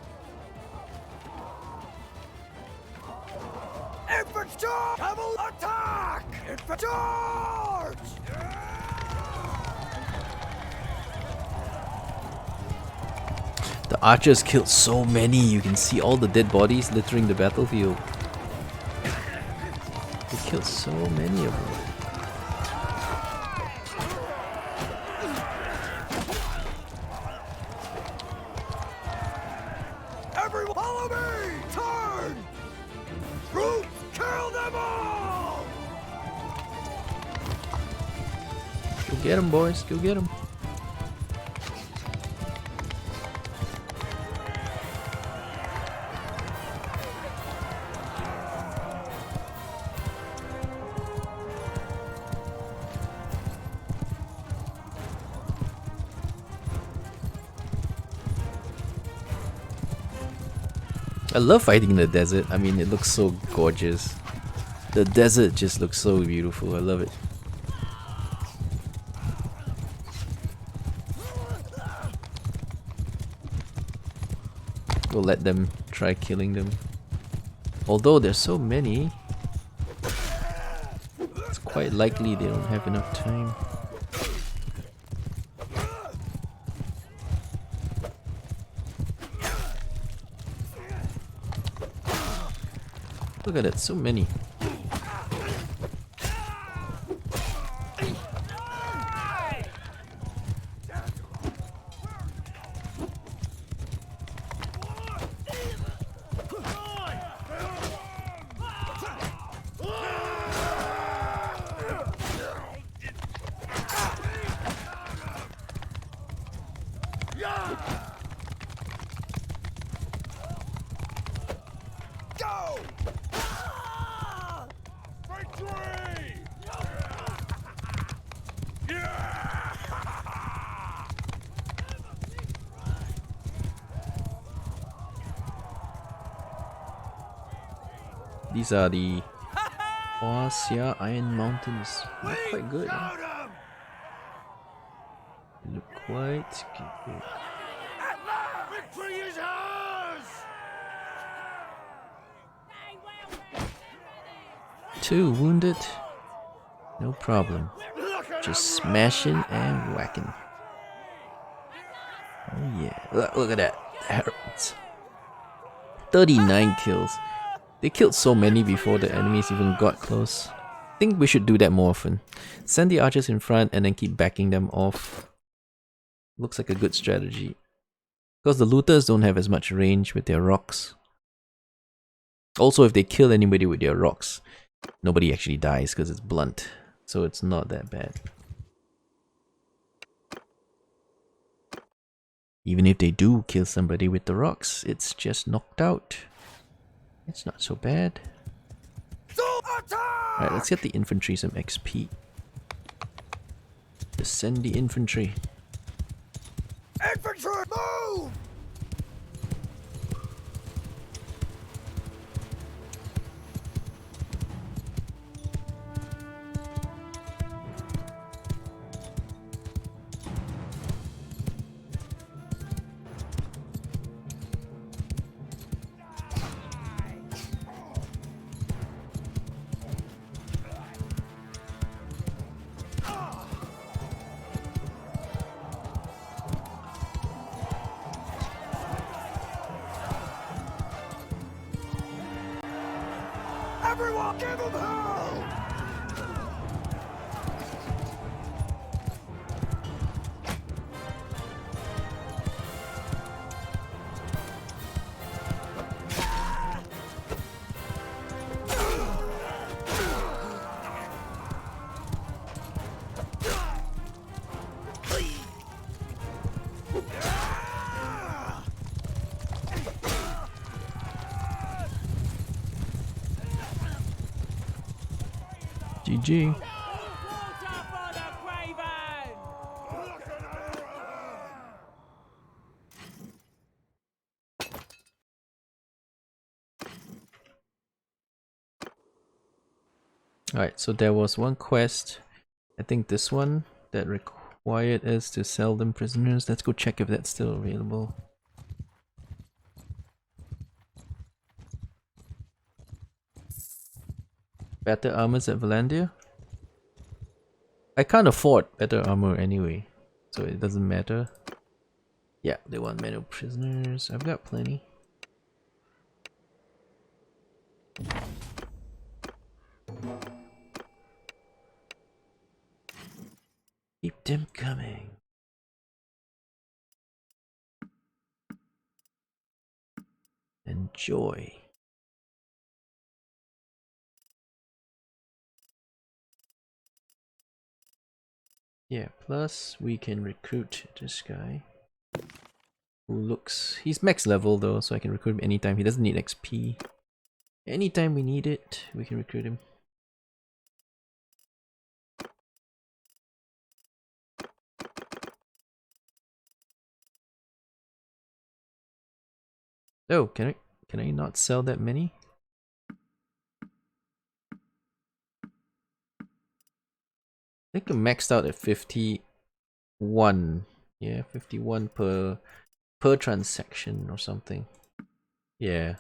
Infantry! Cavalry attack! Infantry! Charge! The archers killed so many, you can see all the dead bodies littering the battlefield. They killed so many of them. Everyone follow me! Turn! Troops, kill them all! Go get them, boys, go get them. I love fighting in the desert. I mean, it looks so gorgeous. The desert just looks so beautiful. I love it. We'll let them try killing them. Although there's so many, it's quite likely they don't have enough time. Look at it, so many. Go! Victory! These are the Oasia Iron Mountains. They look quite good. Huh? They look quite good. At last, victory is ours! 2 wounded. No problem. Just smashing and whacking. Oh yeah. Look at that. That hurts. 39 kills. They killed so many before the enemies even got close. I think we should do that more often. Send the archers in front and then keep backing them off. Looks like a good strategy. Because the looters don't have as much range with their rocks. Also, if they kill anybody with their rocks, nobody actually dies because it's blunt. So it's not that bad. Even if they do kill somebody with the rocks, it's just knocked out. It's not so bad. Alright, let's get the infantry some XP. Just send the infantry. Infantry, move! Everyone, give them hell! GG. Alright, so there was one quest, I think this one, that required us to sell them prisoners. Let's go check if that's still available. Better armors at Valandia? I can't afford better armor anyway, so it doesn't matter. Yeah, they want manual prisoners. I've got plenty. Keep them coming. Enjoy. Yeah, plus we can recruit this guy. Who looks... He's max level though, so I can recruit him anytime. He doesn't need XP. Anytime we need it, we can recruit him. Oh, can I not sell that many? I think I'm maxed out at 51. Yeah, 51 per transaction or something. Yeah.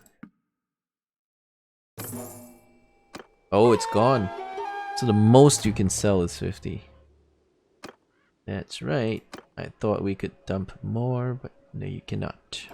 Oh, it's gone. So the most you can sell is 50. That's right. I thought we could dump more, but no, you cannot.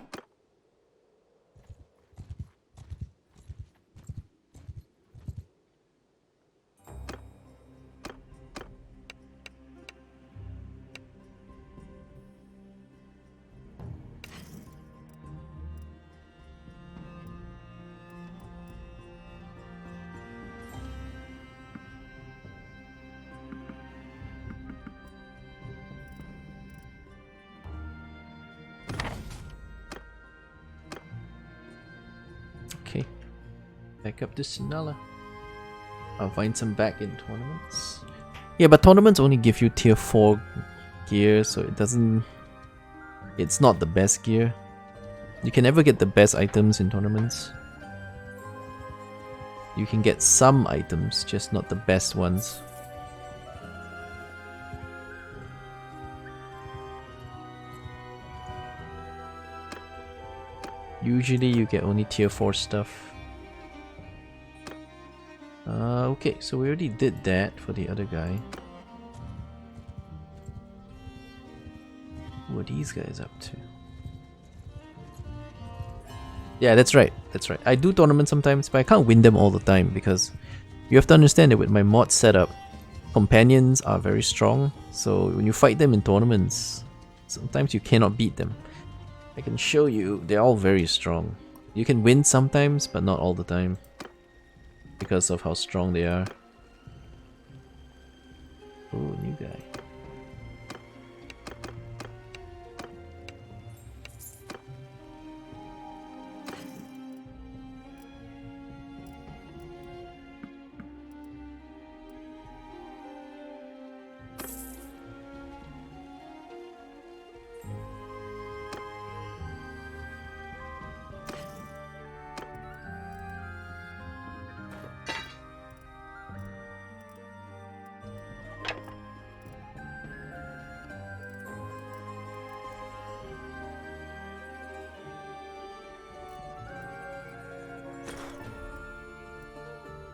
Okay. Back up to Sinala. I'll find some back in tournaments. Yeah, but tournaments only give you tier 4 gear, so it doesn't... It's not the best gear. You can never get the best items in tournaments. You can get some items, just not the best ones. Usually you get only tier 4 stuff. Okay, so we already did that for the other guy. What are these guys up to? Yeah, that's right. That's right. I do tournaments sometimes, but I can't win them all the time because you have to understand that with my mod setup, companions are very strong. So when you fight them in tournaments, sometimes you cannot beat them. I can show you, they're all very strong. You can win sometimes, but not all the time because of how strong they are. Oh, new guy.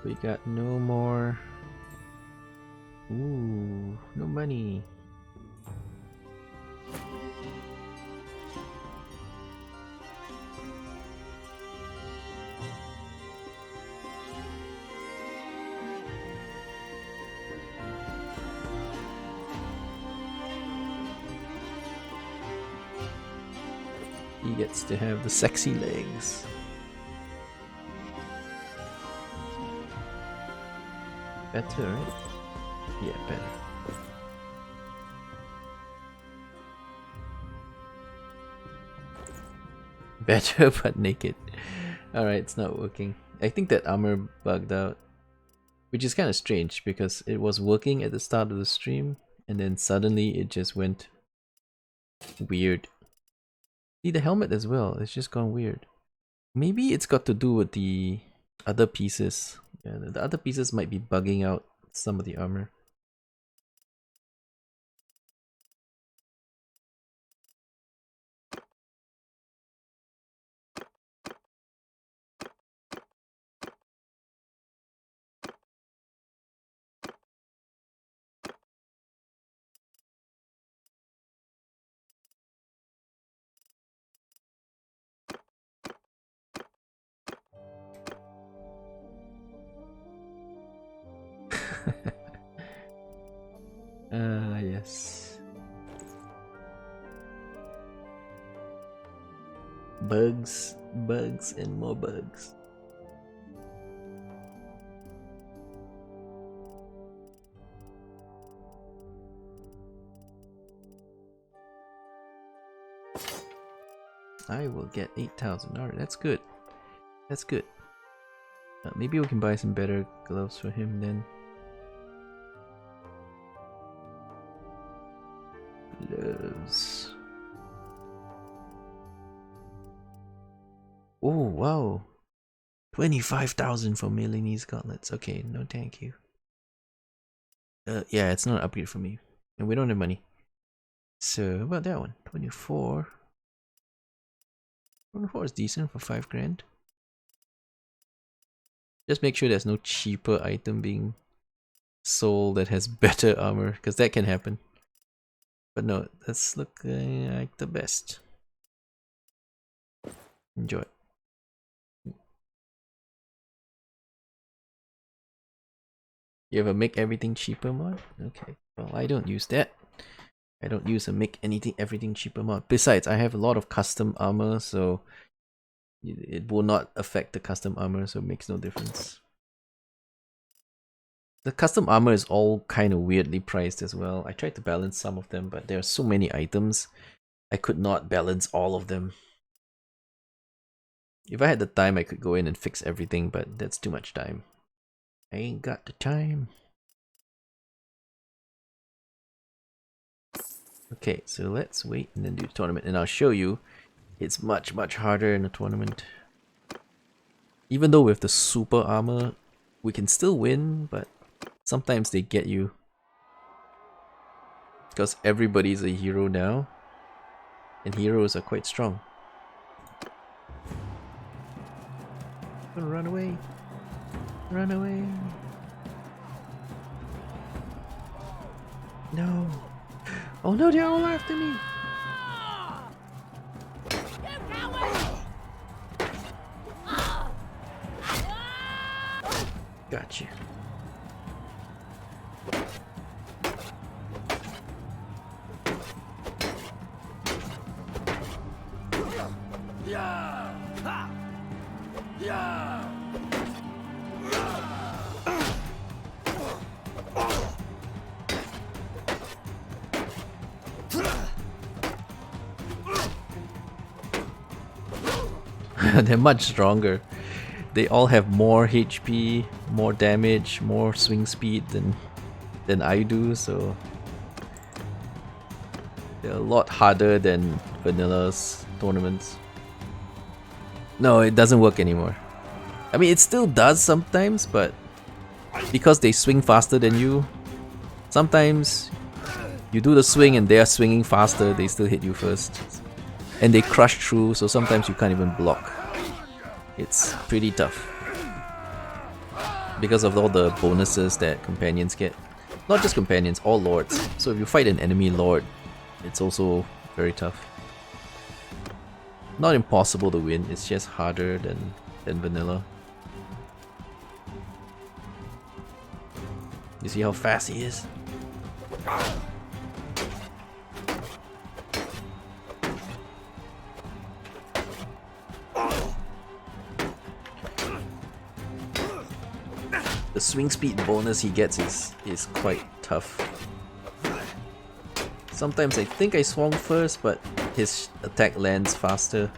We got no more. Ooh, no money. He gets to have the sexy legs. Better, right? Yeah, better. Better but naked. Alright, it's not working. I think that armor bugged out. Which is kind of strange because it was working at the start of the stream and then suddenly it just went weird. See the helmet as well, it's just gone weird. Maybe it's got to do with the other pieces. Yeah, the other pieces might be bugging out some of the armor. Yes. Bugs, bugs, and more bugs. I will get 8,000. Alright, that's good. That's good. Maybe we can buy some better gloves for him then. Gloves. Oh, wow. 25,000 for Milanese gauntlets. Okay, no thank you. Yeah, it's not an upgrade for me. And we don't have money. So, how about that one? 24. 24 is decent for 5 grand. Just make sure there's no cheaper item being sold that has better armor, because that can happen. But no, that's looking like the best. Enjoy. You have a make everything cheaper mod? Okay, well I don't use that. I don't use a make everything cheaper mod. Besides, I have a lot of custom armor, so it will not affect the custom armor, so it makes no difference. The custom armor is all kind of weirdly priced as well. I tried to balance some of them, but there are so many items, I could not balance all of them. If I had the time, I could go in and fix everything, but that's too much time. I ain't got the time. Okay, so let's wait and then do the tournament, and I'll show you it's much harder in the tournament. Even though with the super armor, we can still win, but sometimes they get you. Because everybody's a hero now, and heroes are quite strong. Gonna run away. Run away. No. Oh no, they're all after me. Gotcha. They're much stronger. They all have more HP, more damage, more swing speed than I do, so they're a lot harder than vanilla's tournaments. No, it doesn't work anymore. I mean, it still does sometimes, but because they swing faster than you, sometimes you do the swing and they're swinging faster, they still hit you first. And they crush through, so sometimes you can't even block. It's pretty tough. Because of all the bonuses that companions get. Not just companions, all lords. So if you fight an enemy lord, it's also very tough. Not impossible to win, it's just harder than vanilla. You see how fast he is? The swing speed bonus he gets is quite tough. Sometimes I think I swung first, but his attack lands faster.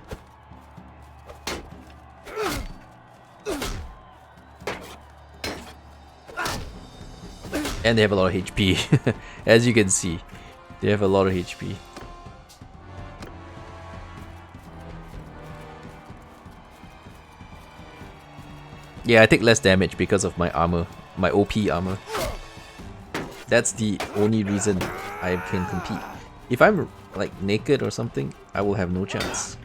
And they have a lot of HP. As you can see, they have a lot of HP. Yeah, I take less damage because of my armor, my OP armor. That's the only reason I can compete. If I'm like naked or something, I will have no chance.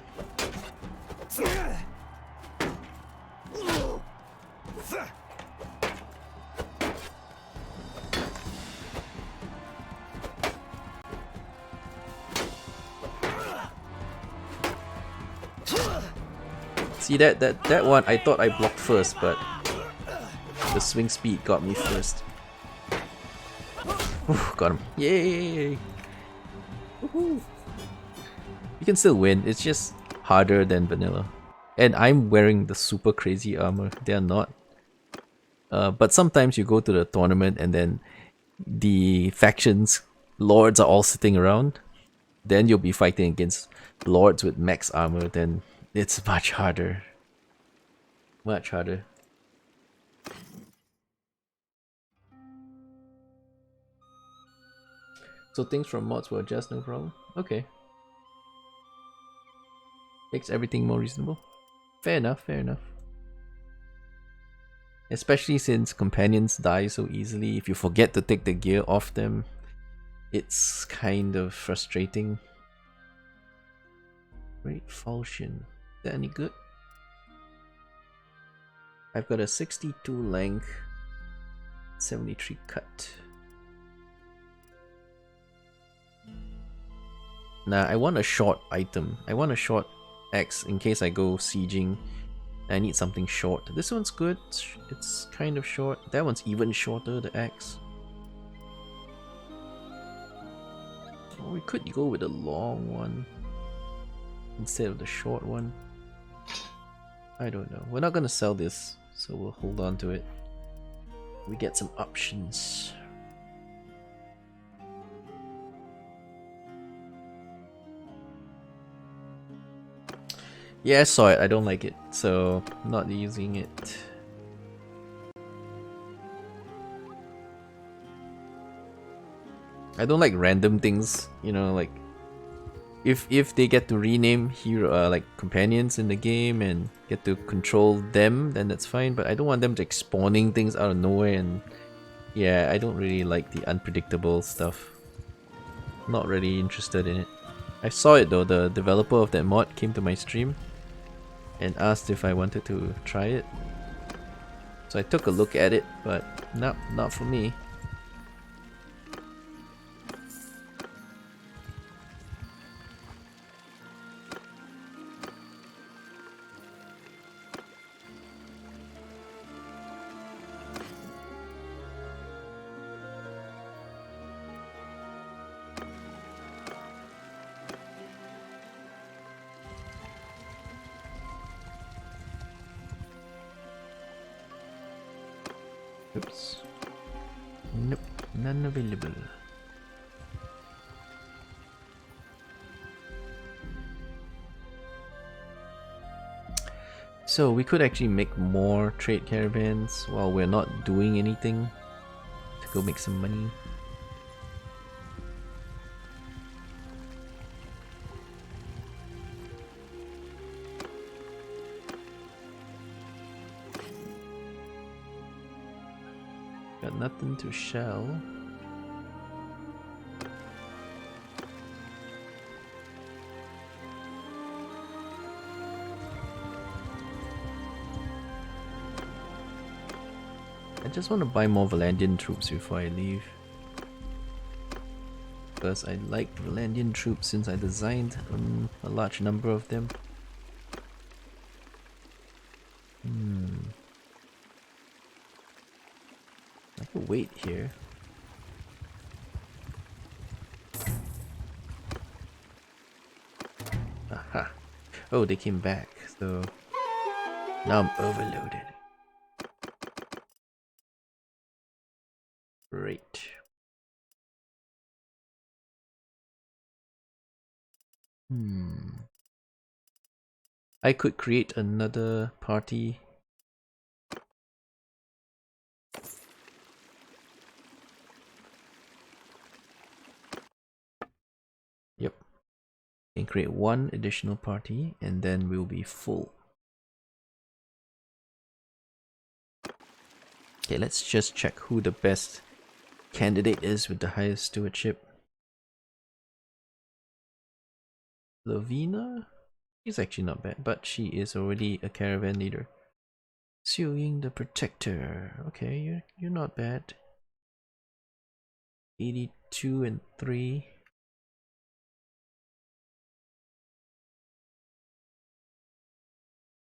See that one I thought I blocked first, but the swing speed got me first. Oof, got him. Yay! Woohoo! You can still win, it's just harder than vanilla. And I'm wearing the super crazy armor, they're not. But sometimes you go to the tournament and then the factions, lords are all sitting around. Then you'll be fighting against lords with max armor, then it's much harder. Much harder. So things from mods will adjust, no problem? Okay. Makes everything more reasonable. Fair enough, fair enough. Especially since companions die so easily, if you forget to take the gear off them, it's kind of frustrating. Great falchion. Is that any good? I've got a 62 length, 73 cut. Nah, I want a short item. I want a short axe in case I go sieging. I need something short. This one's good. It's kind of short. That one's even shorter, the axe. Or we could go with a long one instead of the short one. I don't know. We're not gonna sell this, so we'll hold on to it. We get some options. Yeah, I saw it. I don't like it, so I'm not using it. I don't like random things, you know, like if they get to rename hero like companions in the game and get to control them, then that's fine. But I don't want them to spawning things out of nowhere, and yeah, I don't really like the unpredictable stuff. Not really interested in it. I saw it though. The developer of that mod came to my stream and asked if I wanted to try it. So I took a look at it, but no, not for me. Oops. Nope, none available. So we could actually make more trade caravans while we're not doing anything to go make some money. Got nothing to shell. I just want to buy more Valandian troops before I leave. Because I like Valandian troops since I designed a large number of them. I could wait here. Aha. Oh, they came back, so now I'm overloaded. Great. I could create another party. Yep. And create one additional party and then we'll be full. Okay, let's just check who the best candidate is with the highest stewardship. Lavina? She's actually not bad, but she is already a caravan leader. Xiu Ying the Protector. Okay, you're not bad. 82 and 3.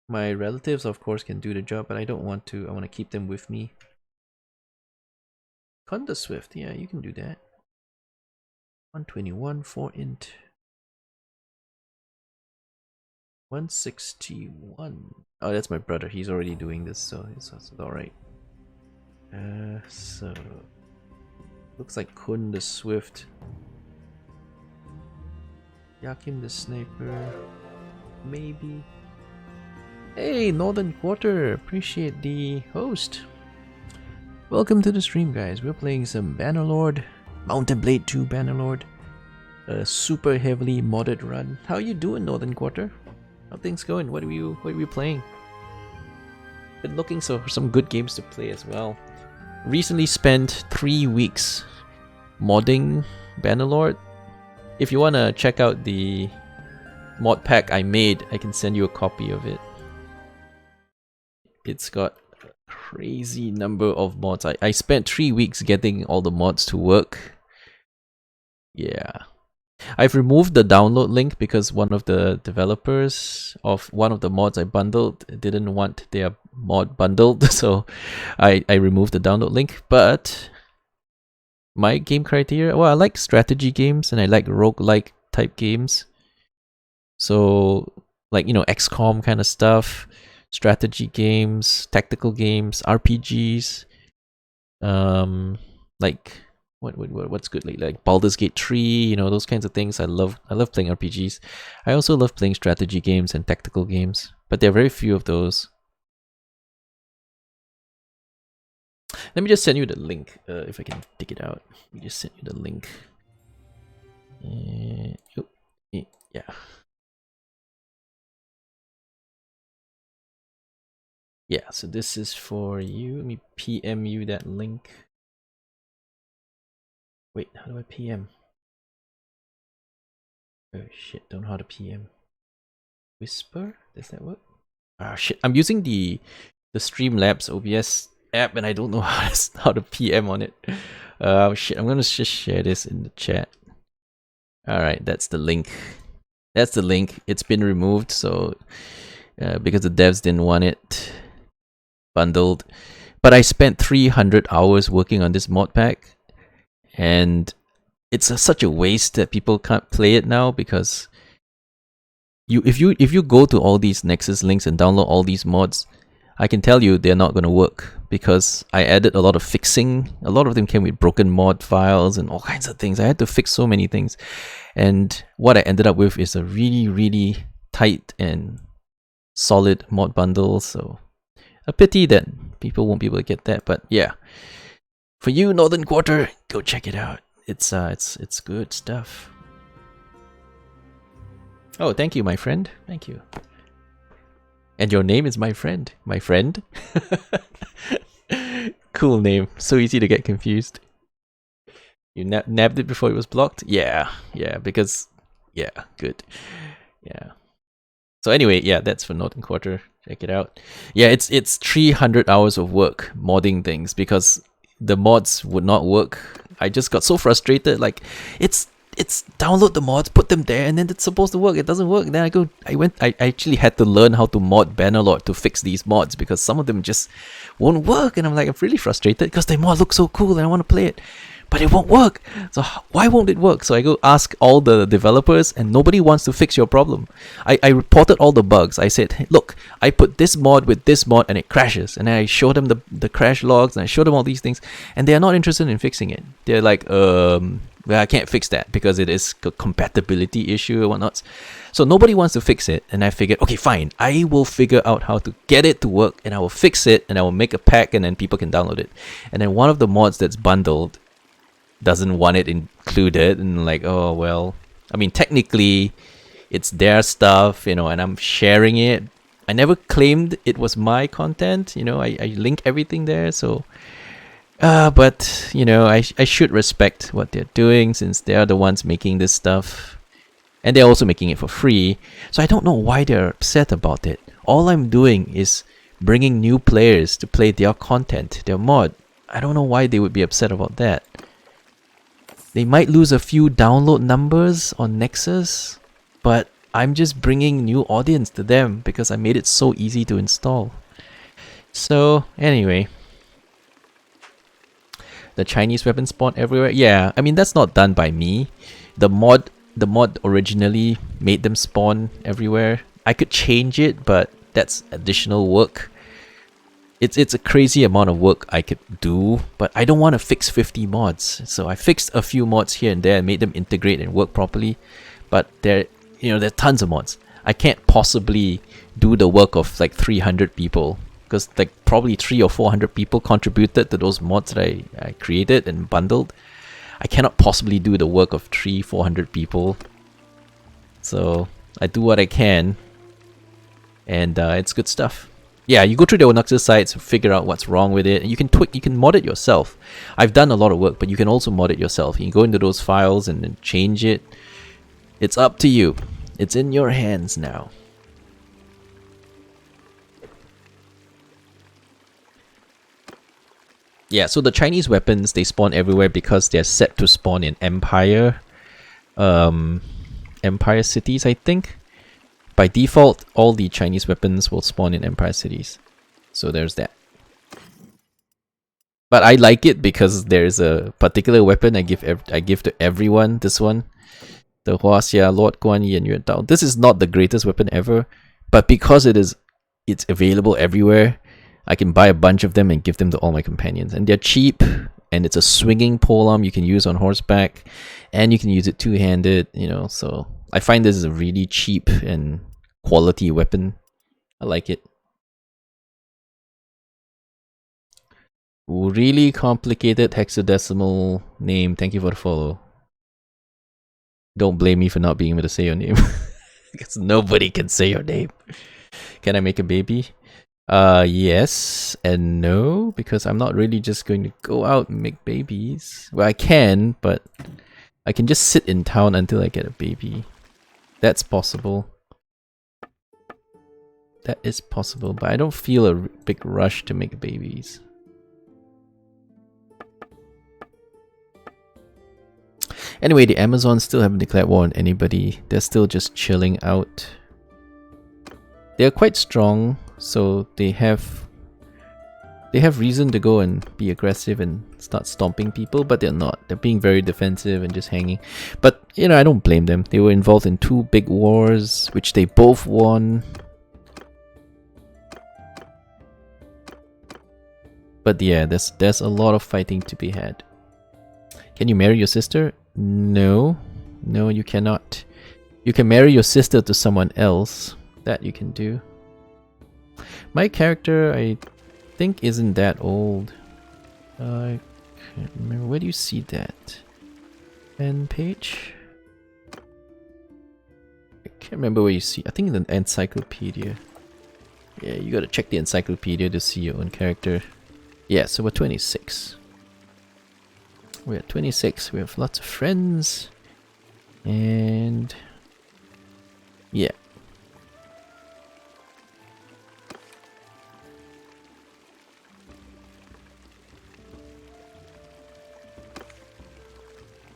My relatives, of course, can do the job, but I don't want to. I want to keep them with me. Conda Swift, yeah, you can do that. 121, 4 int. 161. Oh, that's my brother. He's already doing this, so it's alright. So looks like Kun the Swift, Yakim the Sniper, maybe. Hey, Northern Quarter, appreciate the host. Welcome to the stream, guys. We're playing some Bannerlord, Mountain Blade 2 Bannerlord, a super heavily modded run. How you doing, Northern Quarter? How things going? What are you playing? Been looking for some good games to play as well. Recently spent 3 weeks modding Bannerlord. If you wanna check out the mod pack I made, I can send you a copy of it. It's got a crazy number of mods. I spent 3 weeks getting all the mods to work. Yeah. I've removed the download link because one of the developers of one of the mods I bundled didn't want their mod bundled, so I removed the download link. But my game criteria, well, I like strategy games and I like roguelike type games. So, like, you know, XCOM kind of stuff, strategy games, tactical games, RPGs, like what's good lately? Like Baldur's Gate 3, you know, those kinds of things. I love playing RPGs. I also love playing strategy games and tactical games, but there are very few of those. Let me just send you the link if I can dig it out. Let me just send you the link. Yeah. Yeah, so this is for you. Let me PM you that link. Wait, how do I PM? Oh shit, don't know how to PM. Whisper? Does that work? Ah shit, I'm using the Streamlabs OBS app and I don't know how to PM on it. Shit, I'm gonna just share this in the chat. Alright, that's the link. That's the link. It's been removed, so because the devs didn't want it bundled. But I spent 300 hours working on this mod pack, and it's such a waste that people can't play it now because if you go to all these Nexus links and download all these mods, I can tell you they're not going to work because I added a lot of fixing. A lot of them came with broken mod files and all kinds of things. I had to fix so many things, and what I ended up with is a really tight and solid mod bundle. So a pity that people won't be able to get that, but yeah, for you, Northern Quarter, go check it out. It's good stuff. Oh, thank you, my friend. Thank you. And your name is my friend. My friend? Cool name. So easy to get confused. You nabbed it before it was blocked? Yeah, because... Yeah, good. Yeah. So anyway, yeah, that's for Northern Quarter. Check it out. Yeah, it's 300 hours of work modding things because the mods would not work. I just got so frustrated. Like, it's download the mods, put them there, and then it's supposed to work. It doesn't work. Then I actually had to learn how to mod Bannerlord to fix these mods because some of them just won't work. And I'm really frustrated because the mod looks so cool and I want to play it, but it won't work. So why won't it work? So I go ask all the developers and nobody wants to fix your problem. I reported all the bugs. I said, hey, look, I put this mod with this mod and it crashes. And then I showed them the crash logs and I showed them all these things and they are not interested in fixing it. They're like, well, I can't fix that because it is a compatibility issue or whatnot. So nobody wants to fix it. And I figured, okay, fine. I will figure out how to get it to work and I will fix it and I will make a pack and then people can download it. And then one of the mods that's bundled doesn't want it included, and like, oh well, I mean technically it's their stuff, you know, and I'm sharing it, I never claimed it was my content. You know, I link everything there. So, but you know, I should respect what they're doing since they are the ones making this stuff, and they're also making it for free. So I don't know why they're upset about it. All I'm doing is bringing new players to play their content, their mod. I don't know why they would be upset about that. They might lose a few download numbers on Nexus, but I'm just bringing new audience to them because I made it so easy to install. So anyway, the Chinese weapons spawn everywhere. Yeah, I mean that's not done by me. The mod originally made them spawn everywhere. I could change it, but that's additional work. It's a crazy amount of work I could do, but I don't want to fix 50 mods. So I fixed a few mods here and there and made them integrate and work properly. But there are tons of mods. I can't possibly do the work of like 300 people because like probably 300 or 400 people contributed to those mods that I created and bundled. I cannot possibly do the work of 400 people. So I do what I can, and it's good stuff. Yeah, you go through the Onux's sites, figure out what's wrong with it, and you can mod it yourself. I've done a lot of work, but you can also mod it yourself. You can go into those files and then change it. It's up to you. It's in your hands now. Yeah, so the Chinese weapons, they spawn everywhere because they're set to spawn in Empire cities, I think. By default, all the Chinese weapons will spawn in Empire cities. So there's that. But I like it because there's a particular weapon I give to everyone. This one, the Huaxia Lord Guan Yi and Yuan Dao. This is not the greatest weapon ever, but because it's available everywhere, I can buy a bunch of them and give them to all my companions. And they're cheap, and it's a swinging polearm you can use on horseback, and you can use it two-handed, you know, so I find this is a really cheap and quality weapon. I like it. Really complicated hexadecimal name. Thank you for the follow. Don't blame me for not being able to say your name. Because nobody can say your name. Can I make a baby? Yes and no, because I'm not really just going to go out and make babies. Well, I can, but I can just sit in town until I get a baby. That's possible. That is possible, but I don't feel a big rush to make babies. Anyway, the Amazons still haven't declared war on anybody. They're still just chilling out. They're quite strong, so they have reason to go and be aggressive and start stomping people, but they're not. They're being very defensive and just hanging. But, you know, I don't blame them. They were involved in 2 big wars, which they both won. But yeah, there's a lot of fighting to be had. Can you marry your sister? No. No, you cannot. You can marry your sister to someone else. That you can do. My character, I think, isn't that old. I can't remember. Where do you see that? Fan page? I can't remember where you see. I think in the encyclopedia. Yeah, you gotta check the encyclopedia to see your own character. Yeah, so we're 26. We're at 26. We have lots of friends. And yeah.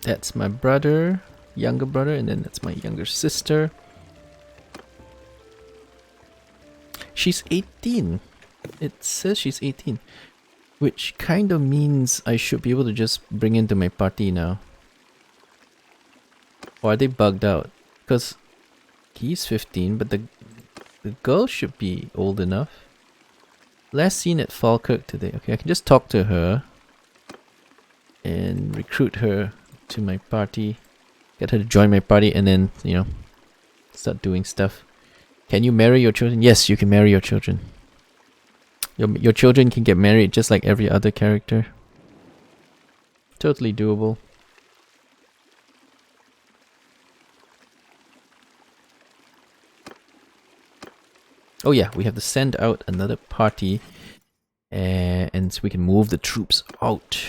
That's my brother, younger brother, and then that's my younger sister. She's 18. It says she's 18. Which kind of means I should be able to just bring into my party now. Or are they bugged out? Because he's 15, but the girl should be old enough. Last seen at Falkirk today. Okay, I can just talk to her. And recruit her to my party. Get her to join my party and then, you know, start doing stuff. Can you marry your children? Yes, you can marry your children. Your children can get married just like every other character. Totally doable. Oh yeah, we have to send out another party, and so we can move the troops out.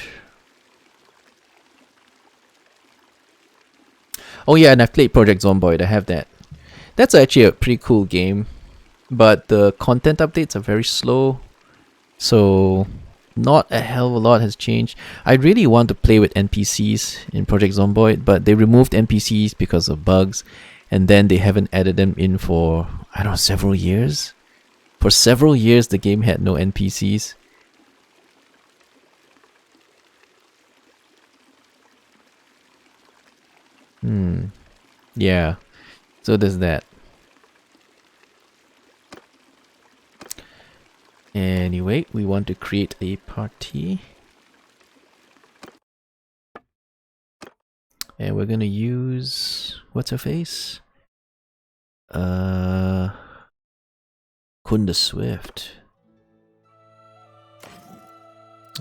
Oh yeah, and I've played Project Zomboid, I have that. That's actually a pretty cool game, but the content updates are very slow, so not a hell of a lot has changed. I really want to play with NPCs in Project Zomboid, but they removed NPCs because of bugs, and then they haven't added them in for, I don't know, several years? For several years the game had no NPCs. Yeah, so there's that. Anyway, we want to create a party. And we're gonna use, what's her face? Kunda Swift.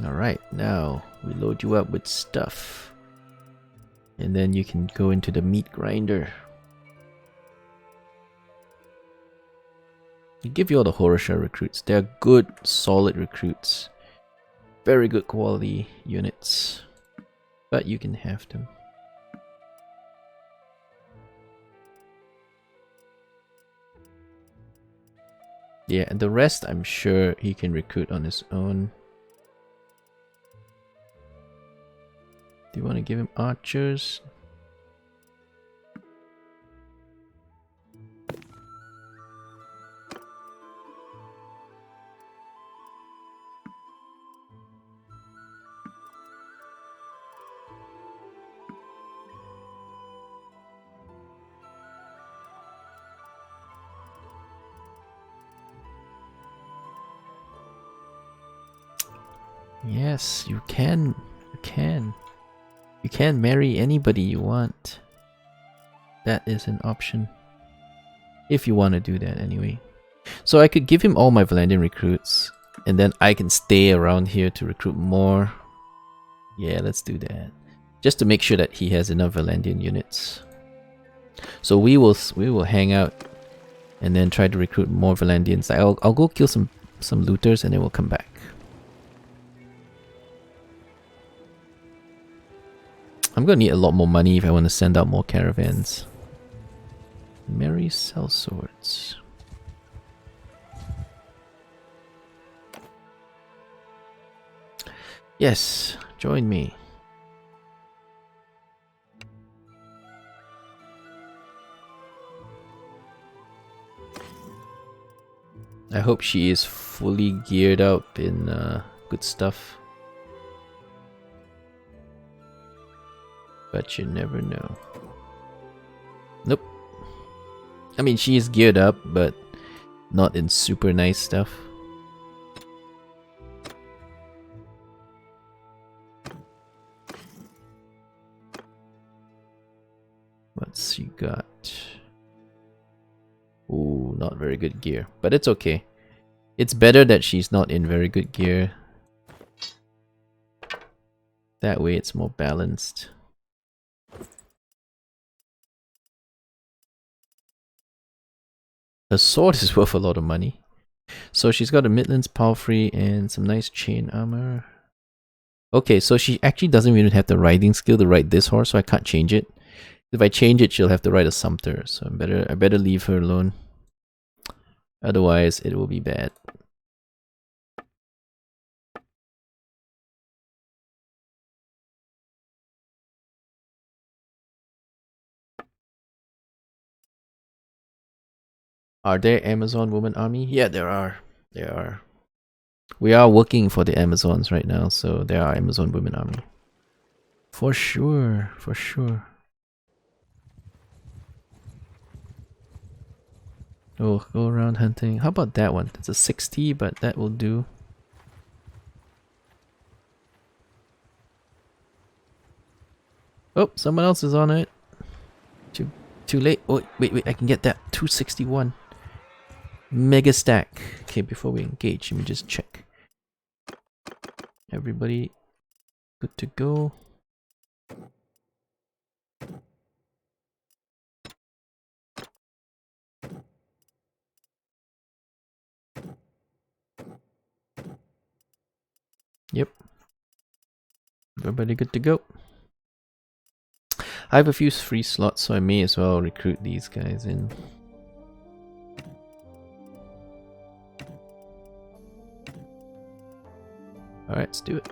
Alright, now we load you up with stuff. And then you can go into the meat grinder. They give you all the Horror recruits. They're good, solid recruits. Very good quality units. But you can have them. Yeah, and the rest I'm sure he can recruit on his own. Do you want to give him archers? Yes, you can. You can. You can marry anybody you want. That is an option. If you want to do that anyway. So I could give him all my Valandian recruits. And then I can stay around here to recruit more. Yeah, let's do that. Just to make sure that he has enough Valandian units. So we will hang out and then try to recruit more Valandians. I'll go kill some looters and then we'll come back. I'm gonna need a lot more money if I want to send out more caravans. Merry sellswords. Yes, join me. I hope she is fully geared up in good stuff. But you never know. Nope. I mean, she is geared up, but not in super nice stuff. What's she got? Ooh, not very good gear. But it's okay. It's better that she's not in very good gear. That way it's more balanced. Her sword is worth a lot of money. So she's got a Midlands Palfrey and some nice chain armor. Okay, so she actually doesn't even have the riding skill to ride this horse, so I can't change it. If I change it, she'll have to ride a Sumpter, so I better leave her alone. Otherwise, it will be bad. Are there Amazon woman army? Yeah, there are. There are. We are working for the Amazons right now, so there are Amazon women army. For sure, for sure. Oh, go around hunting. How about that one? It's a 60, but that will do. Oh, someone else is on it. Too late. Oh, wait, I can get that. 261. Mega stack. Okay, before we engage, let me just check. Everybody good to go. Yep. Everybody good to go. I have a few free slots, so I may as well recruit these guys in. Alright, let's do it.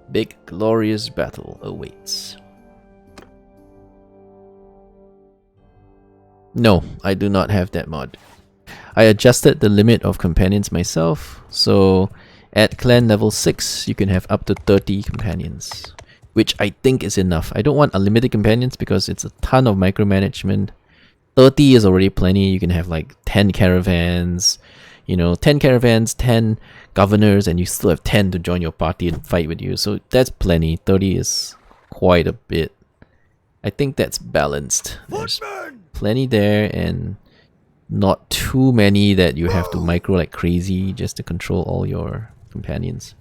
Big glorious battle awaits. No, I do not have that mod. I adjusted the limit of companions myself, so at clan level 6 you can have up to 30 companions, which I think is enough. I don't want unlimited companions because it's a ton of micromanagement. 30 is already plenty. You can have like 10 caravans, you know, 10 caravans, 10 governors, and you still have 10 to join your party and fight with you. So that's plenty. 30 is quite a bit. I think that's balanced. There's plenty there and not too many that you have to micro like crazy just to control all your companions.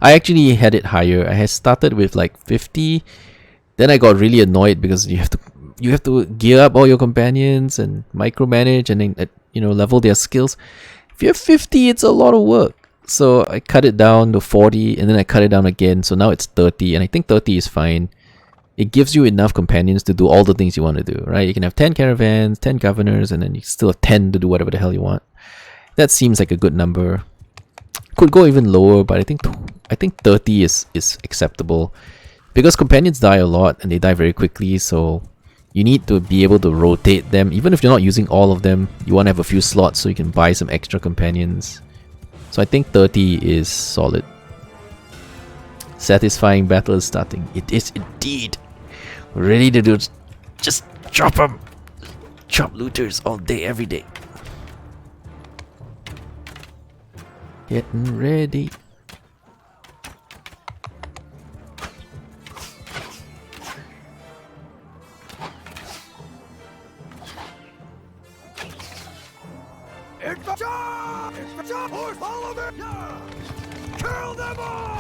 I actually had it higher. I had started with like 50. Then I got really annoyed because you have to gear up all your companions and micromanage and then you know, level their skills. If you have 50, it's a lot of work. So I cut it down to 40 and then I cut it down again. So now it's 30 and I think 30 is fine. It gives you enough companions to do all the things you want to do, right? You can have 10 caravans, 10 governors, and then you still have 10 to do whatever the hell you want. That seems like a good number. Could go even lower, but I think 30 is acceptable. Because companions die a lot and they die very quickly, so you need to be able to rotate them. Even if you're not using all of them, you want to have a few slots so you can buy some extra companions. So I think 30 is solid. Satisfying battle is starting. It is indeed. We're ready to do just chop them. Chop looters all day, every day. Getting ready. Follow them! Yeah. Kill them all!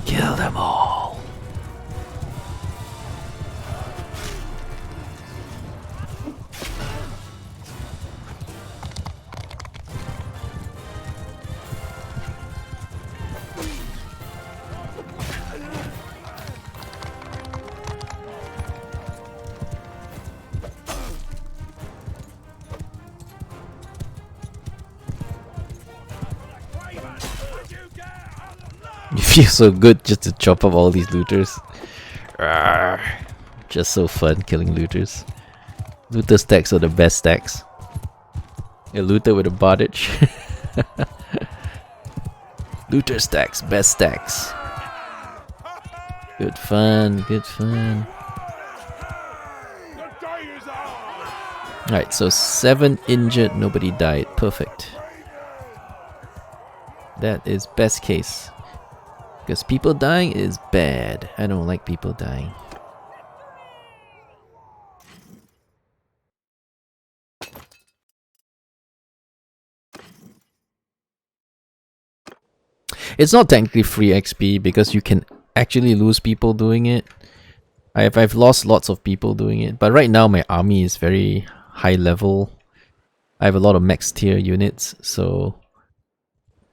Kill them all. You feel so good just to chop up all these looters. Arrgh. Just so fun killing looters. Looter stacks are the best stacks. A looter with a bardage. Looter stacks, best stacks. Good fun, good fun. Alright, so 7 injured, nobody died. Perfect. That is best case. Because people dying is bad. I don't like people dying. It's not technically free XP because you can actually lose people doing it. I've lost lots of people doing it, but right now my army is very high level. I have a lot of max tier units, so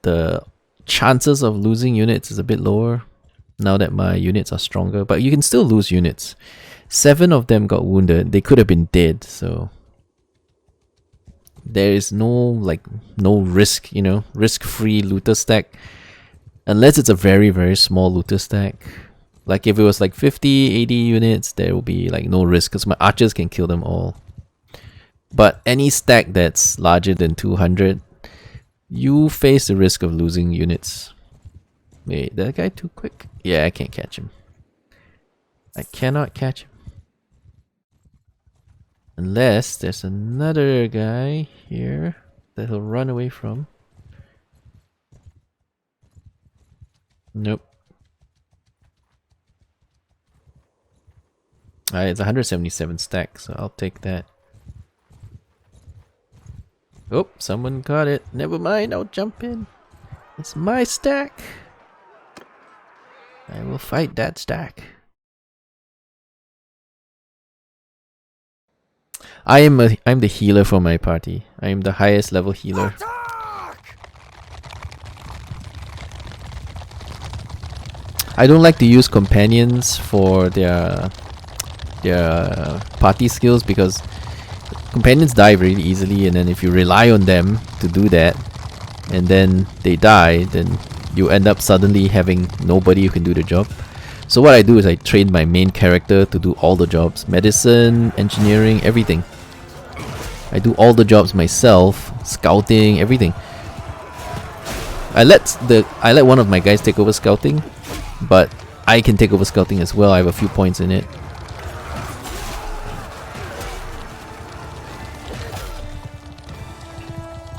the chances of losing units is a bit lower now that my units are stronger, but you can still lose units. 7 of them got wounded. They could have been dead, so there is no risk, you know, risk-free looter stack. Unless it's a very, very small looter stack. Like if it was like 50, 80 units, there will be like no risk because my archers can kill them all. But any stack that's larger than 200, you face the risk of losing units. Wait, that guy too quick? Yeah, I can't catch him. I cannot catch him. Unless there's another guy here that he'll run away from. Nope. It's 177 stack, so I'll take that. Oh, someone got it. Never mind, I'll jump in. It's my stack. I will fight that stack. I'm the healer for my party. I am the highest level healer. I don't like to use companions for their party skills because companions die really easily, and then if you rely on them to do that and then they die, then you end up suddenly having nobody who can do the job. So what I do is I train my main character to do all the jobs. Medicine, engineering, everything. I do all the jobs myself, scouting, everything. I let one of my guys take over scouting, but I can take over scouting as well. I have a few points in it.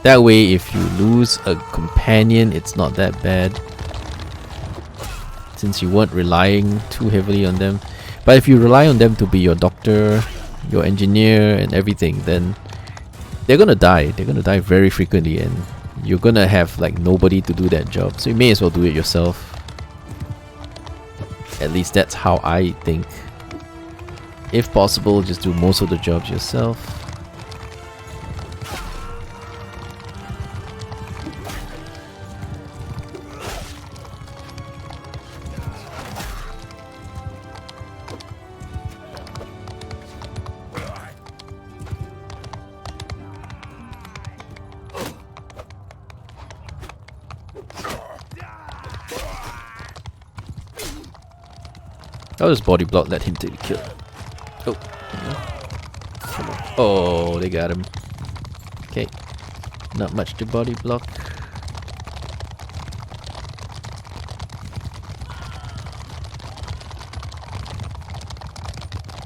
That way, if you lose a companion, it's not that bad, since you weren't relying too heavily on them. But if you rely on them to be your doctor, your engineer, and everything, then they're gonna die. They're gonna die very frequently, and you're gonna have like nobody to do that job. So you may as well do it yourself. At least that's how I think. If possible, just do most of the jobs yourself. I'll just body block, let him take the kill. Oh, come on. Oh, they got him. Okay, not much to body block.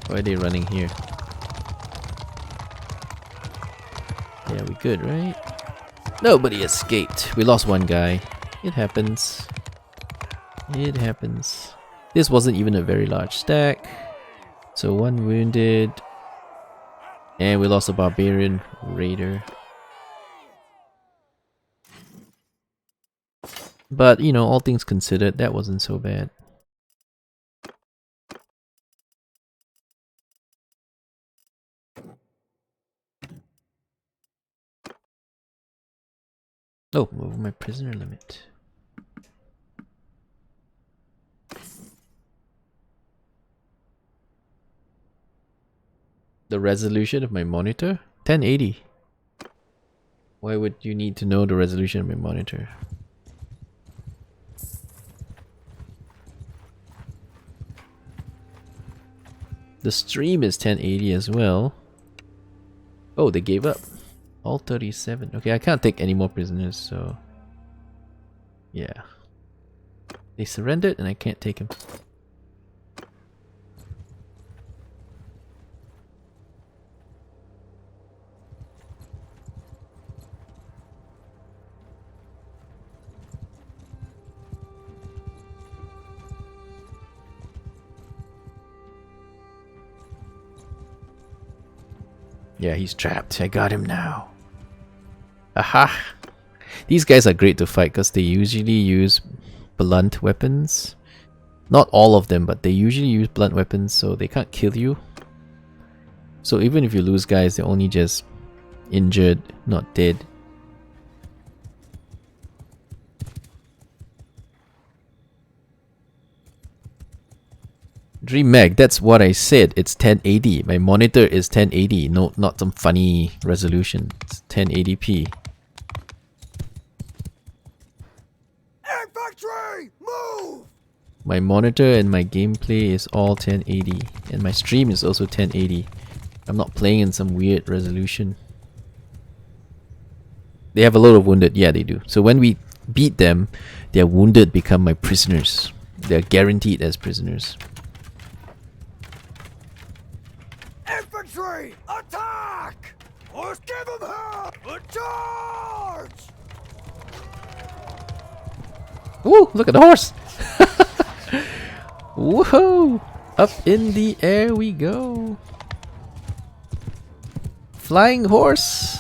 Why are they running here? Yeah, we good, right? Nobody escaped. We lost one guy. It happens. It happens. This wasn't even a very large stack. So one wounded. And we lost a barbarian raider. But, you know, all things considered, that wasn't so bad. Oh, over my prisoner limit. The resolution of my monitor? 1080. Why would you need to know the resolution of my monitor? The stream is 1080 as well. Oh, they gave up. All 37. Okay, I can't take any more prisoners, so... yeah. They surrendered and I can't take him. Yeah, he's trapped. I got him now. Aha! These guys are great to fight because they usually use blunt weapons. Not all of them, but they usually use blunt weapons, so they can't kill you. So even if you lose guys, they're only just injured, not dead. Dream Mag, that's what I said. It's 1080. My monitor is 1080. No, not some funny resolution. It's 1080p. Infantry, move! My monitor and my gameplay is all 1080. And my stream is also 1080. I'm not playing in some weird resolution. They have a lot of wounded. Yeah, they do. So when we beat them, their wounded become my prisoners. They're guaranteed as prisoners. Infantry, attack! Let's give them hell! A charge! Ooh, look at the horse! Woohoo! Up in the air we go. Flying horse.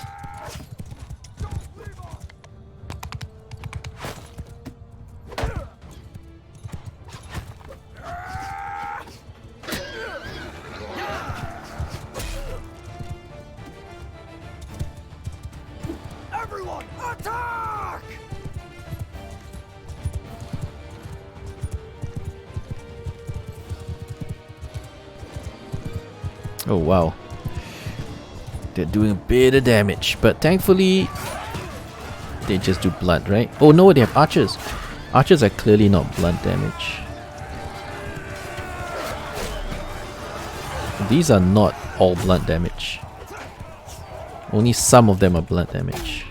Everyone, attack! Oh wow. They're doing a bit of damage, but thankfully they just do blunt, right? Oh no, they have archers. Archers are clearly not blunt damage. These are not all blunt damage. Only some of them are blunt damage.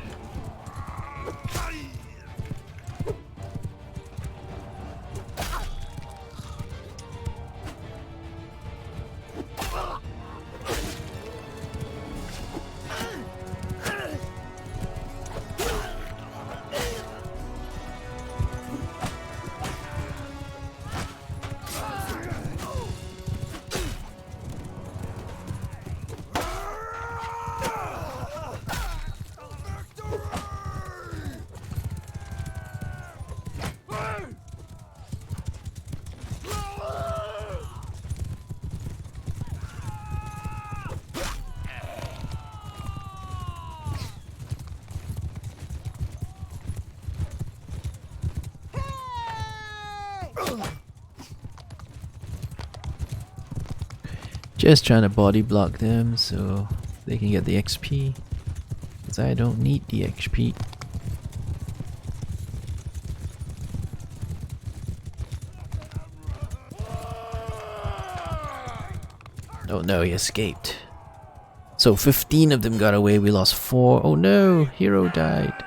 Just trying to body block them so they can get the XP. Because I don't need the XP. Oh no, he escaped. So 15 of them got away, we lost 4. Oh no, hero died.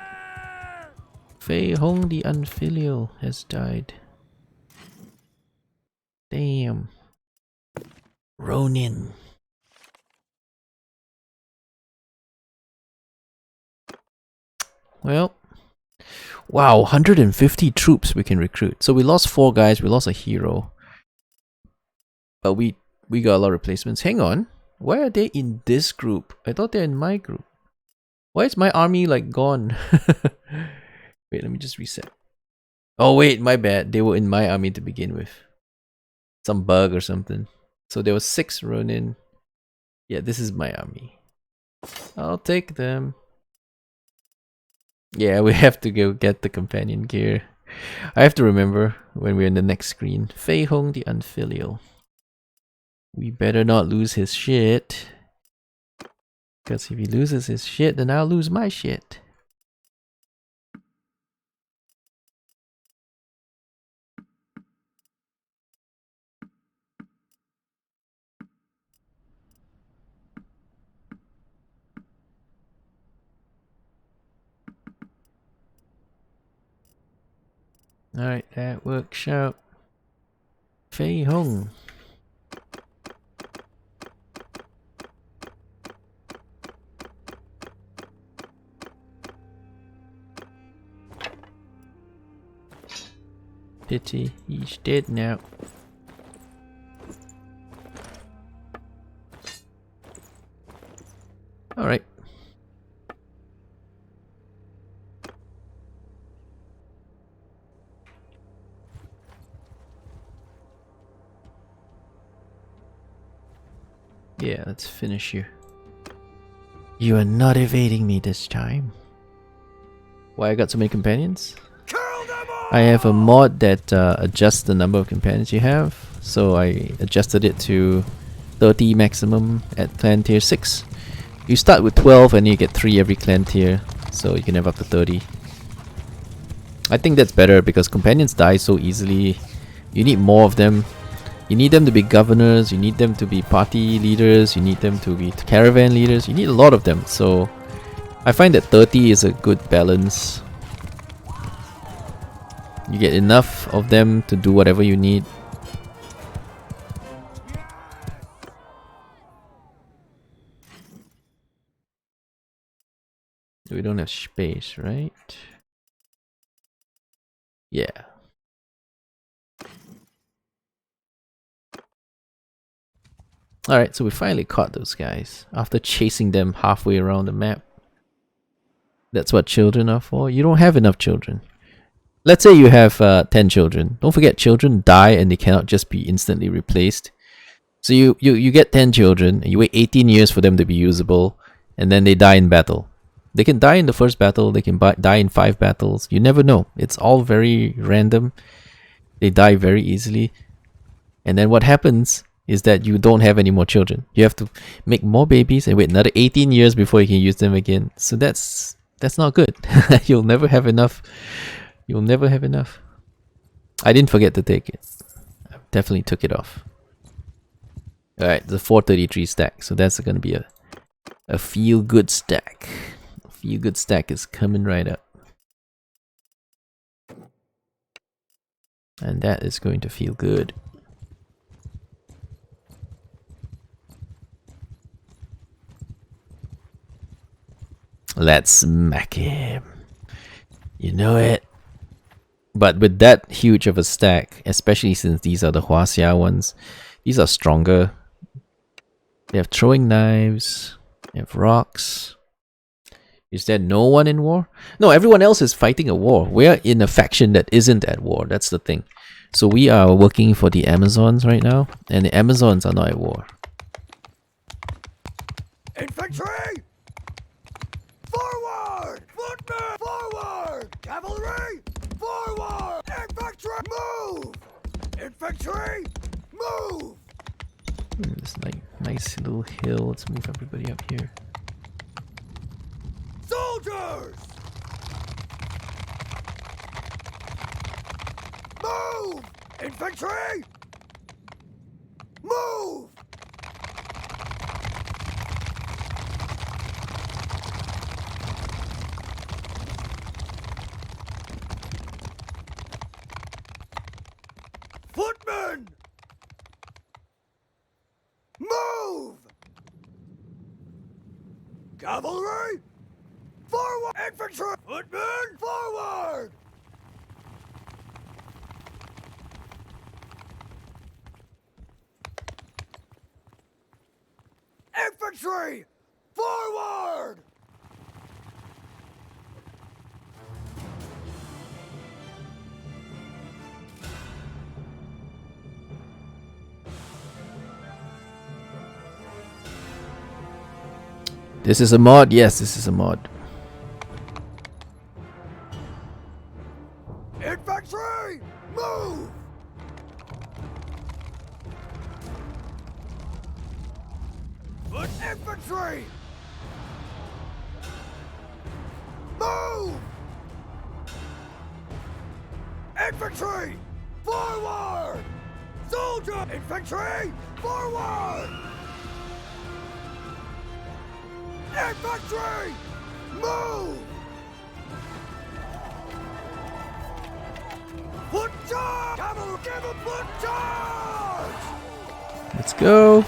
Fei Hong the Unfilial has died. Damn. Ronin. Well, wow, 150 troops we can recruit. So we lost 4 guys, we lost a hero. But we got a lot of replacements. Hang on. Why are they in this group? I thought they're in my group. Why is my army like gone? Wait, let me just reset. Oh wait, my bad. They were in my army to begin with. Some bug or something. So there was 6 Ronin. Yeah, this is my army. I'll take them. Yeah, we have to go get the companion gear. I have to remember when we're in the next screen. Fei Hong the Unfilial. We better not lose his shit. Because if he loses his shit, then I'll lose my shit. Alright, that works out. Fei Hong. Pity, he's dead now. Alright. Yeah, let's finish you. You are not evading me this time. Why I got so many companions? I have a mod that adjusts the number of companions you have. So I adjusted it to 30 maximum at clan tier 6. You start with 12 and you get 3 every clan tier. So you can have up to 30. I think that's better because companions die so easily. You need more of them. You need them to be governors, you need them to be party leaders, you need them to be caravan leaders, you need a lot of them. So I find that 30 is a good balance. You get enough of them to do whatever you need. We don't have space, right? Yeah. Alright, so we finally caught those guys after chasing them halfway around the map. That's what children are for. You don't have enough children. Let's say you have 10 children. Don't forget, children die and they cannot just be instantly replaced. So you get 10 children, and you wait 18 years for them to be usable, and then they die in battle. They can die in the first battle, they can die in 5 battles. You never know. It's all very random. They die very easily. And then what happens is that you don't have any more children. You have to make more babies and wait another 18 years before you can use them again. So that's not good. You'll never have enough. You'll never have enough. I didn't forget to take it. I definitely took it off. Alright, the 433 stack. So that's going to be a feel-good stack. A feel-good stack is coming right up. And that is going to feel good. Let's smack him. You know it. But with that huge of a stack, especially since these are the Huaxia ones, these are stronger. They have throwing knives. They have rocks. Is there no one in war? No, everyone else is fighting a war. We're in a faction that isn't at war. That's the thing. So we are working for the Amazons right now, and the Amazons are not at war. Infantry! Forward! Footmen! Forward! Cavalry! Forward! Infantry! Move! Infantry! Move! It's like nice little hill. Let's move everybody up here. Soldiers! Move! Infantry! Move! Footmen! Move! Cavalry! Forward! Infantry! Footmen! Forward! Infantry! Forward! This is a mod? Yes, this is a mod. Infantry! Move! Foot infantry! Move! Infantry! Forward! Soldier! Infantry! Forward! Infantry! Move! Foot charge! Cavalry! Give a foot charge! Let's go.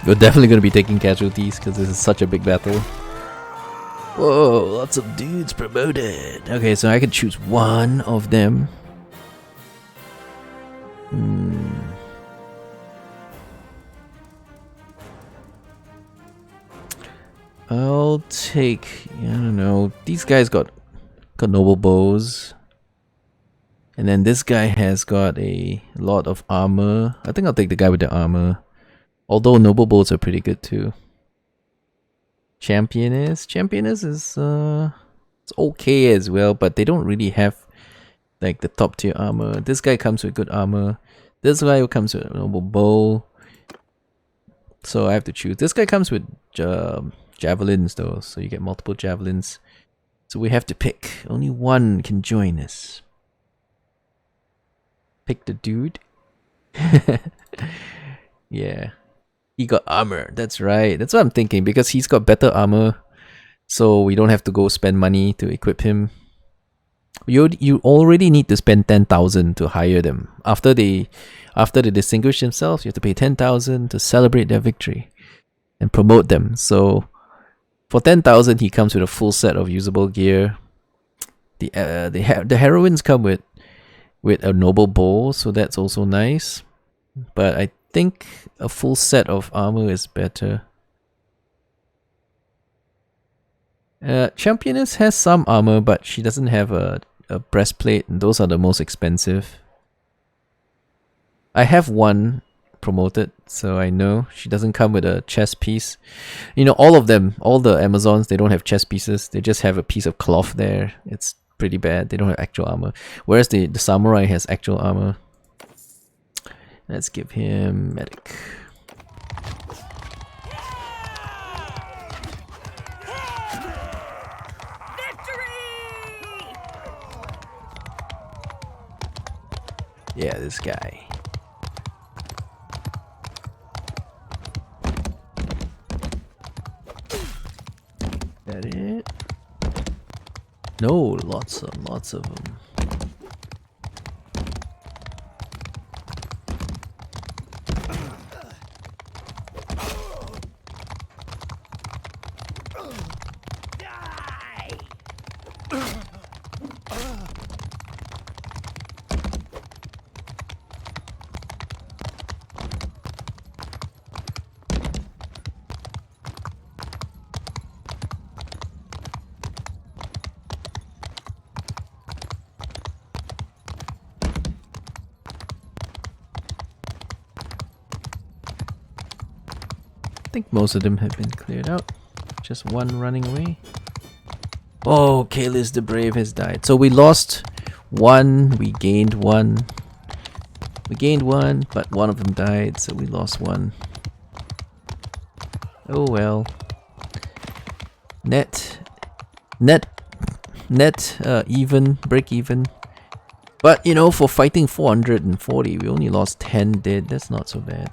We're definitely going to be taking casualties because this is such a big battle. Whoa, lots of dudes promoted. Okay, so I can choose one of them. I'll take, I don't know, these guys got noble bows. And then this guy has got a lot of armor. I think I'll take the guy with the armor. Although noble bows are pretty good too. Championess is it's okay as well, but they don't really have like the top tier armor. This guy comes with good armor. This guy comes with a noble bow. So I have to choose. This guy comes with javelins though, so you get multiple javelins. So we have to pick. Only one can join us. Pick the dude. Yeah. He got armor. That's right. That's what I'm thinking, because he's got better armor. So we don't have to go spend money to equip him. You already need to spend 10,000 to hire them. After they distinguish themselves, you have to pay 10,000 to celebrate their victory and promote them. So for 10,000, he comes with a full set of usable gear. The heroines come with a noble bow, so that's also nice. But I think a full set of armor is better. Championess has some armor, but she doesn't have a breastplate, and those are the most expensive. I have one promoted, so I know she doesn't come with a chest piece. You know, all of them, all the Amazons, they don't have chest pieces. They just have a piece of cloth there. It's pretty bad. They don't have actual armor. Whereas the samurai has actual armor. Let's give him medic. Yeah, this guy. That it? No, lots of them. I think most of them have been cleared out. Just one running away. Oh, Kaelis the Brave has died. So we lost one, we gained one. We gained one, but one of them died, so we lost one. Oh well. Net even, break even. But you know, for fighting 440, we only lost 10 dead. That's not so bad.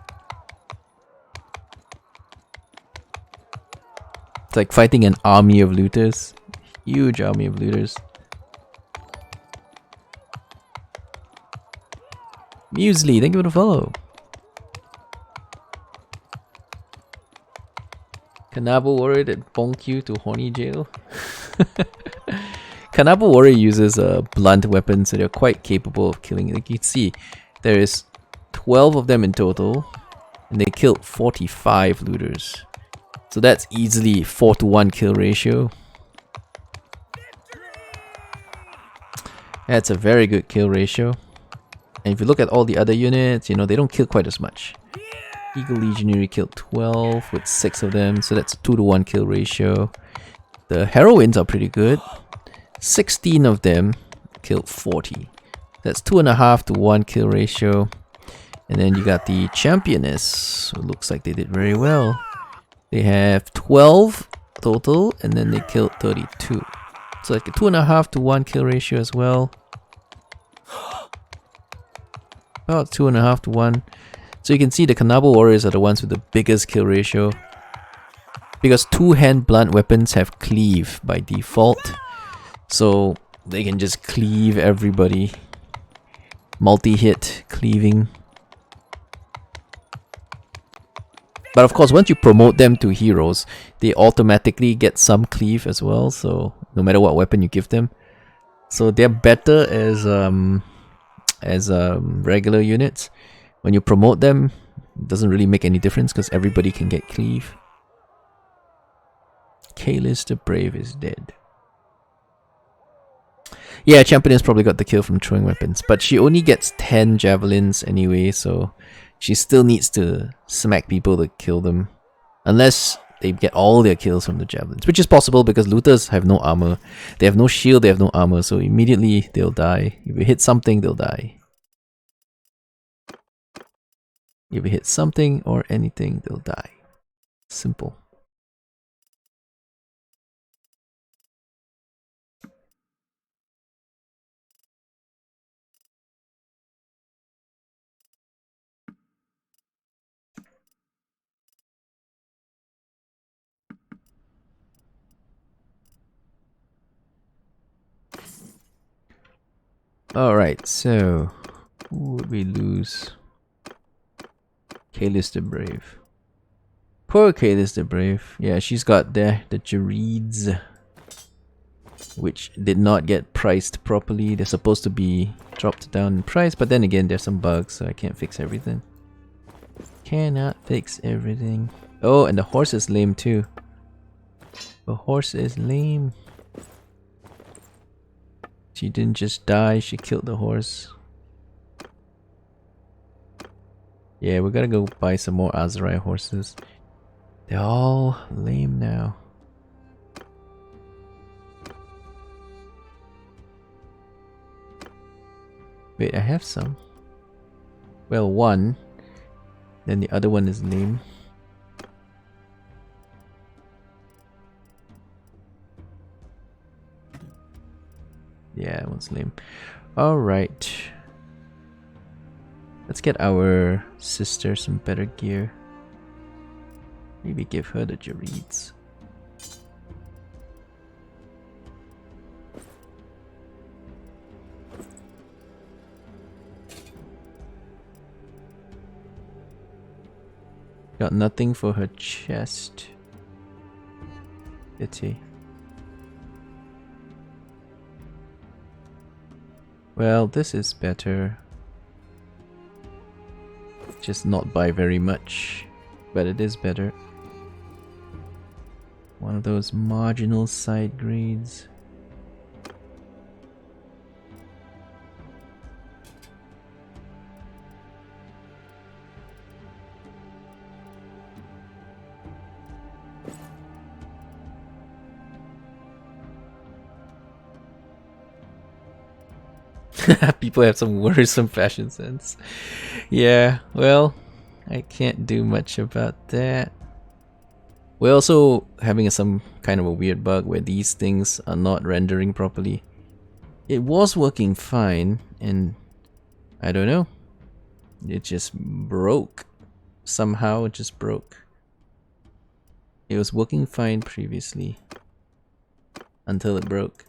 It's like fighting an army of looters. Huge army of looters. Muesli, thank you for the follow. Kanabo Warrior that bonk you to horny jail. Kanabo Warrior uses blunt weapons, so they're quite capable of killing. Like you can see, there is 12 of them in total, and they killed 45 looters. So that's easily 4-to-1 kill ratio. That's a very good kill ratio. And if you look at all the other units, you know, they don't kill quite as much. Eagle Legionary killed 12 with 6 of them, so that's a 2-to-1 kill ratio. The heroines are pretty good. 16 of them killed 40. That's 2.5-to-1 kill ratio. And then you got the championess, who looks like they did very well. They have 12 total, and then they killed 32. So like a 2.5-to-1 kill ratio as well. About 2.5-to-1. So you can see the Kanabo warriors are the ones with the biggest kill ratio. Because two-hand blunt weapons have cleave by default. So they can just cleave everybody. Multi-hit cleaving. But of course, once you promote them to heroes, they automatically get some cleave as well. So no matter what weapon you give them, so they're better as regular units. When you promote them, it doesn't really make any difference because everybody can get cleave. Kaelis the Brave is dead. Yeah, Champion has probably got the kill from throwing weapons, but she only gets 10 javelins anyway, so she still needs to smack people to kill them. Unless they get all their kills from the javelins, which is possible because looters have no armor. They have no shield, they have no armor, so immediately they'll die. If you hit something, they'll die. If you hit something or anything, they'll die. Simple. Alright, so who would we lose? Kaelis the Brave. Poor Kaelis the Brave. Yeah, she's got the Jareeds, which did not get priced properly. They're supposed to be dropped down in price, but then again, there's some bugs, so I can't fix everything. Cannot fix everything. Oh, and the horse is lame too. The horse is lame. She didn't just die, she killed the horse. Yeah, we gotta go buy some more Azurai horses. They're all lame now. Wait, I have some. Well, one. Then the other one is lame. Yeah, that one's lame. Alright. Let's get our sister some better gear. Maybe give her the Jareeds. Got nothing for her chest. Pity. Well, this is better. Just not by very much, but it is better. One of those marginal side grades. People have some worrisome fashion sense. Yeah, well, I can't do much about that. We're also having some kind of a weird bug where these things are not rendering properly. It was working fine, and I don't know. It just broke. Somehow it just broke. It was working fine previously. Until it broke.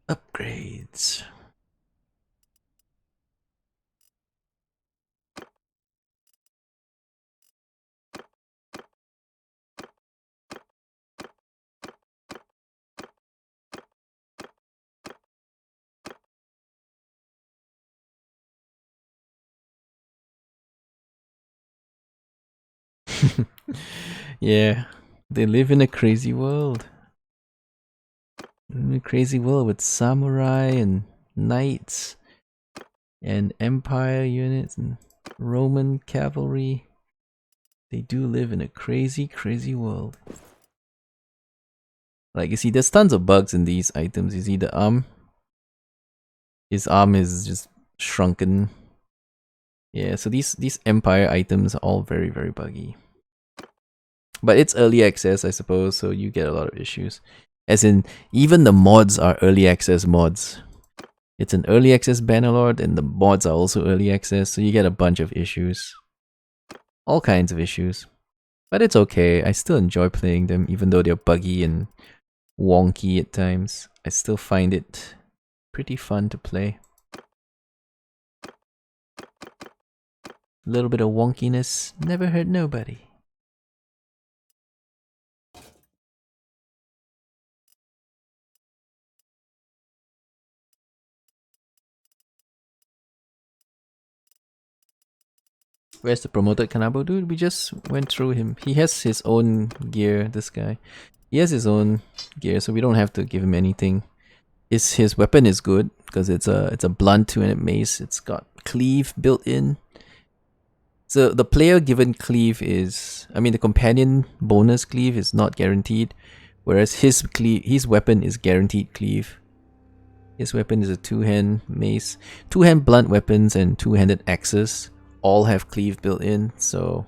Upgrades. Yeah, they live in a crazy world. In a crazy world with samurai and knights and empire units and Roman cavalry. They do live in a crazy, crazy world. Like, you see, there's tons of bugs in these items. You see the arm? His arm is just shrunken. Yeah, so these empire items are all very, very buggy. But it's early access, I suppose, so you get a lot of issues. As in, even the mods are early access mods. It's an early access Bannerlord, and the mods are also early access, so you get a bunch of issues. All kinds of issues. But it's okay, I still enjoy playing them, even though they're buggy and wonky at times. I still find it pretty fun to play. A little bit of wonkiness never hurt nobody. Where's the promoted Kanabo dude? We just went through him. He has his own gear, this guy. He has his own gear, so we don't have to give him anything. His weapon is good because it's a blunt 2-handed mace. It's got cleave built in. So the player given cleave is, I mean, the companion bonus cleave is not guaranteed, whereas his weapon is guaranteed cleave. His weapon is a 2-hand mace. 2-hand blunt weapons and 2-handed axes all have cleave built in, so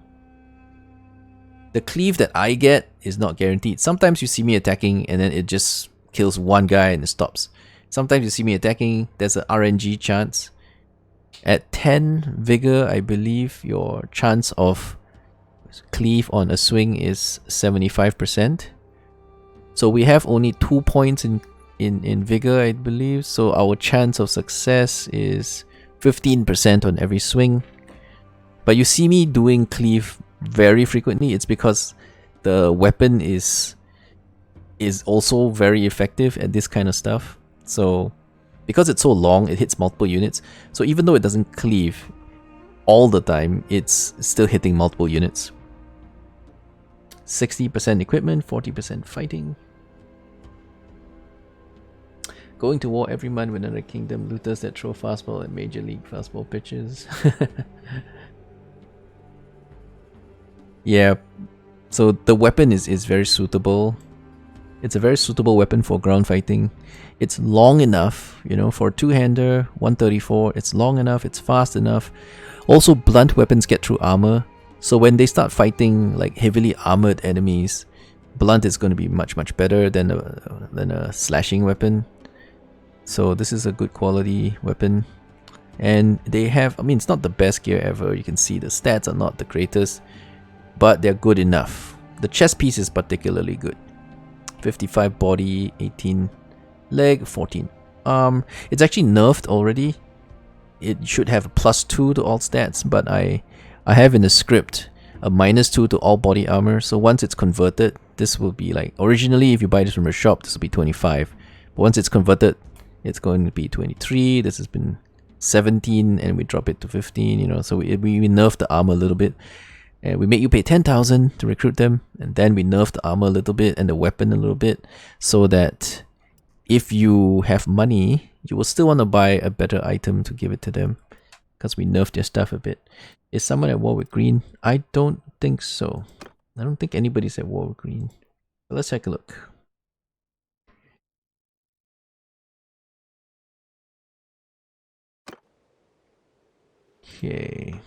the cleave that I get is not guaranteed. Sometimes you see me attacking and then it just kills one guy and it stops. Sometimes you see me attacking, there's an RNG chance. At 10 vigor, I believe your chance of cleave on a swing is 75%. So we have only 2 points in vigor, I believe. So our chance of success is 15% on every swing. But you see me doing cleave very frequently. It's because the weapon is also very effective at this kind of stuff. So because it's so long, it hits multiple units. So even though it doesn't cleave all the time, it's still hitting multiple units. 60% equipment, 40% fighting. Going to war every month with another kingdom. Looters that throw fastball at major league fastball pitches. Yeah, so the weapon is very suitable. It's a very suitable weapon for ground fighting. It's long enough, you know, for a two-hander, 134. It's long enough, it's fast enough. Also, blunt weapons get through armor. So when they start fighting like heavily armored enemies, blunt is going to be much better than a slashing weapon. So this is a good quality weapon. And they have, I mean, it's not the best gear ever. You can see the stats are not the greatest, but they're good enough. The chest piece is particularly good. 55 body, 18 leg, 14 arm. It's actually nerfed already. It should have a +2 to all stats, but I have in the script a -2 to all body armor. So once it's converted, this will be like, originally if you buy this from a shop, this will be 25. But once it's converted, it's going to be 23. This has been 17 and we drop it to 15, you know, so we nerf the armor a little bit. And we make you pay 10,000 to recruit them, and then we nerf the armor a little bit and the weapon a little bit, so that if you have money, you will still want to buy a better item to give it to them, because we nerfed their stuff a bit. Is someone at war with green? I don't think so. I don't think anybody's at war with green. But let's take a look. Okay.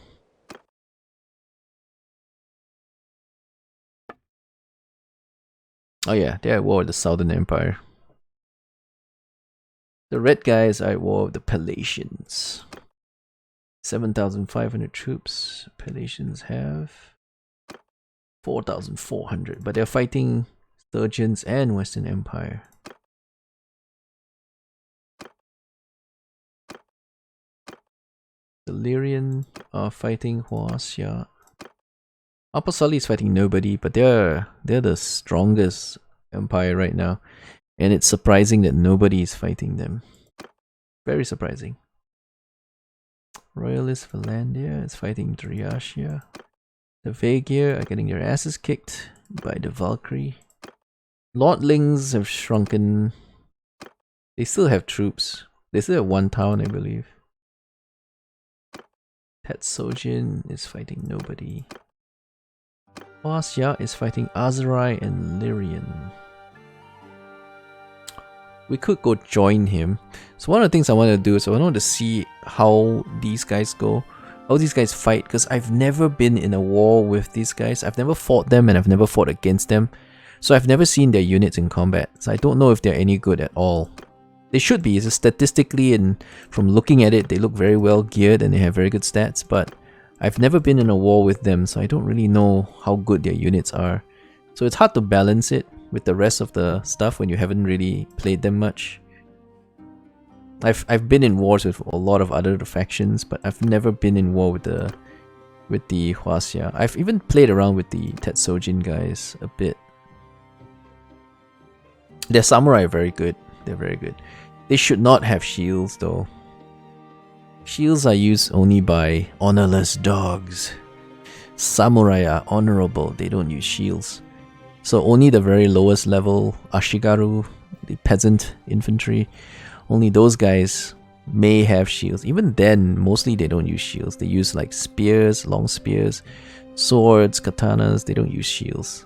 Oh yeah, they're at war with the Southern Empire. The red guys are at war with the Palatians. 7,500 troops. Palatians have 4,400, but they're fighting Sturgeons and Western Empire. The Lyrian are fighting Huaxia. Upper Sully is fighting nobody, but they're the strongest empire right now. And it's surprising that nobody is fighting them. Very surprising. Royalist Valandia is fighting Driasia. The Vaegir are getting their asses kicked by the Valkyrie. Lordlings have shrunken. They still have troops. They still have one town, I believe. Tetsojin is fighting nobody. Huaxia is fighting Azerai and Lyrian. We could go join him. So one of the things I want to do is I want to see how these guys go. How these guys fight, because I've never been in a war with these guys. I've never fought them and I've never fought against them. So I've never seen their units in combat. So I don't know if they're any good at all. They should be. So statistically and from looking at it, they look very well geared and they have very good stats. But I've never been in a war with them, so I don't really know how good their units are. So it's hard to balance it with the rest of the stuff when you haven't really played them much. I've been in wars with a lot of other factions, but I've never been in war with the Huaxia. I've even played around with the Tetsojin guys a bit. Their samurai are very good. They're very good. They should not have shields though. Shields are used only by honorless dogs. Samurai are honorable, they don't use shields. So only the very lowest level Ashigaru, the peasant infantry, only those guys may have shields. Even then, mostly they don't use shields. They use like spears, long spears, swords, katanas. They don't use shields.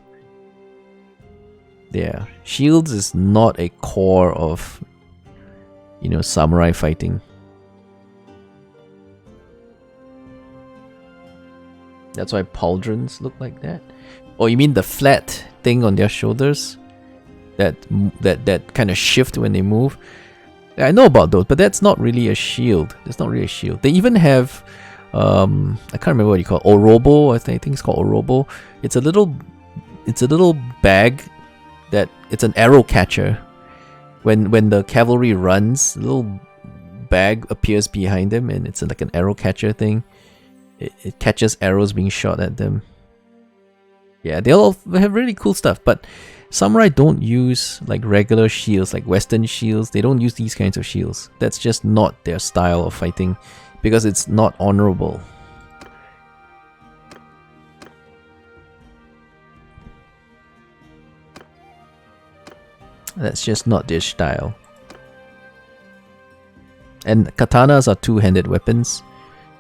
Yeah, shields is not a core of, you know, samurai fighting. That's why pauldrons look like that. Oh, you mean the flat thing on their shoulders? That kind of shift when they move? I know about those, but that's not really a shield. It's not really a shield. They even have, I can't remember what you call it, Orobo. I think it's called Orobo. It's a little bag that it's an arrow catcher. When the cavalry runs, a little bag appears behind them, and it's like an arrow catcher thing. It catches arrows being shot at them. Yeah, they all have really cool stuff, but samurai don't use like regular shields, like western shields. They don't use these kinds of shields. That's just not their style of fighting, because it's not honorable. That's just not their style. And katanas are two-handed weapons,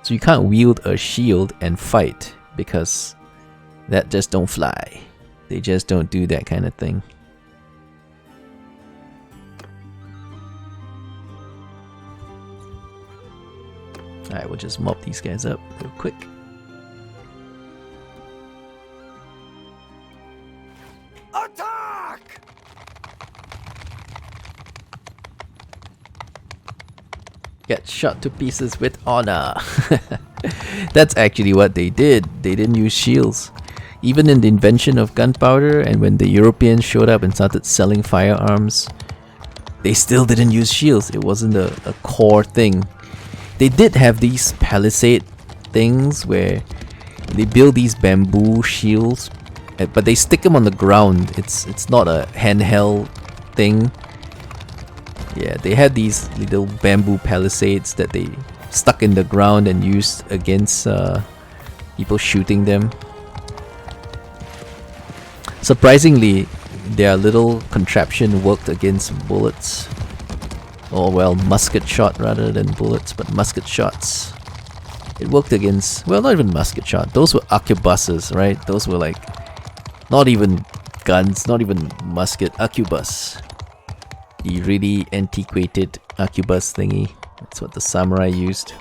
so you can't wield a shield and fight, because that just don't fly. They just don't do that kind of thing. Alright, we'll just mop these guys up real quick. Attack! Get shot to pieces with honor. That's actually what they did. They didn't use shields. Even in the invention of gunpowder, and when the Europeans showed up and started selling firearms, they still didn't use shields. It wasn't a core thing. They did have these palisade things where they build these bamboo shields, but they stick them on the ground. It's not a handheld thing. Yeah, they had these little bamboo palisades that they stuck in the ground and used against people shooting them. Surprisingly, their little contraption worked against bullets. Or well, musket shot rather than bullets, but musket shots. It worked against, well, not even musket shot. Those were arquebuses, right? Those were like, not even guns, not even musket, arquebus. The really antiquated arquebus thingy. That's what the samurai used.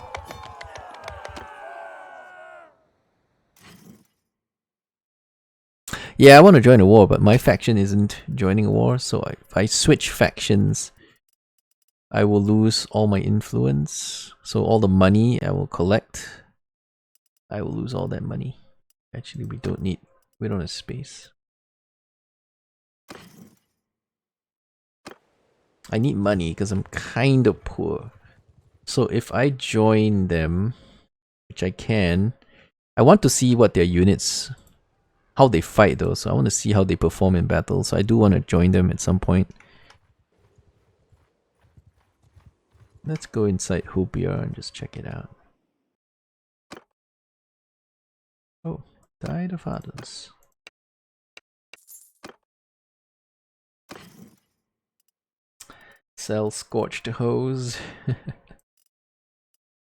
Yeah, I want to join a war, but my faction isn't joining a war, so if I switch factions, I will lose all my influence. So all the money I will collect, I will lose all that money. Actually, we don't have space. I need money because I'm kind of poor. So if I join them, which I can, I want to see what their units, how they fight though. So I want to see how they perform in battle. So I do want to join them at some point. Let's go inside Hubia and just check it out. Oh, died of others. Sell scorched hose.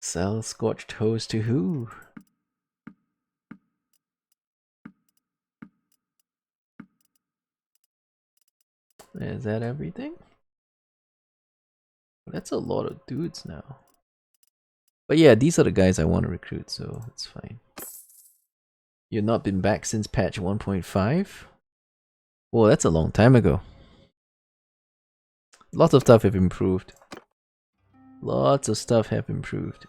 Sell scorched hose to who? Is that everything? That's a lot of dudes now. But yeah, these are the guys I want to recruit, so it's fine. You've not been back since patch 1.5? Well, that's a long time ago. Lots of stuff have improved. Lots of stuff have improved.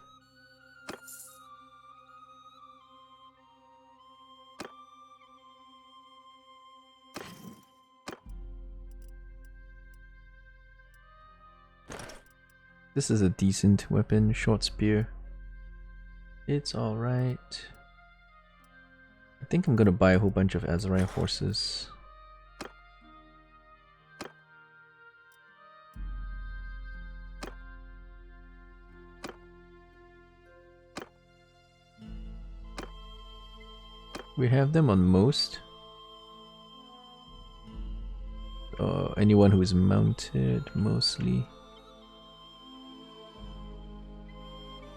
This is a decent weapon, short spear. It's alright. I think I'm gonna buy a whole bunch of Azrai horses. We have them on most. Anyone who is mounted, mostly.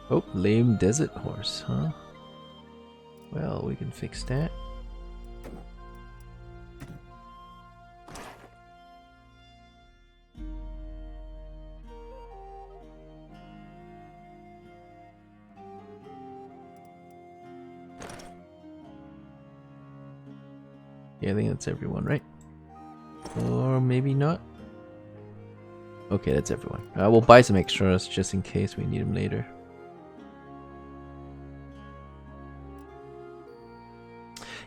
Oh, lame desert horse, huh? Well, we can fix that. Yeah, I think that's everyone, right? Or maybe not. Okay, that's everyone. We'll buy some extras just in case we need them later.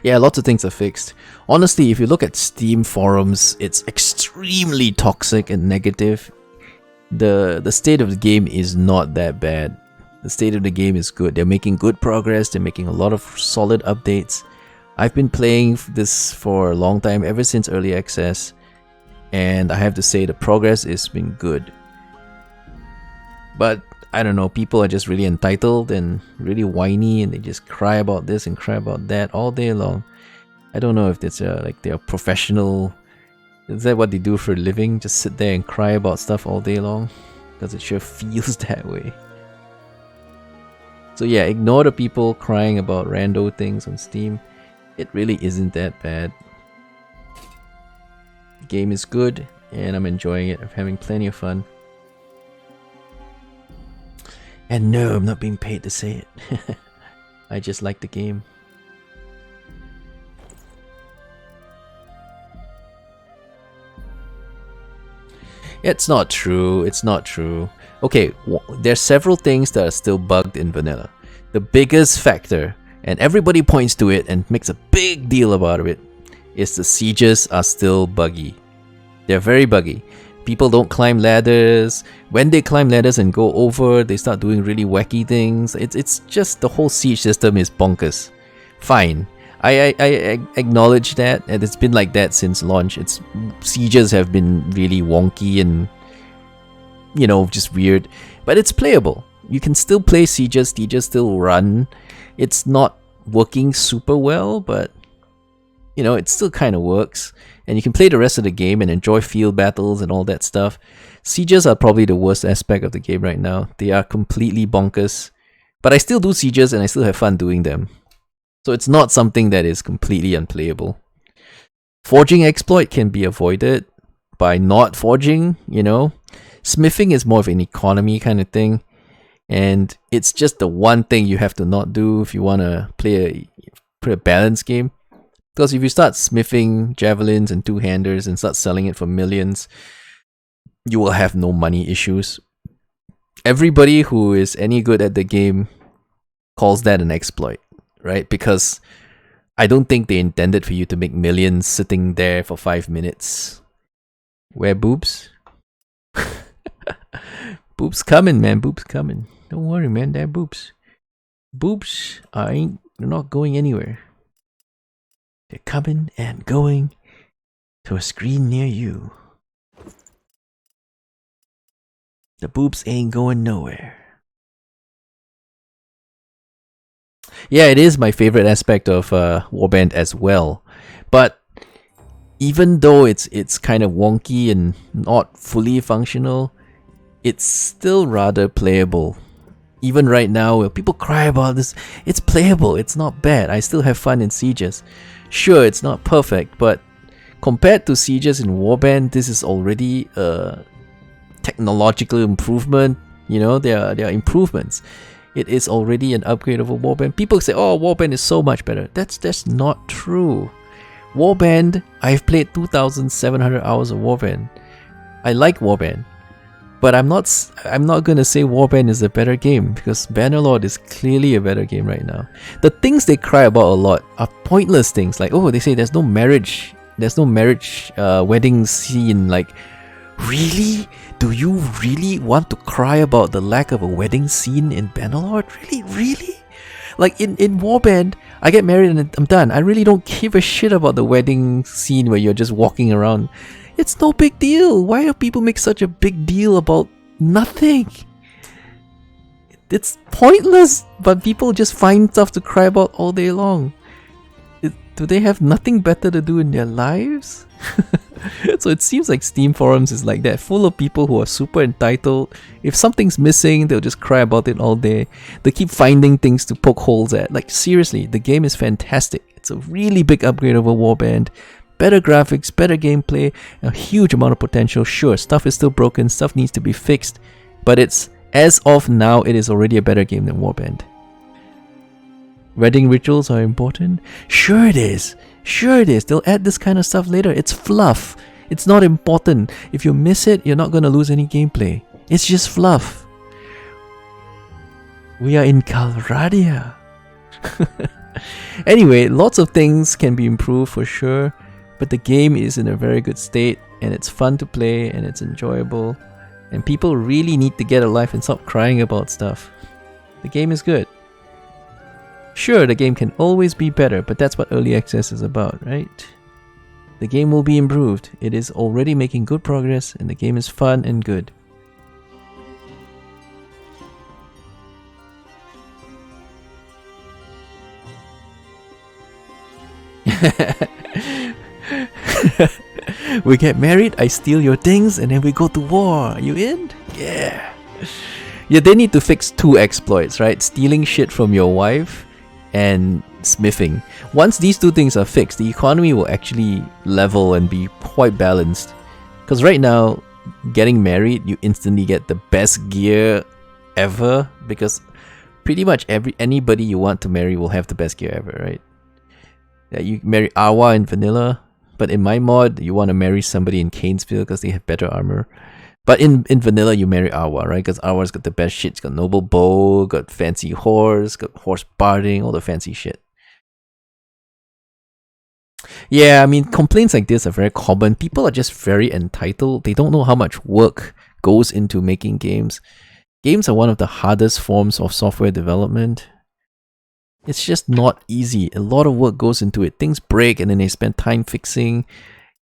Yeah, lots of things are fixed. Honestly, if you look at Steam forums, it's extremely toxic and negative. The state of the game is not that bad. The state of the game is good. They're making good progress. They're making a lot of solid updates. I've been playing this for a long time, ever since early access, and I have to say the progress has been good. But I don't know, people are just really entitled and really whiny, and they just cry about this and cry about that all day long. I don't know if it's like they're professional. Is that what they do for a living? Just sit there and cry about stuff all day long? Because it sure feels that way. So yeah, ignore the people crying about rando things on Steam. It really isn't that bad. The game is good, and I'm enjoying it. I'm having plenty of fun. And no, I'm not being paid to say it. I just like the game. It's not true. It's not true. Okay, there's several things that are still bugged in vanilla. The biggest factor, and everybody points to it and makes a big deal about it, is the sieges are still buggy. They're very buggy. People don't climb ladders. When they climb ladders and go over, they start doing really wacky things. It's just the whole siege system is bonkers. Fine. I acknowledge that, and it's been like that since launch. Sieges have been really wonky and, you know, just weird. But it's playable. You can still play sieges still run. It's not working super well, but, you know, it still kind of works. And you can play the rest of the game and enjoy field battles and all that stuff. Sieges are probably the worst aspect of the game right now. They are completely bonkers. But I still do sieges and I still have fun doing them. So it's not something that is completely unplayable. Forging exploit can be avoided by not forging, you know. Smithing is more of an economy kind of thing. And it's just the one thing you have to not do if you want to play a balanced game. Because if you start smithing javelins and two-handers and start selling it for millions, you will have no money issues. Everybody who is any good at the game calls that an exploit, right? Because I don't think they intended for you to make millions sitting there for 5 minutes. Where boobs? Boobs coming, man. Boobs coming. Don't worry, man. They're boobs. Boobs they're not going anywhere. They're coming and going to a screen near you. The boobs ain't going nowhere. Yeah, it is my favorite aspect of Warband as well. But even though it's kind of wonky and not fully functional, it's still rather playable. Even right now, where people cry about this, it's playable. It's not bad. I still have fun in sieges. Sure, it's not perfect, but compared to sieges in Warband, this is already a technological improvement. You know, there are improvements. It is already an upgrade over Warband. People say, "Oh, Warband is so much better." That's not true. Warband, I've played 2,700 hours of Warband. I like Warband, but I'm not gonna say Warband is a better game because Bannerlord is clearly a better game right now. The things they cry about a lot are pointless things, like they say there's no marriage wedding scene. Like, really? Do you really want to cry about the lack of a wedding scene in Bannerlord? Really? Like in Warband, I get married and I'm done. I really don't give a shit about the wedding scene where you're just walking around. It's no big deal. Why do people make such a big deal about nothing? It's pointless, but people just find stuff to cry about all day long. Do they have nothing better to do in their lives? So it seems like Steam forums is like that, full of people who are super entitled. If something's missing, they'll just cry about it all day. They keep finding things to poke holes at. Like seriously, the game is fantastic. It's a really big upgrade over Warband. Better graphics, better gameplay, a huge amount of potential. Sure, stuff is still broken, stuff needs to be fixed, but it's, as of now, it is already a better game than Warband. Wedding rituals are important? Sure it is. Sure it is. They'll add this kind of stuff later. It's fluff. It's not important. If you miss it, you're not going to lose any gameplay. It's just fluff. We are in Calradia. Anyway, lots of things can be improved for sure, but the game is in a very good state, and it's fun to play, and it's enjoyable, and people really need to get a life and stop crying about stuff. The game is good. Sure, the game can always be better, but that's what early access is about, right? The game will be improved. It is already making good progress, and the game is fun and good. We get married, I steal your things, and then we go to war. Are you in? Yeah. Yeah, they need to fix two exploits, right? Stealing shit from your wife and smithing. Once these two things are fixed, the economy will actually level and be quite balanced. Because right now, getting married, you instantly get the best gear ever, because pretty much anybody you want to marry will have the best gear ever, right? Yeah, you marry Awa in vanilla, but in my mod, you want to marry somebody in Kanesville because they have better armor. But in vanilla, you marry Awa, right? Because Awa's got the best shit. It's got noble bow, got fancy horse, got horse barding, all the fancy shit. Yeah, I mean, complaints like this are very common. People are just very entitled. They don't know how much work goes into making games. Games are one of the hardest forms of software development. It's just not easy. A lot of work goes into it. Things break and then they spend time fixing.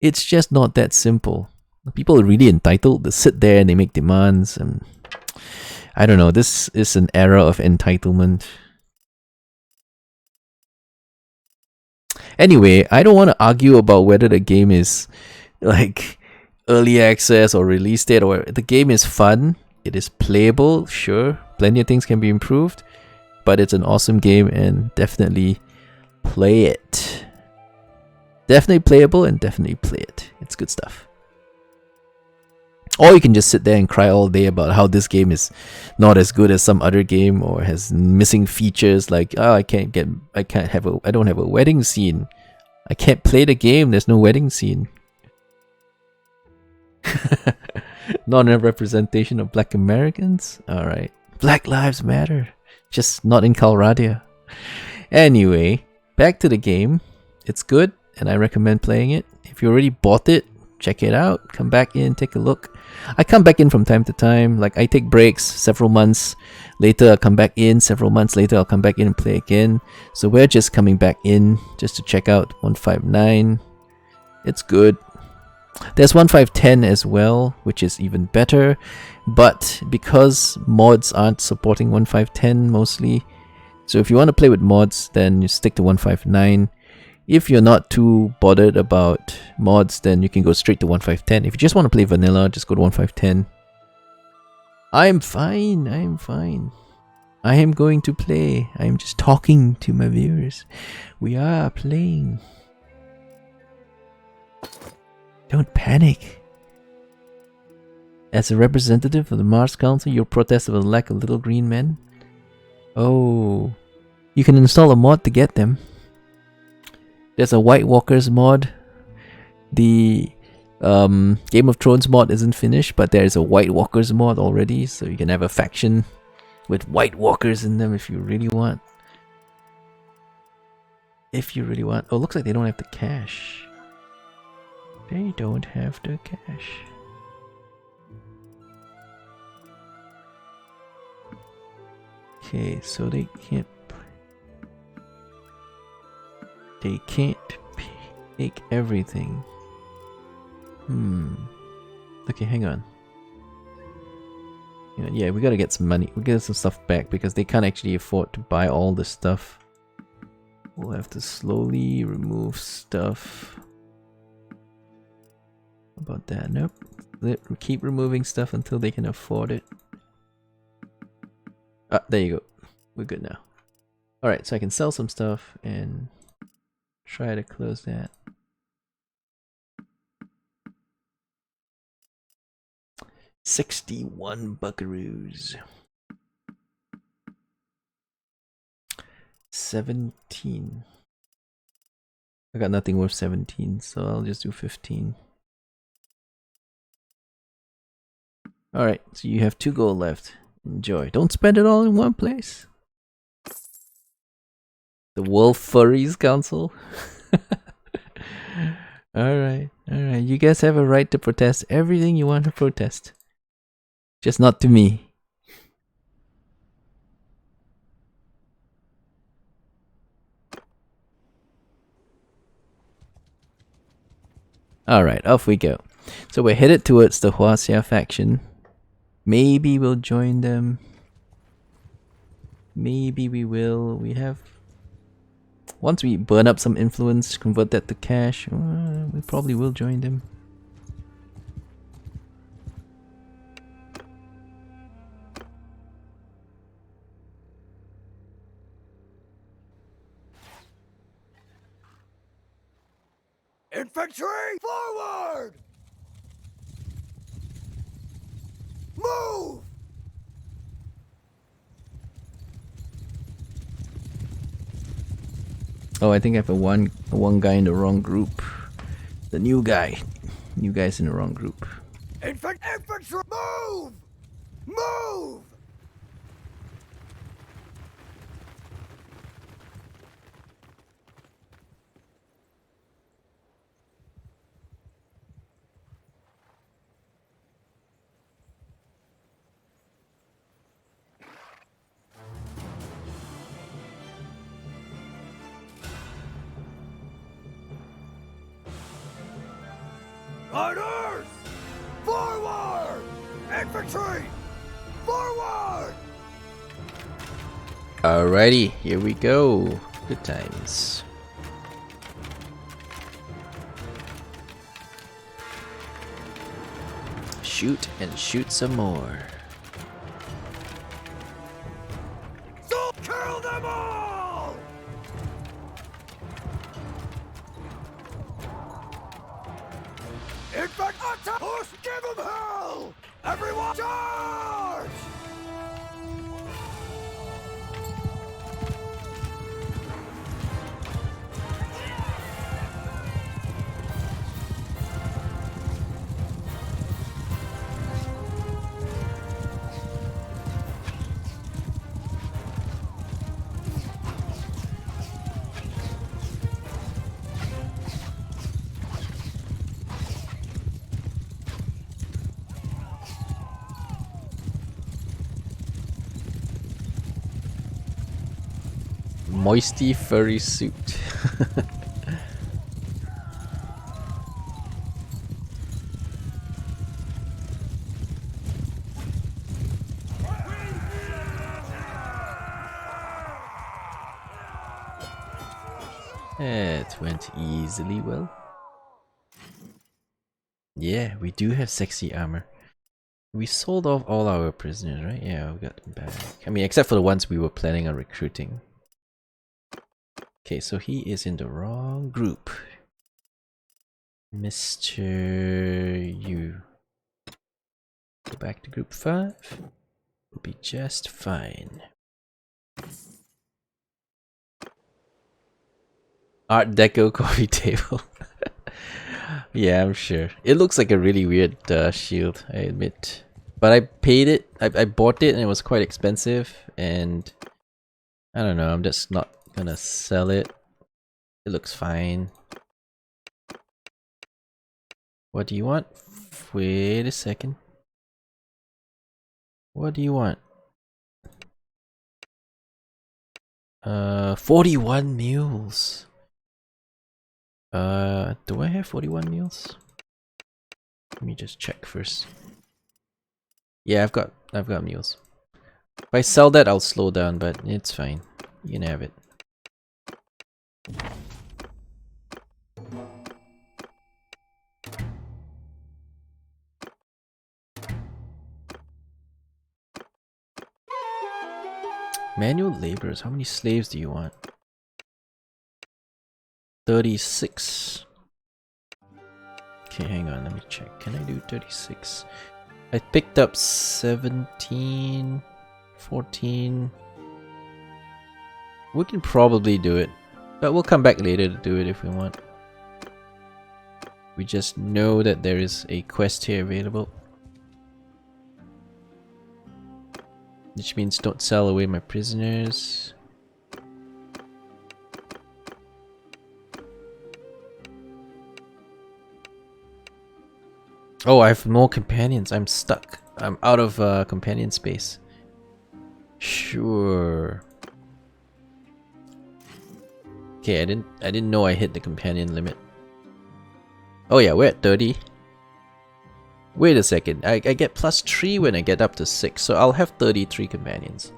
It's just not that simple. People are really entitled. They sit there and they make demands. And I don't know. This is an era of entitlement. Anyway, I don't want to argue about whether the game is like early access or release date, or the game is fun. It is playable, sure. Plenty of things can be improved, but it's an awesome game and definitely play it. Definitely playable and definitely play it. It's good stuff. Or you can just sit there and cry all day about how this game is not as good as some other game or has missing features like, oh, I don't have a wedding scene. I can't play the game, there's no wedding scene. Not enough representation of Black Americans? Alright. Black Lives Matter. Just not in Calradia. Anyway, back to the game. It's good and I recommend playing it. If you already bought it, check it out. Come back in, take a look. I come back in from time to time. Like, I take breaks several months later. I'll come back in several months later. I'll come back in and play again. So we're just coming back in just to check out 159. It's good. There's 1510 as well, which is even better. But because mods aren't supporting 1510 mostly, so if you want to play with mods, then you stick to 159. If you're not too bothered about mods, then you can go straight to 1510. If you just want to play vanilla, just go to 1510. I'm fine. I'm fine. I am going to play. I'm just talking to my viewers. We are playing. Don't panic. As a representative of the Mars Council, you'll protest over the lack of little green men. Oh. You can install a mod to get them. There's a White Walkers mod. The Game of Thrones mod isn't finished, but there's a White Walkers mod already, so you can have a faction with White Walkers in them if you really want. If you really want. Oh, looks like they don't have the cash. They don't have the cash. Okay, so they can't take everything. Okay, hang on. Yeah, we gotta get some money. We get some stuff back because they can't actually afford to buy all this stuff. We'll have to slowly remove stuff. How about that? Nope. Keep removing stuff until they can afford it. Ah, there you go. We're good now. Alright, so I can sell some stuff and try to close that. $61 buckaroos. 17. I got nothing worth 17, so I'll just do 15. Alright, so you have 2 gold left. Enjoy. Don't spend it all in one place. The Wolf Furries Council. Alright, alright. You guys have a right to protest everything you want to protest. Just not to me. Alright, off we go. So we're headed towards the Huaxia faction. Maybe we'll join them. Maybe we will. We have... Once we burn up some influence, convert that to cash, we probably will join them. Infantry, forward! Move! Oh, I think I have a one guy in the wrong group. The new guy. New guy's in the wrong group. Infantry, move! Move! Riders! Forward! Infantry! Forward! Alrighty, here we go. Good times. Shoot and shoot some more. So kill them all! In fact, attack! Push! Give them hell! Everyone charge! Moisty furry suit. It went easily well. Yeah, we do have sexy armor. We sold off all our prisoners, right? Yeah, we got them back. I mean, except for the ones we were planning on recruiting. Okay, so he is in the wrong group. Mr. Yu. Go back to group 5. We'll be just fine. Art Deco coffee table. Yeah, I'm sure. It looks like a really weird shield, I admit. But I paid it, I bought it and it was quite expensive. And I don't know, I'm just not gonna sell it. It looks fine. What do you want? Wait a second. What do you want? 41 mules. Do I have 41 mules? Let me just check first. Yeah, I've got mules. If I sell that, I'll slow down, but it's fine. You can have it. Manual laborers. How many slaves do you want? 36. Okay, hang on, let me check. Can I do 36? I picked up 17, 14. We can probably do it, but we'll come back later to do it if we want. We just know that there is a quest here available. Which means don't sell away my prisoners. Oh, I have more companions. I'm stuck. I'm out of companion space. Sure. Okay, I didn't know I hit the companion limit. Oh yeah, we're at 30. Wait a second. I get +3 when I get up to 6, so I'll have 33 companions.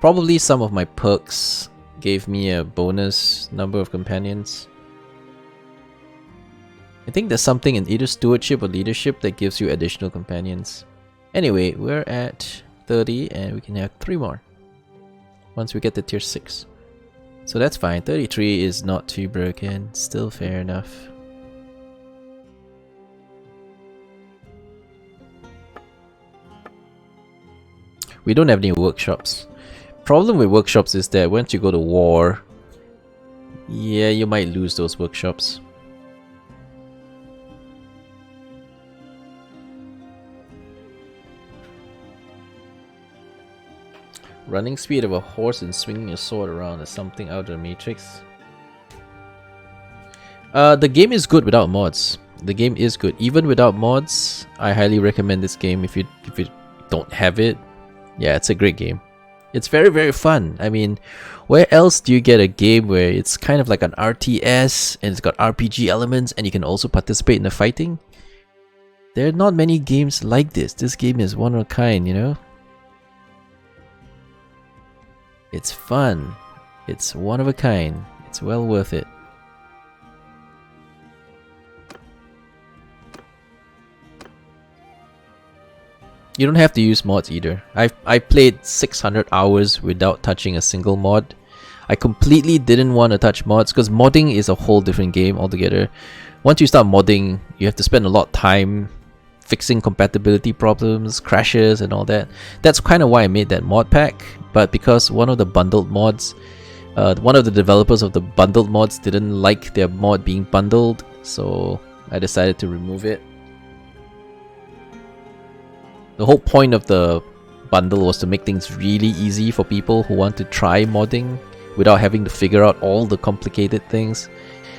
Probably some of my perks gave me a bonus number of companions. I think there's something in either stewardship or leadership that gives you additional companions. Anyway, we're at 30 and we can have 3 more once we get to tier 6. So that's fine. 33 is not too broken. Still fair enough. We don't have any workshops. Problem with workshops is that once you go to war, yeah, you might lose those workshops. Running speed of a horse and swinging a sword around is something out of the Matrix. The game is good without mods. The game is good. Even without mods, I highly recommend this game if you don't have it. Yeah, it's a great game. It's very, very fun. I mean, where else do you get a game where it's kind of like an RTS and it's got RPG elements and you can also participate in the fighting? There are not many games like this. This game is one of a kind, you know? It's fun. It's one of a kind. It's well worth it. You don't have to use mods either. I played 600 hours without touching a single mod. I completely didn't want to touch mods because modding is a whole different game altogether. Once you start modding, you have to spend a lot of time fixing compatibility problems, crashes and all that. That's kind of why I made that mod pack. But because one of the bundled mods, one of the developers of the bundled mods didn't like their mod being bundled, so I decided to remove it. The whole point of the bundle was to make things really easy for people who want to try modding without having to figure out all the complicated things.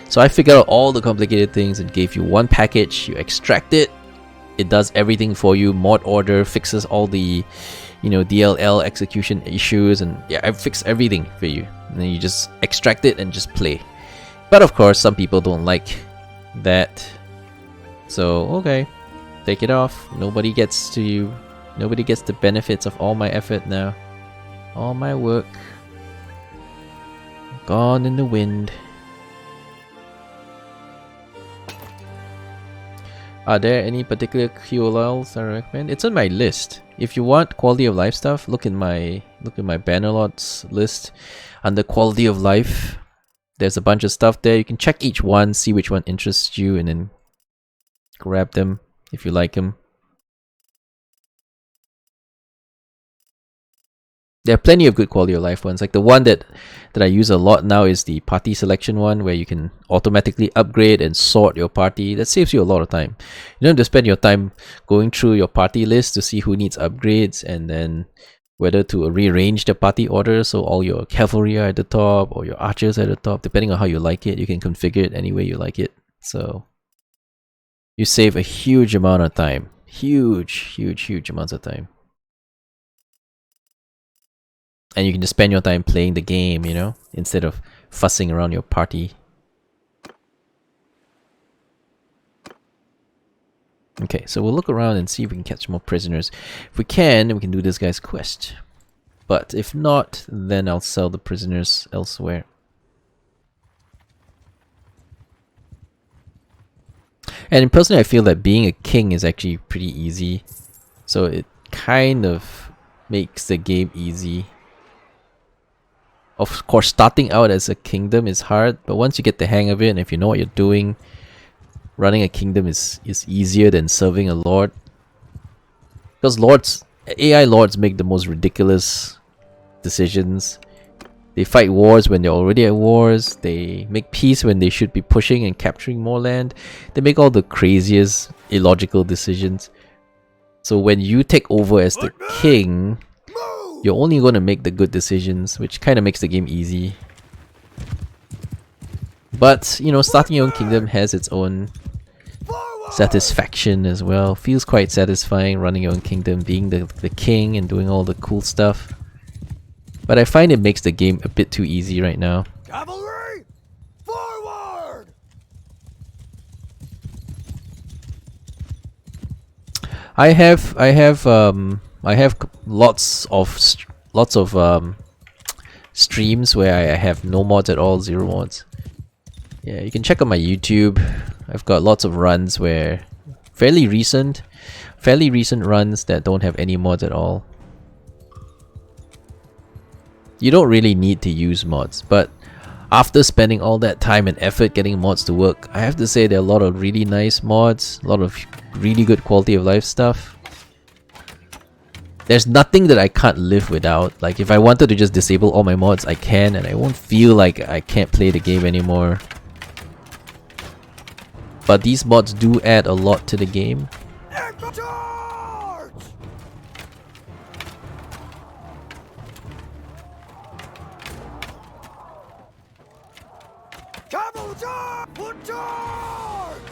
So I figured out all the complicated things and gave you one package. You extract it, it does everything for you, mod order, fixes all the, you know, DLL execution issues, and yeah, I fixed everything for you. And then you just extract it and just play. But of course, some people don't like that. So okay, take it off. Nobody gets the benefits of all my effort now. All my work gone in the wind. Are there any particular QLLs I recommend? It's on my list. If you want quality of life stuff, look in my Bannerlord's list. Under quality of life, there's a bunch of stuff there. You can check each one, see which one interests you, and then grab them if you like them. There are plenty of good quality of life ones. Like the one that I use a lot now is the party selection one, where you can automatically upgrade and sort your party. That saves you a lot of time. You don't have to spend your time going through your party list to see who needs upgrades and then whether to rearrange the party order so all your cavalry are at the top or your archers are at the top. Depending on how you like it, you can configure it any way you like it. So you save a huge amount of time. Huge amounts of time. And you can just spend your time playing the game, you know, instead of fussing around your party. Okay, so we'll look around and see if we can catch more prisoners. If we can do this guy's quest. But if not, then I'll sell the prisoners elsewhere. And personally, I feel that being a king is actually pretty easy. So it kind of makes the game easy. Of course, starting out as a kingdom is hard, but once you get the hang of it, and if you know what you're doing, running a kingdom is easier than serving a lord. Because AI lords make the most ridiculous decisions. They fight wars when they're already at wars. They make peace when they should be pushing and capturing more land. They make all the craziest, illogical decisions. So when you take over as the king, you're only going to make the good decisions, which kind of makes the game easy. But, you know, starting your own kingdom has its own satisfaction as well. Feels quite satisfying running your own kingdom, being the king and doing all the cool stuff. But I find it makes the game a bit too easy right now. Cavalry, forward! I have lots of streams where I have no mods at all, zero mods. Yeah, you can check out my YouTube. I've got lots of runs where fairly recent runs that don't have any mods at all. You don't really need to use mods, but after spending all that time and effort getting mods to work, I have to say there are a lot of really nice mods, a lot of really good quality of life stuff. There's nothing that I can't live without. Like if I wanted to just disable all my mods, I can, and I won't feel like I can't play the game anymore. But these mods do add a lot to the game. Charge! Cavalry, charge! Put charge!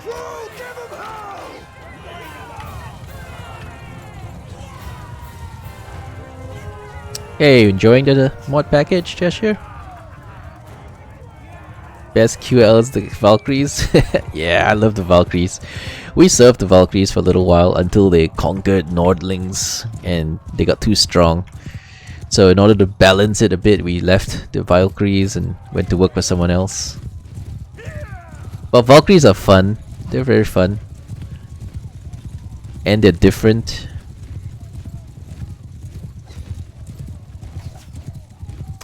Crew, give him hell! Hey, you enjoying the mod package, Cheshire? Best QL is the Valkyries. Yeah, I love the Valkyries. We served the Valkyries for a little while until they conquered Nordlings and they got too strong. So in order to balance it a bit, we left the Valkyries and went to work for someone else. But Valkyries are fun. They're very fun. And they're different.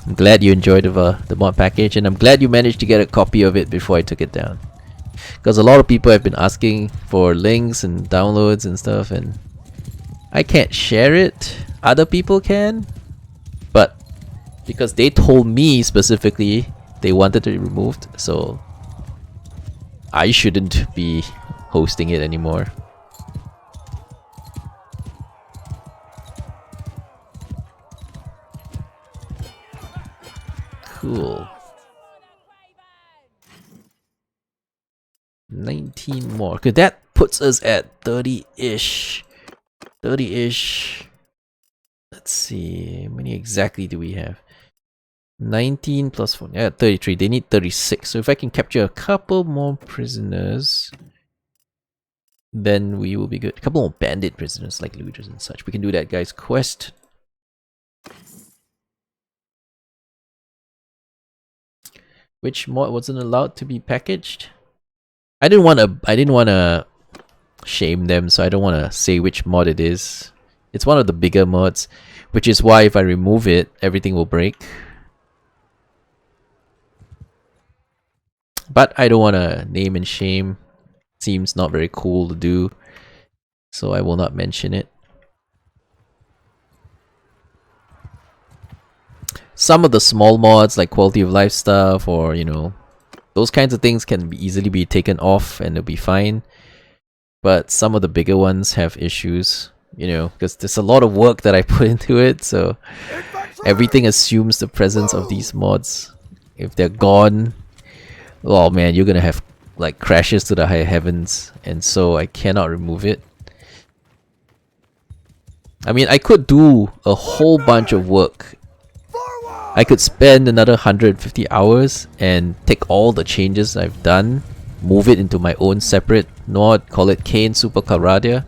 I'm glad you enjoyed the mod package, and I'm glad you managed to get a copy of it before I took it down. Because a lot of people have been asking for links and downloads and stuff, and I can't share it. Other people can, but because they told me specifically they wanted it removed, so I shouldn't be hosting it anymore. Cool. 19 more. Okay, that puts us at 30-ish. 30-ish. Let's see. How many exactly do we have? 19 plus 4. Yeah, 33. They need 36. So if I can capture a couple more prisoners, then we will be good. A couple more bandit prisoners like looters and such. We can do that, guys. Quest. Which mod wasn't allowed to be packaged? I didn't wanna shame them, so I don't wanna say which mod it is. It's one of the bigger mods, which is why if I remove it, everything will break. But I don't wanna name and shame. Seems not very cool to do, so I will not mention it. Some of the small mods like quality of life stuff or, you know, those kinds of things can easily be taken off and it'll be fine. But some of the bigger ones have issues, you know, because there's a lot of work that I put into it, so everything assumes the presence of these mods. If they're gone, oh man, you're gonna have like crashes to the high heavens, and so I cannot remove it. I mean, I could do a whole bunch of work. I could spend another 150 hours and take all the changes I've done, move it into my own separate node, call it Kaen Super Calradia.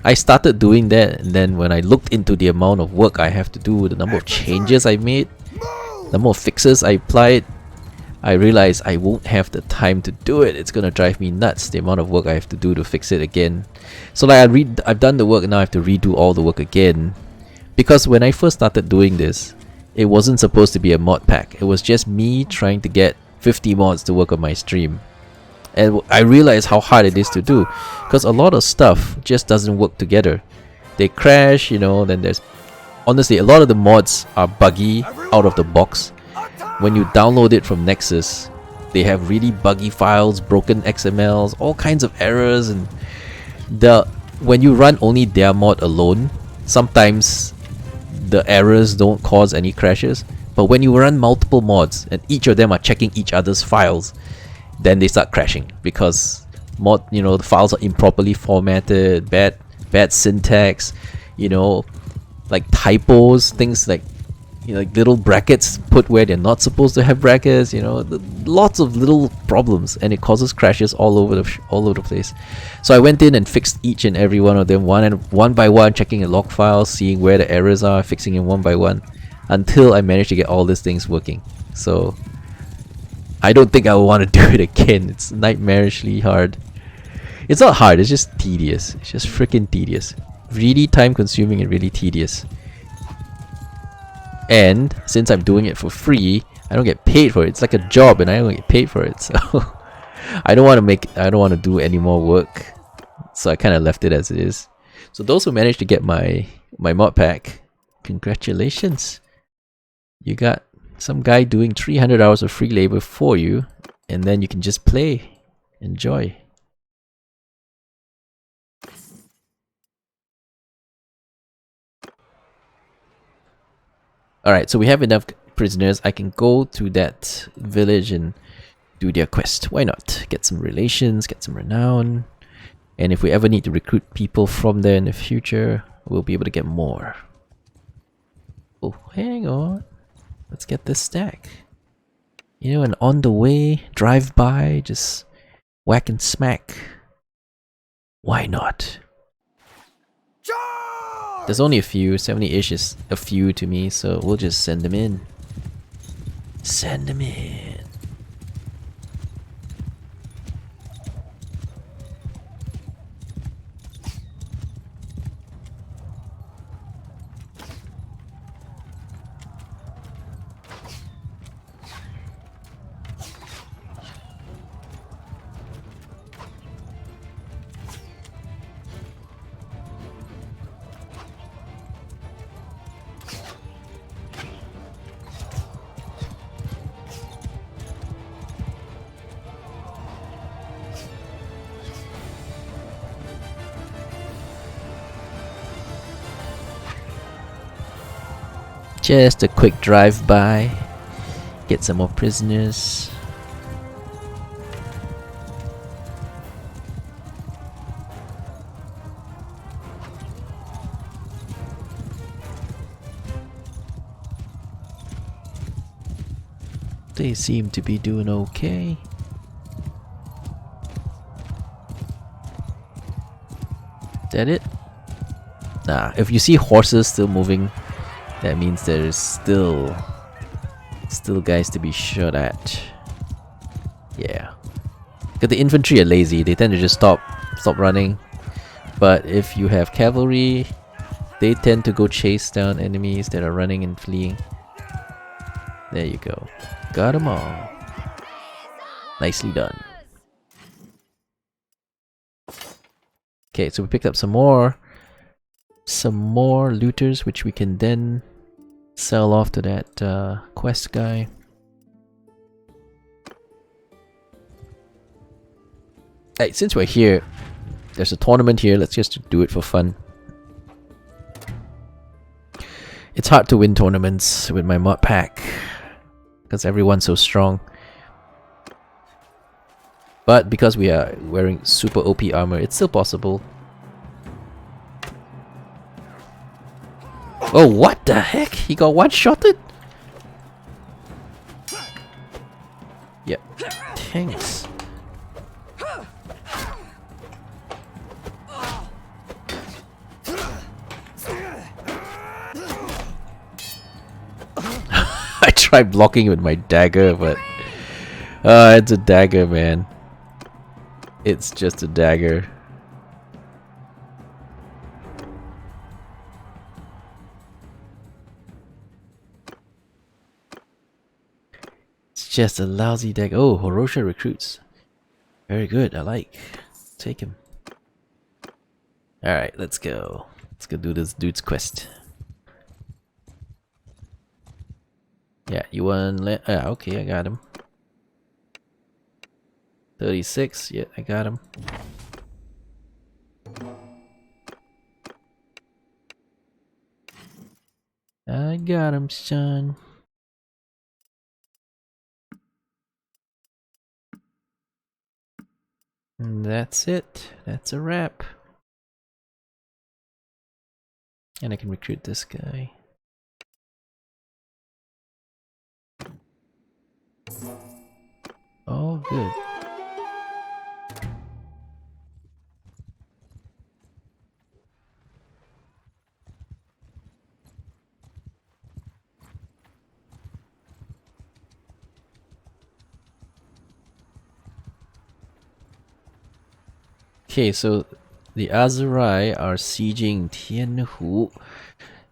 I started doing that, and then when I looked into the amount of work I have to do, the number of changes I made, the number of fixes I applied, I realize I won't have the time to do it. It's gonna drive me nuts, the amount of work I have to do to fix it again. So like I've done the work, now I have to redo all the work again. Because when I first started doing this, it wasn't supposed to be a mod pack. It was just me trying to get 50 mods to work on my stream. And I realized how hard it is to do, because a lot of stuff just doesn't work together. They crash, you know, then there's... Honestly, a lot of the mods are buggy out of the box. When you download it from Nexus, they have really buggy files, broken XMLs, all kinds of errors, and when you run only their mod alone, sometimes the errors don't cause any crashes. But when you run multiple mods and each of them are checking each other's files, then they start crashing because the files are improperly formatted, bad syntax, like typos, things like like little brackets put where they're not supposed to have brackets, lots of little problems, and it causes crashes all over the place. So I went in and fixed each and every one of them one by one, checking the log files, seeing where the errors are, fixing them one by one, until I managed to get all these things working. So I don't think I will want to do it again. It's nightmarishly hard. It's not hard, it's just tedious. It's just freaking tedious. Really time consuming and really tedious. And since I'm doing it for free, I don't get paid for it. It's like a job and I don't get paid for it. So I don't want to do any more work. So I kind of left it as it is. So those who managed to get my mod pack, congratulations. You got some guy doing 300 hours of free labor for you, and then you can just play, enjoy. Alright, so we have enough prisoners. I can go to that village and do their quest. Why not? Get some relations, get some renown. And if we ever need to recruit people from there in the future, we'll be able to get more. Oh, hang on. Let's get this stack. And on the way, drive by, just whack and smack. Why not? There's only a few, 70-ish is a few to me, so we'll just send them in. Send them in. Just a quick drive-by, get some more prisoners. They seem to be doing okay. Is that it? Nah, if you see horses still moving, that means there's still guys to be shot at. Yeah. Because the infantry are lazy, they tend to just stop running. But if you have cavalry, they tend to go chase down enemies that are running and fleeing. There you go. Got them all. Nicely done. Okay, so we picked up some more looters, which we can then sell off to that quest guy. Hey, since we're here, there's a tournament here. Let's just do it for fun. It's hard to win tournaments with my mod pack because everyone's so strong. But because we are wearing super OP armor, it's still possible. Oh, what the heck? He got one-shotted? Yep. Thanks. I tried blocking with my dagger, but It's a dagger, man. It's just a dagger. It's just a lousy dagger. Oh, Horosha recruits. Very good, I like. Take him. Alright, let's go. Let's go do this dude's quest. Yeah, you want okay, I got him. 36, yeah, I got him. I got him, son. And that's it. That's a wrap. And I can recruit this guy. Oh, good. Okay, so the Azurai are sieging Tianhu.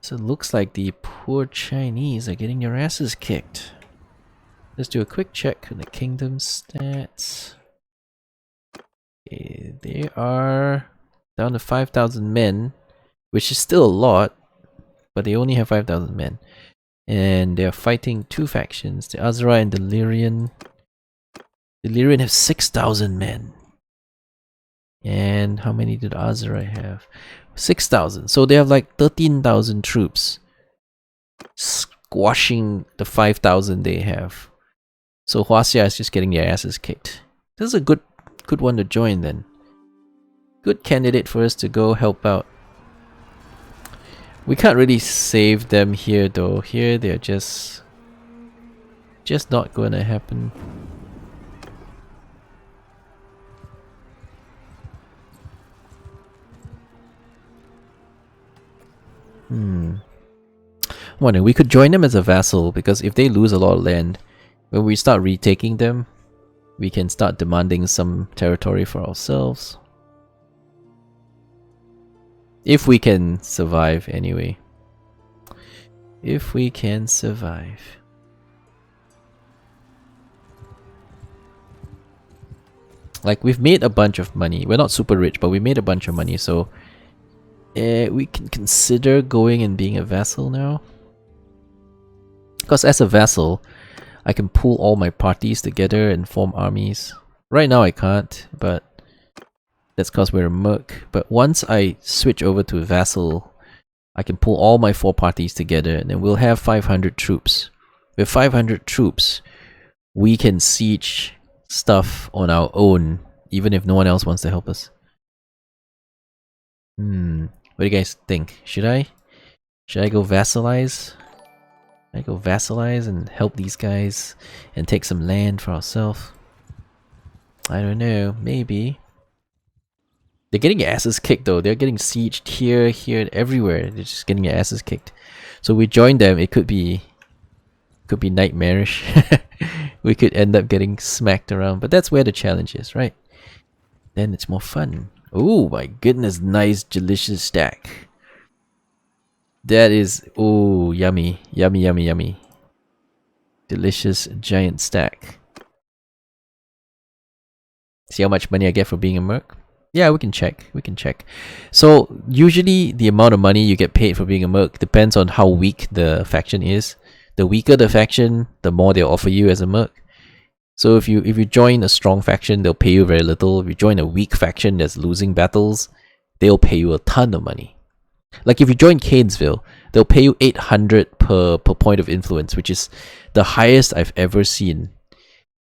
So it looks like the poor Chinese are getting their asses kicked. Let's do a quick check on the kingdom stats. Okay, they are down to 5,000 men, which is still a lot, but they only have 5,000 men. And they're fighting two factions, the Azurai and the Lyrian. The Lyrian have 6,000 men. And how many did Azurai have? 6,000. So they have like 13,000 troops squashing the 5,000 they have. So Huaxia is just getting their asses kicked. This is a good one to join then. Good candidate for us to go help out. We can't really save them here though. Here they're just not going to happen. I'm wondering, we could join them as a vassal, because if they lose a lot of land, when we start retaking them, we can start demanding some territory for ourselves. If we can survive anyway. If we can survive. Like, we've made a bunch of money. We're not super rich, but we made a bunch of money, so we can consider going and being a vassal now. Because as a vassal, I can pull all my parties together and form armies. Right now I can't, but that's because we're a merc. But once I switch over to a vassal, I can pull all my 4 parties together and then we'll have 500 troops. With 500 troops, we can siege stuff on our own, even if no one else wants to help us. What do you guys think? Should I go vassalize? I go vassalize and help these guys and take some land for ourselves? I don't know, maybe. They're getting their asses kicked though. They're getting sieged here, here, everywhere. They're just getting their asses kicked. So we join them, it could be nightmarish. We could end up getting smacked around, but that's where the challenge is, right? Then it's more fun. Oh my goodness, nice delicious stack. That is, oh, yummy, yummy, yummy, yummy. Delicious giant stack. See how much money I get for being a merc? Yeah, we can check. We can check. So usually the amount of money you get paid for being a merc depends on how weak the faction is. The weaker the faction, the more they'll offer you as a merc. So if you join a strong faction, they'll pay you very little. If you join a weak faction that's losing battles, they'll pay you a ton of money. Like if you join Canesville, they'll pay you 800 per point of influence, which is the highest I've ever seen.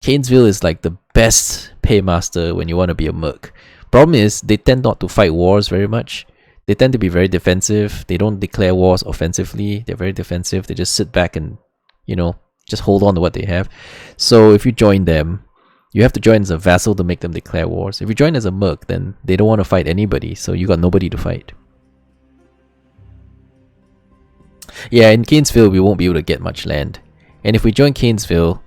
Canesville is like the best paymaster when you want to be a merc. Problem is, they tend not to fight wars very much. They tend to be very defensive. They don't declare wars offensively. They're very defensive. They just sit back and, you know, just hold on to what they have. So if you join them, you have to join as a vassal to make them declare wars. If you join as a merc, then they don't want to fight anybody, so you got nobody to fight. Yeah, in Canesville, we won't be able to get much land. And if we join Canesville,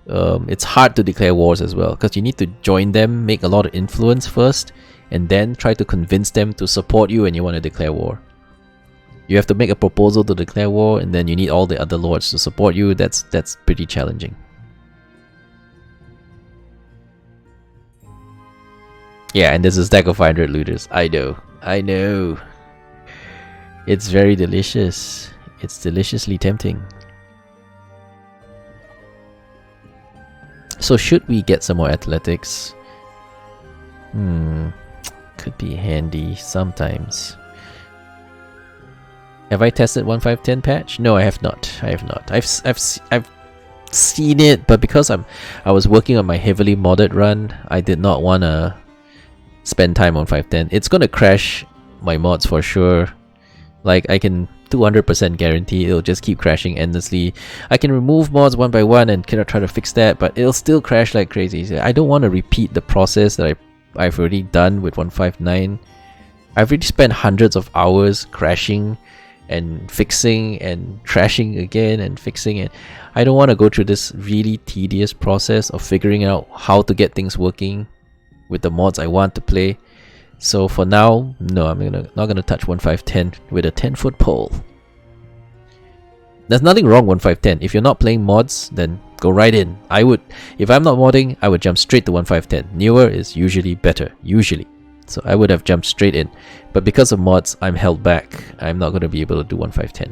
it's hard to declare wars as well, because you need to join them, make a lot of influence first, and then try to convince them to support you when you want to declare war. You have to make a proposal to declare war, and then you need all the other lords to support you. That's pretty challenging. Yeah, and there's a stack of 500 looters. I know. It's very delicious. It's deliciously tempting. So should we get some more athletics? Could be handy sometimes. Have I tested 1.5.10 patch? No, I have not. I've seen it, but because I was working on my heavily modded run, I did not want to spend time on 5.10. It's gonna crash my mods for sure. Like, I can 200% guarantee it'll just keep crashing endlessly. I can remove mods one by one and kind of try to fix that, but it'll still crash like crazy. I don't want to repeat the process that I've already done with 1.5.9. I've already spent hundreds of hours crashing and fixing and crashing again and fixing it. I don't want to go through this really tedious process of figuring out how to get things working with the mods I want to play. So for now, no, I'm not gonna touch 1.5.10 with a 10-foot pole. There's nothing wrong with 1.5.10. If you're not playing mods, then go right in. If I'm not modding, I would jump straight to 1.5.10. Newer is usually better, so I would have jumped straight in. But because of mods, I'm held back. I'm not gonna be able to do 1.5.10.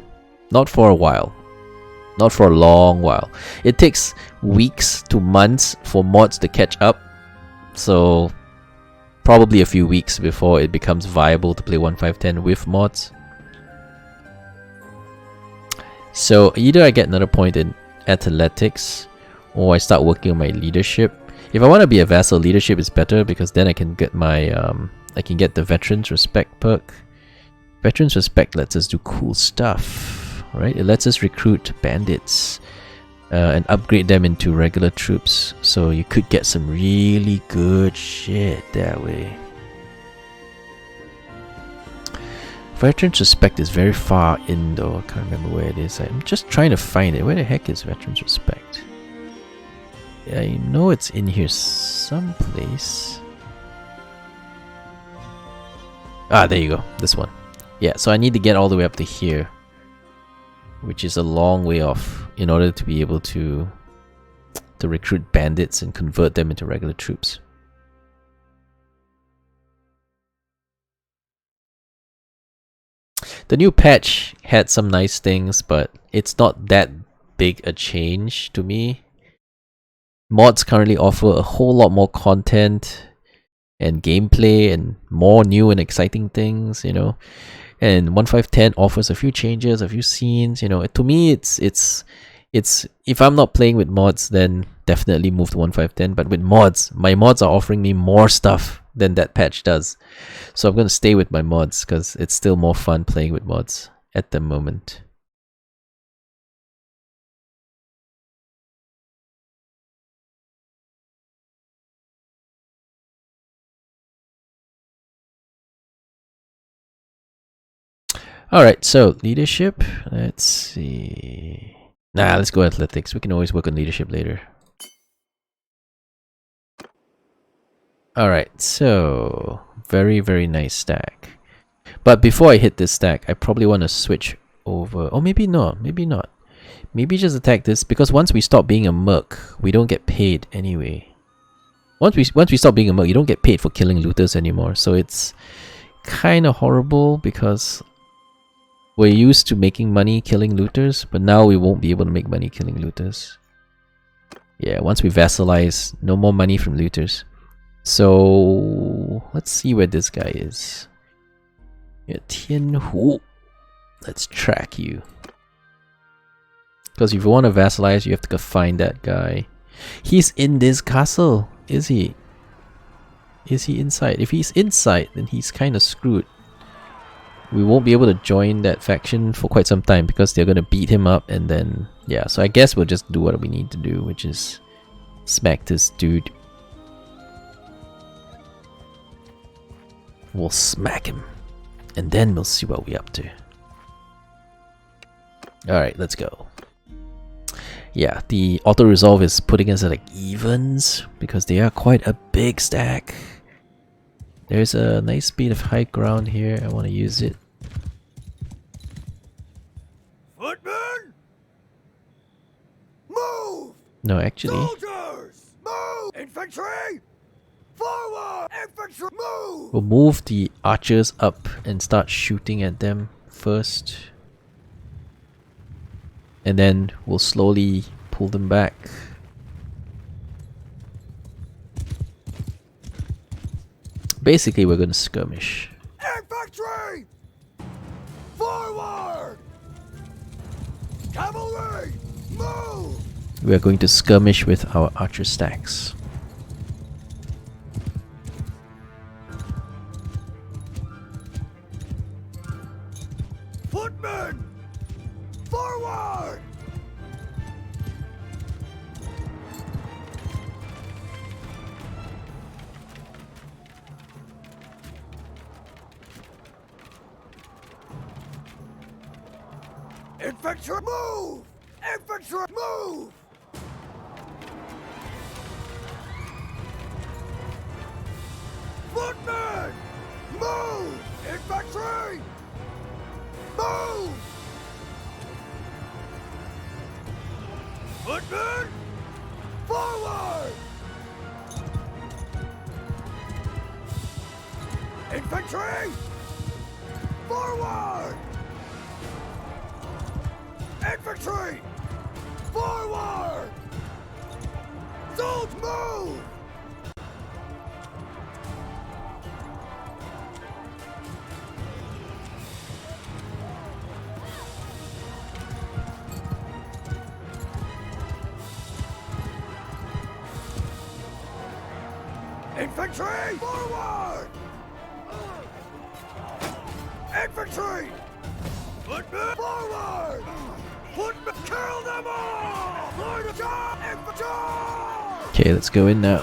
Not for a while. Not for a long while. It takes weeks to months for mods to catch up. So probably a few weeks before it becomes viable to play 1.5.10 with mods. So either I get another point in athletics, or I start working on my leadership. If I want to be a vassal, leadership is better, because then I can get my I can get the veterans respect perk. Veterans respect lets us do cool stuff, right? It lets us recruit bandits and upgrade them into regular troops, so you could get some really good shit that way. Veterans Respect is very far in though, I can't remember where it is. I'm just trying to find it. Where the heck is Veterans Respect? Yeah, I know it's in here someplace. Ah, there you go, this one. Yeah, so I need to get all the way up to here, which is a long way off, in order to be able to recruit bandits and convert them into regular troops. The new patch had some nice things, but it's not that big a change to me. Mods currently offer a whole lot more content and gameplay and more new and exciting things, you know. And 1.5.10 offers a few changes, a few scenes, you know. To me, it's if I'm not playing with mods, then definitely move to 1.5.10. But with mods, my mods are offering me more stuff than that patch does. So I'm going to stay with my mods, because it's still more fun playing with mods at the moment. Alright, so leadership. Let's see. Nah, let's go athletics. We can always work on leadership later. Alright, so very, very nice stack. But before I hit this stack, I probably want to switch over. Or maybe not, maybe not. Maybe just attack this, because once we stop being a merc, we don't get paid anyway. Once we stop being a merc, you don't get paid for killing looters anymore. So it's kind of horrible, because we're used to making money killing looters, but now we won't be able to make money killing looters. Yeah, once we vassalize, no more money from looters. So let's see where this guy is. Yeah, Tianhu. Let's track you. Because if you want to vassalize, you have to go find that guy. He's in this castle, is he? Is he inside? If he's inside, then he's kind of screwed. We won't be able to join that faction for quite some time, because they're going to beat him up, and then yeah, so I guess we'll just do what we need to do, which is smack this dude. We'll smack him, and then we'll see what we're up to. Alright, let's go. Yeah, the auto resolve is putting us at like evens because they are quite a big stack. There's a nice bit of high ground here. I want to use it. Footmen! Move! No, actually. Soldiers! Move! Infantry! Forward! Infantry! Move! We'll move the archers up and start shooting at them first. And then we'll slowly pull them back. Basically, we're gonna skirmish. Infantry! Forward! Cavalry! Move! We are going to skirmish with our archer stacks. Footmen! Forward! Infantry, move! Infantry, move! Footmen! Move! Infantry! Move! Footmen! Forward! Infantry! Forward! Infantry! Forward! Soldiers, move! Infantry! Forward! Infantry! Footmen! Forward! Footmen! Kill them all! Line of charge! Infantry! Okay, let's go in now.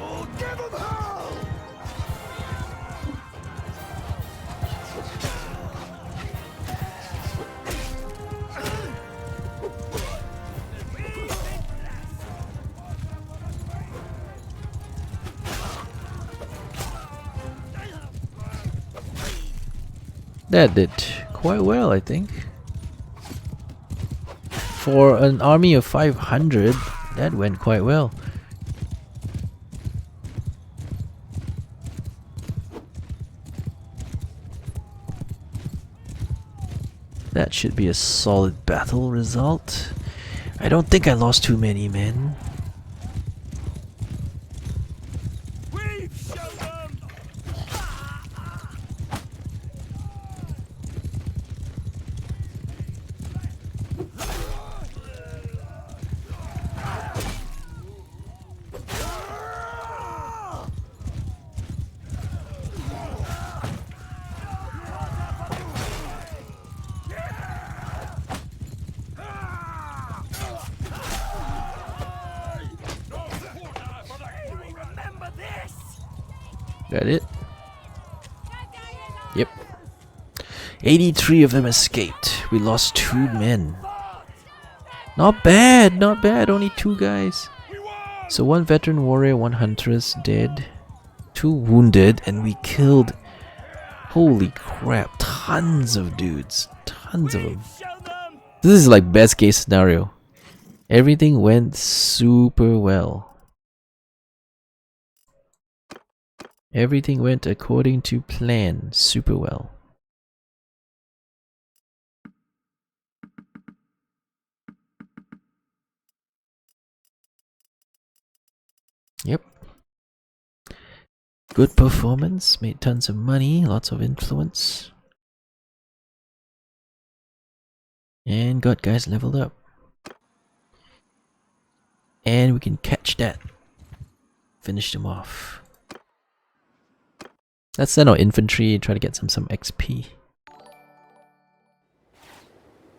Oh, give them hell! That did quite well, I think. For an army of 500, that went quite well. That should be a solid battle result. I don't think I lost too many men. We've shown them! Remember this! That it? Yep. 83 of them escaped. We lost 2 men. Not bad, not bad. Only 2 guys. So 1 veteran warrior, 1 huntress dead, 2 wounded, and we killed, holy crap, tons of dudes. Tons of them. Show them! This is like best case scenario. Everything went super well. Everything went according to plan, super well. Yep. Good performance, made tons of money, lots of influence. And got guys leveled up. And we can catch that. Finish them off. Let's send our infantry, try to get some XP.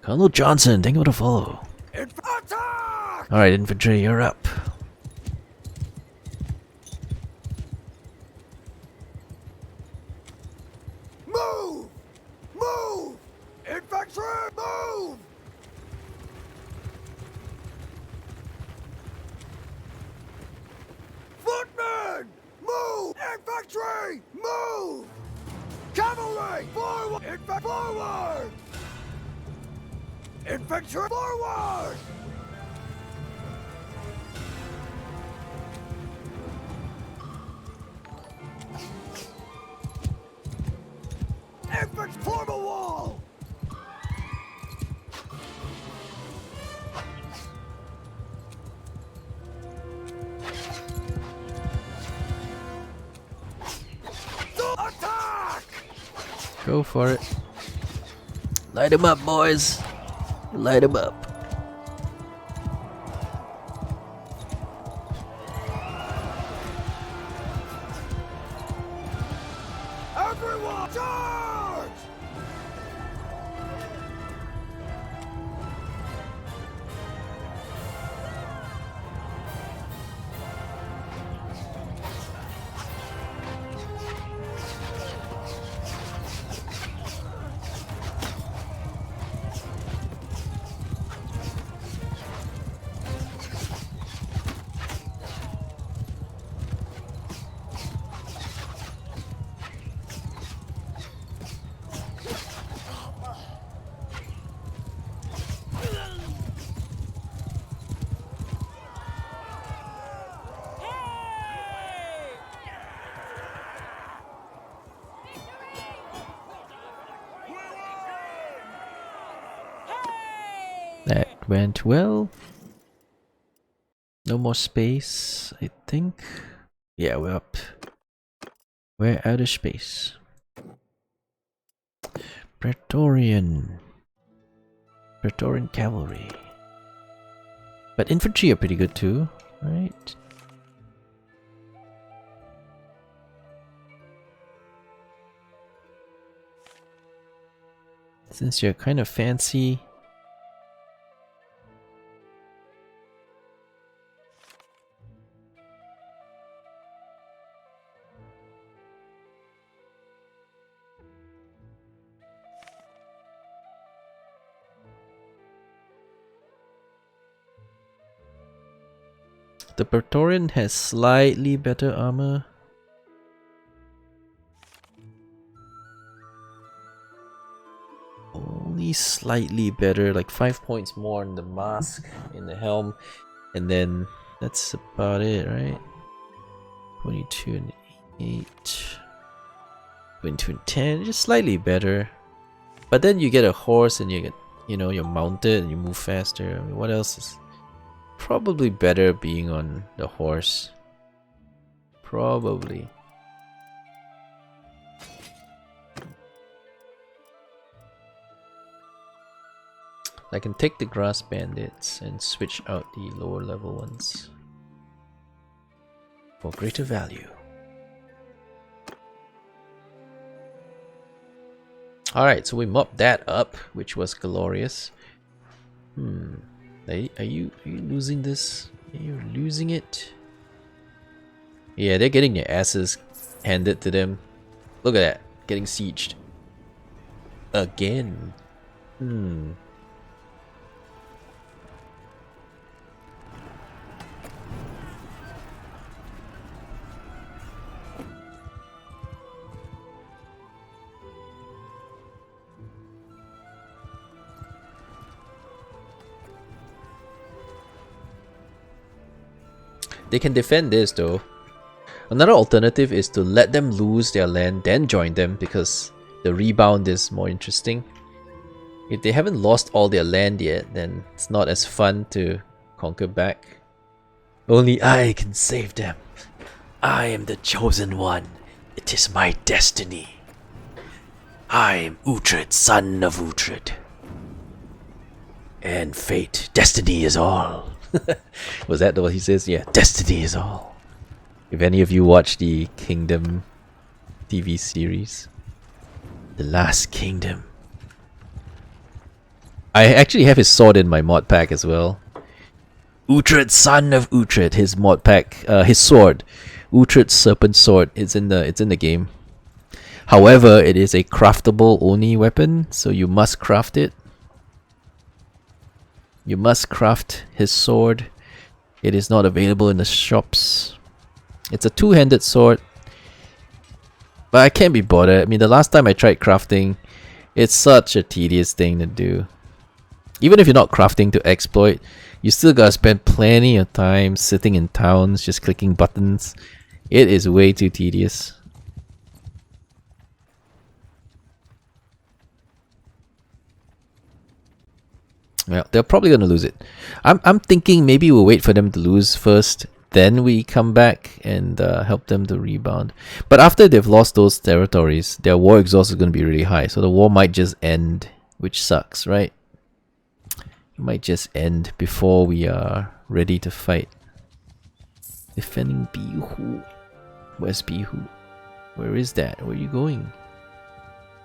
Colonel Johnson, thank you for the follow. Attack! Alright, infantry, you're up. Move! Move! Infantry, move! Footmen, move! Infantry, move! Cavalry, forward! Forward! Infantry, forward! Infantry, form a wall! Attack! Go for it. Light him up, boys. Light him up. Everyone, charge! That went well. No more space, I think. Yeah, we're up. We're out of space. Praetorian cavalry. But infantry are pretty good too, right? Since you're kind of fancy. The Praetorian has slightly better armor. Only slightly better, like 5 points more in the mask, in the helm, and then that's about it, right? 22 and 8. 22 and 10, just slightly better. But then you get a horse and you get, you know, you're mounted and you move faster. I mean, what else is probably better being on the horse? Probably. I can take the grass bandits and switch out the lower level ones for greater value. Alright, so we mopped that up, which was glorious. Are you losing this? Are you losing it? Yeah, they're getting their asses handed to them. Look at that, getting sieged. Again. They can defend this though. Another alternative is to let them lose their land, then join them, because the rebound is more interesting. If they haven't lost all their land yet, then it's not as fun to conquer back. Only I can save them. I am the chosen one. It is my destiny. I am Uhtred, son of Uhtred. And fate, destiny is all. Was that what he says? Yeah, destiny is all. If any of you watch the Kingdom TV series. The Last Kingdom. I actually have his sword in my mod pack as well. Uhtred, son of Uhtred, his mod pack, his sword, Uhtred's serpent sword. It's in the game. However, it is a craftable Oni weapon, so you must craft it. You must craft his sword. It is not available in the shops. It's a two-handed sword, but I can't be bothered. I mean, the last time I tried crafting, it's such a tedious thing to do. Even if you're not crafting to exploit, you still gotta spend plenty of time sitting in towns just clicking buttons. It is way too tedious. Well, they're probably gonna lose it. I'm thinking maybe we'll wait for them to lose first, then we come back and help them to rebound. But after they've lost those territories, their war exhaust is gonna be really high, so the war might just end, which sucks, right? It might just end before we are ready to fight. Defending Bihu. Where's Bihu? Where is that? Where are you going?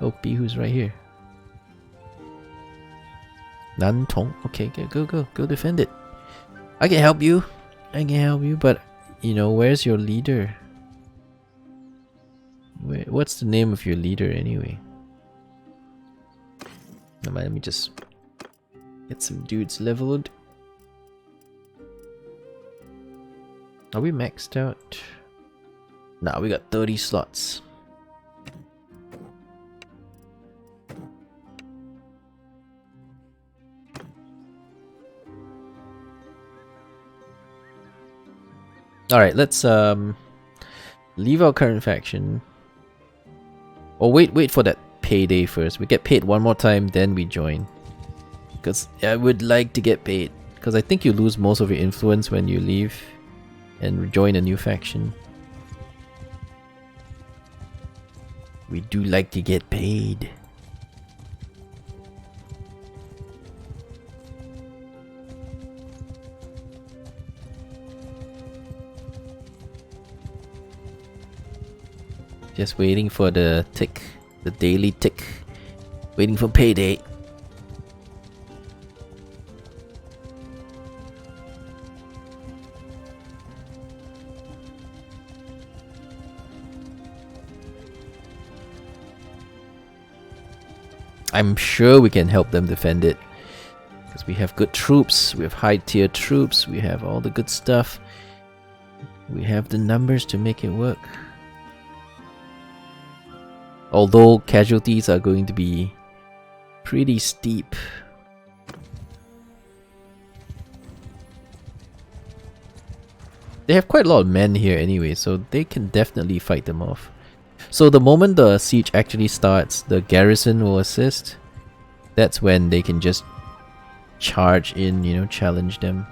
Oh, Bihu's right here. Nantong. Okay, go defend it. I can help you. But you know, where's your leader? What's the name of your leader anyway? Let me just get some dudes leveled. Are we maxed out? Nah, we got 30 slots. Alright, let's leave our current faction. Or wait for that payday first. We get paid one more time, then we join. Because I would like to get paid. Because I think you lose most of your influence when you leave and join a new faction. We do like to get paid. Just waiting for the tick, the daily tick. Waiting for payday. I'm sure we can help them defend it. Because we have good troops, we have high tier troops, we have all the good stuff. We have the numbers to make it work. Although casualties are going to be pretty steep. They have quite a lot of men here anyway, so they can definitely fight them off. So the moment the siege actually starts, the garrison will assist. That's when they can just charge in, you know, challenge them.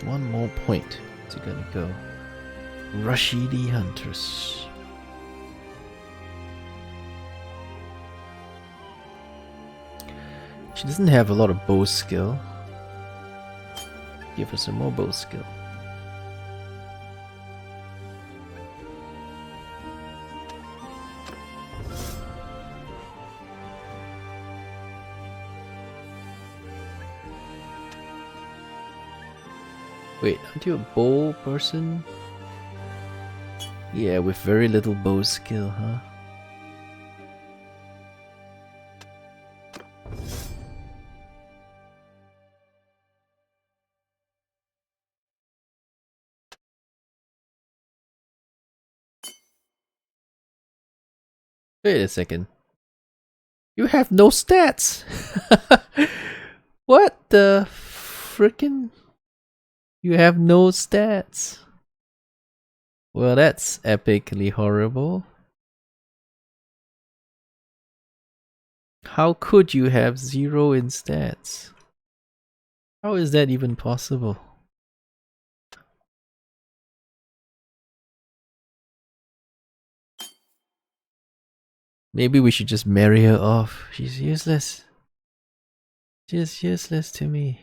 One more point. Where's he gonna go? Rashidi Huntress. She doesn't have a lot of bow skill. Give her some more bow skill. Wait, aren't you a bow person? Yeah, with very little bow skill, huh? Wait a second. You have no stats! What the frickin'? You have no stats. Well, that's epically horrible. How could you have 0 in stats? How is that even possible? Maybe we should just marry her off. She's useless. She's useless to me.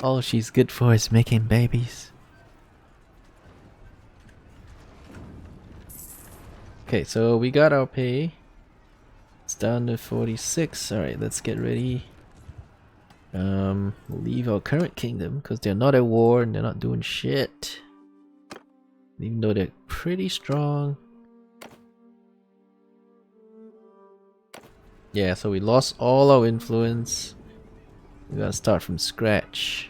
All she's good for is making babies. Okay, so we got our pay. It's down to 46. Alright, let's get ready. We'll leave our current kingdom because they're not at war and they're not doing shit. Even though they're pretty strong. Yeah, so we lost all our influence. We gotta start from scratch.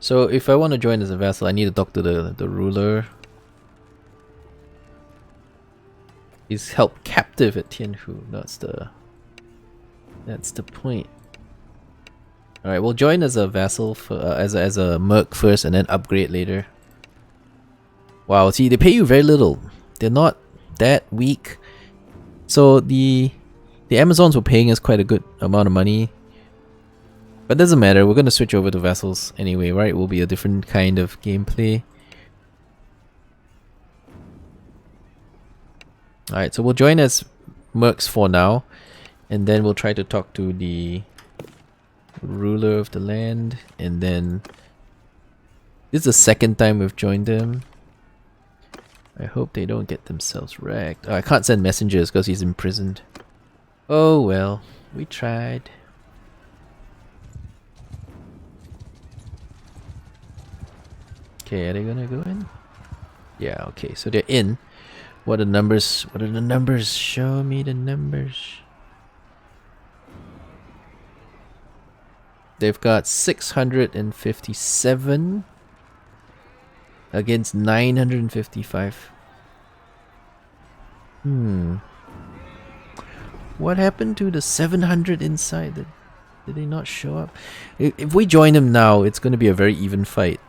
So if I want to join as a vassal, I need to talk to the ruler. He's held captive at Tianhu. That's the point. All right, we'll join as a vassal for as a merc first, and then upgrade later. Wow, see, they pay you very little. They're not that weak. So the Amazons were paying us quite a good amount of money. But it doesn't matter, we're gonna switch over to vassals anyway, right? It will be a different kind of gameplay. Alright, so we'll join as mercs for now. And then we'll try to talk to the ruler of the land. And then this is the second time we've joined them. I hope they don't get themselves wrecked. Oh, I can't send messengers because he's imprisoned. Oh well, we tried. Okay, are they gonna go in? Yeah, okay, so they're in. What are the numbers? What are the numbers? Show me the numbers. They've got 657 against 955. What happened to the 700 inside? Did they not show up? If we join them now, it's going to be a very even fight.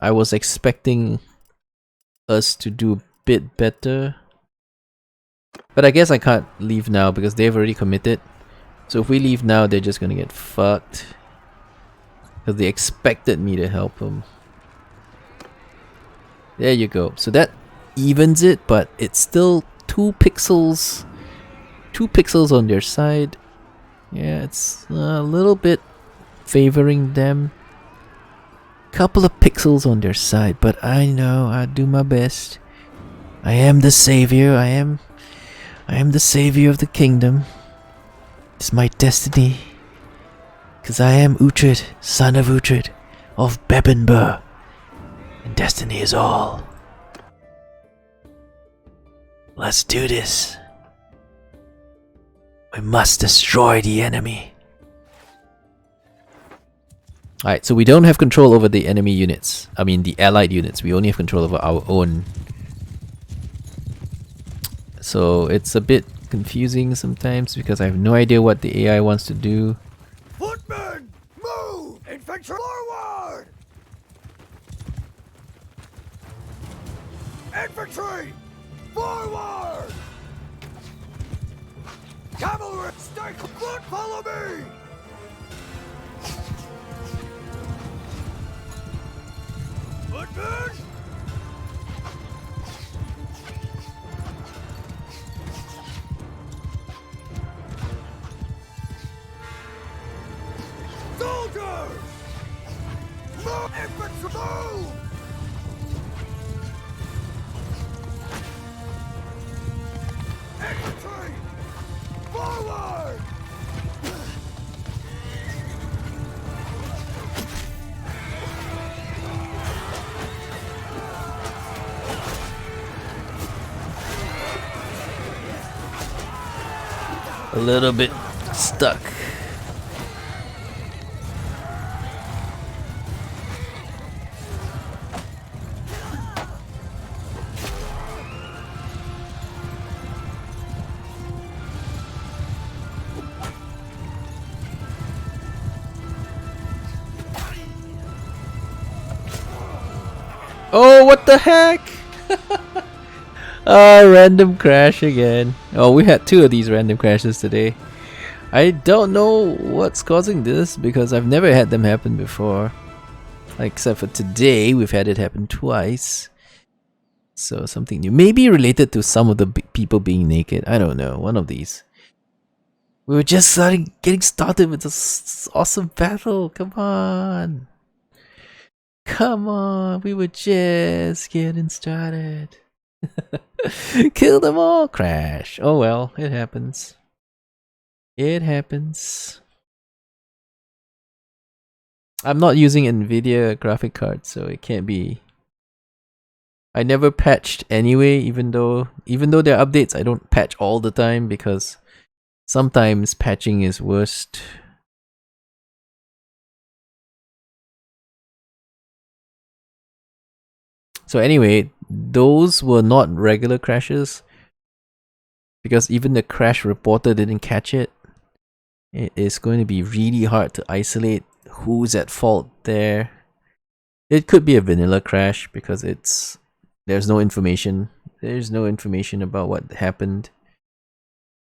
I was expecting us to do a bit better. But I guess I can't leave now because they've already committed. So if we leave now, they're just going to get fucked. Because they expected me to help them. There you go. So that evens it, but it's still 2 pixels. 2 pixels on their side. Yeah, it's a little bit favoring them. Couple of pixels on their side, but I know I do my best. I am the savior. I am the savior of the kingdom. It's my destiny. Because I am Uhtred, son of Uhtred, of Bebbanburg. And destiny is all. Let's do this. We must destroy the enemy. Alright, so we don't have control over the enemy units. I mean the allied units. We only have control over our own. So it's a bit confusing sometimes because I have no idea what the AI wants to do. Footmen, move! Infantry, forward! Infantry, forward! Cavalry, stay put, follow me! Footmen! Soldiers! Move! Infantry, move! Infantry! Forward! a little bit stuck. Oh, what the heck? Random crash again. Oh, we had 2 of these random crashes today. I don't know what's causing this because I've never had them happen before. Except for today, we've had it happen twice. So something new. Maybe related to some of the people being naked. I don't know. One of these. We were just getting started with this awesome battle. Come on. Come on. We were just getting started. Kill them all. Crash. Oh well. It happens. It happens. I'm not using NVIDIA graphic card, so it can't be. I never patched anyway, even though there are updates, I don't patch all the time because sometimes patching is worst. So anyway, those were not regular crashes because even the crash reporter didn't catch it. It is going to be really hard to isolate who's at fault there. It could be a vanilla crash because there's no information. There's no information about what happened.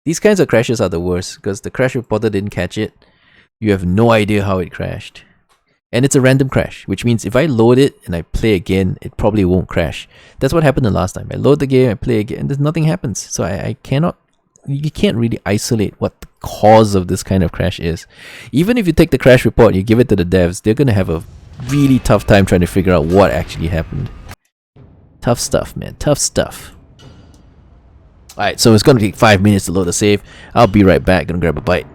These kinds of crashes are the worst because the crash reporter didn't catch it. You have no idea how it crashed. And it's a random crash, which means if I load it and I play again, it probably won't crash. That's what happened the last time. I load the game, I play again, and nothing happens. So I cannot, you can't really isolate what the cause of this kind of crash is. Even if you take the crash report, you give it to the devs, they're going to have a really tough time trying to figure out what actually happened. Tough stuff, man. Tough stuff. Alright, so it's going to take 5 minutes to load the save. I'll be right back. Gonna grab a bite.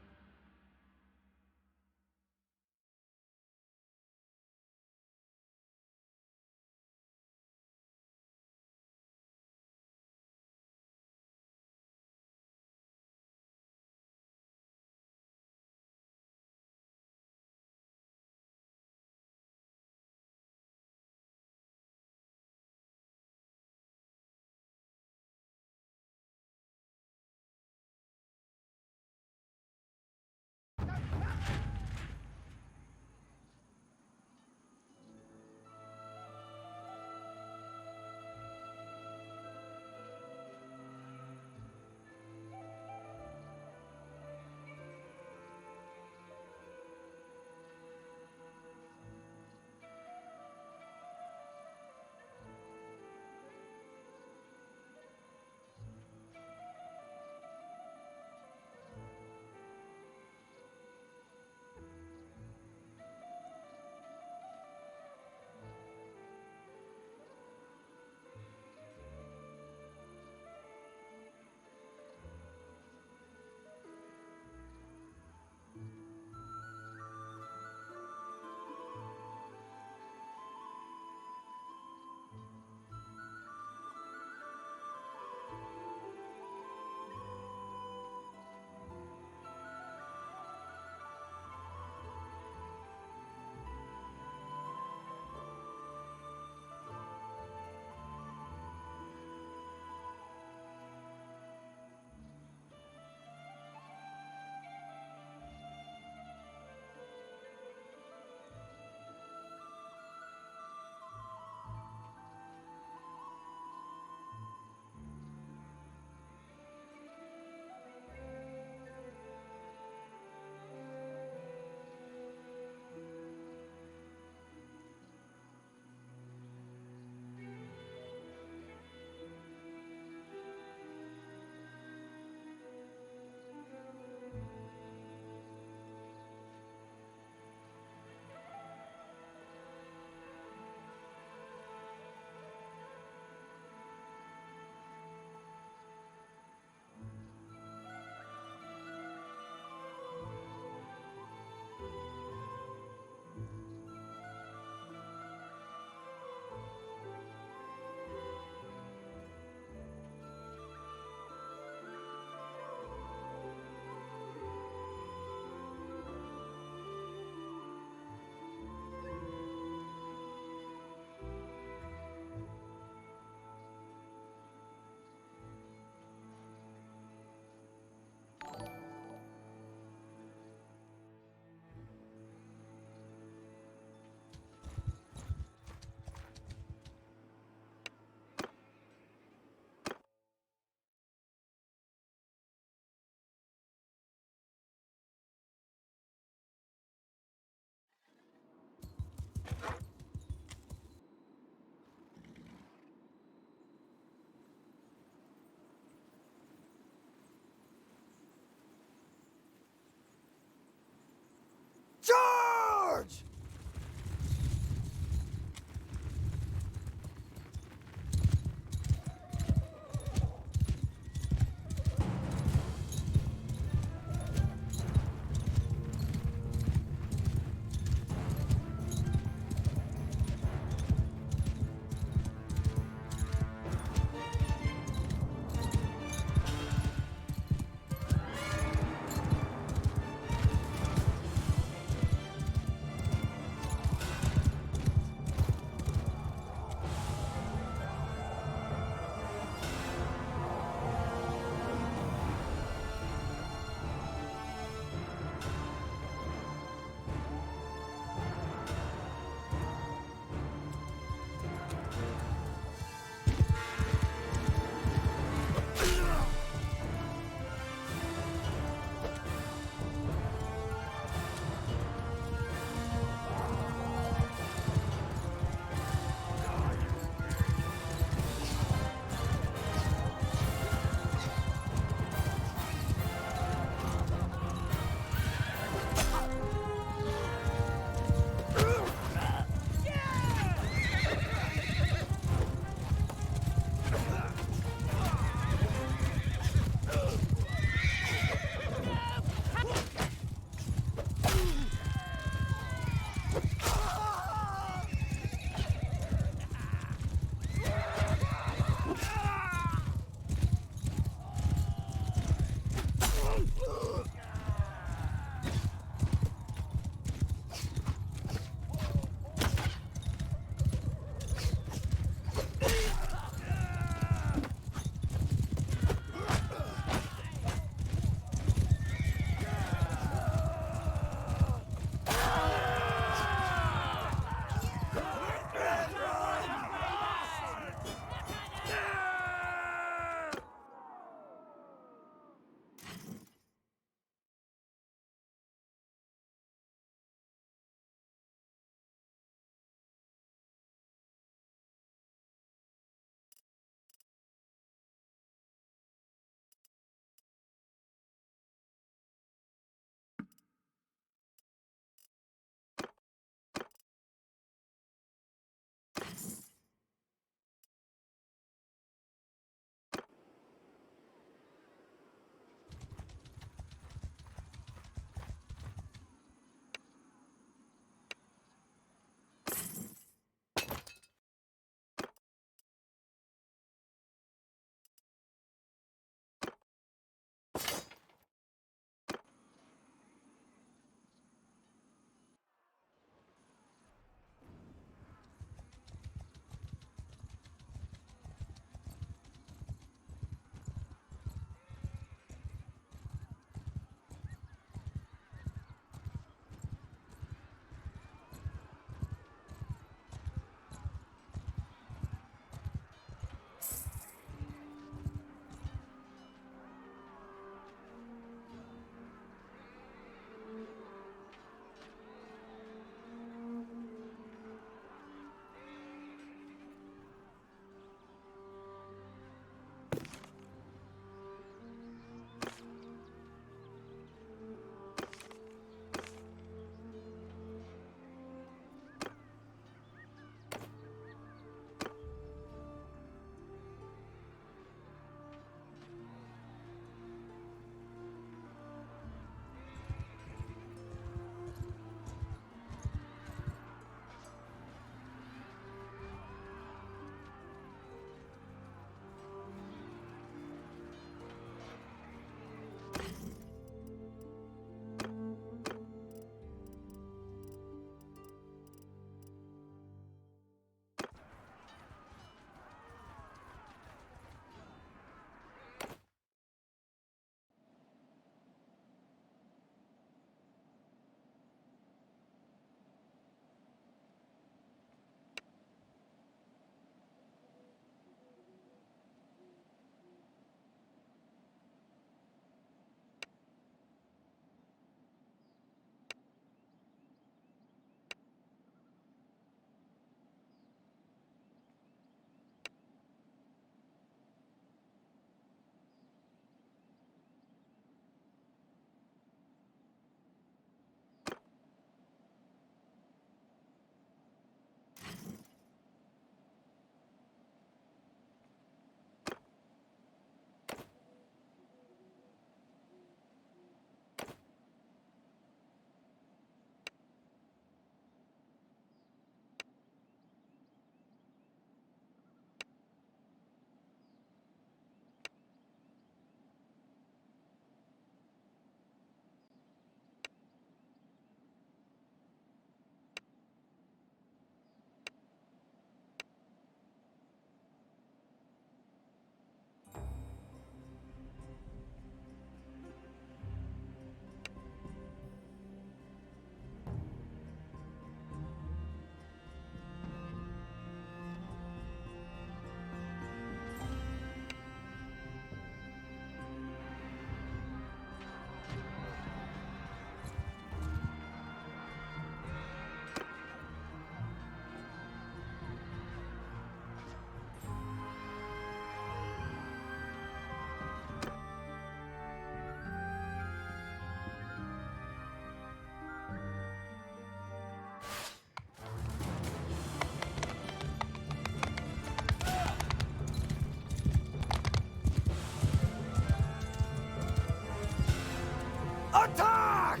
Attack!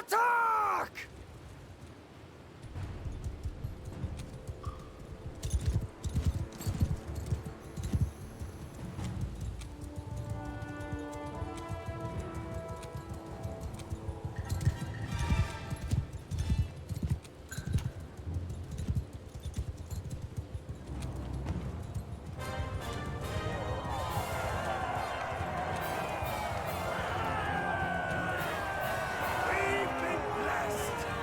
Attack! We've been blessed!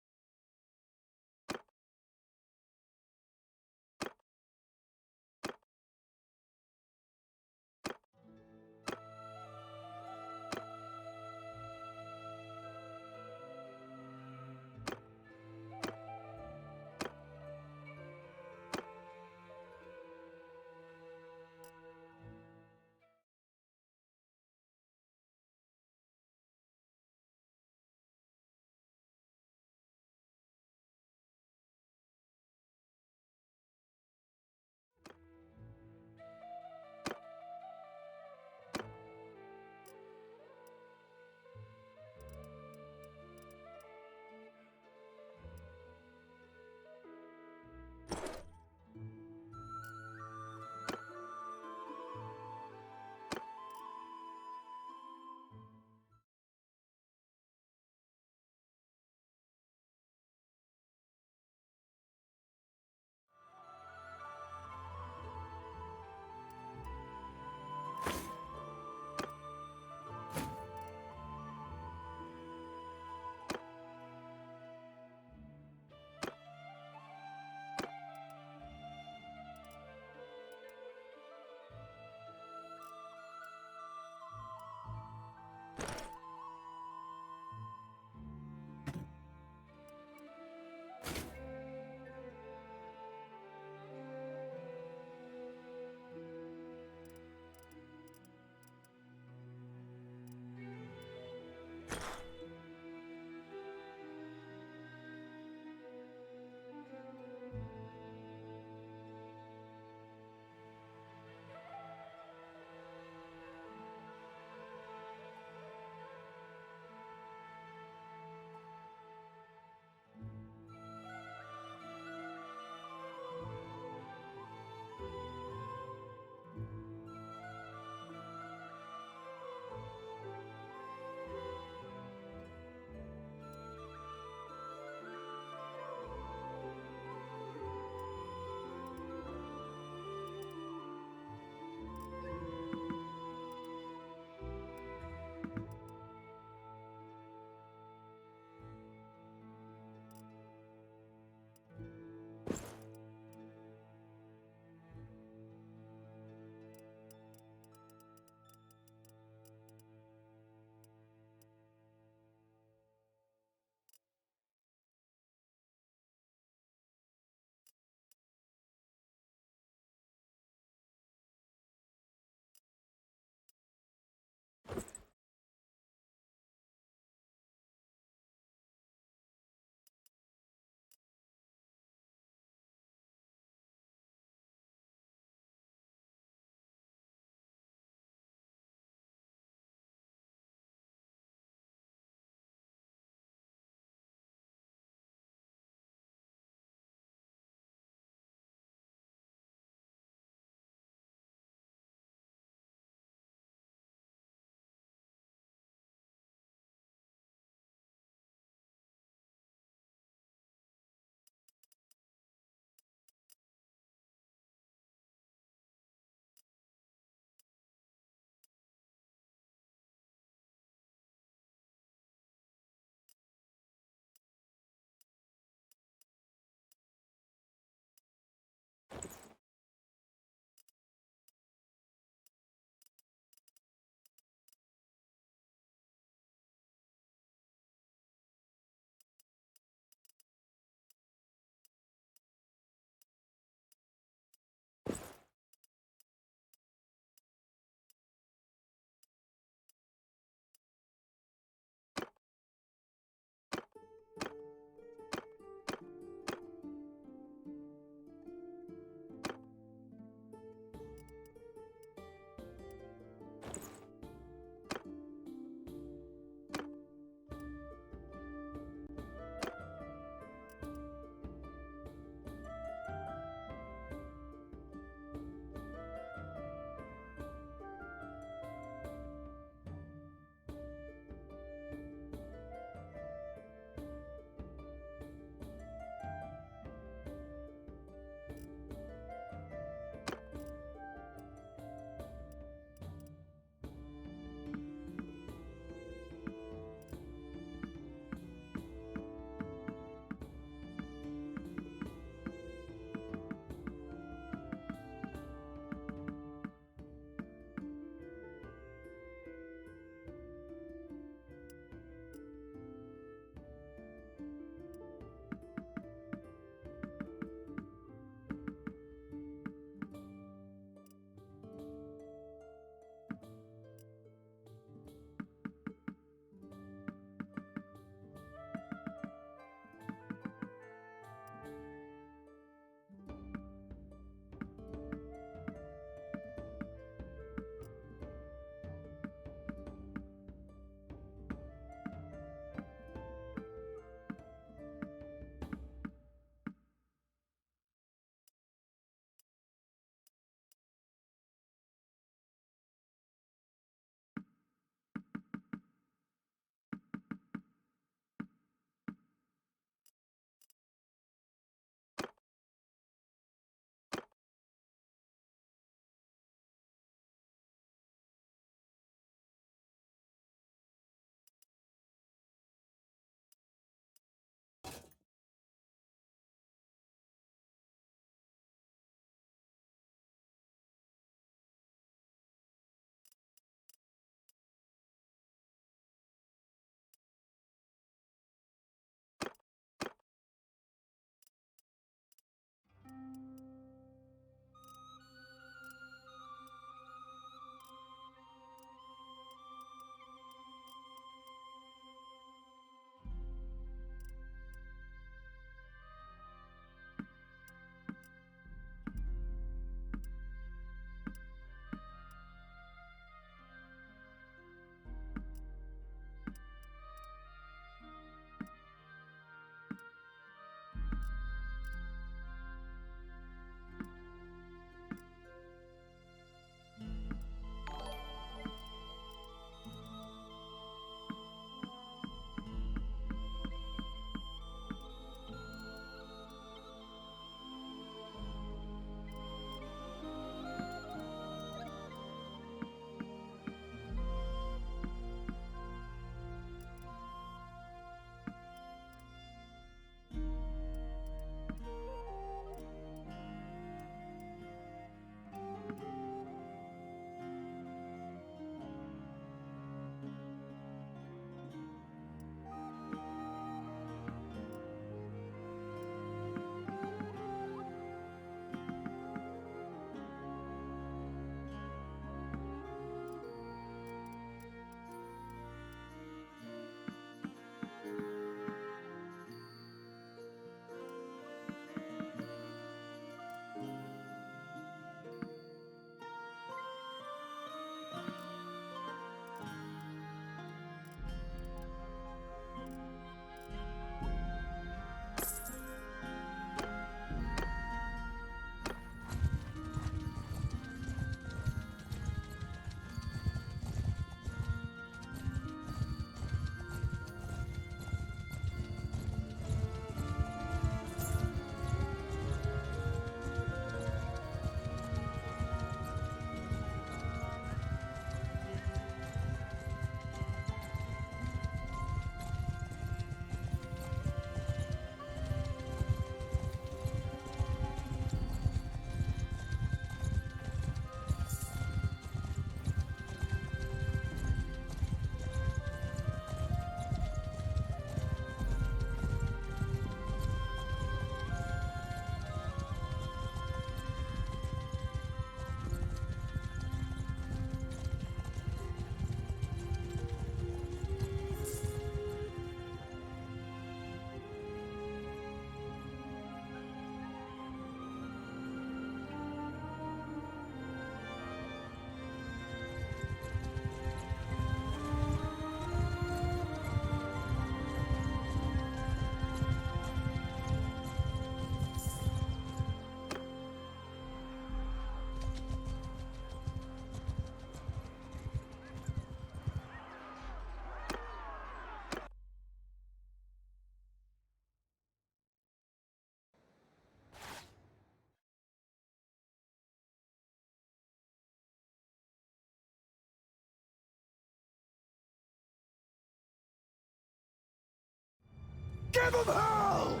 Give them hell!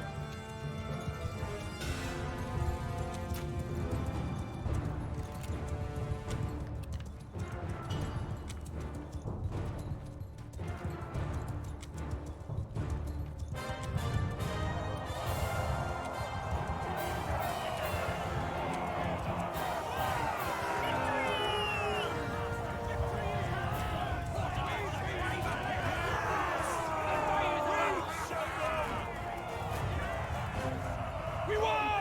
We won!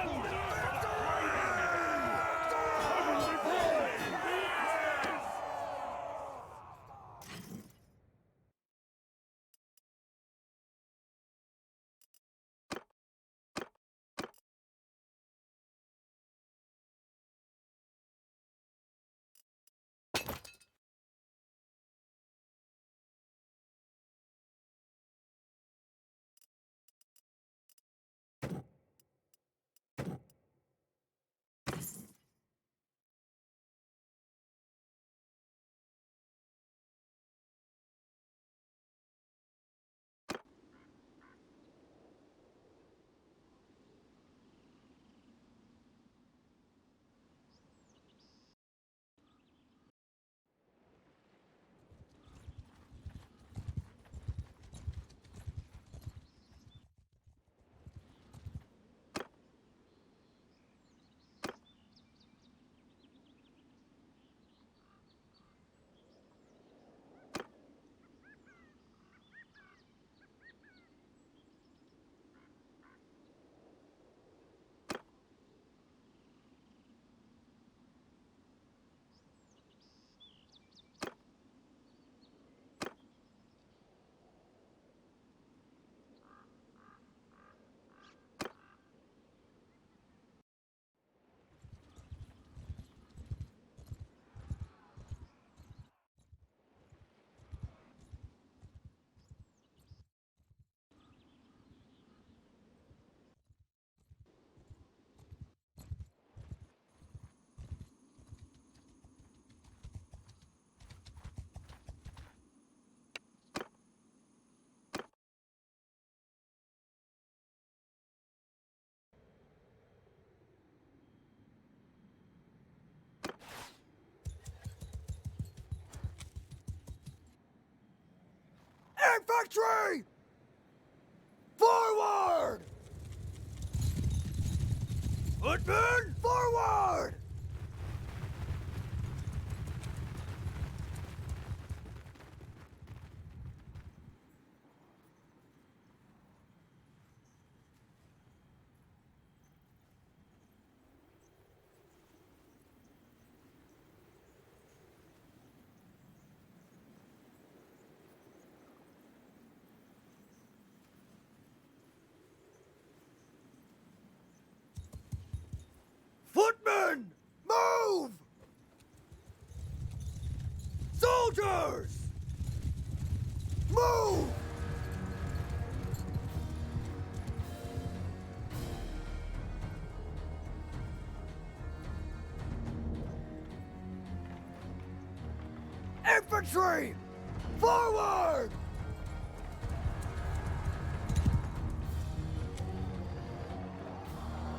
Infantry! Forward! Footmen, forward! Footmen, move! Soldiers, move! Infantry, forward!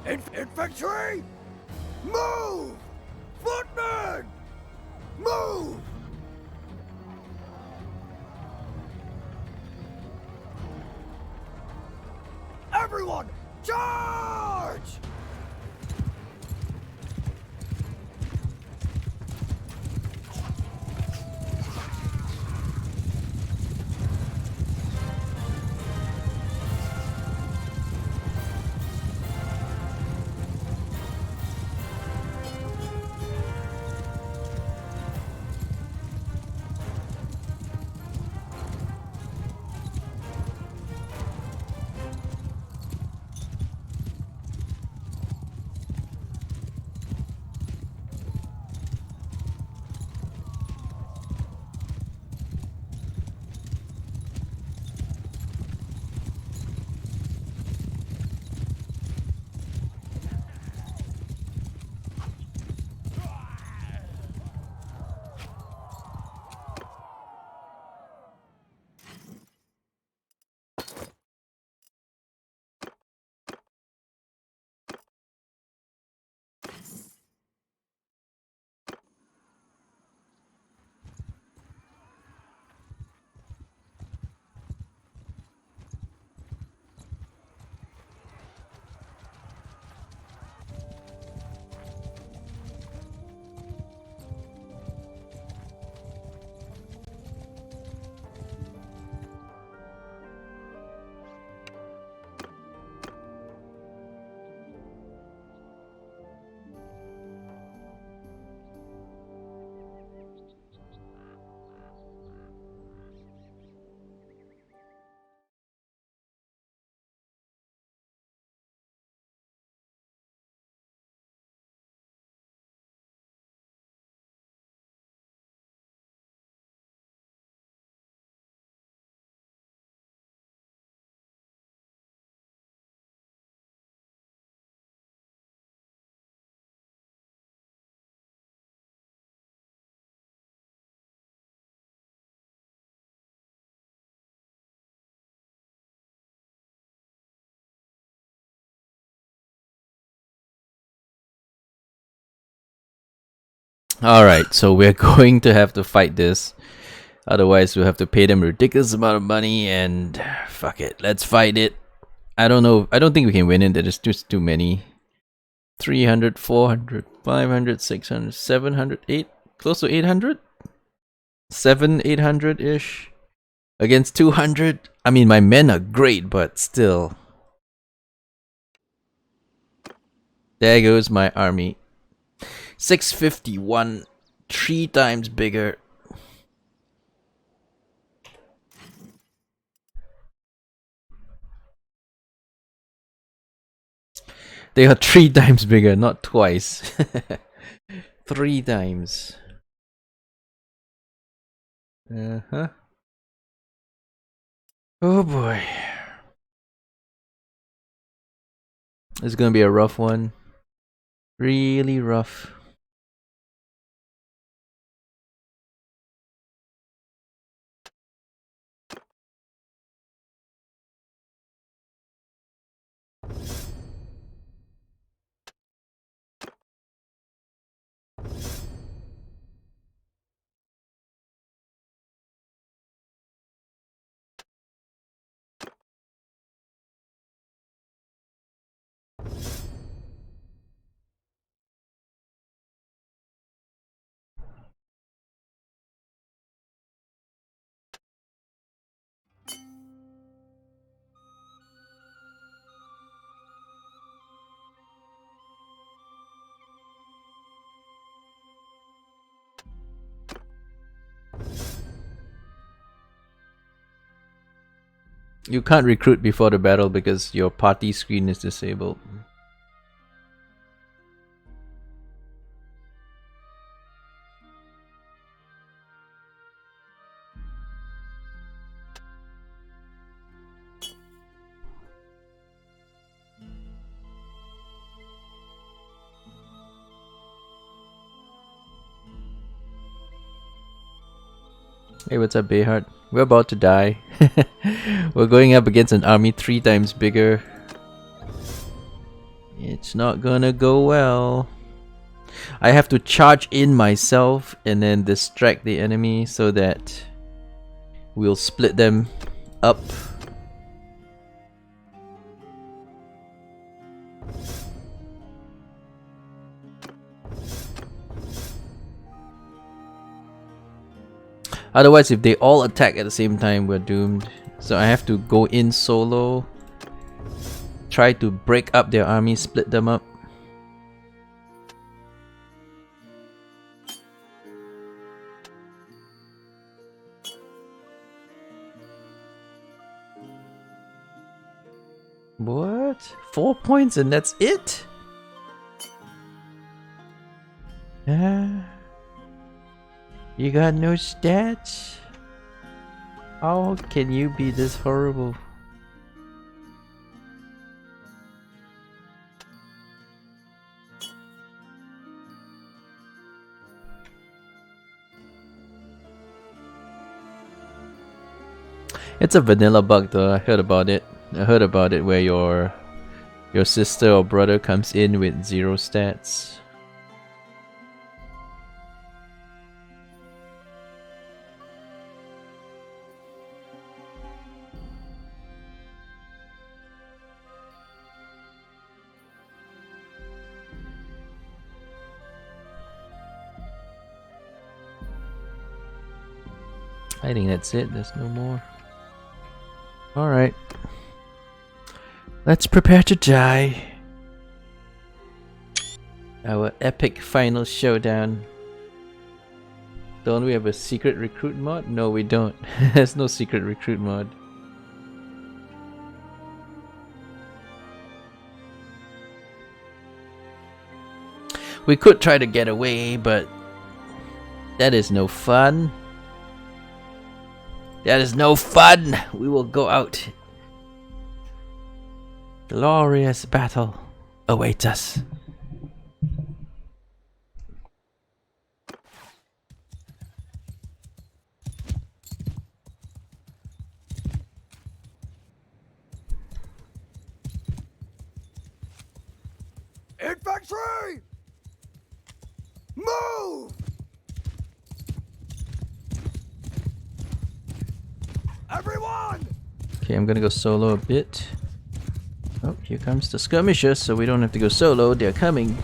Infantry, move! Footmen, move! Everyone, charge! Alright, so we're going to have to fight this. Otherwise, we'll have to pay them a ridiculous amount of money and fuck it. Let's fight it. I don't know. I don't think we can win it. There's just too many. 300, 400, 500, 600, 700, 8, close to 800? 800-ish. Against 200. I mean, my men are great, but still. There goes my army. 651. 3 times bigger. They are 3 times bigger, not twice. 3 times. Uh-huh. Oh boy. It's gonna be a rough one. Really rough. You can't recruit before the battle because your party screen is disabled. Hey, what's up, Bayhard? We're about to die. We're going up against an army 3 times bigger. It's not gonna go well. I have to charge in myself and then distract the enemy so that we'll split them up. Otherwise, if they all attack at the same time, we're doomed. So I have to go in solo, try to break up their army, split them up. What? 4 points and that's it? You got no stats? How can you be this horrible? It's a vanilla bug though, I heard about it. I heard about it where your sister or brother comes in with 0 stats. I think that's it, there's no more. Alright. Let's prepare to die. Our epic final showdown. Don't we have a secret recruit mod? No, we don't. There's no secret recruit mod. We could try to get away, but that is no fun. That is no fun! We will go out. Glorious battle awaits us. Infantry! Move! Okay, I'm gonna go solo a bit. Oh, here comes the skirmisher, so we don't have to go solo. They're coming.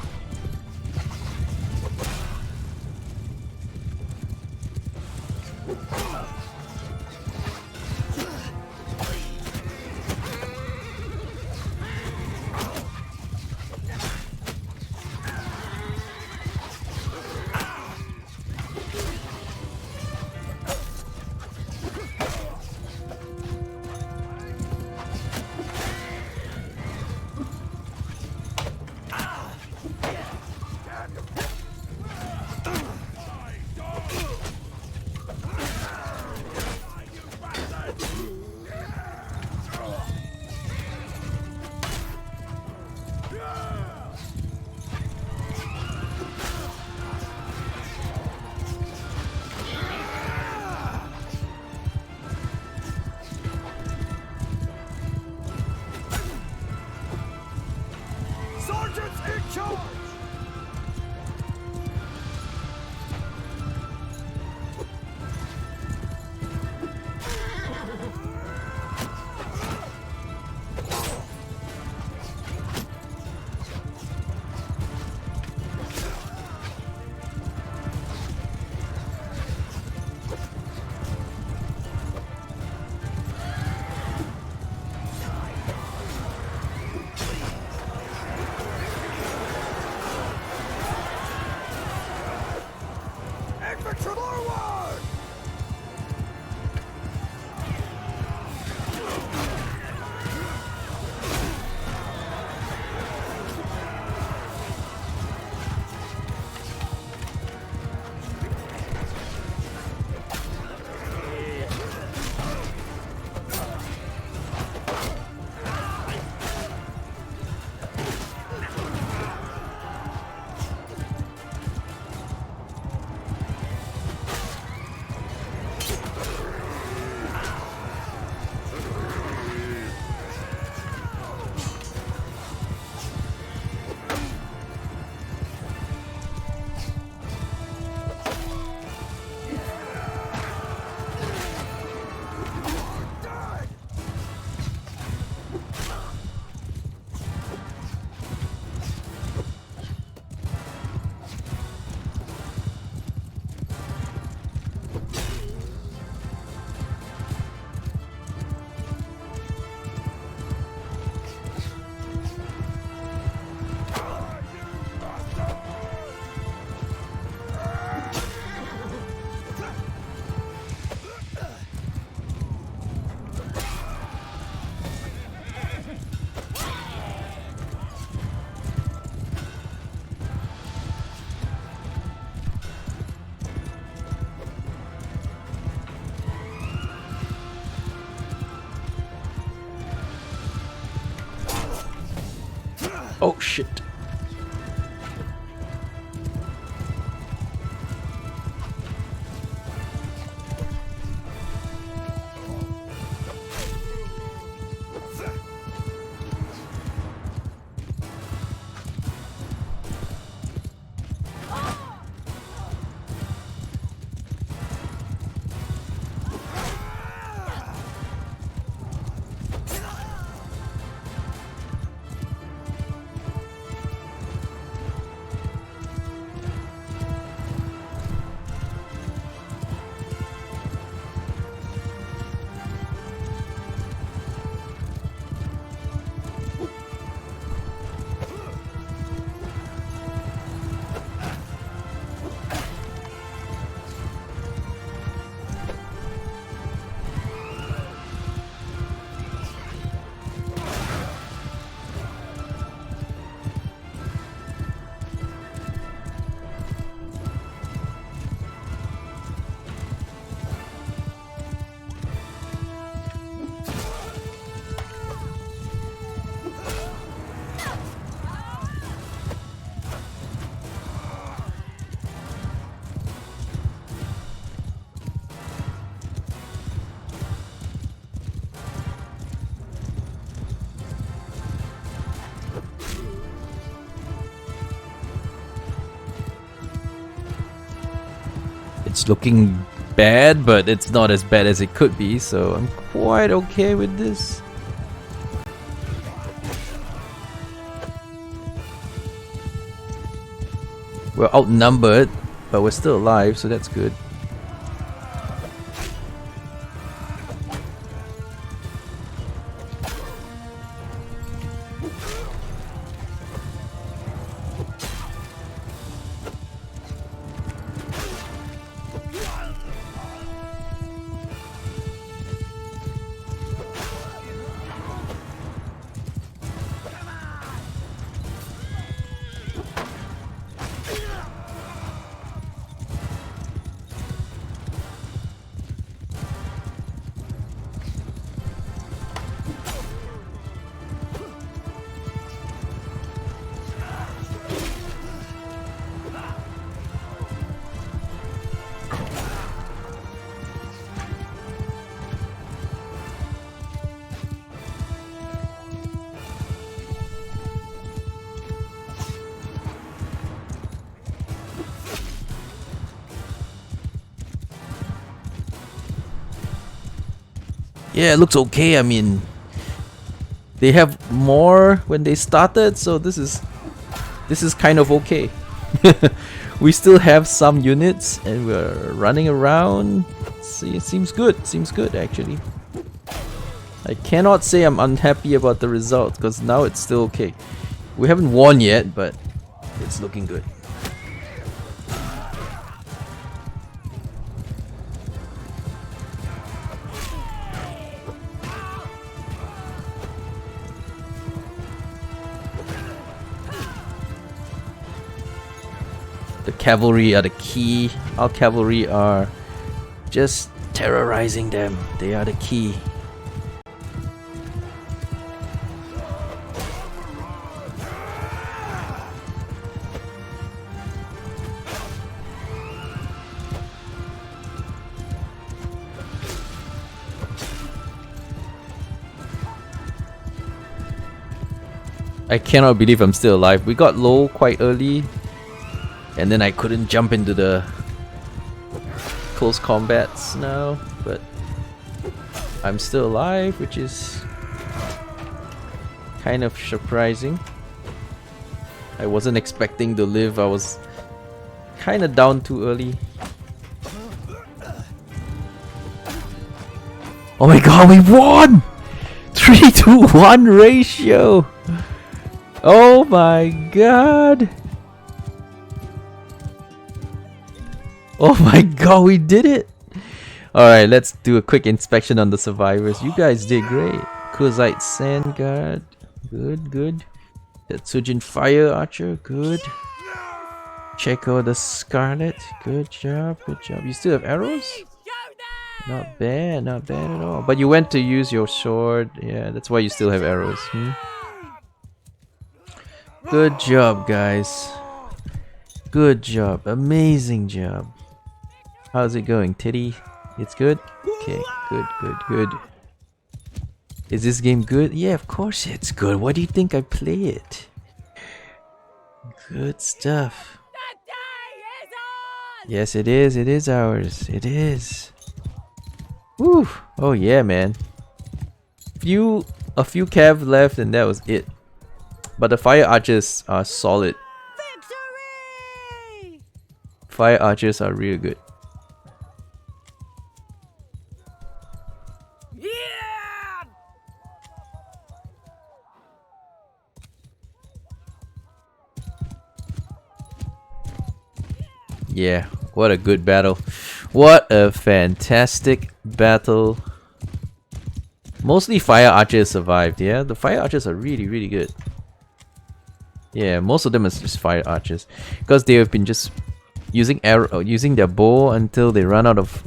Sergeants in charge! Infantry forward! Oh shit. It's looking bad, but it's not as bad as it could be, so I'm quite okay with this. We're outnumbered, but we're still alive, so that's good. Yeah, it looks okay. I mean, they have more when they started, so this is kind of okay. We still have some units and we're running around. See, it seems good. Seems good actually. I cannot say I'm unhappy about the results because now it's still okay. We haven't won yet, but it's looking good. The cavalry are the key. Our cavalry are just terrorizing them. They are the key. I cannot believe I'm still alive. We got low quite early, and then I couldn't jump into the close combats now, but I'm still alive, which is kind of surprising. I wasn't expecting to live. I was kind of down too early. Oh my god, we won! 3-to-1 ratio! Oh my god! Oh my god, we did it! Alright, let's do a quick inspection on the survivors. You guys did great. Kozite Sand Guard, good, good. Tetsujin Fire Archer, good. Checo the Scarlet, good job, good job. You still have arrows? Not bad at all. But you went to use your sword, yeah, that's why you still have arrows. Good job, guys. Good job, amazing job. How's it going, Titty? It's good? Okay, good, good, good. Is this game good? Yeah, of course it's good. Why do you think I play it? Good stuff. Yes, it is. It is ours. It is. Woo! Oh yeah, man. A few cav left and that was it. But the fire archers are solid. Victory! Fire archers are real good. Yeah! Yeah, what a good battle. What a fantastic battle. Mostly fire archers survived, yeah? The fire archers are really, really good. Yeah, most of them are just fire archers. Because they have been just using their bow until they run out of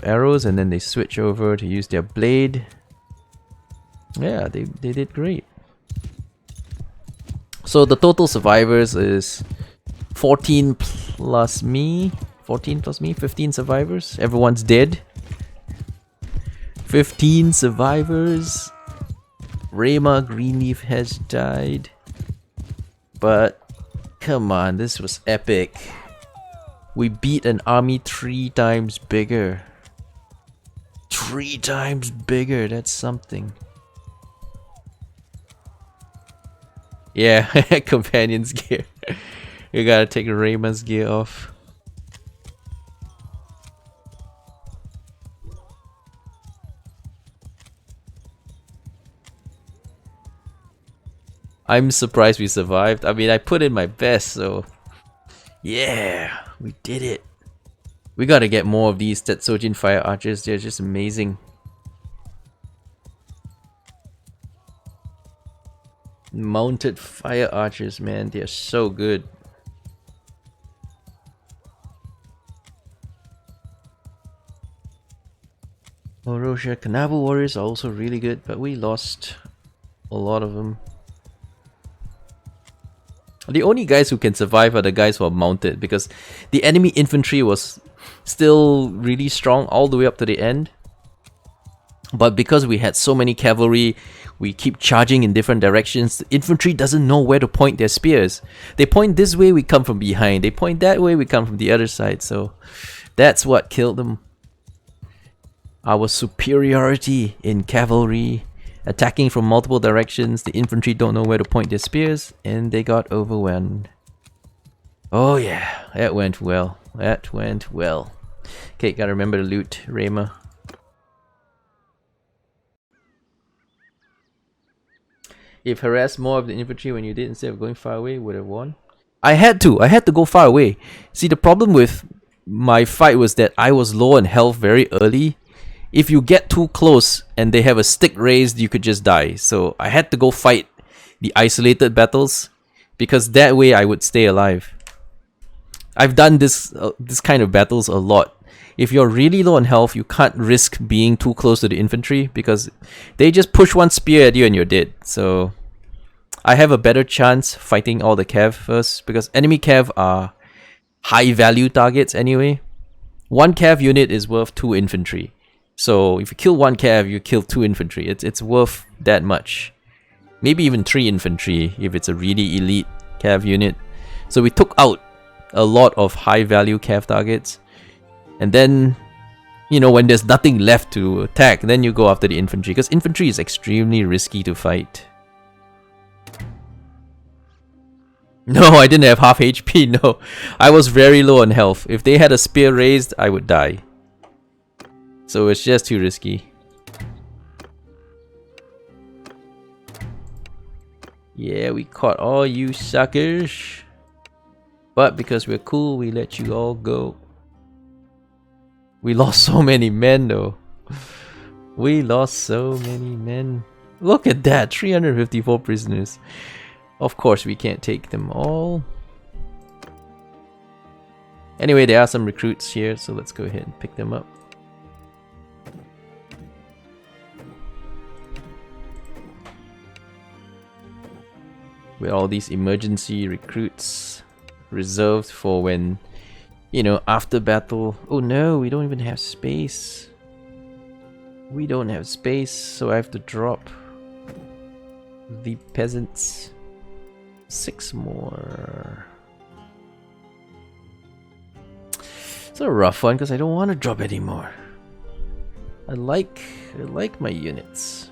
arrows, and then they switch over to use their blade. Yeah, they did great. So the total survivors is 14 plus me. 14 plus me, 15 survivors. Everyone's dead. 15 survivors. Rayma Greenleaf has died. But come on, this was epic. We beat an army 3 times bigger. 3 times bigger, that's something. Yeah, companion's gear. You gotta take Raymond's gear off. I'm surprised we survived. I mean, I put in my best, so... Yeah, we did it. We gotta get more of these Tetsujin Fire Archers. They're just amazing. Mounted Fire Archers, man. They're so good. Orosia Kanabu Warriors are also really good, but we lost a lot of them. The only guys who can survive are the guys who are mounted, because the enemy infantry was still really strong all the way up to the end. But because we had so many cavalry, we keep charging in different directions. The infantry doesn't know where to point their spears. They point this way, we come from behind. They point that way, we come from the other side. So that's what killed them. Our superiority in cavalry, attacking from multiple directions. The infantry don't know where to point their spears, and they got overwhelmed. Oh yeah, that went well. That went well. Okay, gotta remember to loot Rayma. If harassed more of the infantry when you did instead of going far away, would have won. I had to go far away. See, the problem with my fight was that I was low on health very early. If you get too close and they have a stick raised, you could just die. So I had to go fight the isolated battles, because that way I would stay alive. I've done this kind of battles a lot. If you're really low on health, you can't risk being too close to the infantry, because they just push one spear at you and you're dead. So I have a better chance fighting all the cav first, because enemy cav are high value targets anyway. One cav unit is worth 2 infantry. So if you kill 1 cav, you kill 2 infantry. It's worth that much. Maybe even 3 infantry if it's a really elite cav unit. So we took out a lot of high value cav targets. And then, you know, when there's nothing left to attack, then you go after the infantry, because infantry is extremely risky to fight. No, I didn't have half HP, no. I was very low on health. If they had a spear raised, I would die. So it's just too risky. Yeah, we caught all you suckers. But because we're cool, we let you all go. We lost so many men though. We lost so many men. Look at that, 354 prisoners. Of course we can't take them all. Anyway, there are some recruits here, so let's go ahead and pick them up. With all these emergency recruits reserved for when, you know, after battle. Oh no, we don't even have space. We don't have space, so I have to drop the peasants. 6 more. It's a rough one because I don't want to drop anymore. I like my units.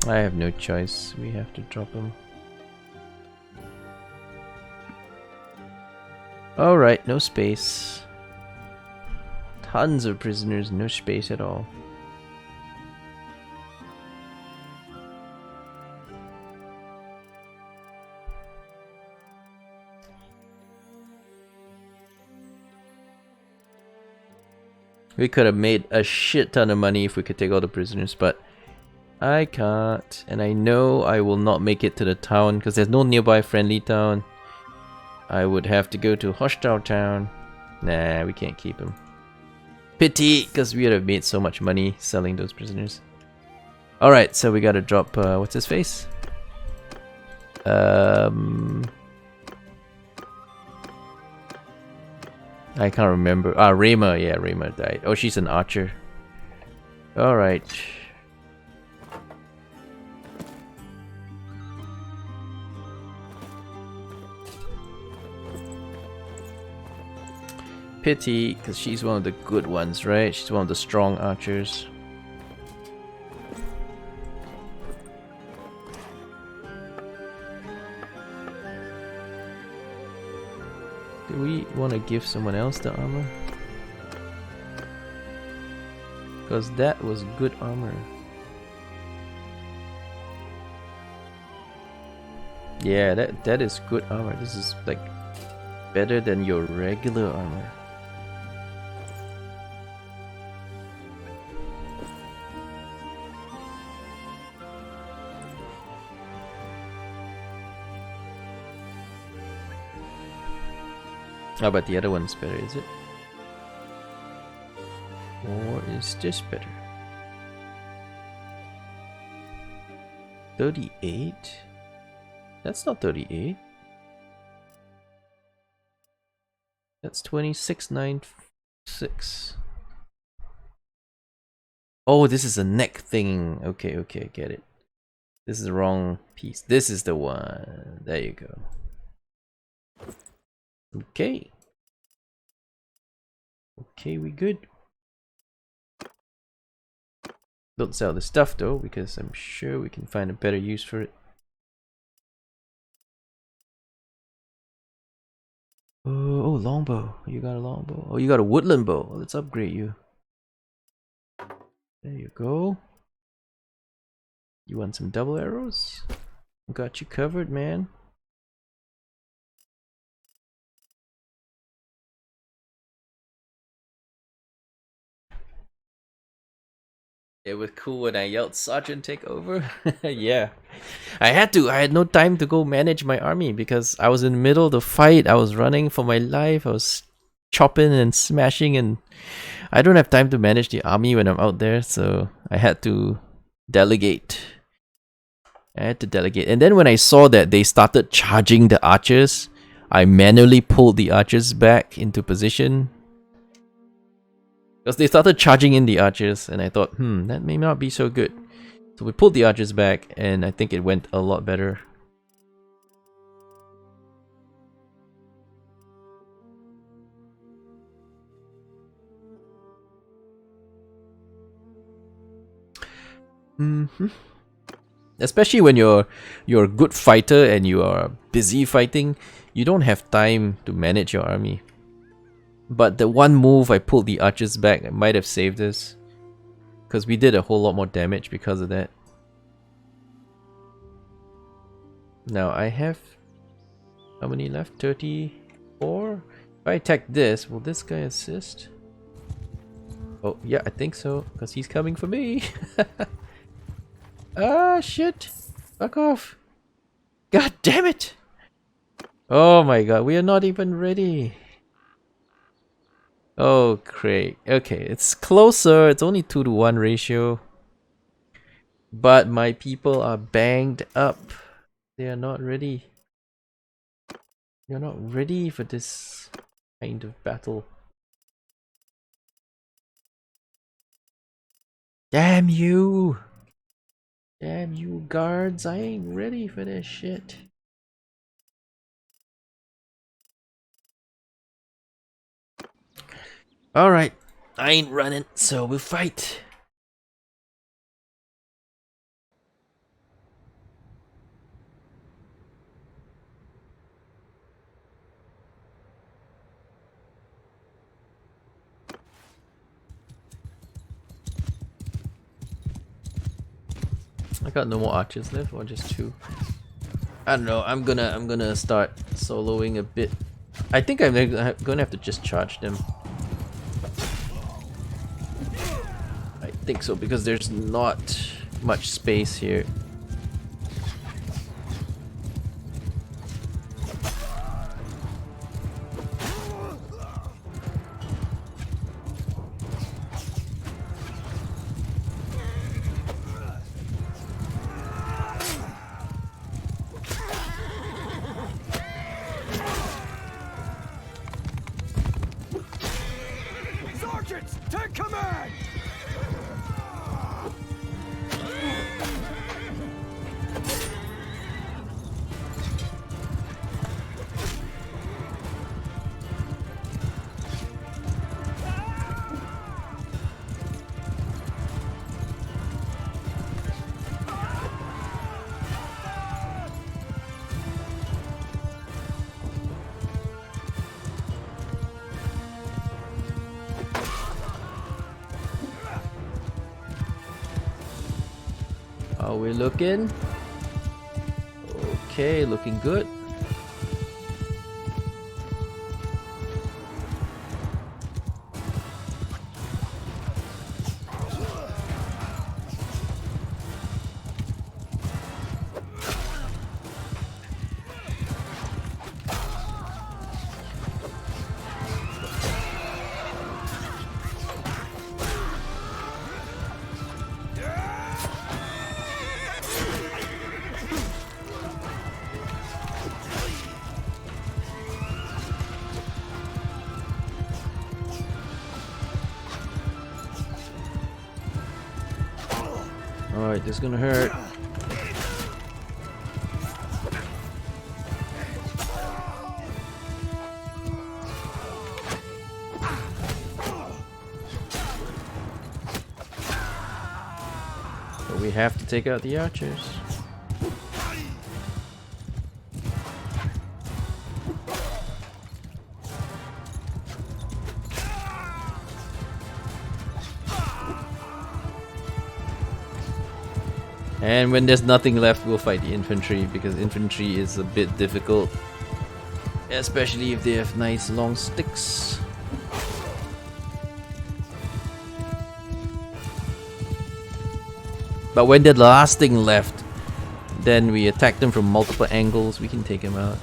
I have no choice. We have to drop them. Alright, no space. Tons of prisoners, no space at all. We could have made a shit ton of money if we could take all the prisoners, but I can't. And I know I will not make it to the town because there's no nearby friendly town. I would have to go to hostile town. Nah, we can't keep him. Pity, because we would have made so much money selling those prisoners. Alright, so we gotta drop, what's his face? I can't remember. Ah, Rayma. Yeah, Rayma died. Oh, she's an archer. Alright. pity, because she's one of the good ones, right? She's one of the strong archers. Do we want to give someone else the armor? Because that was good armor. Yeah, that is good armor. This is like better than your regular armor. How about the other one's better, is it? Or is this better? 38? That's not 38. That's 2696. Oh, this is a neck thing. Okay, okay, get it. This is the wrong piece. This is the one. There you go. Okay. Okay, we good. Don't sell the stuff though, because I'm sure we can find a better use for it. Oh, longbow. You got a longbow. Oh, you got a woodland bow. Let's upgrade you. There you go. You want some double arrows? Got you covered, man. It was cool when I yelled Sergeant take over. Yeah. I had to. I had no time to go manage my army because I was in the middle of the fight. I was running for my life. I was chopping and smashing, and I don't have time to manage the army when I'm out there, so I had to delegate. And then when I saw that they started charging the archers, I manually pulled the archers back into position. Because they started charging in the archers, and I thought, that may not be so good. So we pulled the archers back, and I think it went a lot better. Especially when you're a good fighter and you are busy fighting, you don't have time to manage your army. But the one move I pulled the archers back might have saved us. Because we did a whole lot more damage because of that. Now I have... how many left? 34? If I attack this, will this guy assist? Oh, yeah, I think so. Because he's coming for me. Ah, shit. Fuck off. God damn it. Oh my god, we are not even ready. Oh, great. Okay, it's closer. It's only 2-to-1 ratio. But my people are banged up. They are not ready. They're not ready for this kind of battle. Damn you! Damn you guards, I ain't ready for this shit. Alright, I ain't running, so we'll fight. I got no more archers left, or just 2. I don't know, I'm gonna start soloing a bit. I think I'm gonna have to just charge them. I think so, because there's not much space here. Sergeants, take command! How we looking? Okay, looking good. Alright, this is gonna hurt. But we have to take out the archers. And when there's nothing left, we'll fight the infantry, because infantry is a bit difficult. Especially if they have nice long sticks. But when there's the last thing left, then we attack them from multiple angles, we can take them out.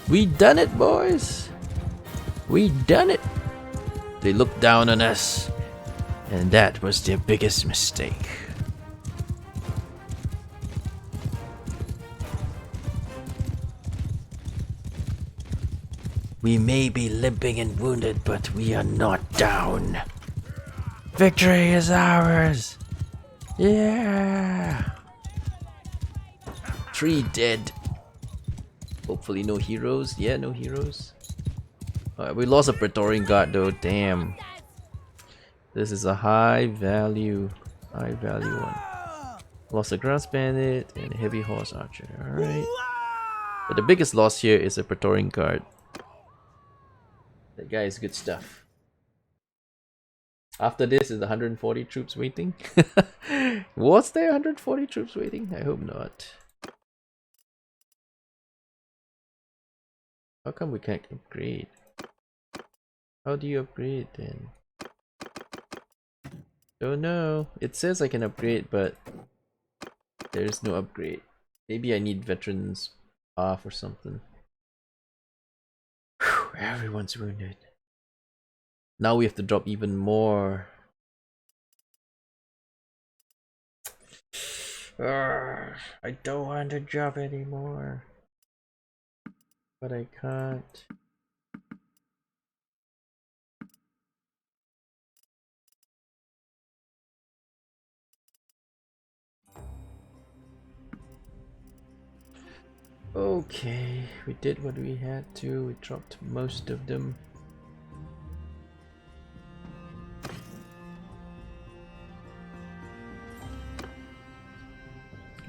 We done it, boys! We done it! They looked down on us. And that was their biggest mistake. We may be limping and wounded, but we are not down. Victory is ours! Yeah! 3 dead. Hopefully no heroes. Yeah, no heroes. Alright, we lost a Praetorian Guard though, damn. This is a high value one. Lost a Grass Bandit and a Heavy Horse Archer. Alright. But the biggest loss here is a Praetorian Guard. That guy is good stuff. After this is 140 troops waiting. Was there 140 troops waiting? I hope not. How come we can't upgrade? How do you upgrade then? Oh no, it says I can upgrade, but there is no upgrade. Maybe I need veterans off or something. Whew, everyone's wounded. Now we have to drop even more. I don't want to drop anymore. But I can't. Okay, we did what we had to. We dropped most of them.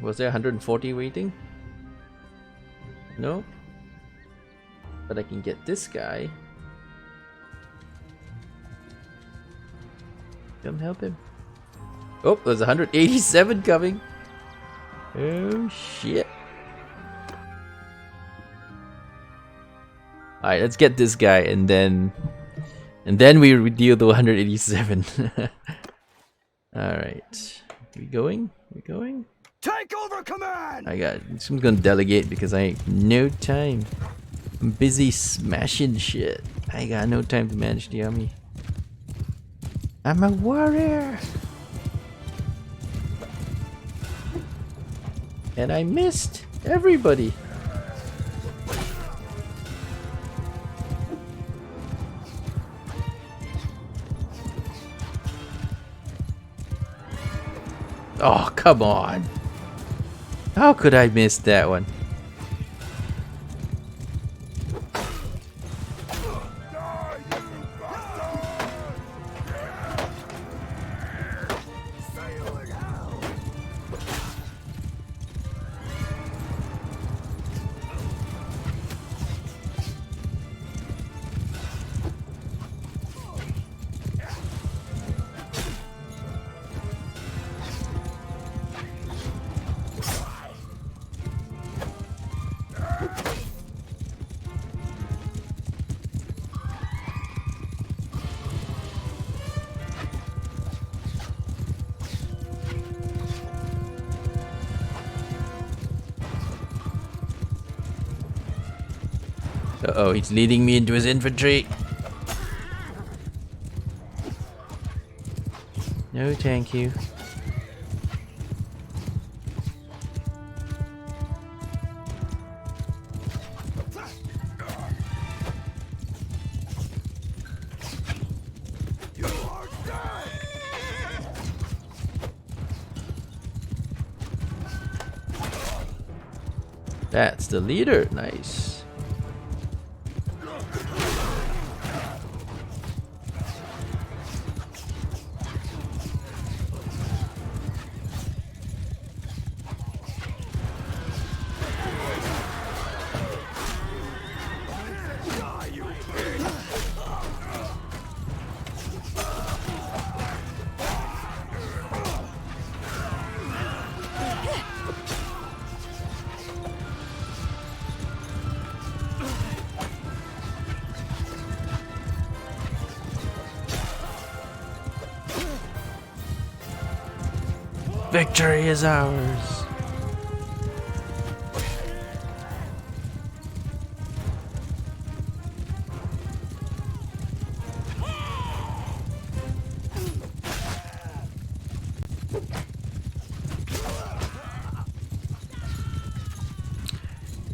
Was there 140 waiting? No. But I can get this guy. Come help him. Oh, there's 187 coming. Oh shit. Alright, let's get this guy and then we deal the 187. Alright. We going? We going? Take over command! I'm just gonna delegate because I have no time. I'm busy smashing shit. I got no time to manage the army. I'm a warrior! And I missed everybody. Oh, come on. How could I miss that one? Uh-oh, he's leading me into his infantry. No, thank you. You are dead! That's the leader. Nice. Victory is ours.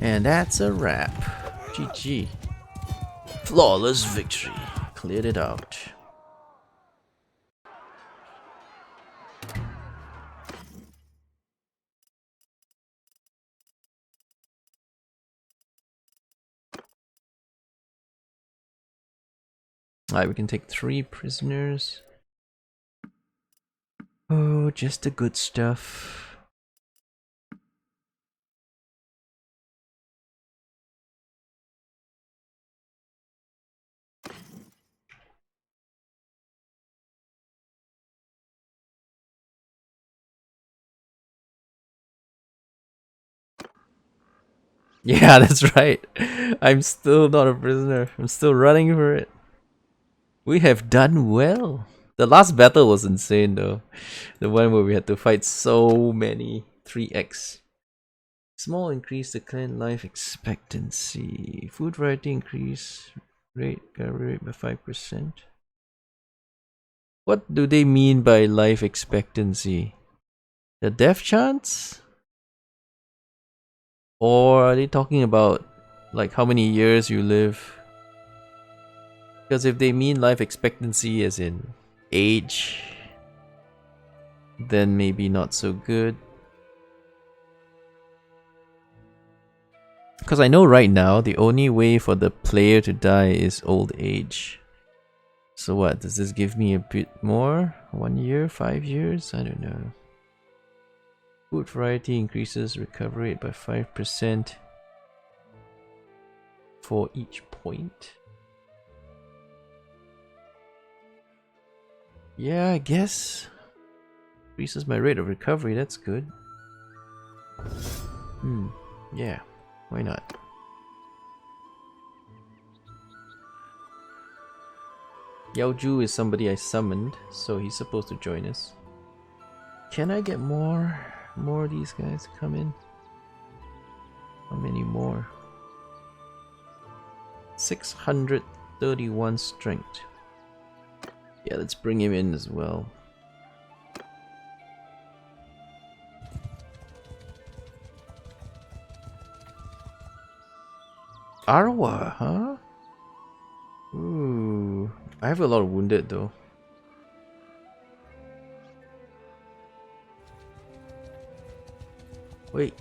And that's a wrap. GG. Flawless victory. Cleared it out. Alright, we can take 3 prisoners. Oh, just the good stuff. Yeah, that's right. I'm still not a prisoner. I'm still running for it. We have done well. The last battle was insane though. The one where we had to fight so many 3x. Small increase the clan life expectancy. Food variety increase rate recovery rate by 5%. What do they mean by life expectancy? The death chance? Or are they talking about like how many years you live? Because if they mean life expectancy as in age, then maybe not so good. Because I know right now the only way for the player to die is old age. So what, does this give me a bit more? 1 year, 5 years? I don't know. Food variety increases recovery rate by 5% for each point. Yeah, I guess. Increases my rate of recovery, that's good. Yeah, why not? Yaoju is somebody I summoned, so he's supposed to join us. Can I get more of these guys to come in? How many more? 631 strength. Yeah, let's bring him in as well. Arwa, huh? Ooh, I have a lot of wounded though. Wait,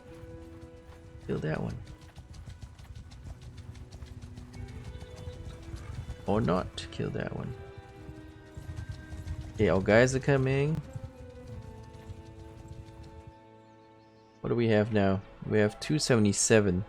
kill that one. Or not kill that one. Okay, our guys are coming. What do we have now? We have 277.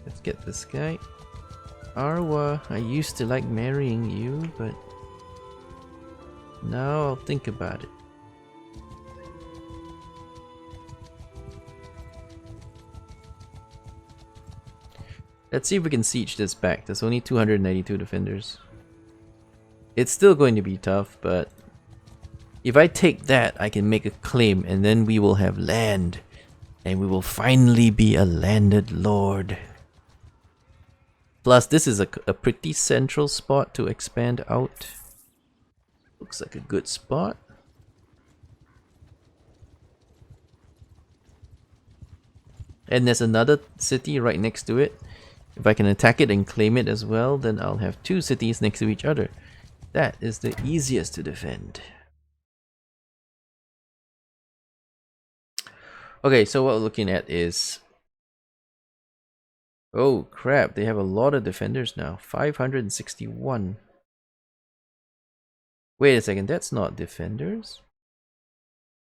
Let's get this guy. Arwa, I used to like marrying you, but now I'll think about it. Let's see if we can siege this back. There's only 292 defenders. It's still going to be tough, but if I take that, I can make a claim, and then we will have land. And we will finally be a landed lord. Plus, this is a pretty central spot to expand out. Looks like a good spot. And there's another city right next to it. If I can attack it and claim it as well, then I'll have two cities next to each other. That is the easiest to defend. Okay, so what we're looking at is... Oh crap, they have a lot of defenders now. 561. Wait a second, that's not defenders?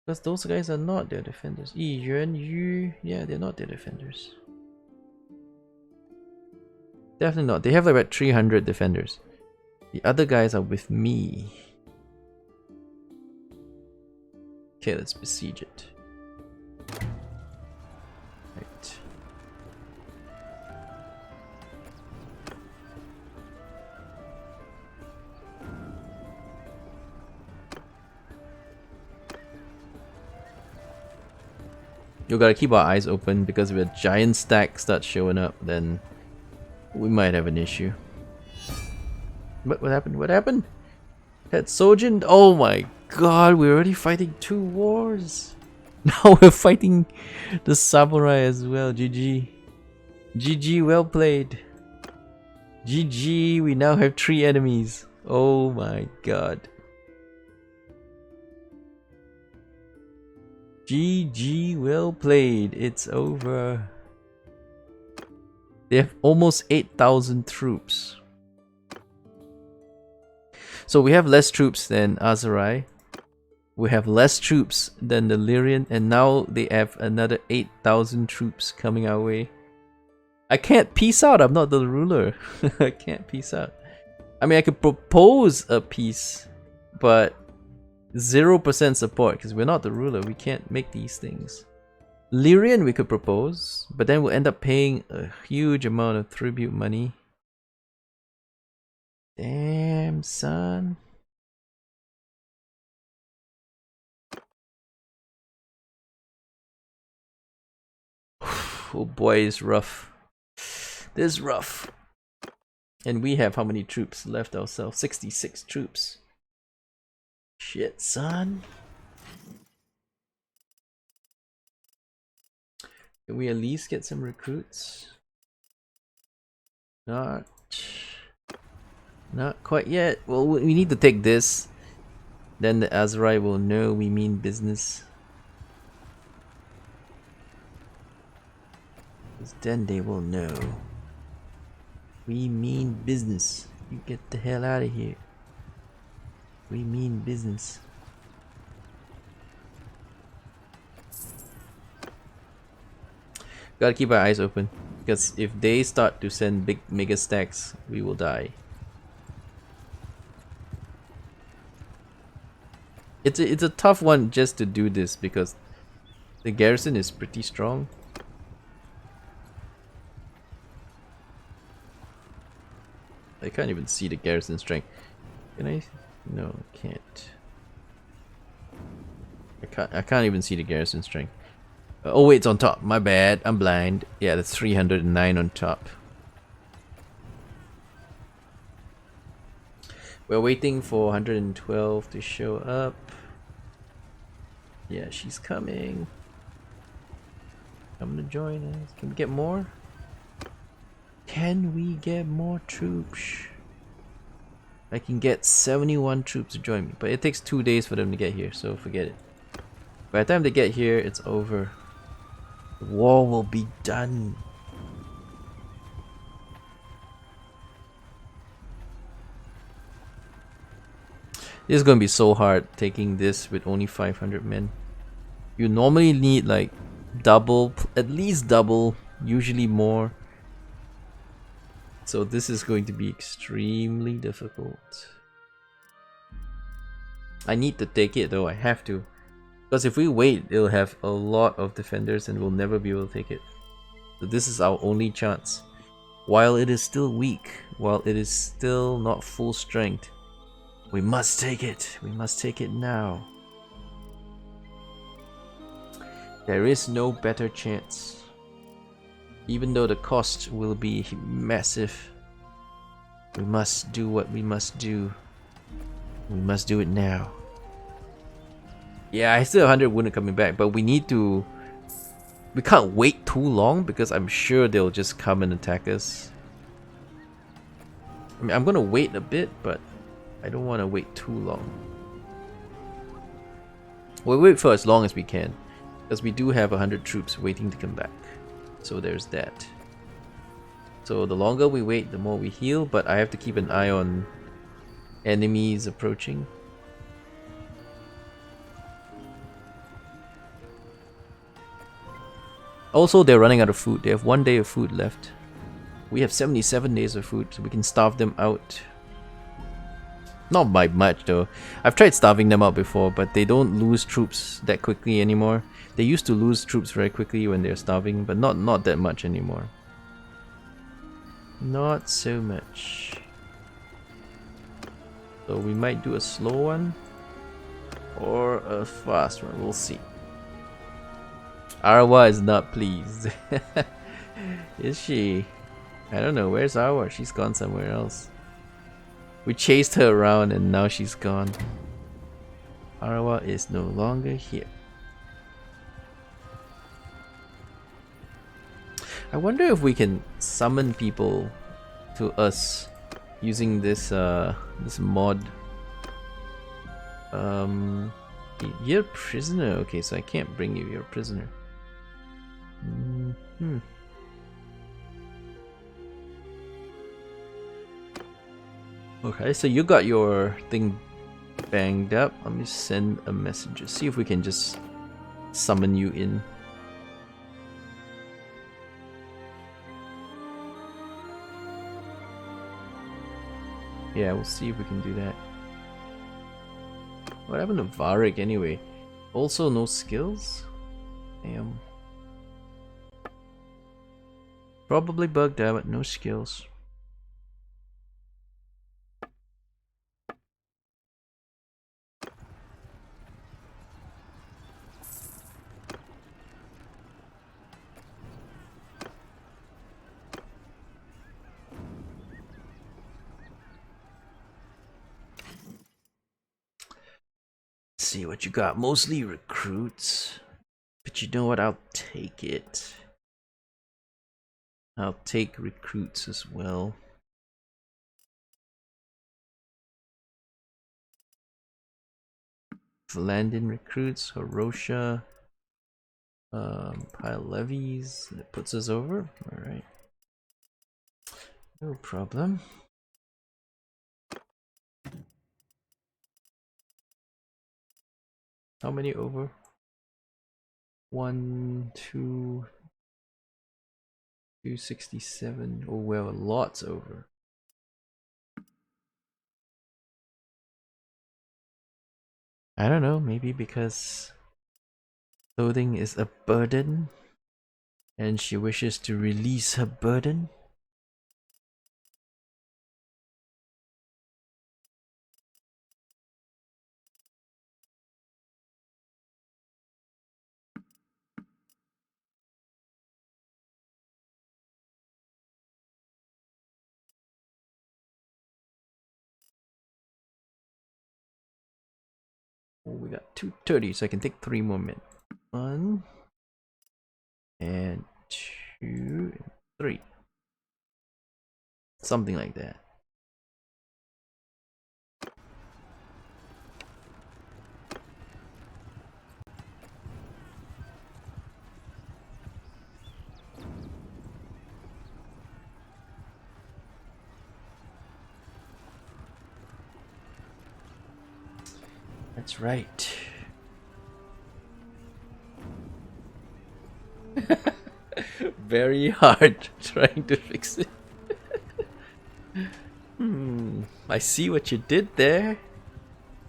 Because those guys are not their defenders. Yi, Yuan, Yu... Yeah, they're not their defenders. Definitely not. They have like about 300 defenders. The other guys are with me. Okay, let's besiege it. Right. You gotta keep our eyes open, because if a giant stack starts showing up, then we might have an issue. What happened? What happened? Had Sojin? Oh my god, we're already fighting 2 wars. Now we're fighting the samurai as well. GG. GG, well played. GG, we now have 3 enemies. Oh my god. GG, well played. It's over. They have almost 8,000 troops. So we have less troops than Azerai. We have less troops than the Lyrian, and now they have another 8,000 troops coming our way. I can't peace out, I'm not the ruler. I can't peace out. I mean, I could propose a peace, but 0% support, because we're not the ruler, we can't make these things. Lyrian we could propose, but then we'll end up paying a huge amount of tribute money. Damn, son. Oh boy, it's rough. This is rough. And we have how many troops left ourselves? 66 troops. Shit, son. Can we at least get some recruits? Not quite yet. Well, we need to take this. Then the Azerai will know we mean business. Then they will know we mean business. You get the hell out of here. We mean business. Gotta keep our eyes open, because if they start to send big mega stacks, we will die. It's a tough one just to do this, because the garrison is pretty strong. I can't even see the garrison strength. Can I? No, I can't. I can't even see the garrison strength. Oh wait, it's on top. My bad. I'm blind. Yeah, that's 309 on top. We're waiting for 112 to show up. Yeah, she's coming. Come to join us. Can we get more? Can we get more troops? I can get 71 troops to join me, but it takes 2 days for them to get here, so forget it. By the time they get here, it's over. The war will be done. This is gonna be so hard taking this with only 500 men. You normally need like double, at least double, usually more. So this is going to be extremely difficult. I need to take it though, I have to. Because if we wait, it'll have a lot of defenders and we'll never be able to take it. So this is our only chance. While it is still weak, while it is still not full strength, we must take it. We must take it now. There is no better chance. Even though the cost will be massive, we must do what we must do. We must do it now. Yeah, I still have 100 wounded coming back, but we need to... We can't wait too long because I'm sure they'll just come and attack us. I mean, I'm gonna wait a bit, but I don't want to wait too long. We'll wait for as long as we can, because we do have 100 troops waiting to come back. So there's that. So the longer we wait, the more we heal, but I have to keep an eye on enemies approaching. Also, they're running out of food. They have 1 day of food left. We have 77 days of food, so we can starve them out. Not by much though. I've tried starving them out before, but they don't lose troops that quickly anymore. They used to lose troops very quickly when they're starving, but not that much anymore. Not so much. So we might do a slow one or a fast one. We'll see. Arwa is not pleased. Is she? I don't know. Where's Arwa? She's gone somewhere else. We chased her around and now she's gone. Arwa is no longer here. I wonder if we can summon people to us using this this mod. You're a prisoner. Okay, so I can't bring you. You're a prisoner. Okay, so you got your thing banged up. Let me send a message. See if we can just summon you in. Yeah, we'll see if we can do that. What happened to Varric anyway? Also no skills? Damn. Probably bugged out, but no skills. Let's see what you got. Mostly recruits. But you know what? I'll take it. I'll take recruits as well. Valandin recruits, Horosha, pile levies. It puts us over. Alright. No problem. How many over? 1, 2, 267. Oh, we have lots over. I don't know, maybe because clothing is a burden and she wishes to release her burden. Oh, we got 230, so I can take 3 more men. 1 and 2 and 3. Something like that. That's right. Very hard trying to fix it. I see what you did there.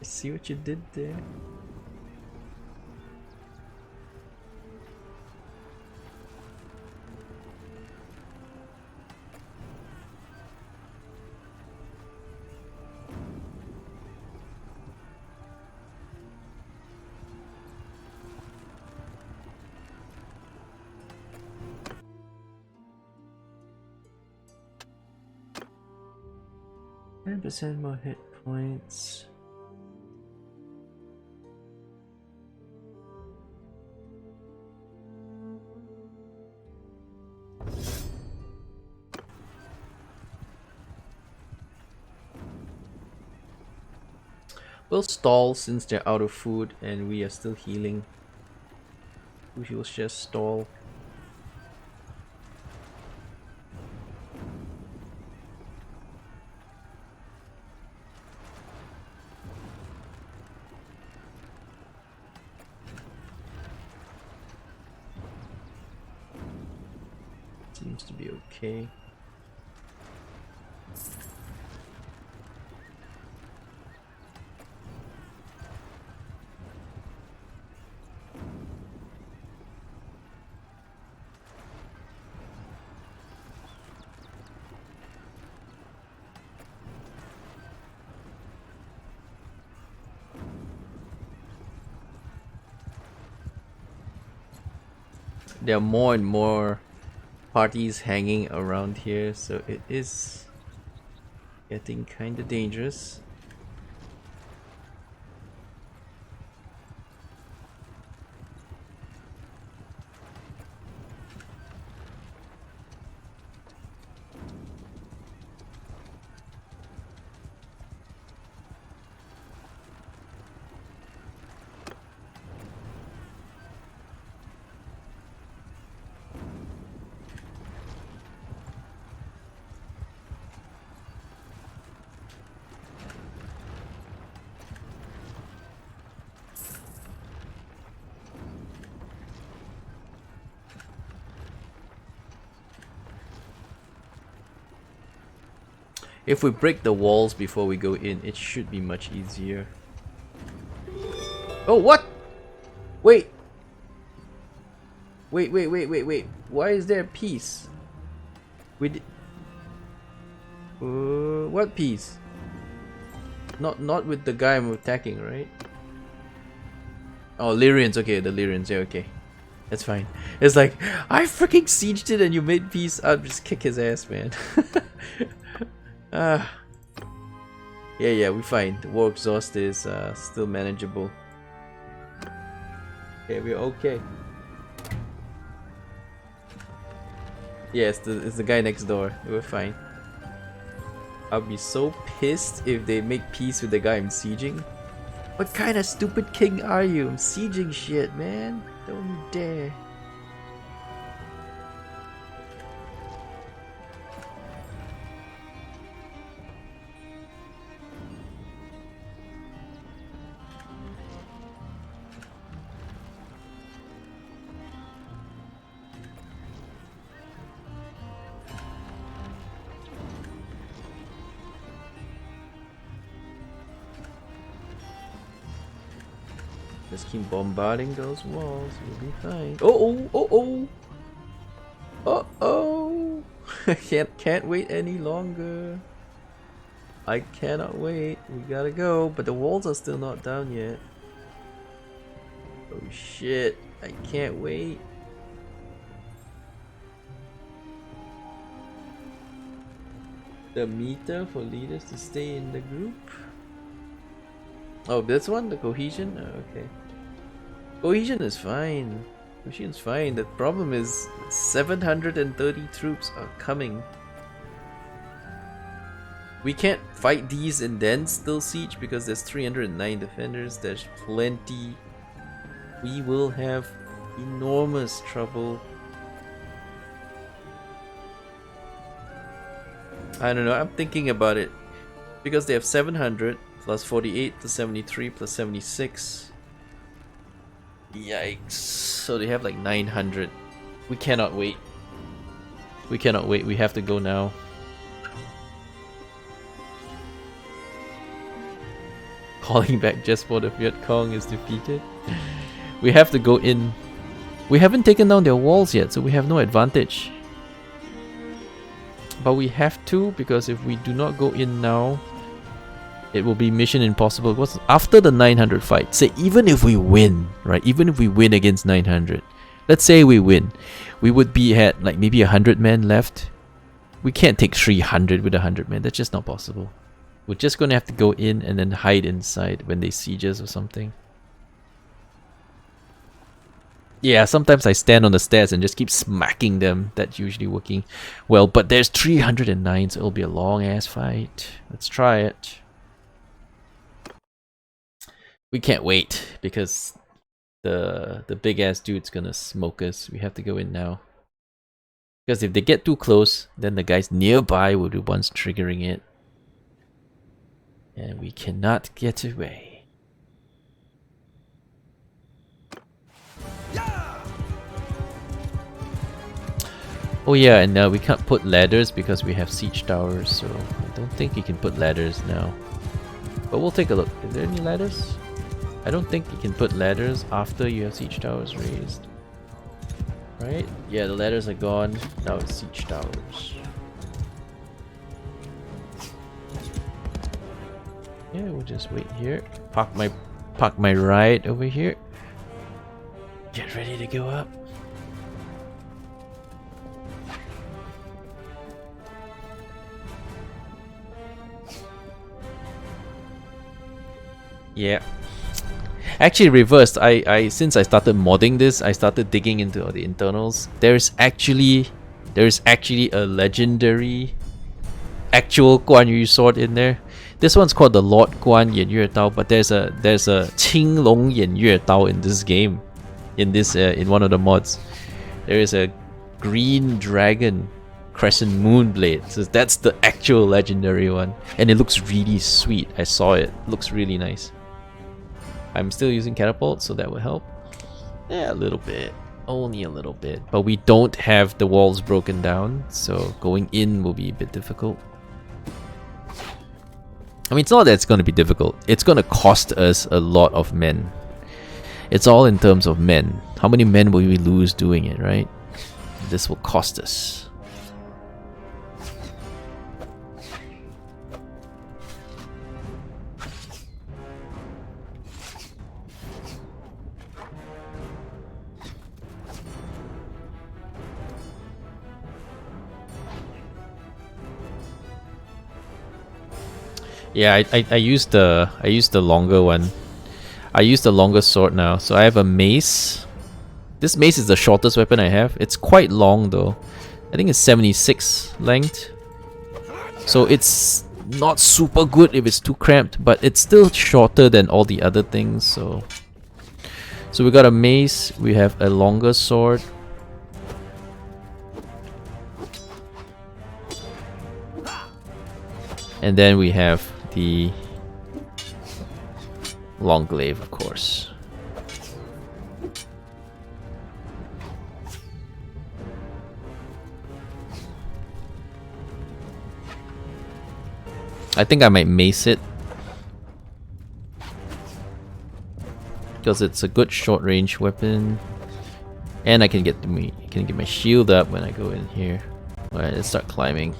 I see what you did there. 10% more hit points. We'll stall since they're out of food and we are still healing. We will just stall. Seems to be okay. There are more and more parties hanging around here, so it is getting kinda dangerous. If we break the walls before we go in, it should be much easier. Oh, what? Wait. Wait. Why is there peace? We did... what peace? Not with the guy I'm attacking, right? Oh, Lyrians. Okay, the Lyrians. Yeah, okay. That's fine. It's like, I freaking sieged it and you made peace. I'll just kick his ass, man. Yeah, we fine. The war exhaust is still manageable. Okay, we're okay. Yeah, it's the guy next door. We're fine. I'll be so pissed if they make peace with the guy I'm sieging. What kind of stupid king are you? I'm sieging shit, man. Don't you dare. Just keep bombarding those walls, we'll be fine. Oh! Can't wait any longer. I cannot wait. We gotta go, but the walls are still not down yet. Oh shit! I can't wait. The meter for leaders to stay in the group. Oh, this one, the cohesion. Oh, okay. Cohesion is fine. Cohesion's fine. The problem is 730 troops are coming. We can't fight these and then still siege because there's 309 defenders. There's plenty. We will have enormous trouble. I don't know. I'm thinking about it because they have 700 plus 48 plus 73 plus 76. Yikes. So they have like 900. We cannot wait. We cannot wait. We have to go now. Calling back just for the Viet Cong is defeated. We have to go in. We haven't taken down their walls yet, so we have no advantage. But we have to, because if we do not go in now, it will be mission impossible. Because after the 900 fight, say even if we win, right? Even if we win against 900, let's say we win, we would be at like maybe 100 men left. We can't take 300 with 100 men. That's just not possible. We're just gonna have to go in and then hide inside when they siege us or something. Yeah, sometimes I stand on the stairs and just keep smacking them. That's usually working well, but there's 309, so it'll be a long ass fight. Let's try it. We can't wait because the big ass dude's gonna smoke us. We have to go in now. Because if they get too close, then the guys nearby will be the ones triggering it. And we cannot get away. Oh yeah, and we can't put ladders because we have siege towers, so I don't think you can put ladders now. But we'll take a look. Is there any ladders? I don't think you can put ladders after you have siege towers raised. Right? Yeah, the ladders are gone. Now it's siege towers. Yeah, we'll just wait here. Park my ride over here. Get ready to go up. Yeah. Actually reversed. I since I started modding this, I started digging into the internals. There's actually a legendary actual Guan Yu sword in there. This one's called the Lord Guan Yan Yue Dao, but there's a Qing Long Yan Yue Dao in this game. In one of the mods. There is a green dragon crescent moon blade. So that's the actual legendary one. And it looks really sweet. I saw it. Looks really nice. I'm still using catapult, so that will help. Yeah, a little bit. Only a little bit. But we don't have the walls broken down, so going in will be a bit difficult. I mean, it's not that it's going to be difficult. It's going to cost us a lot of men. It's all in terms of men. How many men will we lose doing it, right? This will cost us. Yeah, I used the longer one. I use the longer sword now. So I have a mace. This mace is the shortest weapon I have. It's quite long though. I think it's 76 length. So it's not super good if it's too cramped, but it's still shorter than all the other things. So we got a mace. We have a longer sword. And then we have the long glaive, of course. I think I might mace it because it's a good short range weapon, and I can get my shield up when I go in here. All right, let's start climbing.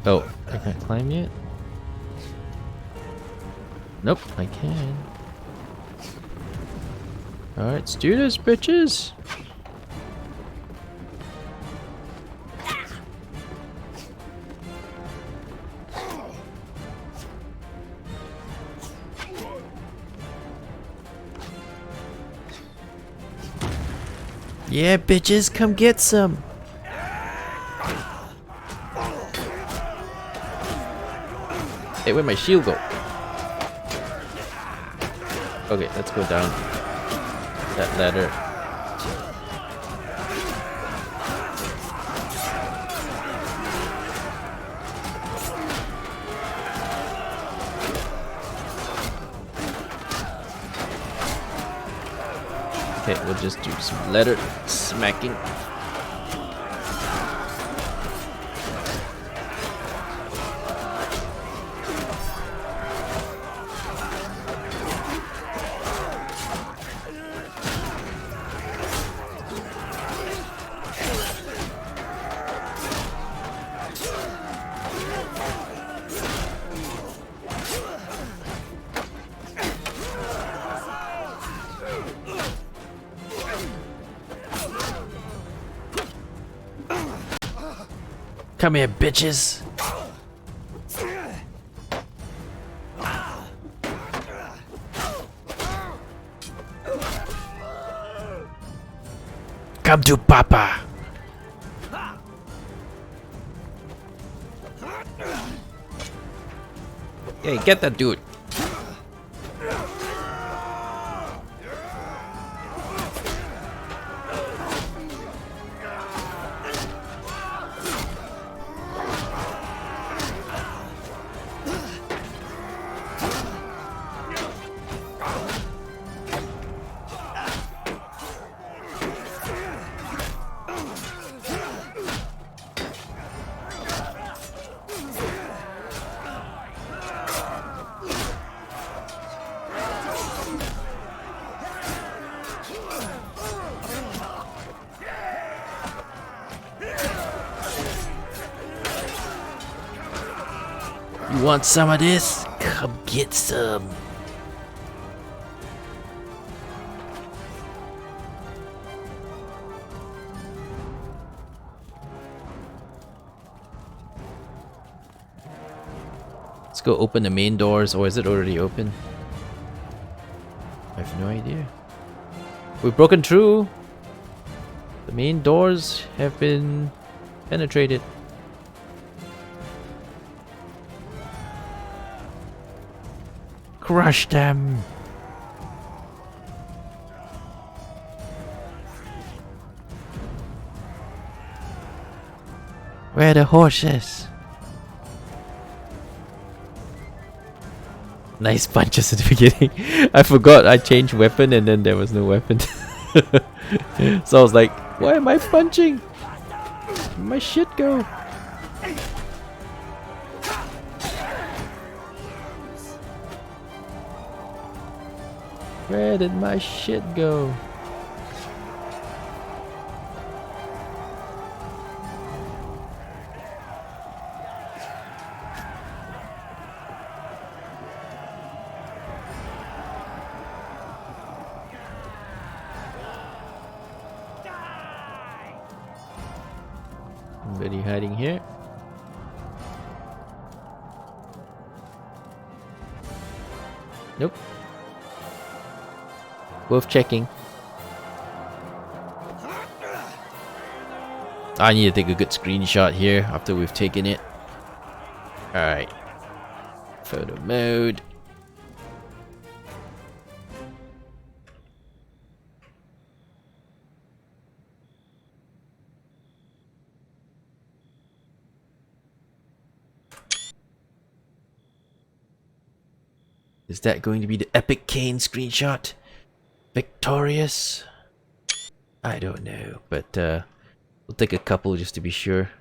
Oh, I can't climb yet? Nope, I can. Alright, let's do this, bitches! Yeah, bitches, come get some! Hey, where'd my shield go? Okay, let's go down that ladder. Okay, we'll just do some ladder smacking. Come here, bitches. Come to Papa. Hey, get that dude. You want some of this? Come get some. Let's go open the main doors, or is it already open? I have no idea. We've broken through. The main doors have been penetrated. Crush them! Where are the horses? Nice punches at the beginning. I forgot I changed weapon and then there was no weapon. So I was like, why am I punching? Where'd my shit go? Where did my shit go? Somebody hiding here. Nope. Worth checking. I need to take a good screenshot here after we've taken it. Alright. Photo mode. Is that going to be the epic Kaen screenshot? Victorious? I don't know, but we'll take a couple just to be sure.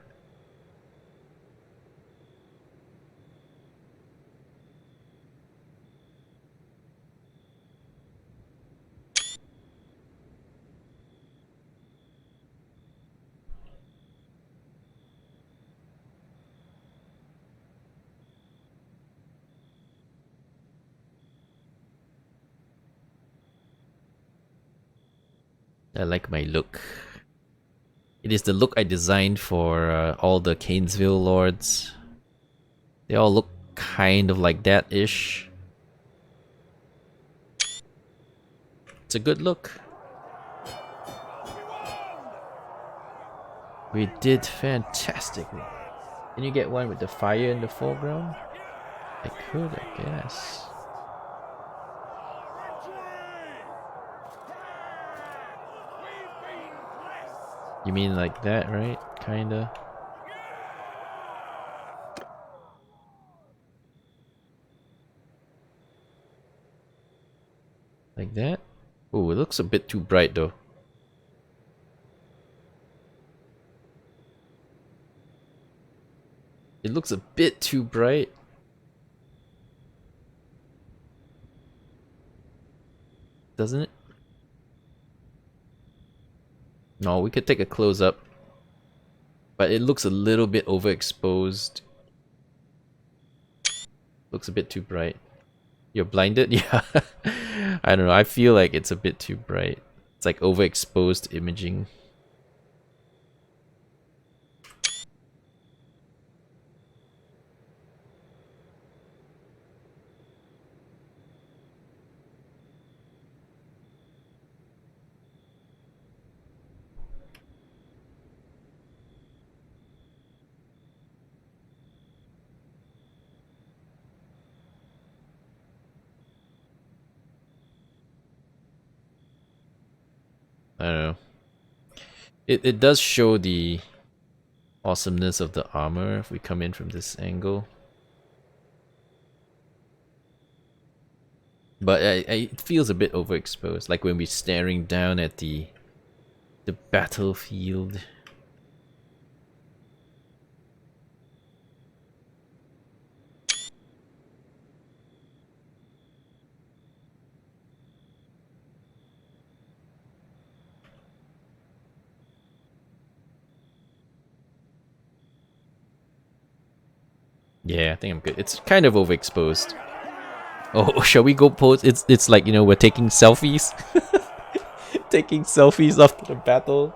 I like my look. It is the look I designed for all the Kanesville lords. They all look kind of like that-ish. It's a good look. We did fantastically. Can you get one with the fire in the foreground? I could, I guess. You mean like that, right? Kinda. Like that? Oh, it looks a bit too bright though. It looks a bit too bright. Doesn't it? No, we could take a close up. But it looks a little bit overexposed. Looks a bit too bright. You're blinded? Yeah. I don't know. I feel like it's a bit too bright. It's like overexposed imaging. I don't know. It does show the awesomeness of the armor if we come in from this angle. But it feels a bit overexposed, like when we're staring down at the battlefield. Yeah, I think I'm good. It's kind of overexposed. Oh, shall we go pose? It's like, you know, we're taking selfies. Taking selfies after the battle.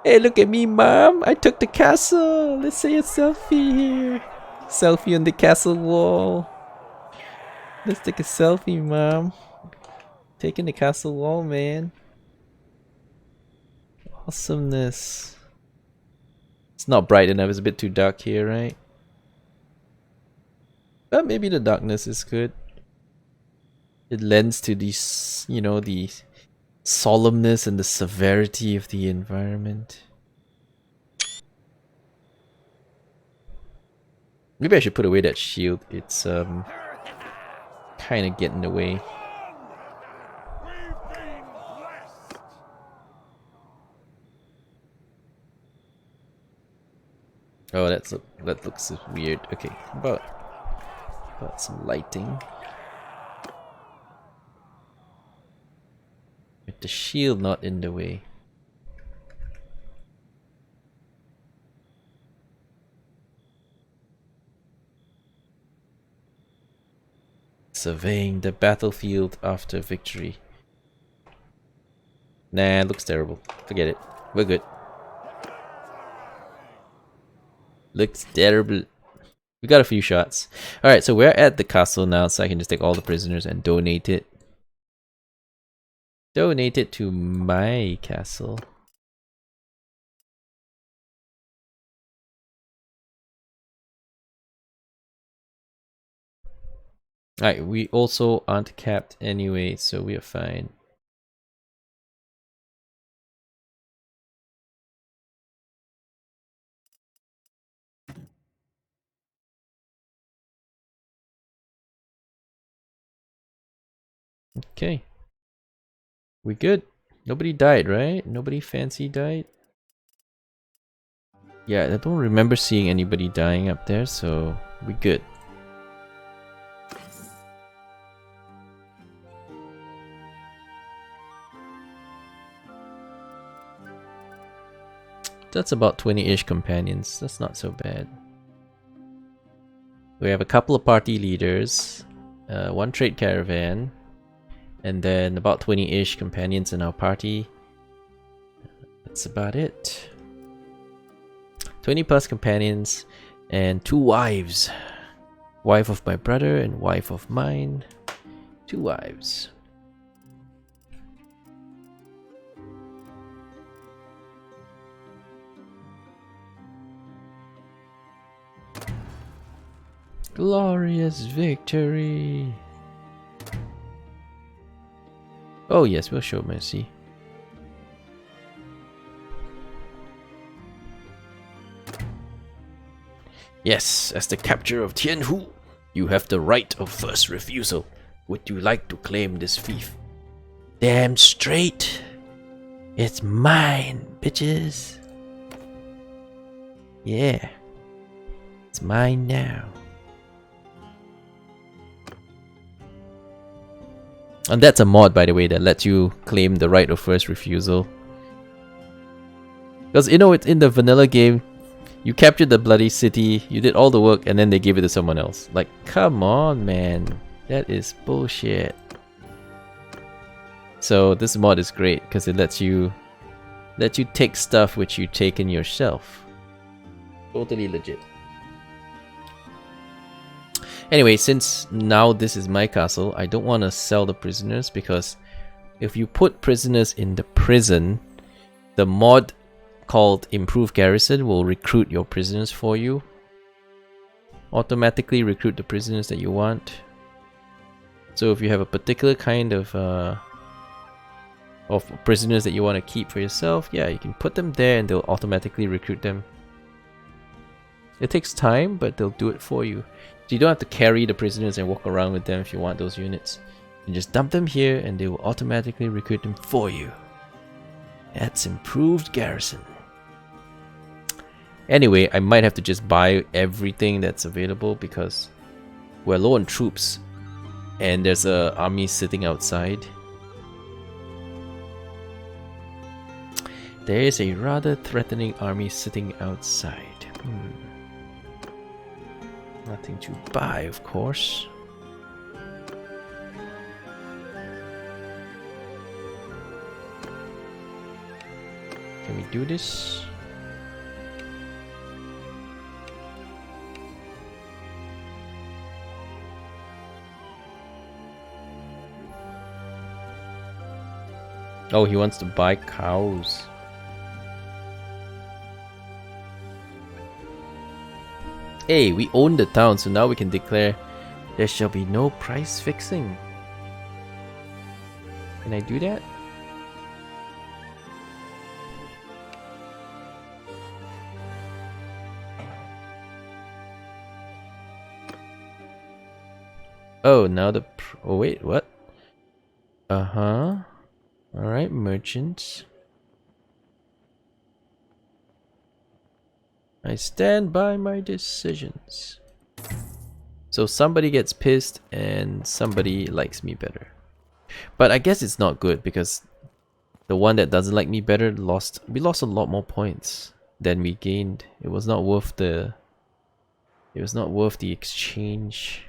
Hey, look at me, mom. I took the castle. Let's say a selfie here. Selfie on the castle wall. Let's take a selfie, mom. Taking the castle wall, man. Awesomeness. It's not bright enough. It's a bit too dark here, right? But maybe the darkness is good. It lends to these, you know, the solemnness and the severity of the environment. Maybe I should put away that shield. It's kind of getting in the way. Oh, that looks weird. Okay, about some lighting. With the shield not in the way. Surveying the battlefield after victory. Nah, it looks terrible. Forget it. We're good. Looks terrible. We got a few shots. Alright, so we're at the castle now, so I can just take all the prisoners and donate it. Donate it to my castle. Alright, we also aren't capped anyway, so we are fine. Okay. We good? Nobody died, right? Nobody fancy died? Yeah, I don't remember seeing anybody dying up there, so we good. That's about 20-ish companions. That's not so bad. We have a couple of party leaders, one trade caravan, and then about 20-ish companions in our party. That's about it. 20 plus companions and 2 wives. Wife of my brother and wife of mine. 2 wives. Glorious victory. Oh yes, we'll show mercy. Yes, as the capture of Tianhu, you have the right of first refusal. Would you like to claim this fief? Damn straight. It's mine, bitches. Yeah. It's mine now. And that's a mod, by the way, that lets you claim the right of first refusal. Because, you know, it's in the vanilla game, you captured the bloody city, you did all the work, and then they gave it to someone else. Like, come on, man. That is bullshit. So this mod is great, because it lets you take stuff which you taken yourself. Totally legit. Anyway, since now this is my castle, I don't want to sell the prisoners, because if you put prisoners in the prison, the mod called Improve Garrison will recruit your prisoners for you. Automatically recruit the prisoners that you want. So if you have a particular kind of of prisoners that you want to keep for yourself, yeah, you can put them there and they'll automatically recruit them. It takes time, but they'll do it for you. So you don't have to carry the prisoners and walk around with them if you want those units. You just dump them here and they will automatically recruit them for you. That's improved garrison. Anyway, I might have to just buy everything that's available because we're low on troops and there's an army sitting outside. There is a rather threatening army sitting outside. Nothing to buy, of course. Can we do this? Oh, he wants to buy cows. Hey, we own the town, so now we can declare there shall be no price fixing. Can I do that? Oh, now the... oh, wait, what? Uh-huh. Alright, merchants. I stand by my decisions. So somebody gets pissed and somebody likes me better. But I guess it's not good because the one that doesn't like me better lost... we lost a lot more points than we gained. It was not worth the... it was not worth the exchange.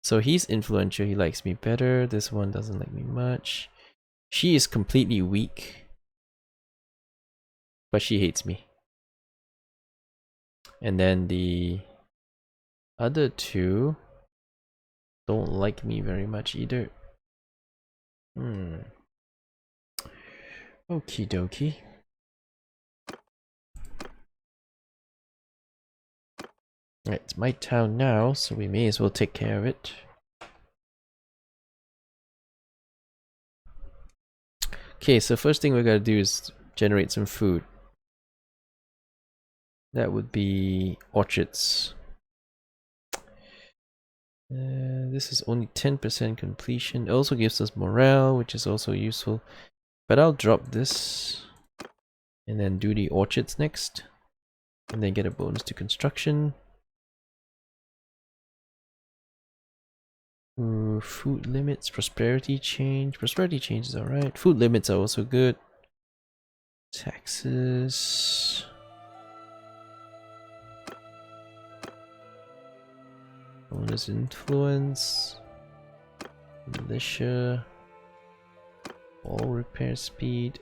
So he's influential, he likes me better. This one doesn't like me much. She is completely weak. But she hates me. And then the other two don't like me very much either. Okie dokie. Right, it's my town now, so we may as well take care of it. Okay, so first thing we gotta do is generate some food. That would be orchards. This is only 10% completion. It also gives us morale, which is also useful. But I'll drop this and then do the orchards next. And then get a bonus to construction. Food limits, prosperity change. Prosperity change is alright. Food limits are also good. Taxes. Bonus influence. Militia. All repair speed.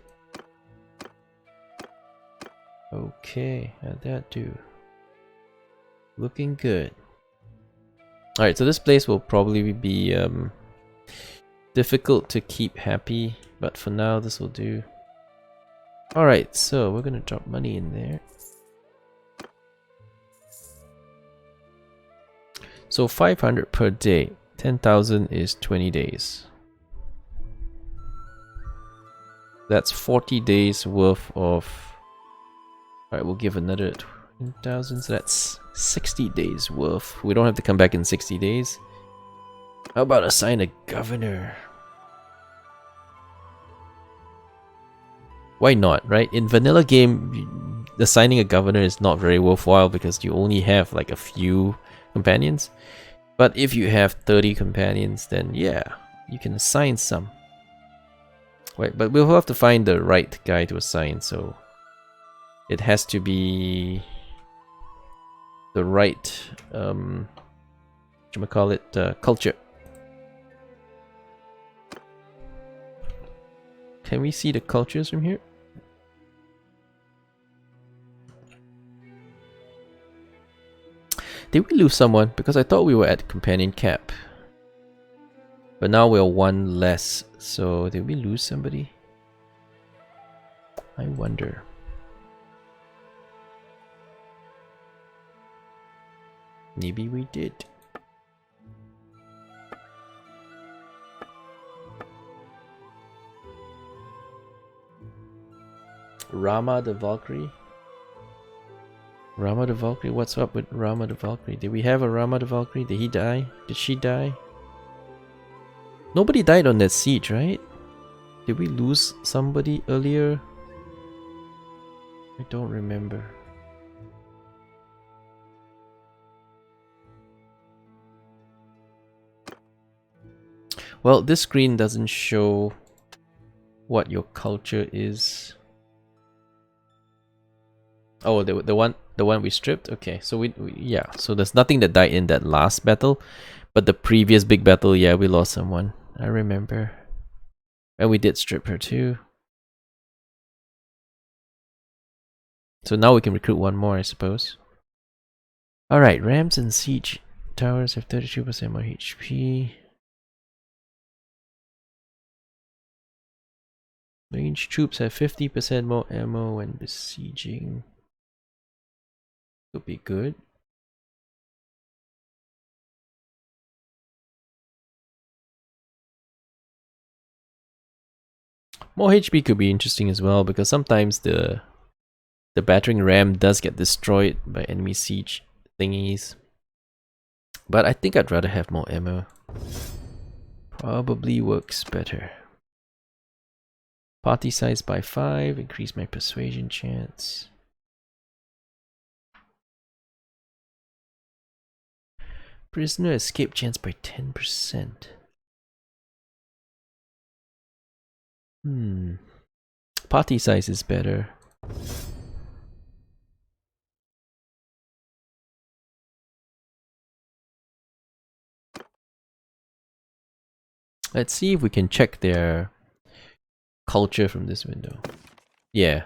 Okay, how'd that do? Looking good. Alright, so this place will probably be difficult to keep happy, but for now this will do. Alright, so we're gonna drop money in there. So 500 per day, 10,000 is 20 days. That's 40 days worth of... Alright, we'll give another 20,000, so that's 60 days worth. We don't have to come back in 60 days. How about assign a governor? Why not, right? In vanilla game, assigning a governor is not very worthwhile because you only have like a few companions. But if you have 30 companions, then yeah, you can assign some. Right, but we'll have to find the right guy to assign, so it has to be the right culture. Can we see the cultures from here? Did we lose someone? Because I thought we were at companion cap. But now we're one less. So did we lose somebody? I wonder. Maybe we did. Rama the Valkyrie? Rama the Valkyrie? What's up with Rama the Valkyrie? Did we have a Rama the Valkyrie? Did he die? Did she die? Nobody died on that siege, right? Did we lose somebody earlier? I don't remember. Well, this screen doesn't show what your culture is. Oh, the one we stripped. Okay, so we yeah. So there's nothing that died in that last battle, but the previous big battle, yeah, we lost someone. I remember, and we did strip her too. So now we can recruit one more, I suppose. All right, rams and siege towers have 32% more HP. Ranged troops have 50% more ammo when besieging. Could be good. More HP could be interesting as well, because sometimes the battering ram does get destroyed by enemy siege thingies. But I think I'd rather have more ammo. Probably works better. Party size by 5, increase my persuasion chance. Prisoner escape chance by 10%. Party size is better. Let's see if we can check their culture from this window. Yeah.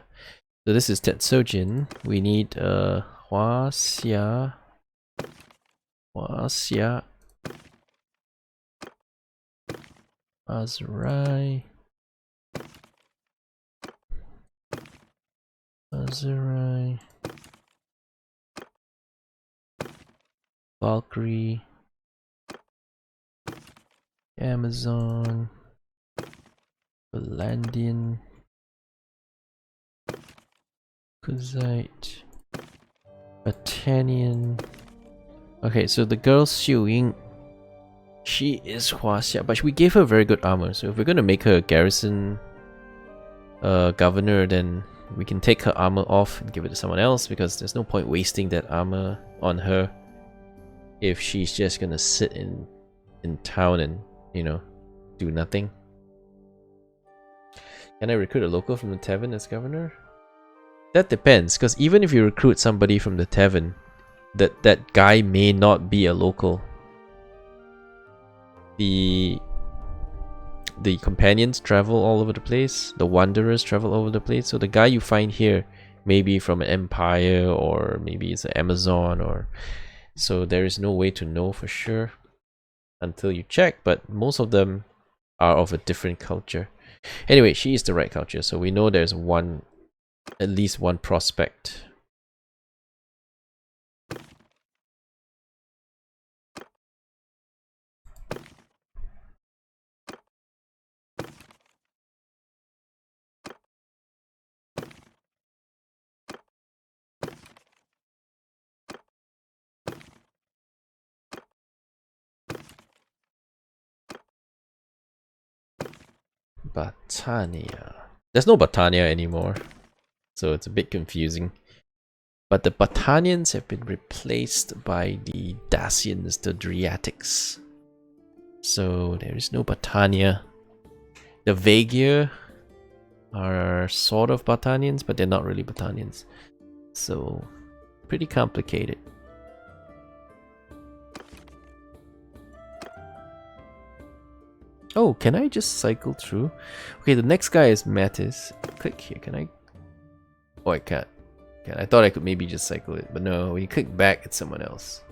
So this is Tetsujin. We need Huaxia, Azurai, Valkyrie, Amazon, Valandian, Kuzite, Batanian. Okay, so the girl Xiu Ying, she is Huaxia, but we gave her very good armor. So if we're gonna make her a garrison governor, then we can take her armor off and give it to someone else, because there's no point wasting that armor on her if she's just gonna sit in town and, you know, do nothing. Can I recruit a local from the tavern as governor? That depends, because even if you recruit somebody from the tavern, that guy may not be a local. The companions travel all over the place, the wanderers travel all over the place, so the guy you find here may be from an empire, or maybe it's an Amazon, or so there is no way to know for sure until you check, but most of them are of a different culture. Anyway, she is the right culture, so we know there's at least one prospect. Batania. There's no Batania anymore, so it's a bit confusing. But the Batanians have been replaced by the Dacians, the Driatics. So there is no Batania. The Vaegir are sort of Batanians, but they're not really Batanians. So pretty complicated. Oh, can I just cycle through? Okay, the next guy is Mattis. Click here, can I? Oh, I can't. I thought I could maybe just cycle it, but no, when you click back, it's someone else.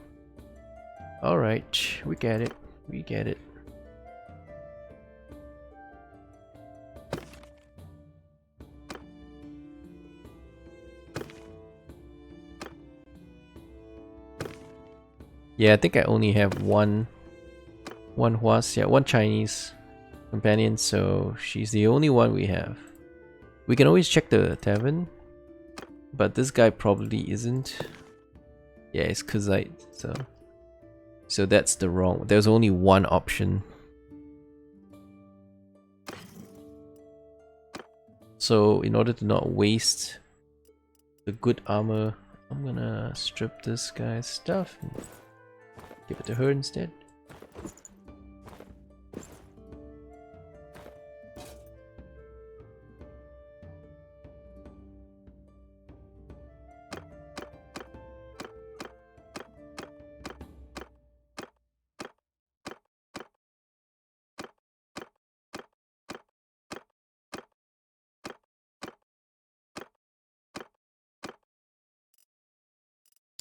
Alright, we get it. We get it. Yeah, I think I only have one Huaxia, one Chinese companion, so she's the only one we have. We can always check the tavern, but this guy probably isn't. Yeah, it's Kazite, so that's the wrong. There's only one option. So in order to not waste the good armor, I'm gonna strip this guy's stuff and give it to her instead.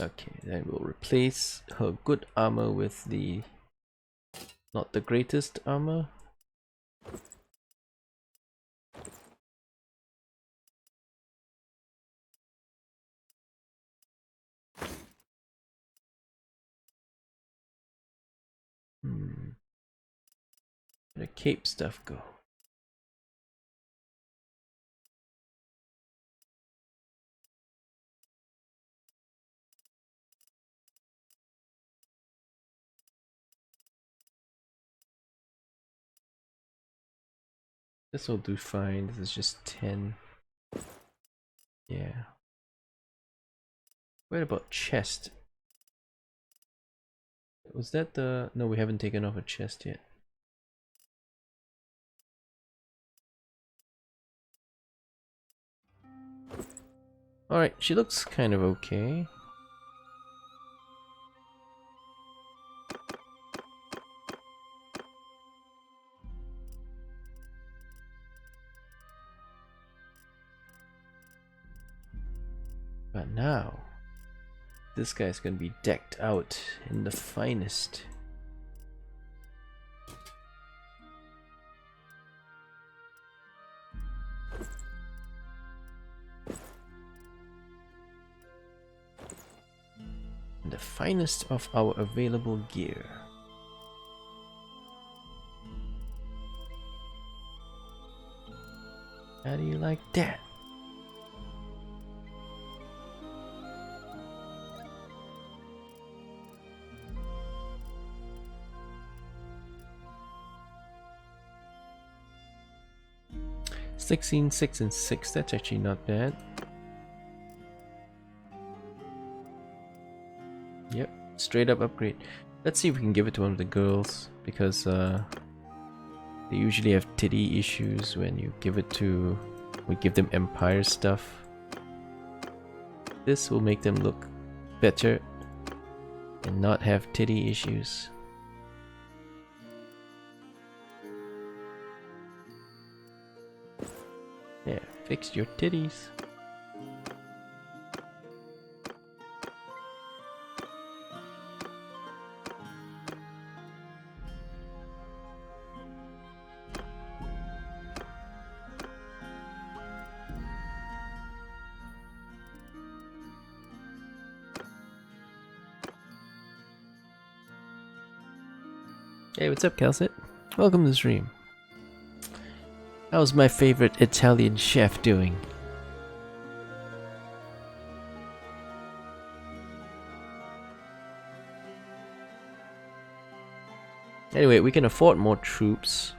Okay, then we'll replace her good armor with the not the greatest armor. Where'd the cape stuff go? This will do fine. This is just 10. Yeah. What about chest? Was that the... No, we haven't taken off a chest yet. Alright, she looks kind of okay. But now, this guy's gonna be decked out in the finest. The finest of our available gear. How do you like that? $16, 6, and 6. That's actually not bad. Yep, straight up upgrade. Let's see if we can give it to one of the girls, because they usually have titty issues when you give it to... we give them Empire stuff. This will make them look better and not have titty issues. Yeah, fix your titties. Hey, what's up, Calcit? Welcome to the stream. How's my favorite Italian chef doing? Anyway, we can afford more troops.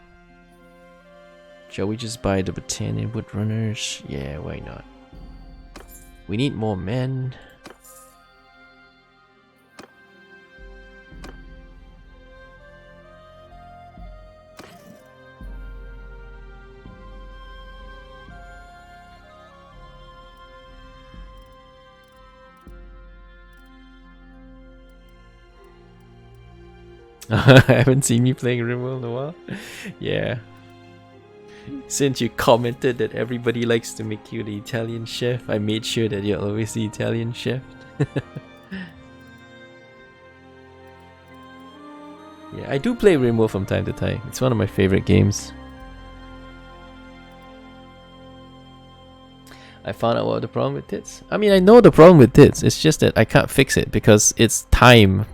Shall we just buy the Battalion Woodrunners? Yeah, why not? We need more men. I haven't seen you playing Rimworld in a while. Yeah. Since you commented that everybody likes to make you the Italian chef, I made sure that you're always the Italian chef. Yeah, I do play Rimworld from time to time. It's one of my favorite games. I found out what the problem with tits. I mean, I know the problem with tits. It's just that I can't fix it because it's time.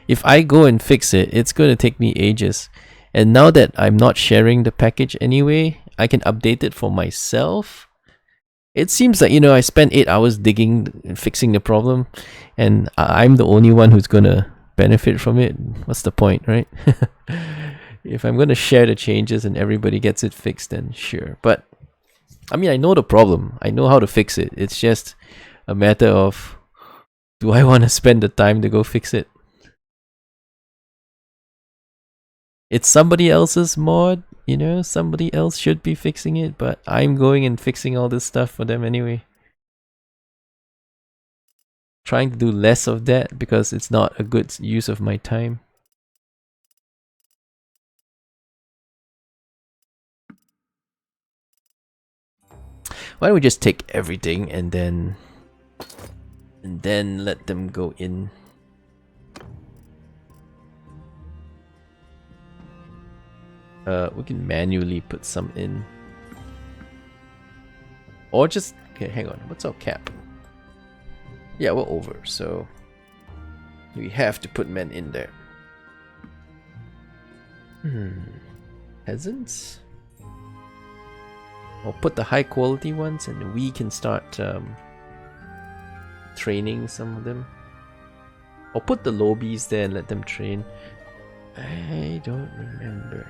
If I go and fix it, it's going to take me ages. And now that I'm not sharing the package anyway, I can update it for myself. It seems like, you know, I spent 8 hours digging and fixing the problem, and I'm the only one who's gonna benefit from it. What's the point, right? If I'm gonna share the changes and everybody gets it fixed, then sure. But I mean, I know the problem. I know how to fix it. It's just a matter of, do I want to spend the time to go fix it? It's somebody else's mod, you know, somebody else should be fixing it, but I'm going and fixing all this stuff for them anyway. Trying to do less of that because it's not a good use of my time. Why don't we just take everything and then let them go in? We can manually put some in. Or just, okay, hang on, what's our cap? Yeah, we're over, so we have to put men in there. Peasants? I'll put the high quality ones and we can start training some of them. I'll put the lobbies there and let them train. I don't remember.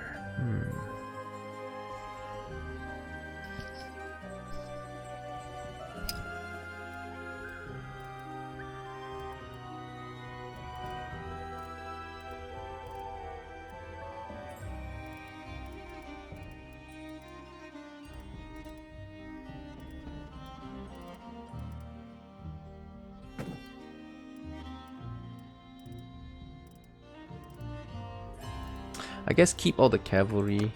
I guess keep all the cavalry.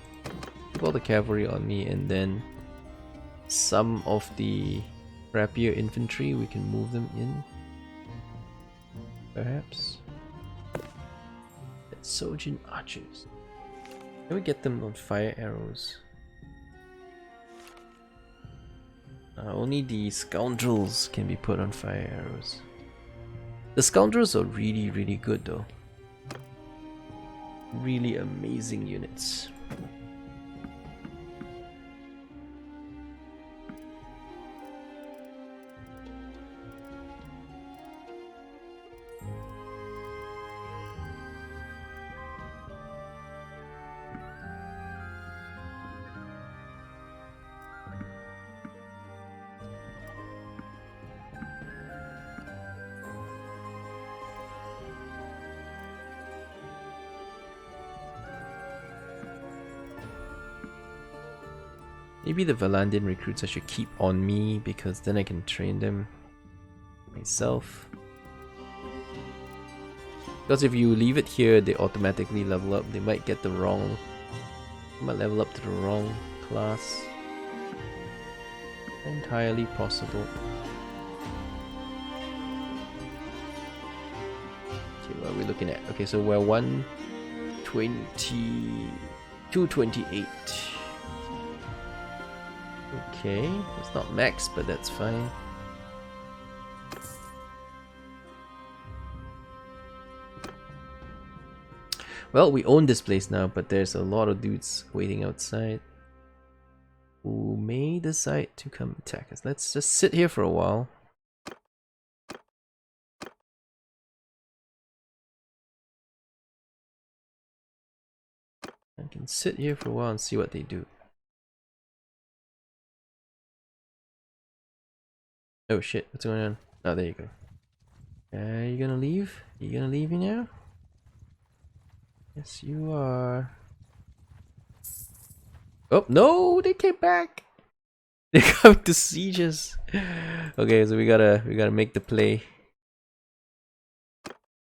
Keep all the cavalry on me, and then some of the rapier infantry, we can move them in. Perhaps. Sojin archers. Can we get them on fire arrows? Only the scoundrels can be put on fire arrows. The scoundrels are really, really good though. Really amazing units. Maybe the Valandian recruits I should keep on me because then I can train them myself. Because if you leave it here, they automatically level up. They might get the wrong... They might level up to the wrong class. Entirely possible. Okay, what are we looking at? Okay, so we're 120... 228. Okay, it's not max, but that's fine. Well, we own this place now, but there's a lot of dudes waiting outside who may decide to come attack us. Let's just sit here for a while. I can sit here for a while and see what they do. Oh shit, what's going on? Oh, there you go. You gonna leave? You gonna leave me now? Yes, you are. Oh, no! They came back! They come to siege us! Okay, so we gotta make the play.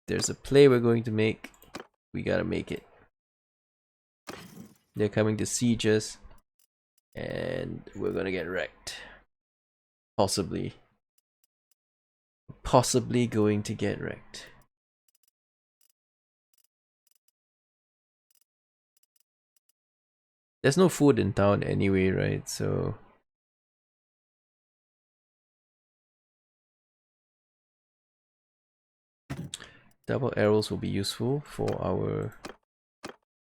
There's a play we're going to make. We gotta make it. They're coming to siege us. And we're gonna get wrecked. Possibly. Possibly going to get wrecked. There's no food in town anyway, right? So double arrows will be useful for our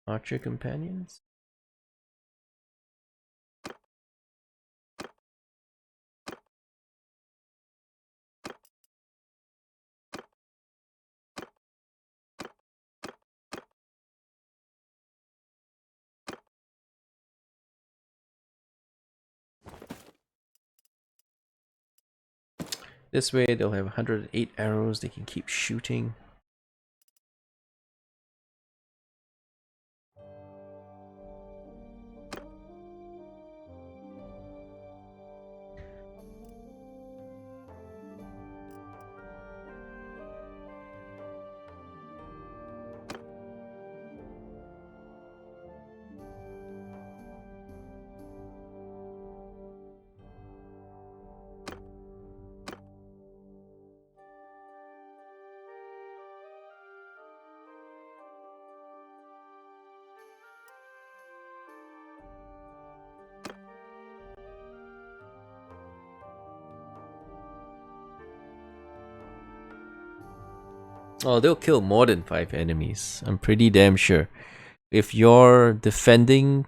archer companions. This way they'll have 108 arrows they can keep shooting. Oh, they'll kill more than 5 enemies. I'm pretty damn sure. If you're defending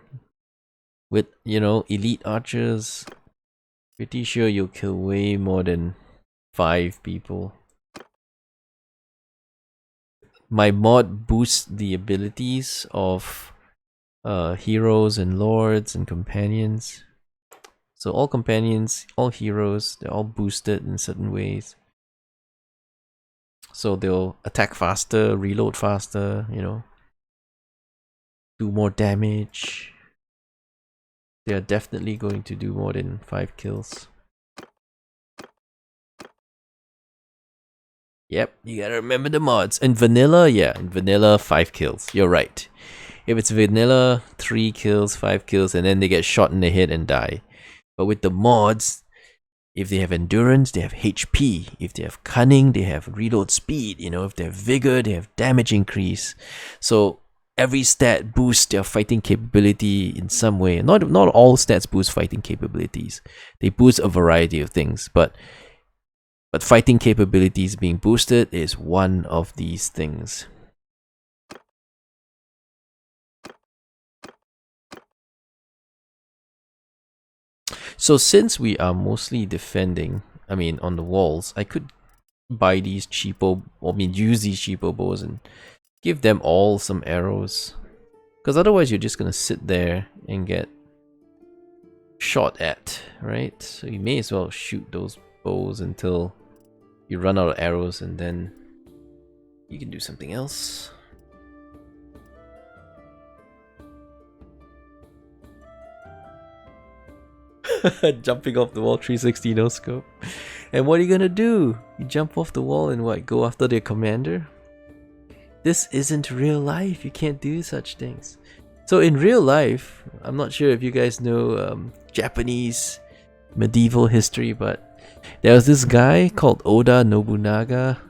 with, you know, elite archers, pretty sure you'll kill way more than 5 people. My mod boosts the abilities of heroes and lords and companions. So all companions, all heroes, they're all boosted in certain ways. So they'll attack faster, reload faster, you know, do more damage. They are definitely going to do more than 5 kills. Yep, you gotta remember the mods. In vanilla, yeah, in vanilla, 5 kills. You're right. If it's vanilla, 3 kills, 5 kills, and then they get shot in the head and die. But with the mods, if they have endurance, they have HP. If they have cunning, they have reload speed. You know, if they have vigor, they have damage increase. So every stat boosts their fighting capability in some way. Not all stats boost fighting capabilities. They boost a variety of things, but fighting capabilities being boosted is one of these things. So since we are mostly defending, I mean on the walls, I could buy these cheapo, use these cheapo bows and give them all some arrows. Because otherwise you're just gonna sit there and get shot at, right? So you may as well shoot those bows until you run out of arrows and then you can do something else. Jumping off the wall, 360 no scope. And what are you gonna do? You jump off the wall and what? Go after their commander? This isn't real life. You can't do such things. So in real life, I'm not sure if you guys know Japanese medieval history, but there was this guy called Oda Nobunaga.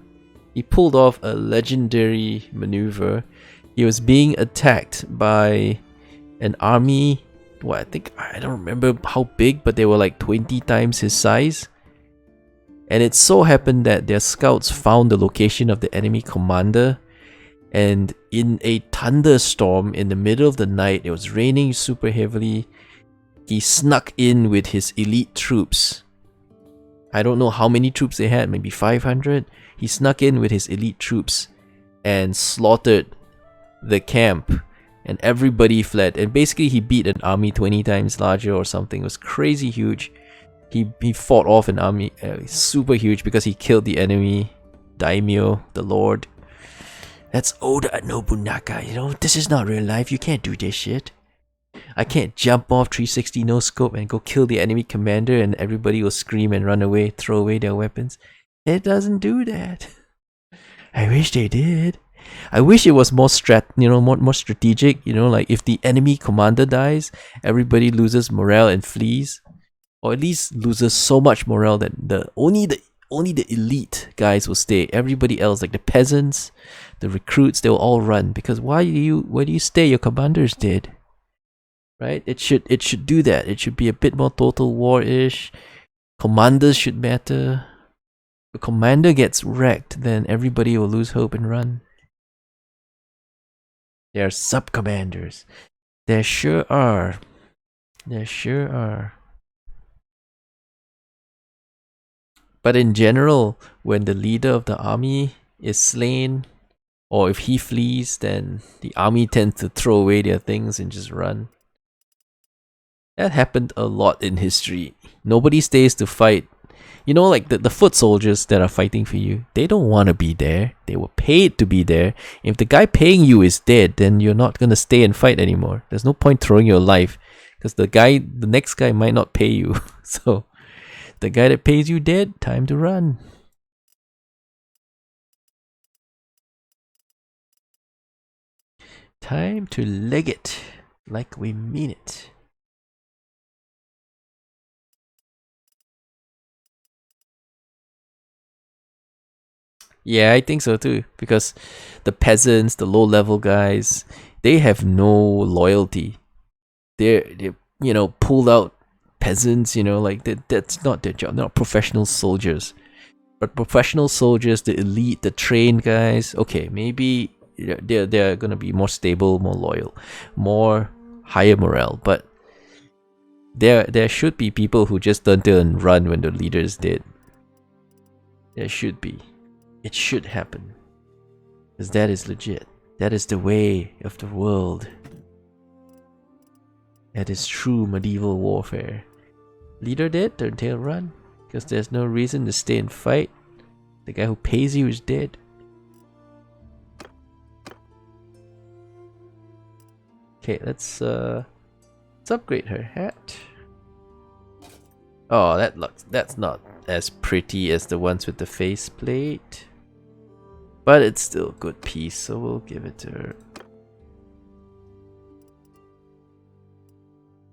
He pulled off a legendary maneuver. He was being attacked by an army. Well, I don't remember how big, but they were like 20 times his size. And it so happened that their scouts found the location of the enemy commander. And in a thunderstorm in the middle of the night, it was raining super heavily. He snuck in with his elite troops. I don't know how many troops they had, maybe 500. He snuck in with his elite troops and slaughtered the camp. And everybody fled. And basically he beat an army 20 times larger or something. It was crazy huge. He fought off an army super huge because he killed the enemy daimyo, the lord. That's Oda Nobunaga, you know, this is not real life, you can't do this shit. I can't jump off 360 no scope and go kill the enemy commander and everybody will scream and run away, throw away their weapons. It doesn't do that. I wish they did. I wish it was more more strategic, you know, like if the enemy commander dies, everybody loses morale and flees. Or at least loses so much morale that only the elite guys will stay. Everybody else, like the peasants, the recruits, they'll all run. Because why do you stay? Your commander's dead. Right? It should do that. It should be a bit more total war-ish. Commanders should matter. If the commander gets wrecked, then everybody will lose hope and run. There are sub-commanders. There sure are. There sure are. But in general, when the leader of the army is slain, or if he flees, then the army tends to throw away their things and just run. That happened a lot in history. Nobody stays to fight You know, like the foot soldiers that are fighting for you, they don't want to be there. They were paid to be there. If the guy paying you is dead, then you're not going to stay and fight anymore. There's no point throwing your life because the next guy might not pay you. So the guy that pays you dead, time to run. Time to leg it like we mean it. Yeah, I think so too. Because the peasants, the low level guys, they have no loyalty. They're pulled out peasants. Like that's not their job. They're not professional soldiers. But professional soldiers, the elite, the trained guys, okay, maybe they're gonna be more stable, more loyal, more higher morale. But there should be people who just turn and run when the leader is dead. There should be. It should happen. Because that is legit. That is the way of the world. That is true medieval warfare. Leader dead, turn tail run. Because there's no reason to stay and fight. The guy who pays you is dead. Okay, let's upgrade her hat. Oh, that's not as pretty as the ones with the faceplate. But it's still a good piece, so we'll give it to her.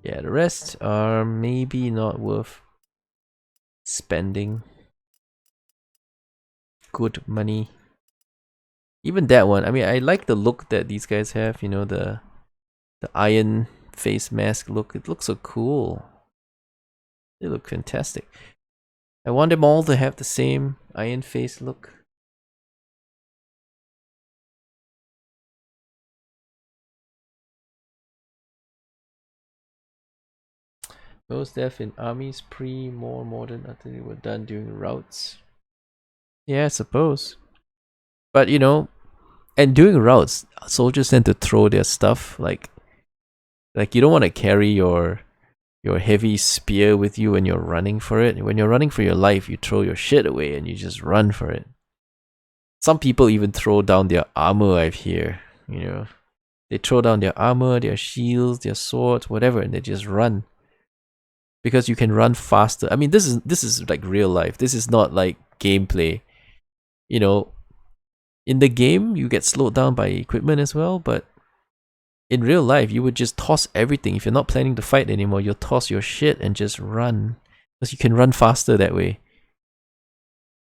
Yeah, the rest are maybe not worth spending good money. Even that one, I mean, I like the look that these guys have, the iron face mask look. It looks so cool. They look fantastic. I want them all to have the same iron face look. Most death in armies more modern until they were done during routes. Yeah, I suppose. But and during routes, soldiers tend to throw their stuff like you don't want to carry your heavy spear with you when you're running for it. When you're running for your life, you throw your shit away and you just run for it. Some people even throw down their armor, I've heard. They throw down their armor, their shields, their swords, whatever, and they just run. Because you can run faster. I mean, this is like real life. This is not like gameplay. In the game, you get slowed down by equipment as well, but in real life, you would just toss everything. If you're not planning to fight anymore, you'll toss your shit and just run. Because you can run faster that way.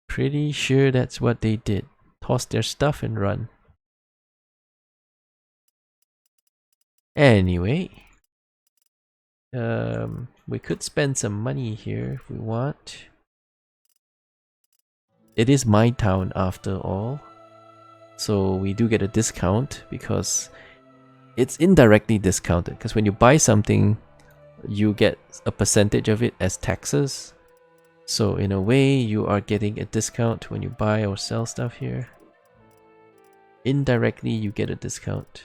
Pretty sure that's what they did. Toss their stuff and run. Anyway. We could spend some money here if we want. It is my town after all. So we do get a discount because it's indirectly discounted. Because when you buy something, you get a percentage of it as taxes. So in a way, you are getting a discount when you buy or sell stuff here. Indirectly, you get a discount.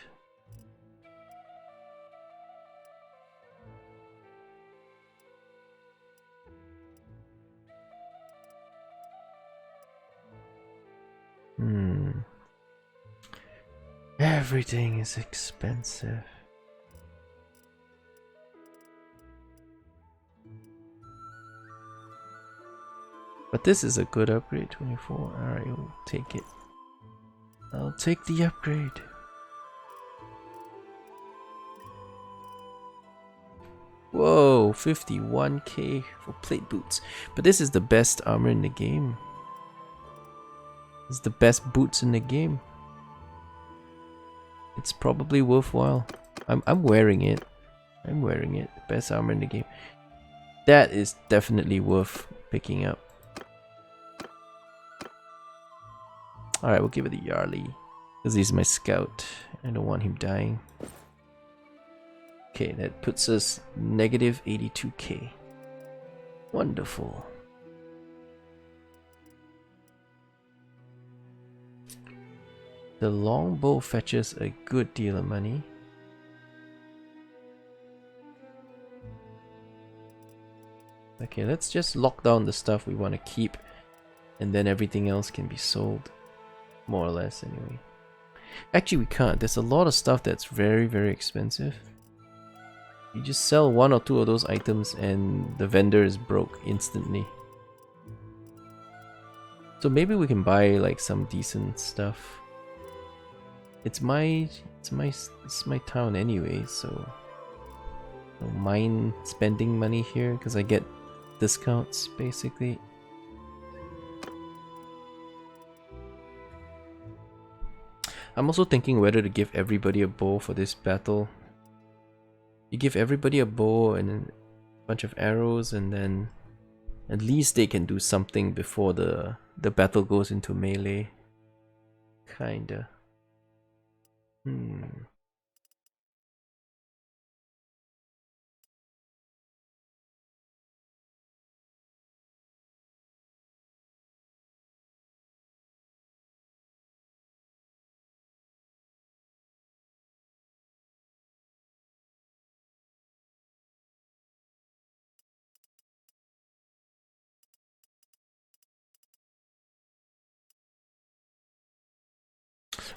Everything is expensive. But this is a good upgrade, 24. Alright, we'll take it. I'll take the upgrade. Whoa, 51k for plate boots. But this is the best armor in the game. It's the best boots in the game. It's probably worthwhile. I'm wearing it. I'm wearing it. Best armor in the game. That is definitely worth picking up. Alright, we'll give it a Yarly. Because he's my scout. I don't want him dying. Okay, that puts us negative 82k. Wonderful. The longbow fetches a good deal of money. I Okay, let's just lock down the stuff we want to keep, and then everything else can be sold. More or less, anyway. Actually, we can't. There's a lot of stuff that's very, very expensive. You just sell one or two of those items and the vendor is broke instantly. So maybe we can buy like some decent stuff. It's my town anyway, so I don't mind spending money here because I get discounts basically. I'm also thinking whether to give everybody a bow for this battle. You give everybody a bow and a bunch of arrows, and then at least they can do something before the battle goes into melee. Kinda.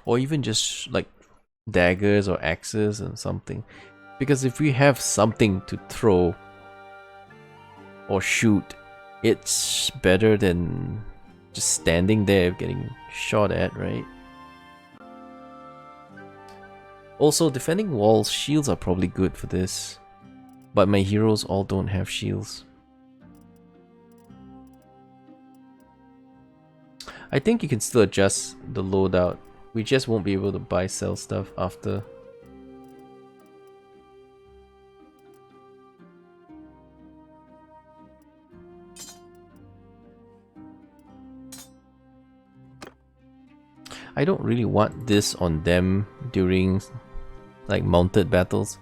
Or even just like daggers or axes and something. Because if we have something to throw or shoot, it's better than just standing there getting shot at, right? Also, defending walls, shields are probably good for this. But my heroes all don't have shields. I think you can still adjust the loadout. We just won't be able to buy sell stuff after. I don't really want this on them during like mounted battles.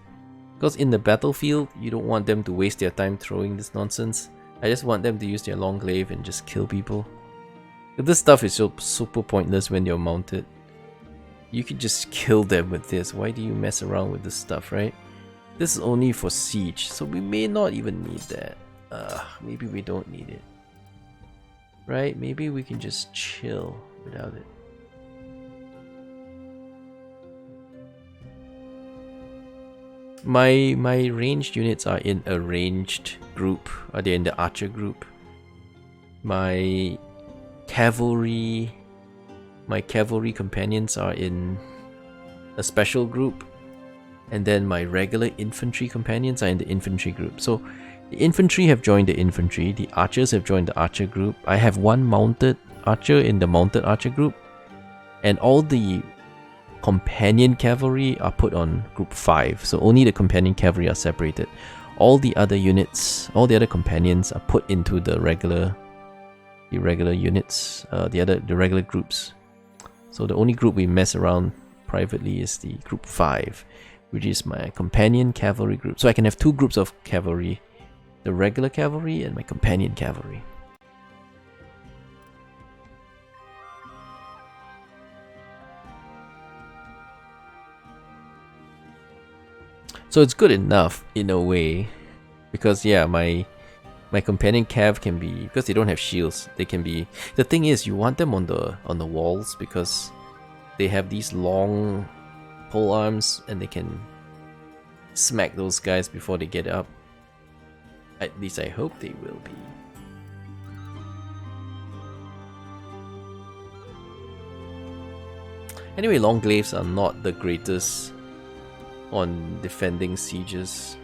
Because in the battlefield, you don't want them to waste their time throwing this nonsense. I just want them to use their long glaive and just kill people. But this stuff is so super pointless when you're mounted. You could just kill them with this. Why do you mess around with this stuff, right? This is only for siege, so we may not even need that. Maybe we don't need it. Right? Maybe we can just chill without it. My ranged units are in a ranged group. They're in the archer group. My cavalry companions are in a special group, and then my regular infantry companions are in the infantry group. So the infantry have joined the infantry, the archers have joined the archer group. I have one mounted archer in the mounted archer group, and all the companion cavalry are put on group 5. So only the companion cavalry are separated. All the other units, all the other companions are put into the regular units, the regular groups. So the only group we mess around privately is the group 5, which is my companion cavalry group. So I can have two groups of cavalry, the regular cavalry and my companion cavalry. So it's good enough in a way, because yeah, my companion cav can be, because they don't have shields, they can be. The thing is, you want them on the walls because they have these long pole arms and they can smack those guys before they get up. At least I hope they will be. Anyway, long glaives are not the greatest on defending sieges.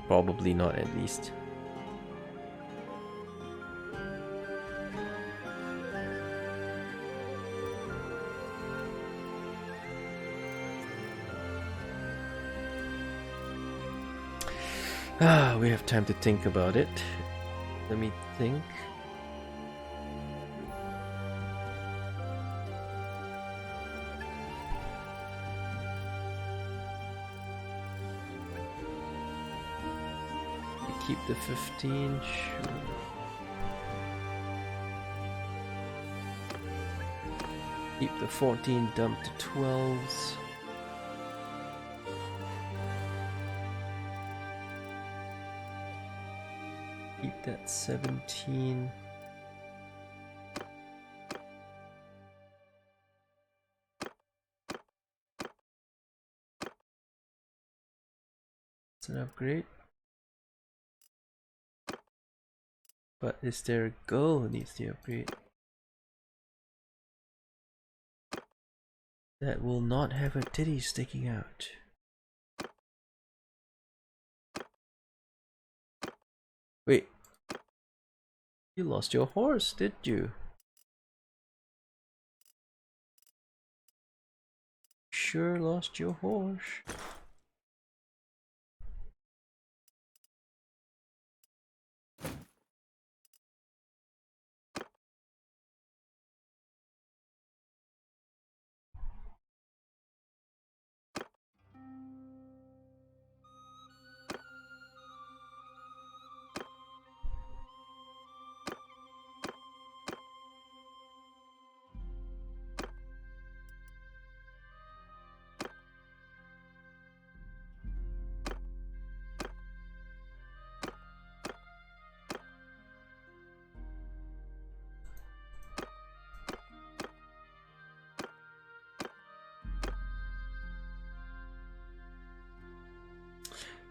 Probably not, at least. We have time to think about it. Let me think. Keep the 15, sure. Keep the 14, dump to 12s. Keep That's 17. It's an upgrade. But is there a girl who needs the upgrade? That will not have her titties sticking out. Wait. You lost your horse, did you? Sure lost your horse.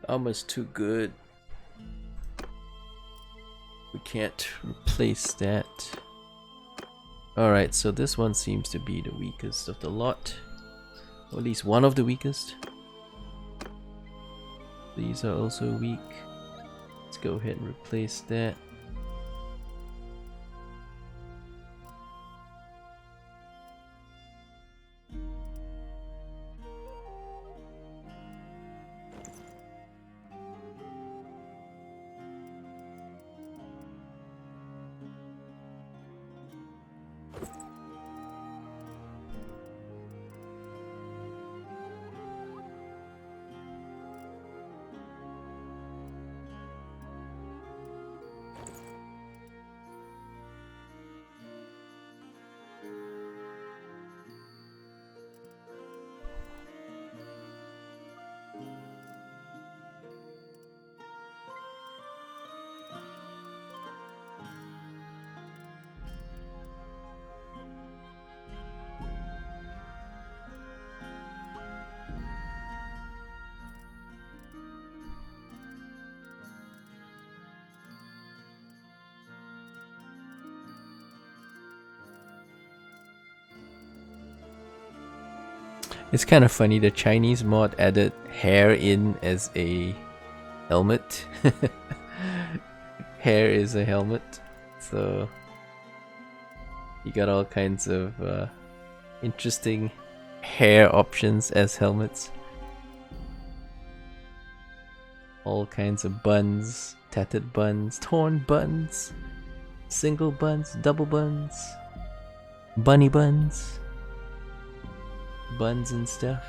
Almost too good. We can't replace that. Alright, so this one seems to be the weakest of the lot. Or at least one of the weakest. These are also weak. Let's go ahead and replace that. It's kind of funny, the Chinese mod added hair in as a helmet. Hair is a helmet, so you got all kinds of interesting hair options as helmets. All kinds of buns, tatted buns, torn buns, single buns, double buns, bunny buns. Buns and stuff.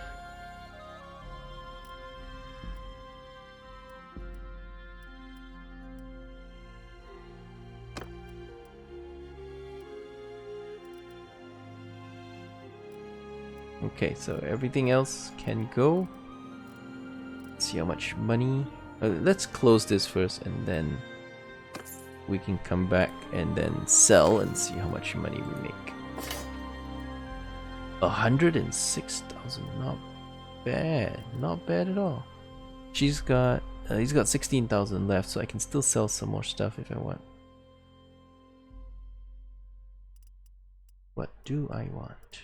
Okay, so everything else can go. Let's see how much money. Let's close this first and then we can come back and then sell and see how much money we make. 106,000, not bad, not bad at all. He's got 16,000 left, so I can still sell some more stuff if I want. What do I want?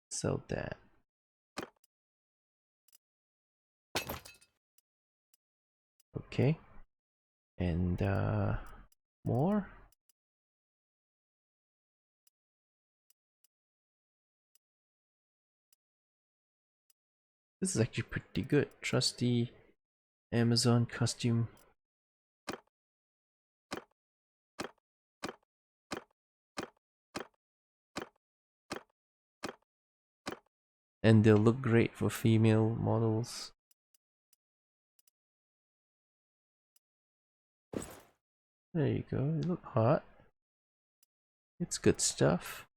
Sell that. Okay, and more. This is actually pretty good. Trusty Amazon costume. And they'll look great for female models. There you go, you look hot. It's good stuff.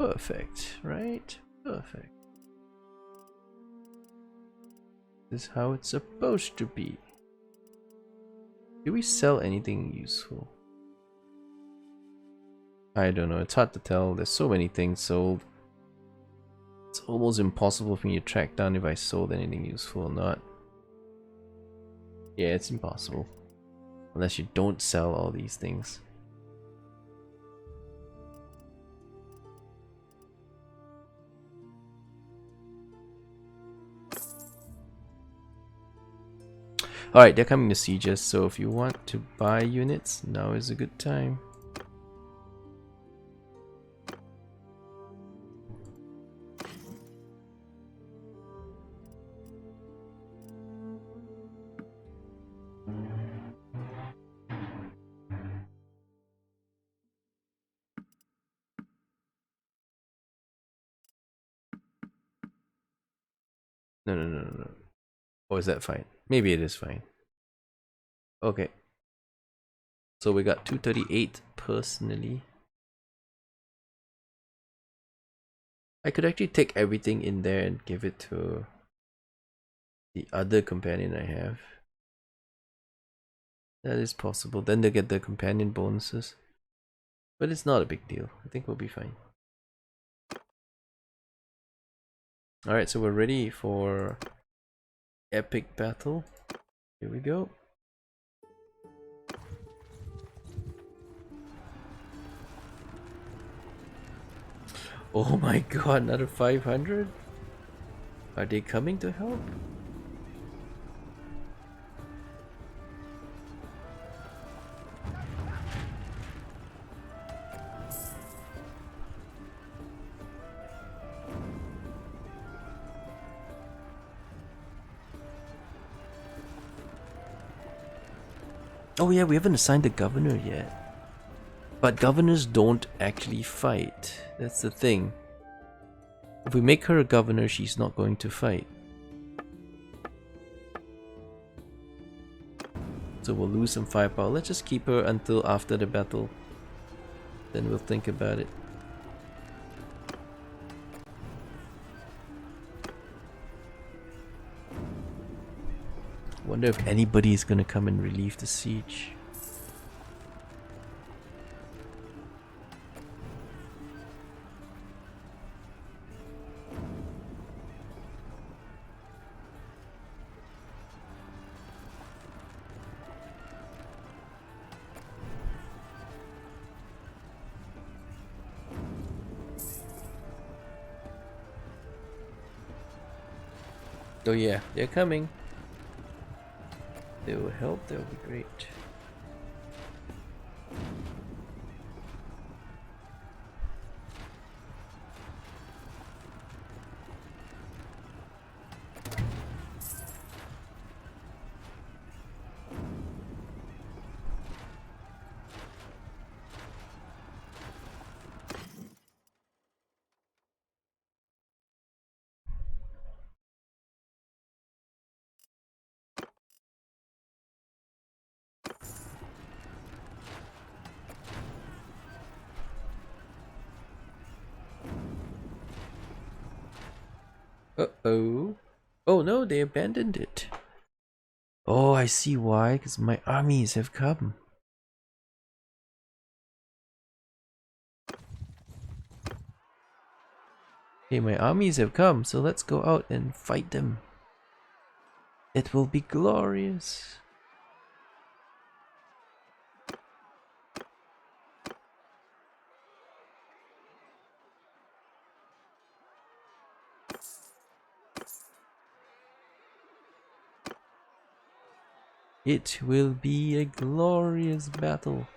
Perfect, right? Perfect. This is how it's supposed to be. Do we sell anything useful? I don't know, it's hard to tell. There's so many things sold. It's almost impossible for me to track down if I sold anything useful or not. Yeah, it's impossible. Unless you don't sell all these things. Alright, they're coming to siege us, so if you want to buy units, now is a good time. No. Oh, is that fine? Maybe it is fine. Okay. So we got 238 personally. I could actually take everything in there and give it to the other companion I have. That is possible. Then they get the companion bonuses. But it's not a big deal. I think we'll be fine. Alright, so we're ready for epic battle. Here we go. Oh my god, another 500? Are they coming to help? Oh yeah, we haven't assigned the governor yet. But governors don't actually fight. That's the thing. If we make her a governor, she's not going to fight. So we'll lose some firepower. Let's just keep her until after the battle. Then we'll think about it. Wonder if anybody is gonna come and relieve the siege. Oh yeah, they're coming. They will help, that will be great. Uh-oh. Oh no, they abandoned it. Oh, I see why, because my armies have come. Okay, my armies have come, so let's go out and fight them. It will be glorious. It will be a glorious battle.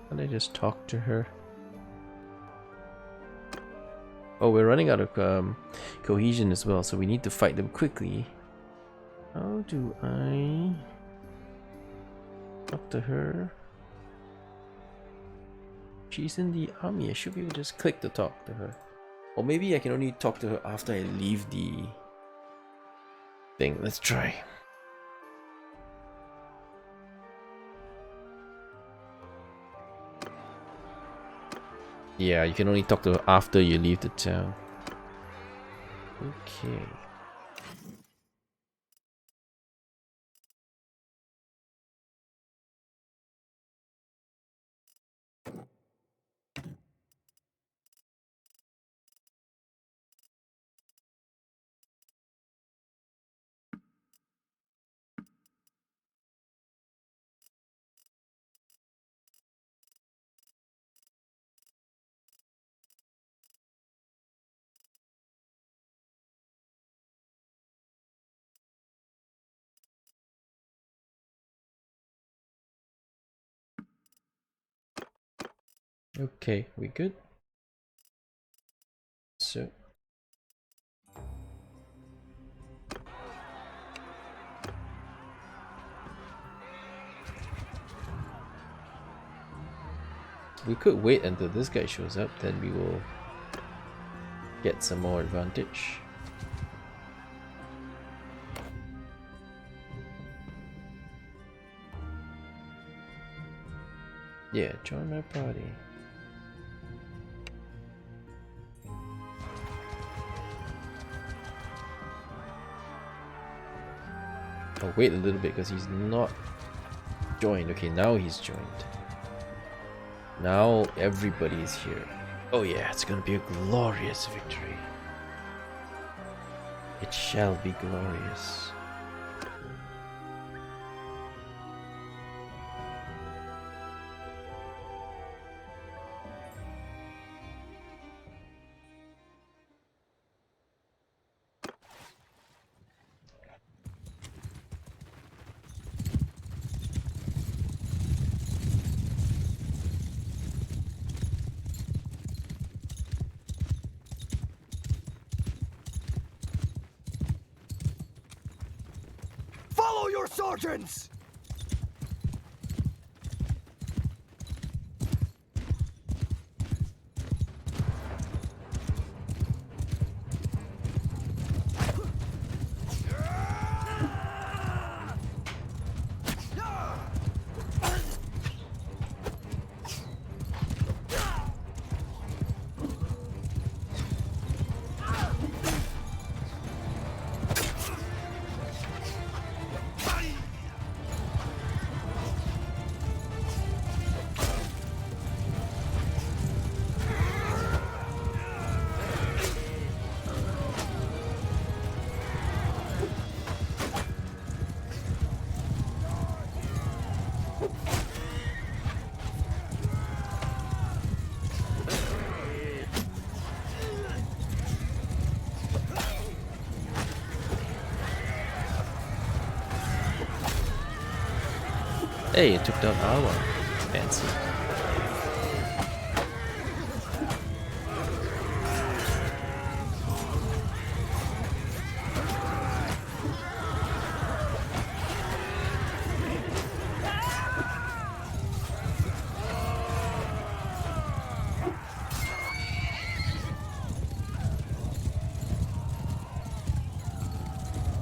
Can I just talk to her? Oh, we're running out of cohesion as well, so we need to fight them quickly. How do I talk to her? She's in the army. I should be able to just click to talk to her. Or maybe I can only talk to her after I leave the thing. Let's try. Yeah, you can only talk to her after you leave the town. Okay. Okay, we good? So we could wait until this guy shows up, then we will get some more advantage. Yeah, join my party. I'll wait a little bit because he's not joined. Okay, now he's joined. Now everybody is here. Oh yeah, it's gonna be a glorious victory. It shall be glorious. Follow your sergeants! Hey, it took down our one. Fancy.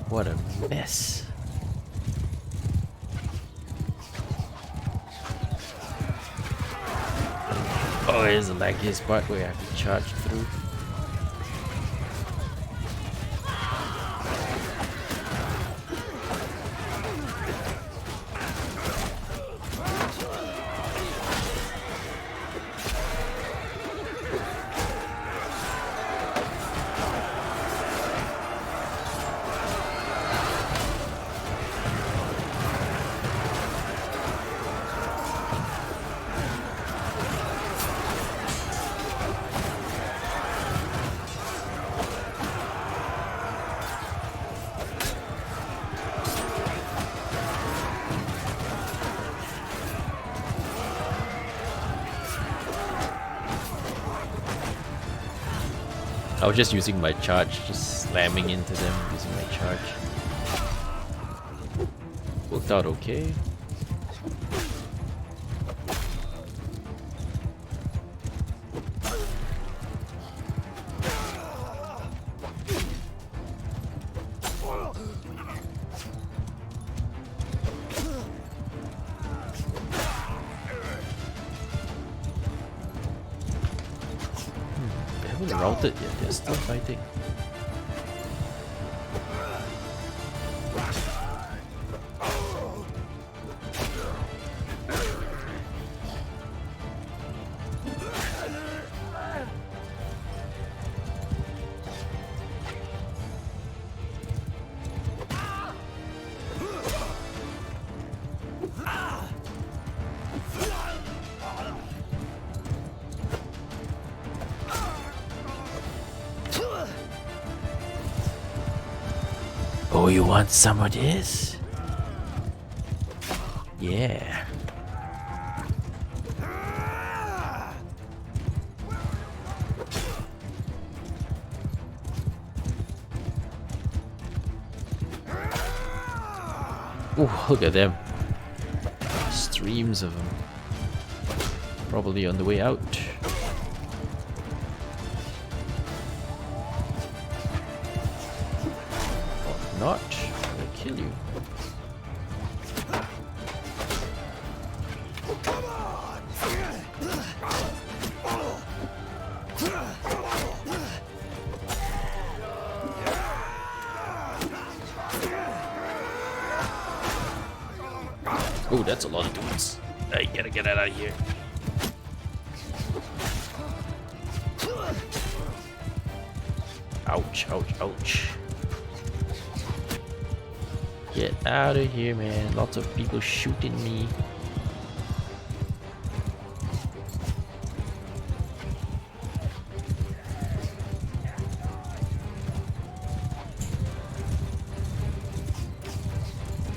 What a mess. Oh, here's the laggiest part where I have to charge through. I was just using my charge, just slamming into them using my charge. Worked out okay. routed yet. They're still fighting. Oh, you want some of this? Yeah. Oh, look at them. Streams of them. Probably on the way out. Or not. I'll kill you. Oh, that's a lot of dudes. I gotta get out of here. Ouch, ouch, ouch. Get out of here, man. Lots of people shooting me.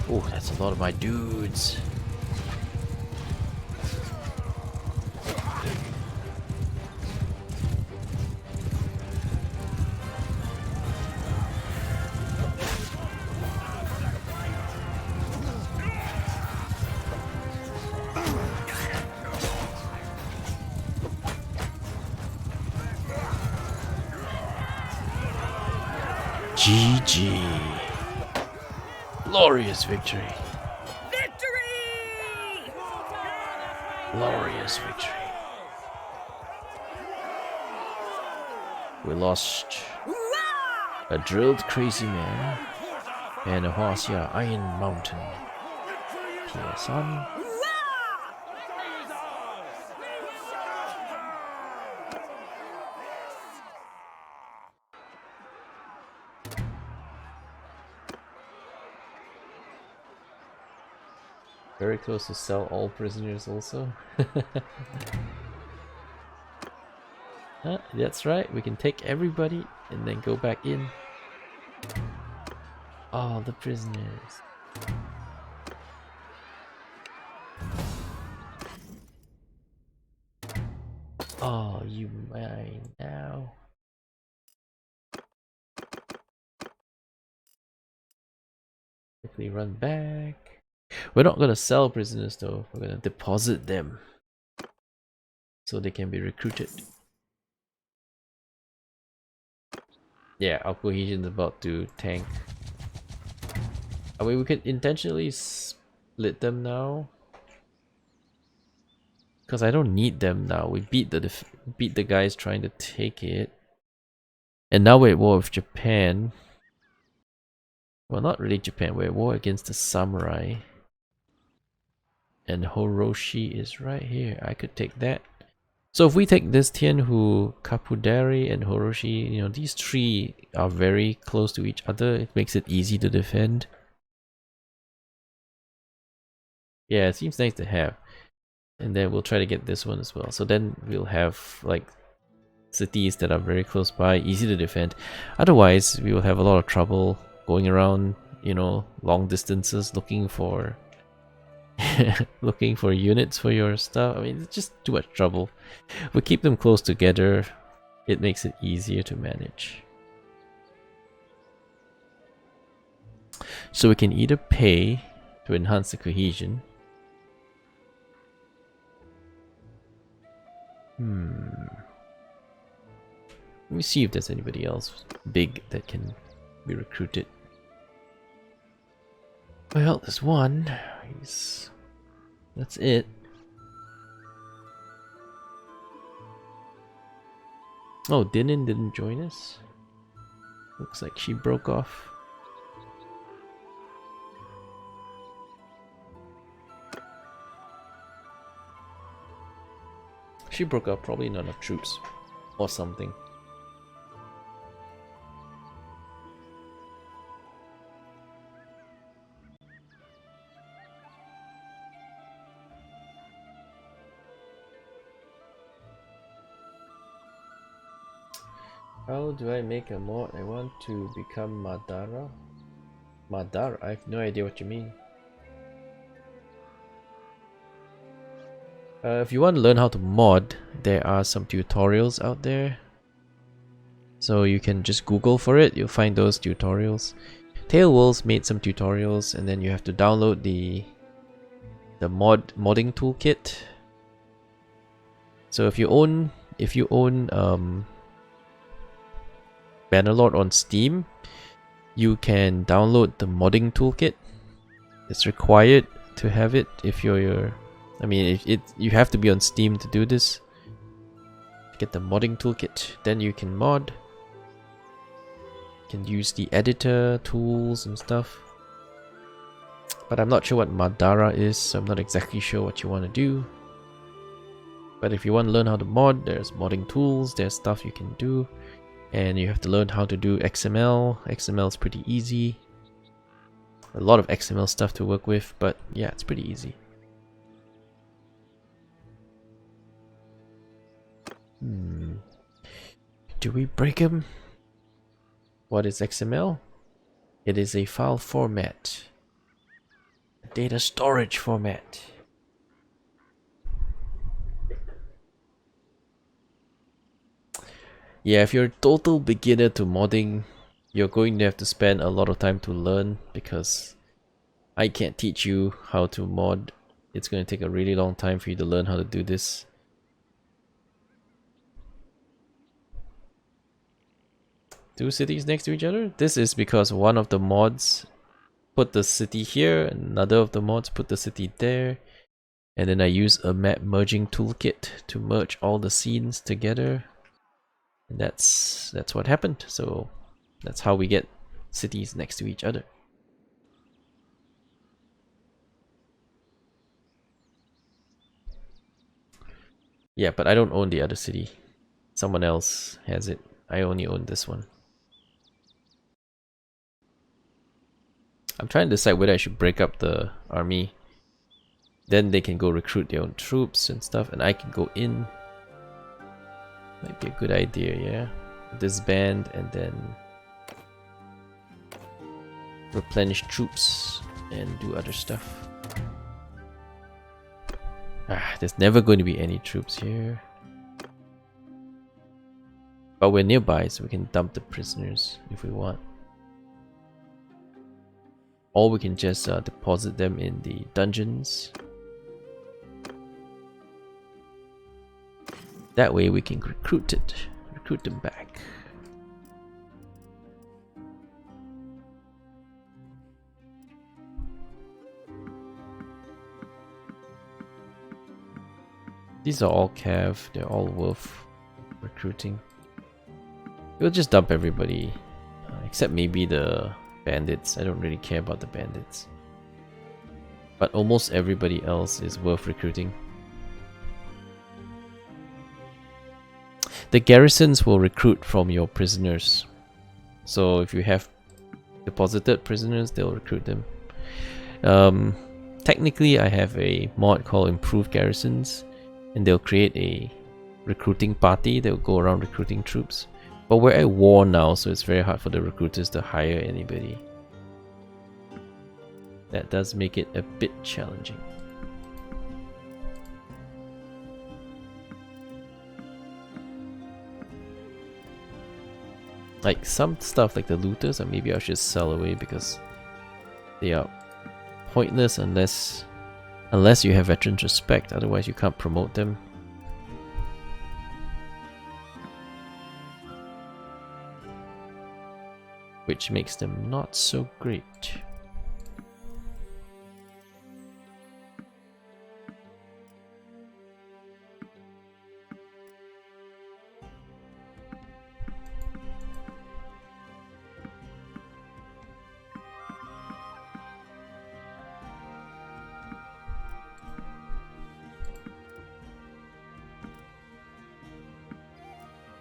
Oh, that's a lot of my dudes. GG. Glorious victory. Victory! Glorious victory. We lost a drilled crazy man and a Huaxia Iron Mountain. Son. Very close to sell all prisoners also. That's right, we can take everybody and then go back in. All the prisoners. Oh, you mine now. Quickly run back. We're not gonna sell prisoners though, we're gonna deposit them so they can be recruited. Yeah, our cohesion is about to tank. I mean, we could intentionally split them now, because I don't need them now. We beat the guys trying to take it, and now we're at war with Japan. Well, not really Japan. We're at war against the samurai. And Horoshi is right here. I could take that. So if we take this Tianhu, Kapudari, and Horoshi, you know, these three are very close to each other. It makes it easy to defend. Yeah, it seems nice to have. And then we'll try to get this one as well. So then we'll have like cities that are very close by, easy to defend. Otherwise, we will have a lot of trouble going around, you know, long distances looking for looking for units for your stuff. I mean, it's just too much trouble. We keep them close together, it makes it easier to manage. So we can either pay to enhance the cohesion. Let me see if there's anybody else big that can be recruited. Well, there's one. That's it. Oh, Dinin didn't join us. Looks like she broke off. She broke up, probably not enough troops. Or something. How do I make a mod? I want to become Madara. Madara? I have no idea what you mean. If you want to learn how to mod, there are some tutorials out there. So you can just Google for it, you'll find those tutorials. Tailwolves made some tutorials, and then you have to download the modding toolkit. So if you own Bannerlord on Steam, you can download the modding toolkit. It's required to have it if you're I mean, you have to be on Steam to do this. Get the modding toolkit, then you can mod. You can use the editor tools and stuff. But I'm not sure what Madara is, so I'm not exactly sure what you want to do. But if you want to learn how to mod, there's modding tools, there's stuff you can do. And you have to learn how to do XML. XML is pretty easy. A lot of XML stuff to work with, but yeah, it's pretty easy. Do we break him? What is XML? It is a file format. A data storage format. Yeah, if you're a total beginner to modding, you're going to have to spend a lot of time to learn, because I can't teach you how to mod. It's going to take a really long time for you to learn how to do this. Two cities next to each other? This is because one of the mods put the city here, another of the mods put the city there, and then I use a map merging toolkit to merge all the scenes together. And that's what happened. So that's how we get cities next to each other. Yeah, but I don't own the other city. Someone else has it. I only own this one. I'm trying to decide whether I should break up the army. Then they can go recruit their own troops and stuff, and I can go in. Might be a good idea, yeah. Disband and then replenish troops and do other stuff. There's never going to be any troops here. But we're nearby, so we can dump the prisoners if we want. Or we can just deposit them in the dungeons. That way we can recruit them back. These are all cav, they're all worth recruiting. We'll just dump everybody, except maybe the bandits. I don't really care about the bandits. But almost everybody else is worth recruiting. The garrisons will recruit from your prisoners. So if you have deposited prisoners, they'll recruit them. Technically, I have a mod called Improved Garrisons, and they'll create a recruiting party. They'll go around recruiting troops. But we're at war now, so it's very hard for the recruiters to hire anybody. That does make it a bit challenging. Like some stuff like the looters, or maybe I should sell away because they are pointless unless you have veterans respect, otherwise you can't promote them. Which makes them not so great.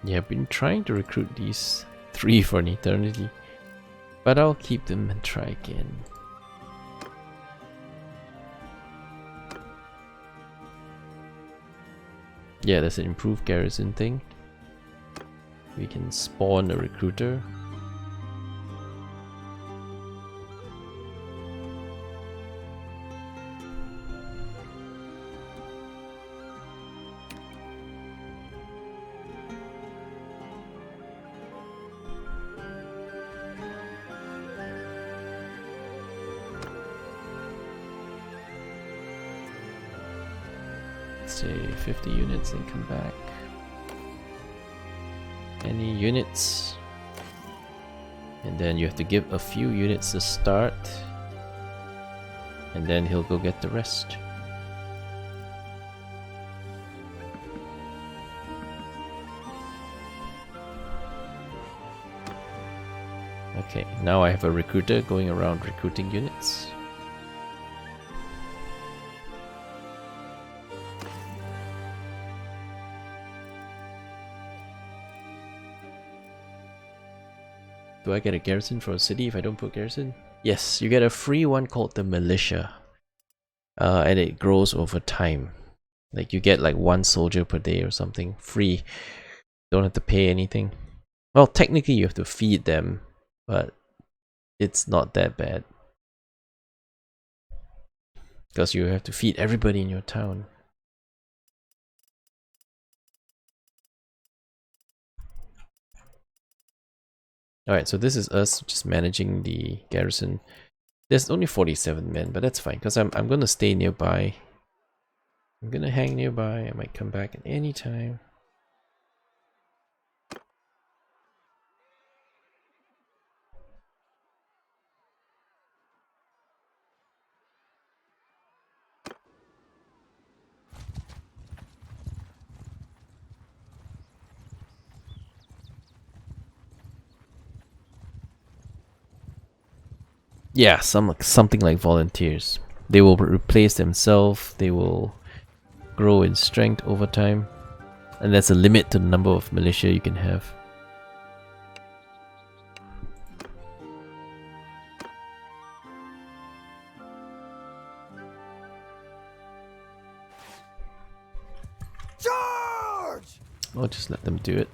Yeah, I've been trying to recruit these 3 for an eternity. But I'll keep them and try again. Yeah, there's an improved garrison thing. We can spawn a recruiter. Say 50 units and come back. Any units? And then you have to give a few units to start. And then he'll go get the rest. Okay, now I have a recruiter going around recruiting units. Do I get a garrison for a city if I don't put garrison? Yes, you get a free one called the militia. And it grows over time. Like you get like 1 soldier per day or something. Free. Don't have to pay anything. Well, technically you have to feed them, but it's not that bad. Because you have to feed everybody in your town. Alright, so this is us just managing the garrison. There's only 47 men, but that's fine, because I'm gonna stay nearby. I'm gonna hang nearby, I might come back at any time. Yeah, something like volunteers. They will replace themselves, they will grow in strength over time. And there's a limit to the number of militia you can have. Charge! I'll just let them do it.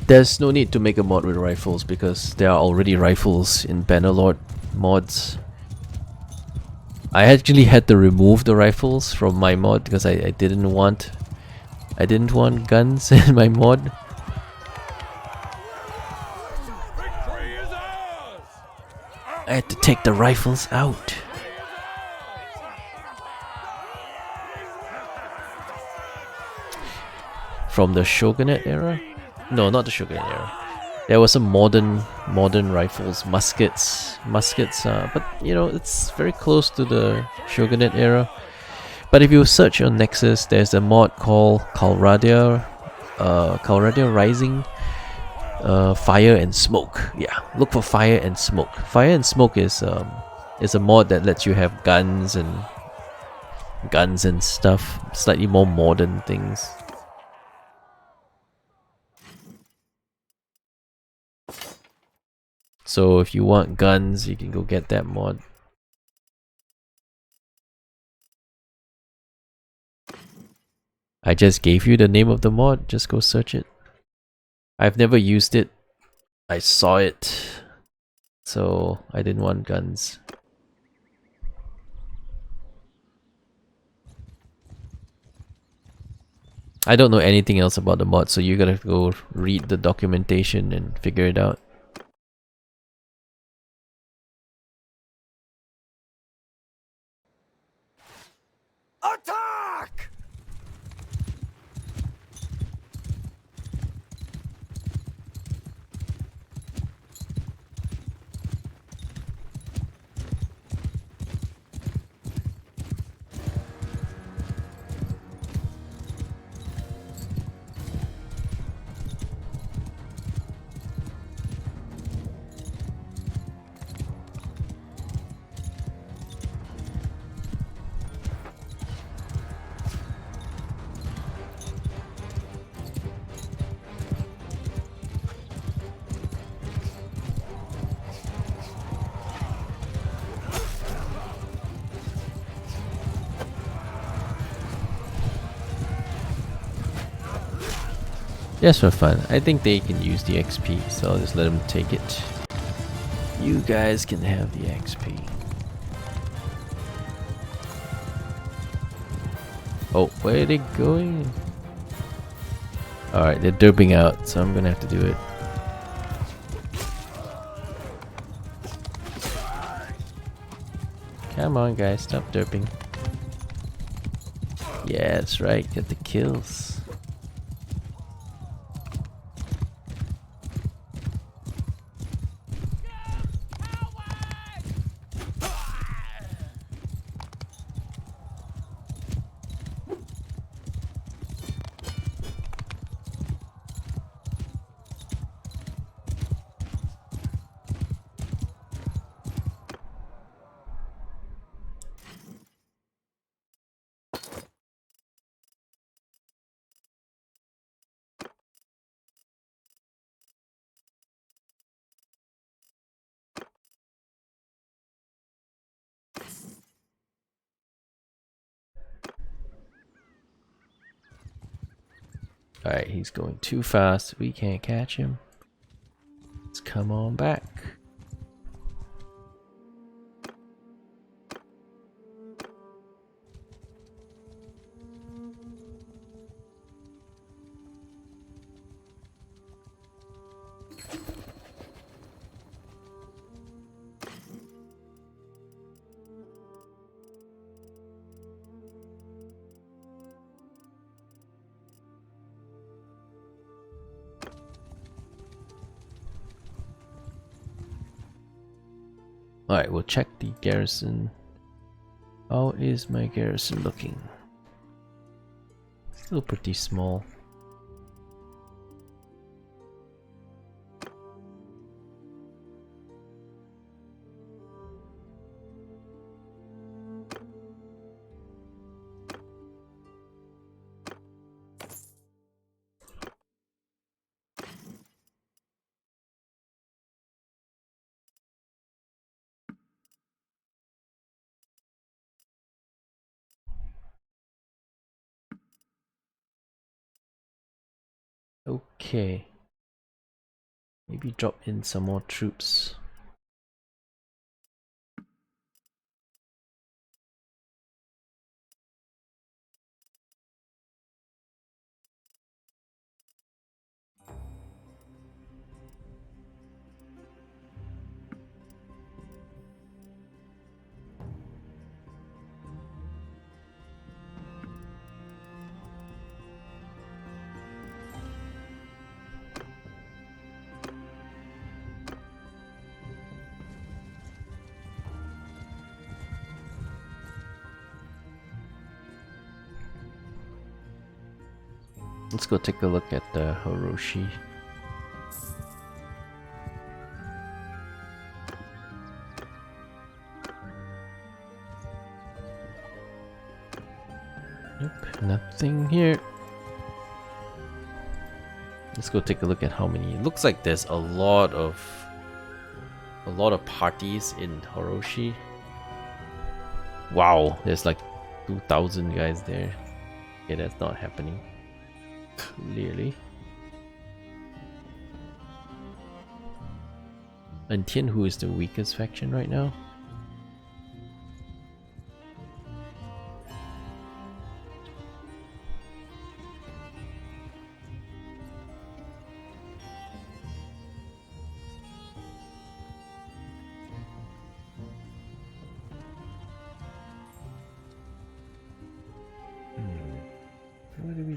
There's no need to make a mod with rifles because there are already rifles in Bannerlord mods. I actually had to remove the rifles from my mod because I didn't want guns in my mod. Victory is ours! I had to take the rifles out. From the Shogunate era? No, not the Shogunate era. There were some modern rifles, muskets, but you know, it's very close to the Shogunate era. But if you search on Nexus, there's a mod called Calradia, Calradia Rising, Fire and Smoke. Yeah, look for Fire and Smoke. Fire and Smoke is a mod that lets you have guns and stuff, slightly more modern things. So if you want guns, you can go get that mod. I just gave you the name of the mod, just go search it. I've never used it. I saw it, so I didn't want guns. I don't know anything else about the mod, so you gotta go read the documentation and figure it out. Attack! Just for fun. I think they can use the XP, so I'll just let them take it. You guys can have the XP. Oh, where are they going? Alright, they're derping out, so I'm gonna have to do it. Come on guys, stop derping. Yeah, that's right, get the kills. Alright, he's going too fast. We can't catch him. Let's come on back. Alright, we'll check the garrison. How is my garrison looking? Still pretty small. Okay. Maybe drop in some more troops. Let's go take a look at the Hiroshi. Nope, nothing here. Let's go take a look at how many. It looks like there's a lot of parties in Hiroshi. Wow, there's like 2,000 guys there. Okay, that's not happening. Clearly. And Tianhu is the weakest faction right now.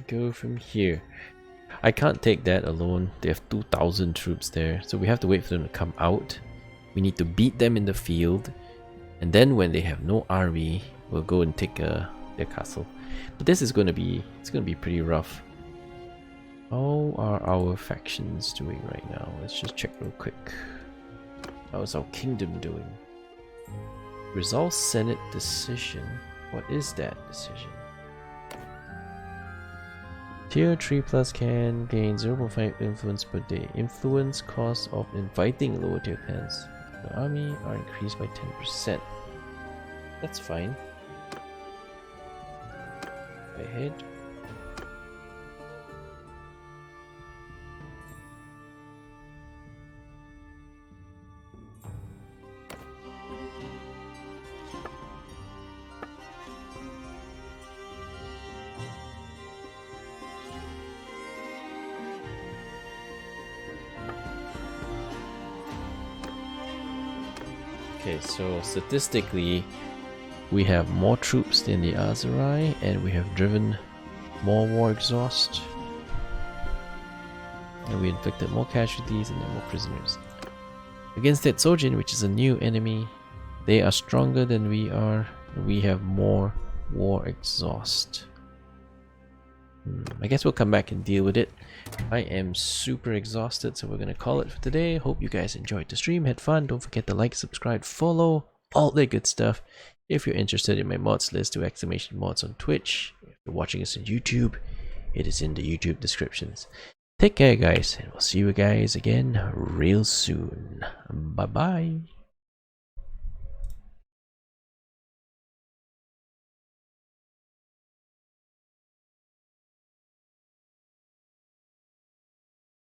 go from here? I can't take that alone. They have 2,000 troops there, so we have to wait for them to come out. We need to beat them in the field, and then when they have no army, we'll go and take their castle. But this is going to be pretty rough. How are our factions doing right now? Let's just check real quick. How is our kingdom doing? Resolve Senate decision. What is that decision? Tier 3 plus can gain 0.5 influence per day. Influence cost of inviting lower tier clans. The army are increased by 10%. That's fine. Go ahead. Okay, so statistically, we have more troops than the Azerai, and we have driven more war exhaust, and we inflicted more casualties and more prisoners. Against that Sojin, which is a new enemy, they are stronger than we are, and we have more war exhaust. I guess we'll come back and deal with it. I am super exhausted, so we're gonna call it for today. Hope you guys enjoyed the stream, had fun. Don't forget to like, subscribe, follow, all that good stuff. If you're interested in my mods list, do exclamation mods on Twitch. If you're watching us on YouTube, it is in the YouTube descriptions. Take care, guys, and we'll see you guys again real soon. Bye bye.